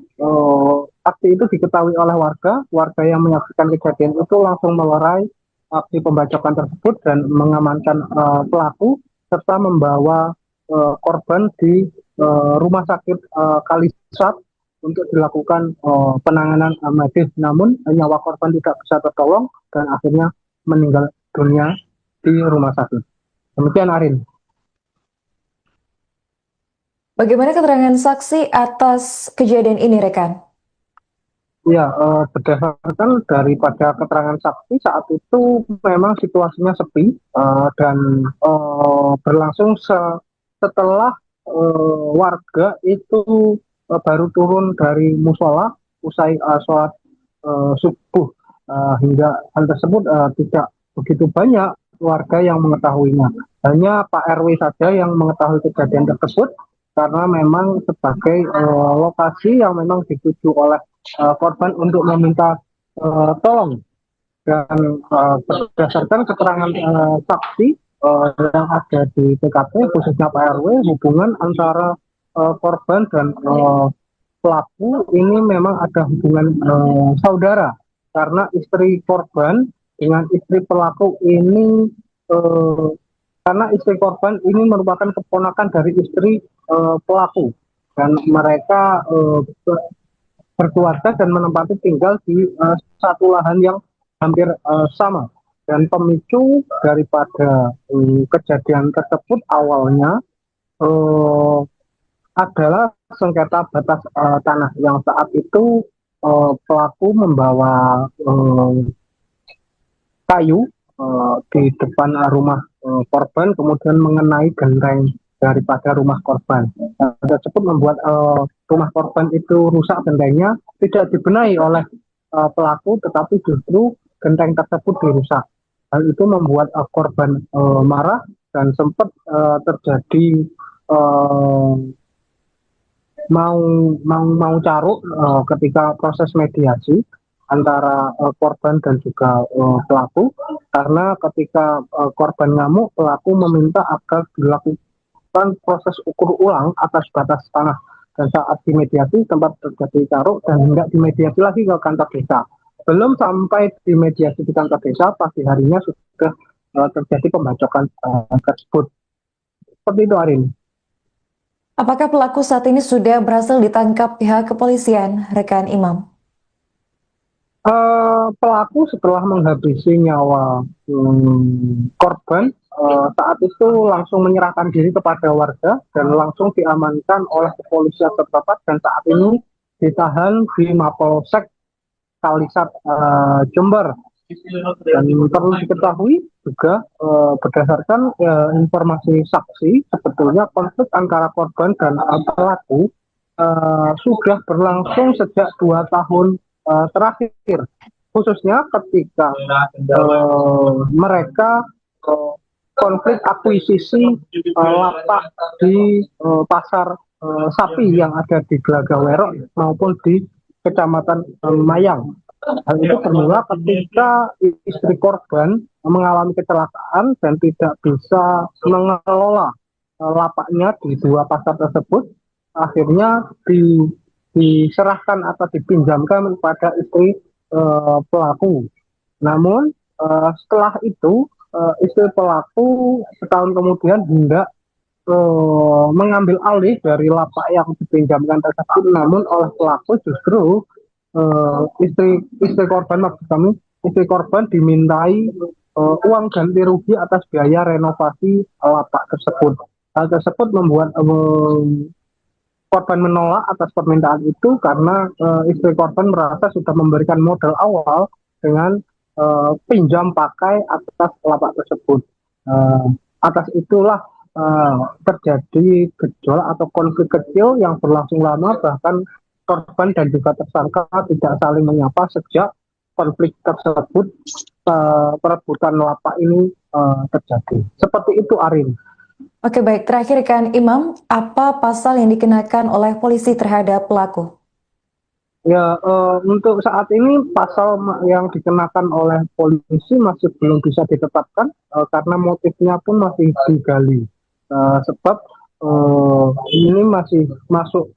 aksi itu diketahui oleh warga yang menyaksikan kejadian itu langsung melerai aksi pembacokan tersebut dan mengamankan pelaku serta membawa korban di rumah sakit Kalisat untuk dilakukan penanganan medis. Namun nyawa korban tidak bisa tertolong dan akhirnya meninggal dunia di rumah sakit. Demikian Arin.
Bagaimana keterangan saksi atas kejadian ini, rekan?
Ya, berdasarkan daripada keterangan saksi saat itu memang situasinya sepi dan berlangsung setelah warga itu baru turun dari musola usai sholat subuh, hingga hal tersebut tidak begitu banyak warga yang mengetahuinya. Hanya Pak RW saja yang mengetahui kejadian tersebut karena memang sebagai lokasi yang memang dituju oleh korban untuk meminta tolong, dan berdasarkan keterangan saksi yang ada di TKP khususnya Pak RW, hubungan antara korban dan pelaku ini memang ada hubungan saudara, karena istri korban dengan istri pelaku ini karena istri korban ini merupakan keponakan dari istri pelaku, dan mereka berkeluarga dan menempati tinggal di satu lahan yang hampir sama. Dan pemicu daripada kejadian tersebut awalnya adalah sengketa batas tanah yang saat itu pelaku membawa kayu di depan rumah korban, kemudian mengenai genteng daripada rumah korban. Tersebut membuat rumah korban itu rusak, gentengnya tidak dibenahi oleh pelaku, tetapi justru genteng tersebut dirusak. Hal itu membuat korban marah dan sempat terjadi mau caruk ketika proses mediasi antara korban dan juga pelaku, karena ketika korban ngamuk, pelaku meminta agar dilakukan proses ukur ulang atas batas tanah, dan saat dimediasi tempat terjadi caruk dan hendak dimediasi lagi ke kantor desa. Belum sampai dimediasi di kantor desa, pagi harinya sudah terjadi pembacokan tersebut. Seperti itu, Arin.
Apakah pelaku saat ini sudah berhasil ditangkap pihak kepolisian, rekan Imam?
Pelaku setelah menghabisi nyawa korban saat itu langsung menyerahkan diri kepada warga dan langsung diamankan oleh kepolisian setempat, dan saat ini ditahan di Mapolsek Kalisat Jember. Dan perlu diketahui juga berdasarkan informasi saksi, sebetulnya konflik antara korban dan pelaku sudah berlangsung sejak 2 tahun terakhir, khususnya ketika mereka konflik akuisisi lapak di pasar sapi yang ada di Glagawerok maupun di Kecamatan Mayang. Hal itu bermula ketika istri korban mengalami kecelakaan dan tidak bisa mengelola lapaknya di 2 pasar tersebut. Akhirnya diserahkan atau dipinjamkan kepada istri pelaku. Namun setelah itu istri pelaku setahun kemudian hendak mengambil alih dari lapak yang dipinjamkan tersebut, namun oleh pelaku justru istri korban, maksud kami istri korban dimintai uang ganti rugi atas biaya renovasi lapak tersebut. Hal tersebut membuat korban menolak atas permintaan itu karena istri korban merasa sudah memberikan modal awal dengan pinjam pakai atas lapak tersebut. Atas itulah terjadi gejolak atau konflik kecil yang berlangsung lama, bahkan korban dan juga tersangka tidak saling menyapa sejak konflik tersebut, perebutan lapak ini terjadi. Seperti itu, Arin.
Oke, baik. Terakhir kan Imam, apa pasal yang dikenakan oleh polisi terhadap pelaku?
Ya, untuk saat ini pasal yang dikenakan oleh polisi masih belum bisa ditetapkan karena motifnya pun masih digali. Sebab ini masih masuk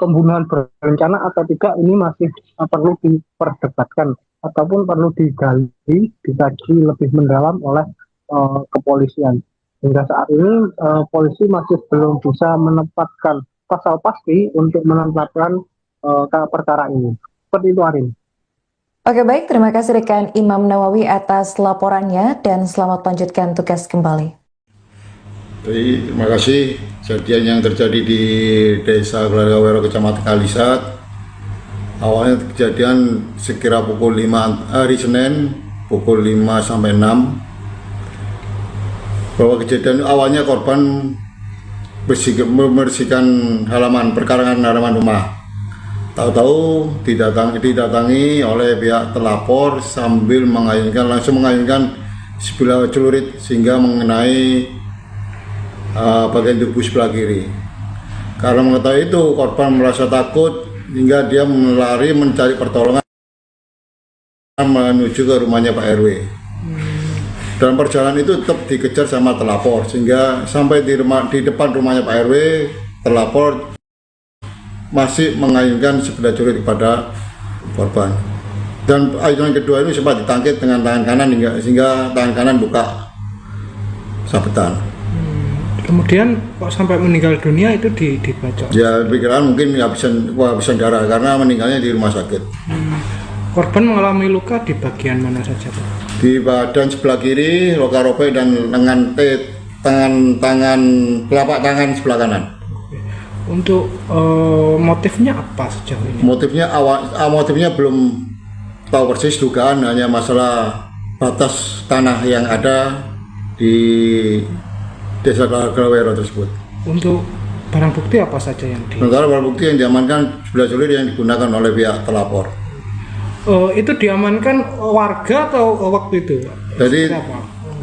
pembunuhan berencana atau tidak, ini masih perlu diperdebatkan ataupun perlu digali, dikaji lebih mendalam oleh kepolisian. Hingga saat ini polisi masih belum bisa menempatkan pasal pasti untuk menetapkan perkara ini. Seperti itu, Arin.
Oke, baik. Terima kasih rekan Imam Nawawi atas laporannya dan selamat lanjutkan tugas kembali.
Terima kasih. Kejadian yang terjadi di Desa Glagawerok, Kecamatan Kalisat, Awalnya kejadian sekira pukul 5 hari Senin pukul 5 sampai 6. Bahwa kejadian awalnya korban membersihkan halaman perkarangan halaman rumah. Tahu-tahu didatangi oleh pihak telapor sambil langsung mengayunkan sebilah celurit sehingga mengenai bagian tubuh sebelah kiri. Karena mengetahui itu, korban merasa takut hingga dia melari mencari pertolongan menuju ke rumahnya Pak RW. Dalam perjalanan itu tetap dikejar sama telapor sehingga sampai di depan rumahnya Pak RW, telapor masih mengayunkan sebilah celurit kepada korban. Dan ayunan kedua ini sempat ditangkit dengan tangan kanan sehingga tangan kanan buka sabetan.
Kemudian kok sampai meninggal dunia itu dibacok?
Ya pikiran mungkin habisan darah karena meninggalnya di rumah sakit.
Korban mengalami luka di bagian mana saja, Pak?
Di badan sebelah kiri, luka robek dan lengan telapak tangan sebelah kanan.
Untuk motifnya apa sejauh ini?
Motifnya belum tahu persis, dugaan hanya masalah batas tanah yang ada di Desa Glagahwero tersebut.
Untuk barang bukti apa saja yang
sementara barang bukti yang diamankan sebilah celurit yang digunakan oleh pihak telapor.
Itu diamankan warga atau waktu itu?
Jadi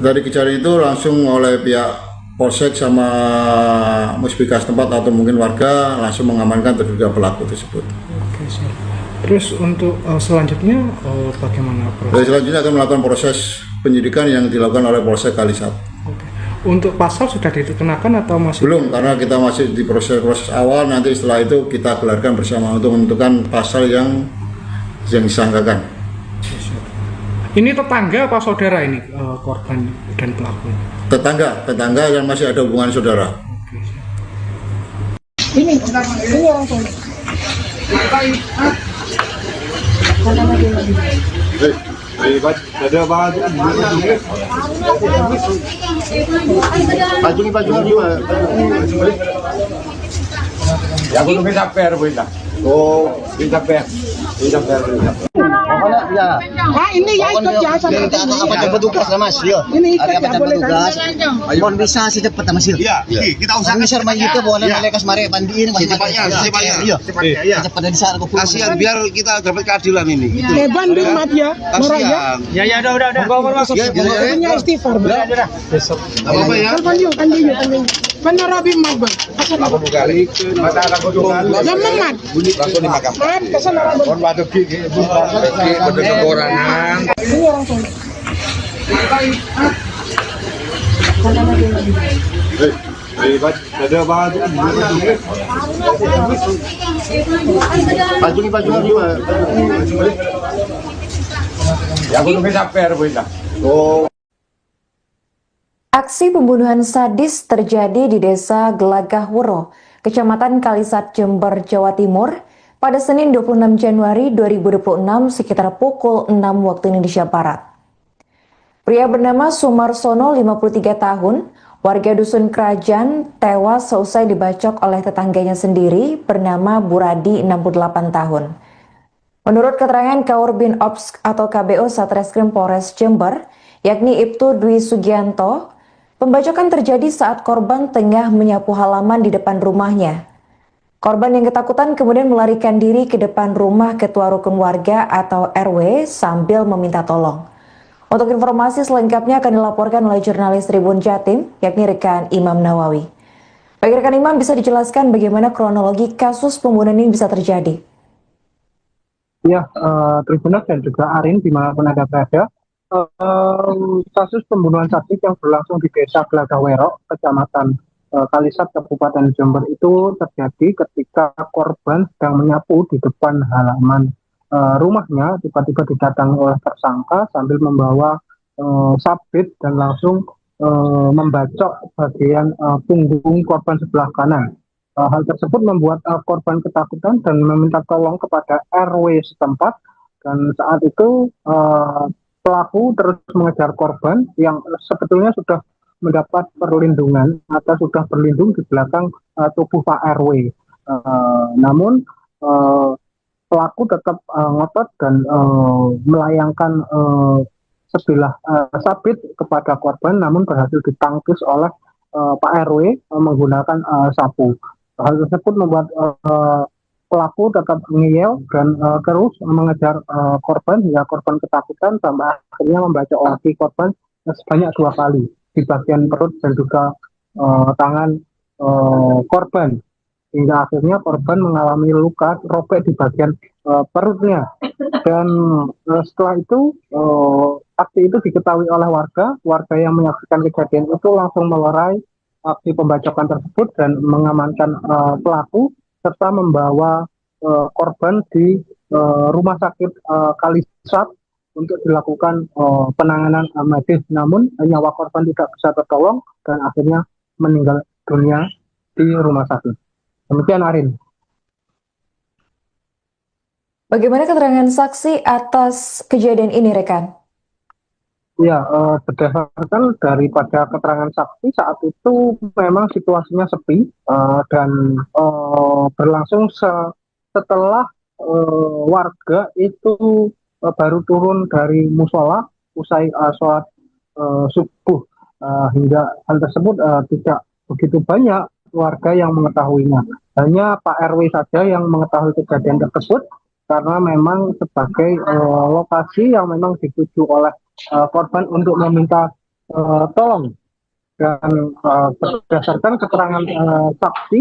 dari kejadian itu langsung oleh pihak polsek sama musbika setempat atau mungkin warga langsung mengamankan terduga pelaku tersebut.
Oke, siap. Terus untuk selanjutnya bagaimana proses?
Selanjutnya akan melakukan proses penyidikan yang dilakukan oleh Polsek Kalisat.
Oke. Untuk pasal sudah dikenakan atau masih?
Belum, karena kita masih di proses awal. Nanti setelah itu kita gelarkan bersama untuk menentukan pasal yang disangkakan.
Ini tetangga apa saudara ini korban dan pelaku?
Tetangga dan masih ada hubungan saudara.
Oke, siap.
Ini orang tua.
Ada apa? Ya aku nunggu sampai Arwin lah. Oh, kita per.
Ya.
Ah, ini ya ikut ya sama
Apa ada petugas lah Mas? Yo.
Ini ikut
Ada
ya boleh
petugas. Mohon bisa secepatnya Mas.
Ya, kita
Usah misal maju ke boleh malaikat mari pandiin Mas. Iya. Secepatnya di sana
kasihan biar kita dapat keadilan ini.
Leban di mat ya. Murah ya.
Ya udah.
Punya istighfar.
Apa ya?
Kan dia. Benar Rabi mat bang.
Aku buka lagi. Mata aku tuh.
Lama mat.
Langsung dimakan.
Mat kesana.
Mohon batu gigi, pada kekurangan.
Ini orang tua.
Ada apa? Baju ya aku nunggu sampai Arwin lah. Oh.
Aksi pembunuhan sadis terjadi di Desa Gelagahwero, Kecamatan Kalisat, Jember, Jawa Timur, pada Senin 26 Januari 2026 sekitar pukul 6 waktu Indonesia Barat. Pria bernama Sumarsono, 53 tahun, warga Dusun Kerajaan, tewas seusai dibacok oleh tetangganya sendiri bernama Buradi, 68 tahun. Menurut keterangan Kaurbin Ops atau KBO Satreskrim Polres Jember, yakni Ibtu Dwi Sugianto, pembacokan terjadi saat korban tengah menyapu halaman di depan rumahnya. Korban yang ketakutan kemudian melarikan diri ke depan rumah ketua rukun warga atau RW sambil meminta tolong. Untuk informasi selengkapnya akan dilaporkan oleh jurnalis Tribun Jatim, yakni rekan Imam Nawawi. Bagi rekan Imam, bisa dijelaskan bagaimana kronologi kasus pembunuhan ini bisa terjadi?
Ya, Tribuners dan juga Arin dimanapun Anda berada. Kasus pembunuhan sadis yang berlangsung di Desa Glagahwero, Kecamatan Kalisat, Kabupaten Jember itu terjadi ketika korban sedang menyapu di depan halaman rumahnya. Tiba-tiba didatangi oleh tersangka sambil membawa sabit dan langsung membacok bagian punggung korban sebelah kanan. Hal tersebut membuat korban ketakutan dan meminta tolong kepada RW setempat, dan saat itu pelaku terus mengejar korban yang sebetulnya sudah mendapat perlindungan atau sudah berlindung di belakang tubuh Pak RW. Namun pelaku tetap ngotot dan melayangkan sebilah sabit kepada korban, namun berhasil ditangkis oleh Pak RW menggunakan sapu. Hal tersebut membuat pelaku tetap ngeyel dan terus mengejar korban hingga korban ketakutan sampai akhirnya membacoki korban sebanyak 2 kali di bagian perut dan juga tangan korban, hingga akhirnya korban mengalami luka robek di bagian perutnya. Dan setelah itu aksi itu diketahui oleh warga yang menyaksikan kejadian itu langsung melerai aksi pembacokan tersebut dan mengamankan pelaku serta membawa korban di rumah sakit Kalisat untuk dilakukan penanganan medis. Namun nyawa korban tidak bisa tertolong dan akhirnya meninggal dunia di rumah sakit. Demikian Arin.
Bagaimana keterangan saksi atas kejadian ini, rekan?
Ya, berdasarkan daripada keterangan saksi saat itu memang situasinya sepi dan berlangsung setelah warga itu baru turun dari musola usai sholat subuh, hingga hal tersebut tidak begitu banyak warga yang mengetahuinya. Hanya Pak RW saja yang mengetahui kejadian tersebut karena memang sebagai lokasi yang memang dituju oleh korban untuk meminta tolong. Dan berdasarkan keterangan saksi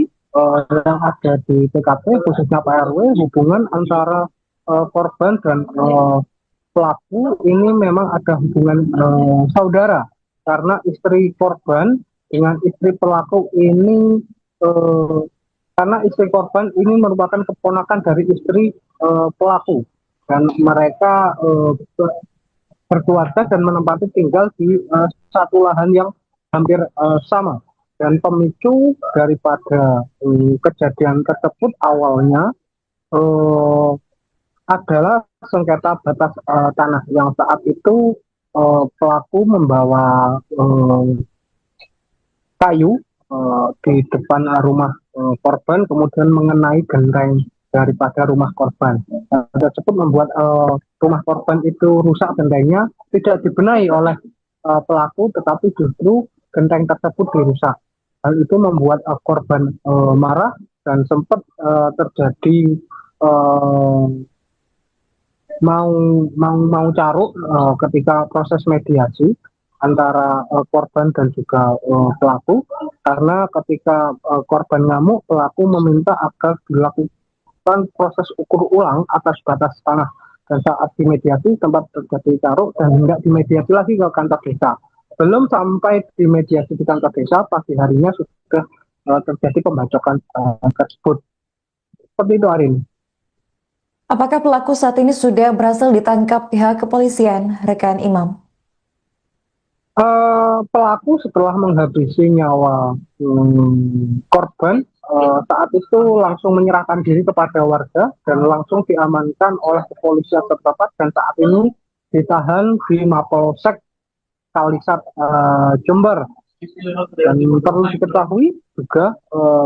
yang ada di TKP khususnya Pak RW, hubungan antara korban dan pelaku ini memang ada hubungan saudara, karena istri korban dengan istri pelaku ini karena istri korban ini merupakan keponakan dari istri pelaku, dan mereka berkeluarga dan menempati tinggal di satu lahan yang hampir sama. Dan pemicu daripada kejadian tersebut awalnya adalah sengketa batas tanah yang saat itu pelaku membawa kayu di depan rumah korban, kemudian mengenai genteng daripada rumah korban. Tersebut membuat rumah korban itu rusak, gentengnya tidak dibenahi oleh pelaku, tetapi justru genteng tersebut dirusak. Hal itu membuat korban marah dan sempat terjadi mau caruk ketika proses mediasi antara korban dan juga pelaku, karena ketika korban ngamuk, pelaku meminta agar dilakukan proses ukur ulang atas batas tanah, dan saat dimediasi tempat terjadi caruk dan hendak dimediasi lagi ke kantor desa. Belum sampai dimediasi di kantor desa, pagi harinya sudah terjadi pembacokan tersebut. Seperti itu, Arin.
Apakah pelaku saat ini sudah berhasil ditangkap pihak kepolisian, rekan Imam?
Pelaku setelah menghabisi nyawa korban, saat itu langsung menyerahkan diri kepada warga dan langsung diamankan oleh kepolisian terdekat, dan saat ini ditahan di Mapolsek Kalisat Jember. Dan perlu diketahui juga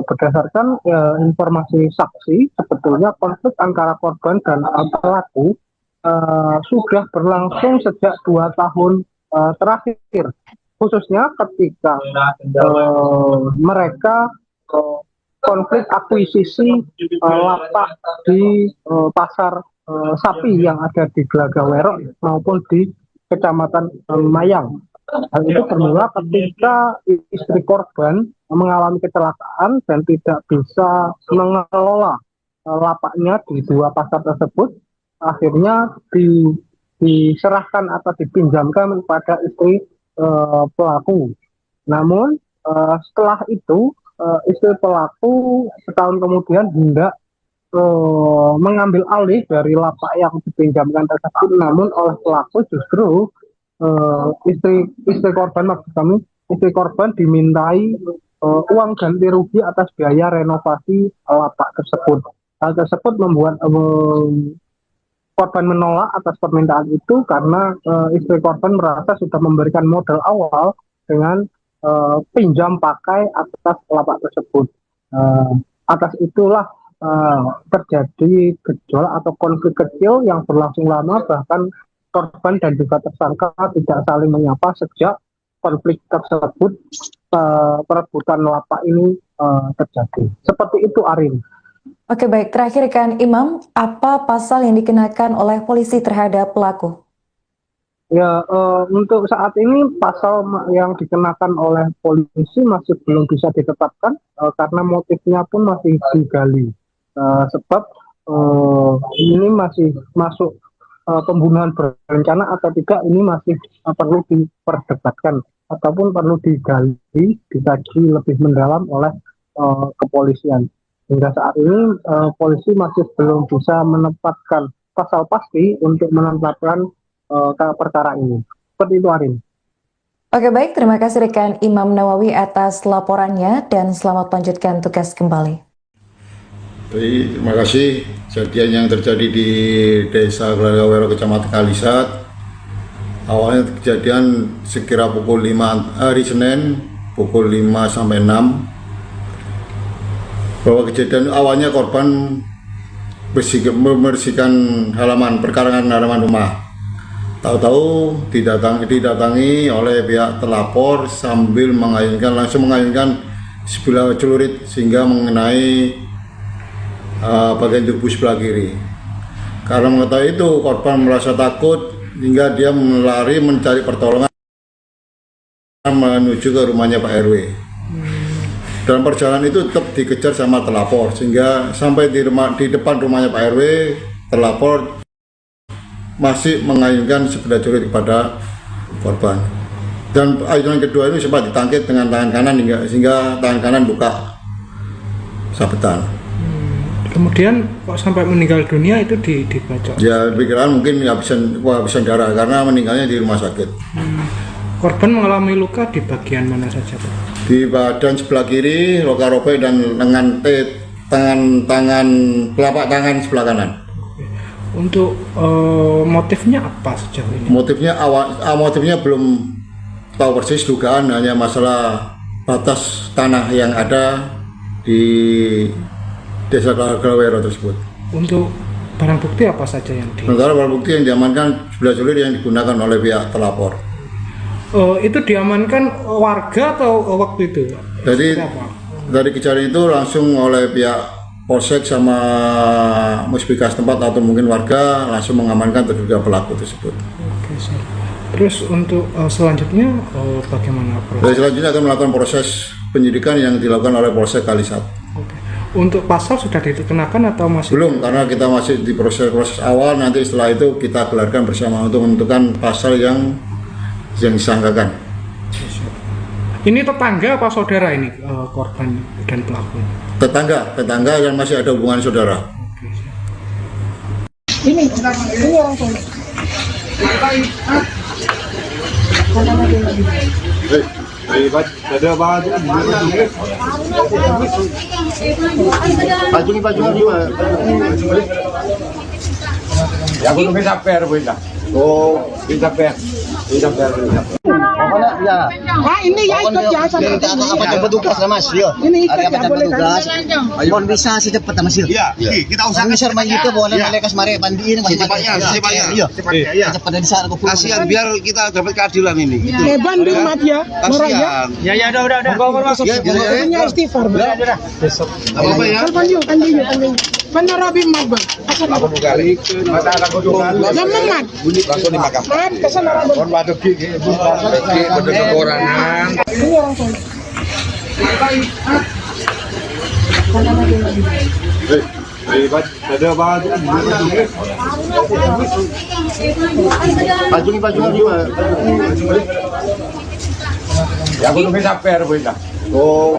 berdasarkan informasi saksi, sebetulnya konflik antara korban dan pelaku sudah berlangsung sejak 2 tahun terakhir, khususnya ketika mereka konflik akuisisi lapak di pasar sapi yang ada di Glagawerok maupun di Kecamatan Mayang. Hal itu bermula ketika istri korban mengalami kecelakaan dan tidak bisa mengelola lapaknya di 2 pasar tersebut. Akhirnya diserahkan atau dipinjamkan kepada istri pelaku. Namun setelah itu istri pelaku setahun kemudian hendak mengambil alih dari lapak yang dipinjamkan tersebut, namun oleh pelaku justru istri korban, maksud kami istri korban dimintai uang ganti rugi atas biaya renovasi lapak tersebut. Hal tersebut membuat korban menolak atas permintaan itu karena istri korban merasa sudah memberikan modal awal dengan pinjam pakai atas lapak tersebut. Atas itulah terjadi gejolak atau konflik kecil yang berlangsung lama, bahkan korban dan juga tersangka tidak saling menyapa sejak konflik tersebut, perebutan lapak ini terjadi. Seperti itu, Arin.
Oke, baik. Terakhir kan Imam, apa pasal yang dikenakan oleh polisi terhadap pelaku?
Ya, untuk saat ini pasal yang dikenakan oleh polisi masih belum bisa ditetapkan karena motifnya pun masih digali. Sebab ini masih masuk pembunuhan berencana atau tidak, ini masih perlu diperdebatkan ataupun perlu digali, dikaji lebih mendalam oleh kepolisian. Hingga saat ini polisi masih belum bisa menempatkan pasal pasti untuk menetapkan perkara ini. Seperti itu, Arin.
Oke, baik. Terima kasih rekan Imam Nawawi atas laporannya dan selamat melanjutkan tugas kembali.
Terima kasih. Kejadian yang terjadi di Desa Gelagah Wero, Kecamatan Kalisat. Awalnya kejadian sekira pukul 5 hari Senin, pukul 5 sampai 6. Bahwa kejadian awalnya korban membersihkan halaman perkarangan halaman rumah. Tahu-tahu didatangi oleh pihak telapor sambil langsung mengayunkan sebilah celurit sehingga mengenai bagian tubuh sebelah kiri. Karena mengetahui itu, korban merasa takut hingga dia melari mencari pertolongan menuju ke rumahnya Pak RW. Dalam perjalanan itu tetap dikejar sama telapor sehingga sampai di depan rumahnya Pak RW, telapor masih mengayunkan sebilah celurit kepada korban. Dan ayunan kedua ini sempat ditangkis dengan tangan kanan sehingga tangan kanan buka sabetan.
Kemudian kok sampai meninggal dunia itu dibacok?
Ya, pikiran mungkin kehabisan darah karena meninggalnya di rumah sakit.
Korban mengalami luka di bagian mana saja, Pak?
Di badan sebelah kiri, luka robek dan lengan telapak tangan sebelah kanan.
Untuk motifnya apa sejauh ini?
Motifnya belum tahu persis, dugaan hanya masalah batas tanah yang ada di Desa Gelagah Wero tersebut.
Untuk barang bukti apa saja yang
sementara barang bukti yang diamankan sebilah celurit yang digunakan oleh pihak telapor.
Itu diamankan warga atau waktu itu?
Jadi dari kejadian itu langsung oleh pihak Polsek sama Musbika setempat atau mungkin warga langsung mengamankan terduga pelaku tersebut.
Oke, siap. Terus untuk selanjutnya bagaimana proses?
Selanjutnya akan melakukan proses penyidikan yang dilakukan oleh Polsek Kalisat.
Oke. Untuk pasal sudah dikenakan atau masih?
Belum, karena kita masih di proses awal. Nanti setelah itu kita gelarkan bersama untuk menentukan pasal yang disangkakan.
Ini tetangga apa saudara ini korban dan pelaku?
Tetangga dan masih ada hubungan saudara.
Ini orang tua.
Ada baju ya, aku tuh bisa per, oh, bisa per.
Pokoknya ya.
Ini ya ikut ya sama.
Apa petugas lah Mas? Yo.
Ini ikut ya boleh
petugas. Mohon bisa secepat Mas yo.
Iya, kita usahakan.
Bisa main itu boleh melekas mari pandiin
secepatnya.
Iya. Cepatnya di sana aku.
Kasihan biar kita dapat keadilan ini.
Beban di rumah dia.
Kasihan.
Ya udah.
Punya istighfar.
Besok. Apa ya?
Kan dia. Benar Rabi Mat, Bang.
Aku kali mata aku juga.
Zaman Mat.
Langsung dimakan.
Mat, kesana Rabi.
Kon waduh gigi, pada kekurangan.
Ini orang tua.
Ada baju juga. Ya aku tuh bisa per, oh.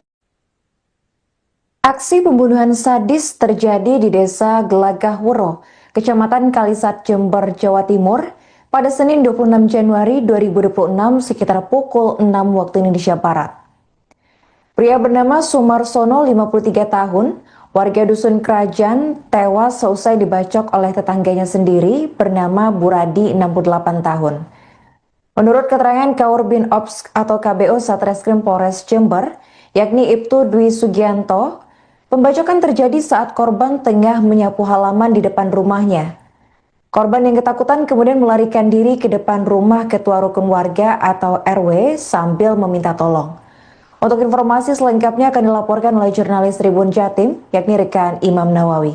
Aksi pembunuhan sadis terjadi di Desa Gelagah Wero, Kecamatan Kalisat, Jember, Jawa Timur, pada Senin 26 Januari 2026 sekitar pukul 6 waktu Indonesia Barat. Pria bernama Sumarsono, 53 tahun, warga Dusun Kerajaan, tewas seusai dibacok oleh tetangganya sendiri bernama Buradi, 68 tahun. Menurut keterangan Kaurbin Ops atau KBO Satreskrim Polres Jember, yakni Ibtu Dwi Sugianto, Pembacokan terjadi saat korban tengah menyapu halaman di depan rumahnya. Korban yang ketakutan kemudian melarikan diri ke depan rumah ketua rukun warga atau RW sambil meminta tolong. Untuk informasi selengkapnya akan dilaporkan oleh jurnalis Tribun Jatim, yakni rekan Imam Nawawi.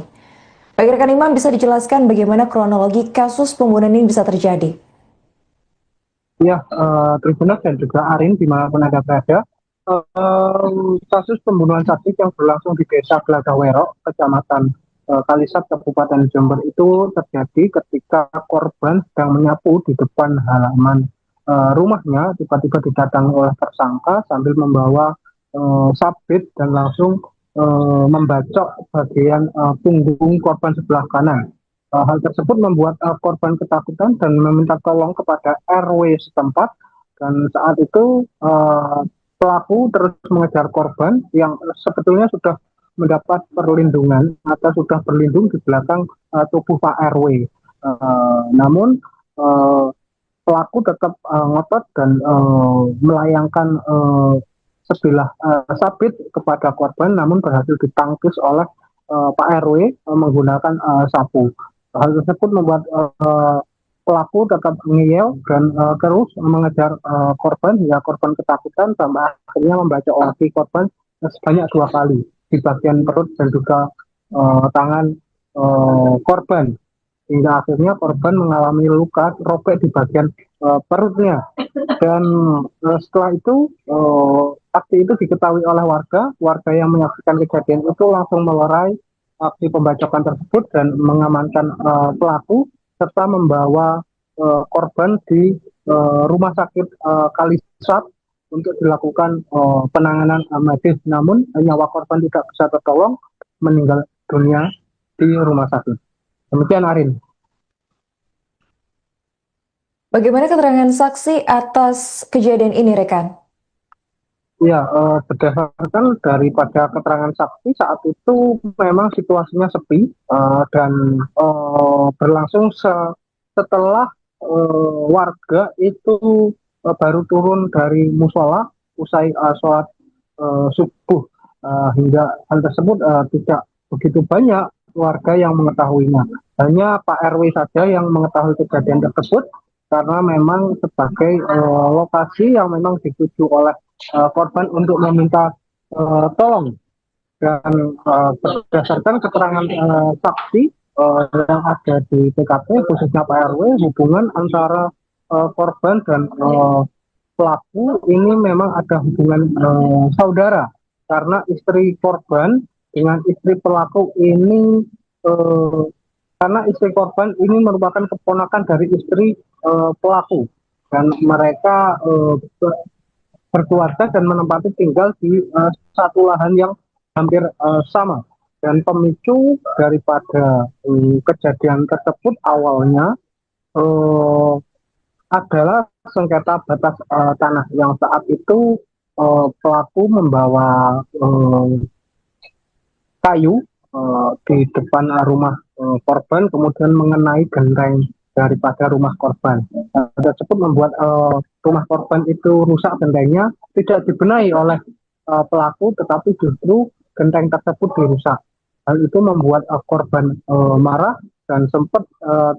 Bagi rekan Imam, bisa dijelaskan bagaimana kronologi kasus pembunuhan ini bisa terjadi?
Ya, Tribunas dan juga Arin dimanapun Anda berada. Kasus pembunuhan sadis yang berlangsung di Desa Gelagahwero, Kecamatan Kalisat, Kabupaten Jember itu terjadi ketika korban sedang menyapu di depan halaman rumahnya. Tiba-tiba didatangi oleh tersangka sambil membawa sabit dan langsung membacok bagian punggung korban sebelah kanan. Hal tersebut membuat korban ketakutan dan meminta tolong kepada RW setempat. Dan saat itu pelaku terus mengejar korban yang sebetulnya sudah mendapat perlindungan atau sudah berlindung di belakang tubuh Pak RW. Namun pelaku tetap ngotot dan melayangkan sebilah sabit kepada korban, namun berhasil ditangkis oleh Pak RW menggunakan sapu. Hal tersebut membuat pelaku tetap ngeyel dan terus mengejar korban hingga korban ketakutan sampai akhirnya membacok lagi korban sebanyak 2 kali di bagian perut dan juga tangan korban, hingga akhirnya korban mengalami luka robek di bagian perutnya. Dan setelah itu aksi itu diketahui oleh warga yang menyaksikan kejadian itu langsung melerai aksi pembacokan tersebut dan mengamankan pelaku serta membawa korban di rumah sakit Kalisat untuk dilakukan penanganan medis. Namun nyawa korban tidak bisa tertolong, meninggal dunia di rumah sakit. Demikian Arin.
Bagaimana keterangan saksi atas kejadian ini, rekan?
Ya, berdasarkan daripada keterangan saksi saat itu memang situasinya sepi dan berlangsung setelah warga itu baru turun dari musola usai sholat subuh, hingga hal tersebut tidak begitu banyak warga yang mengetahuinya. Hanya Pak RW saja yang mengetahui kejadian tersebut karena memang sebagai lokasi yang memang dituju oleh korban untuk meminta tolong. Dan berdasarkan keterangan saksi yang ada di TKP khususnya Pak RW, hubungan antara korban dan pelaku ini memang ada hubungan saudara, karena istri korban dengan istri pelaku ini karena istri korban ini merupakan keponakan dari istri pelaku, dan mereka berkeluarga dan menempati tinggal di satu lahan yang hampir sama. Dan pemicu daripada kejadian tersebut awalnya adalah sengketa batas tanah yang saat itu pelaku membawa kayu di depan rumah korban, kemudian mengenai genteng daripada rumah korban. Tersebut membuat rumah korban itu rusak, gentengnya tidak dibenahi oleh pelaku, tetapi justru genteng tersebut dirusak. Hal itu membuat korban marah dan sempat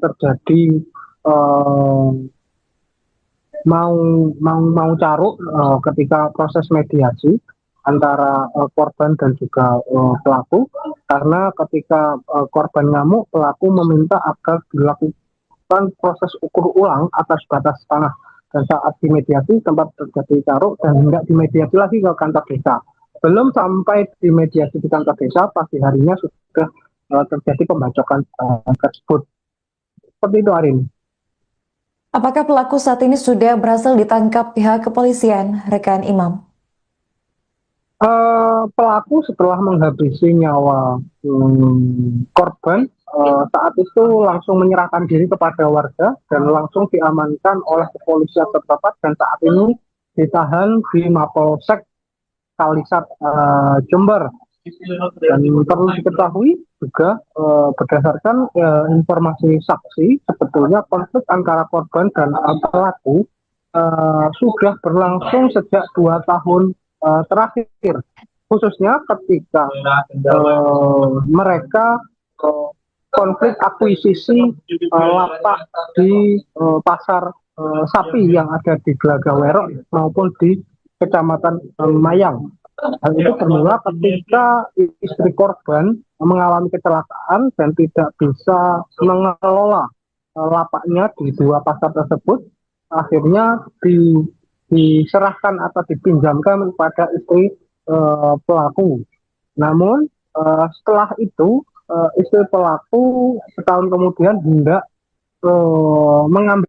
terjadi mau caruk ketika proses mediasi antara korban dan juga pelaku, karena ketika korban ngamuk, pelaku meminta agar dilakukan proses ukur ulang atas batas tanah, dan saat dimediasi tempat terjadi caruk dan hendak dimediasi lagi ke kantor desa. Belum sampai dimediasi di kantor desa, pagi harinya sudah terjadi pembacokan tersebut. Seperti itu, Arin.
Apakah pelaku saat ini sudah berhasil ditangkap pihak kepolisian, rekan Imam?
Pelaku setelah menghabisi nyawa korban, saat itu langsung menyerahkan diri kepada warga dan langsung diamankan oleh kepolisian setempat, dan saat ini ditahan di Mapolsek Kalisat Jember. Dan perlu diketahui juga berdasarkan informasi saksi, sebetulnya konflik antara korban dan pelaku sudah berlangsung sejak 2 tahun terakhir. khususnya ketika mereka konflik akuisisi lapak di pasar sapi yang ada di Glagawerok maupun di Kecamatan Mayang. Hal itu bermula ketika istri korban mengalami kecelakaan dan tidak bisa mengelola lapaknya di dua pasar tersebut. Akhirnya diserahkan atau dipinjamkan kepada istri pelaku. Namun setelah itu istri pelaku setahun kemudian hendak mengambil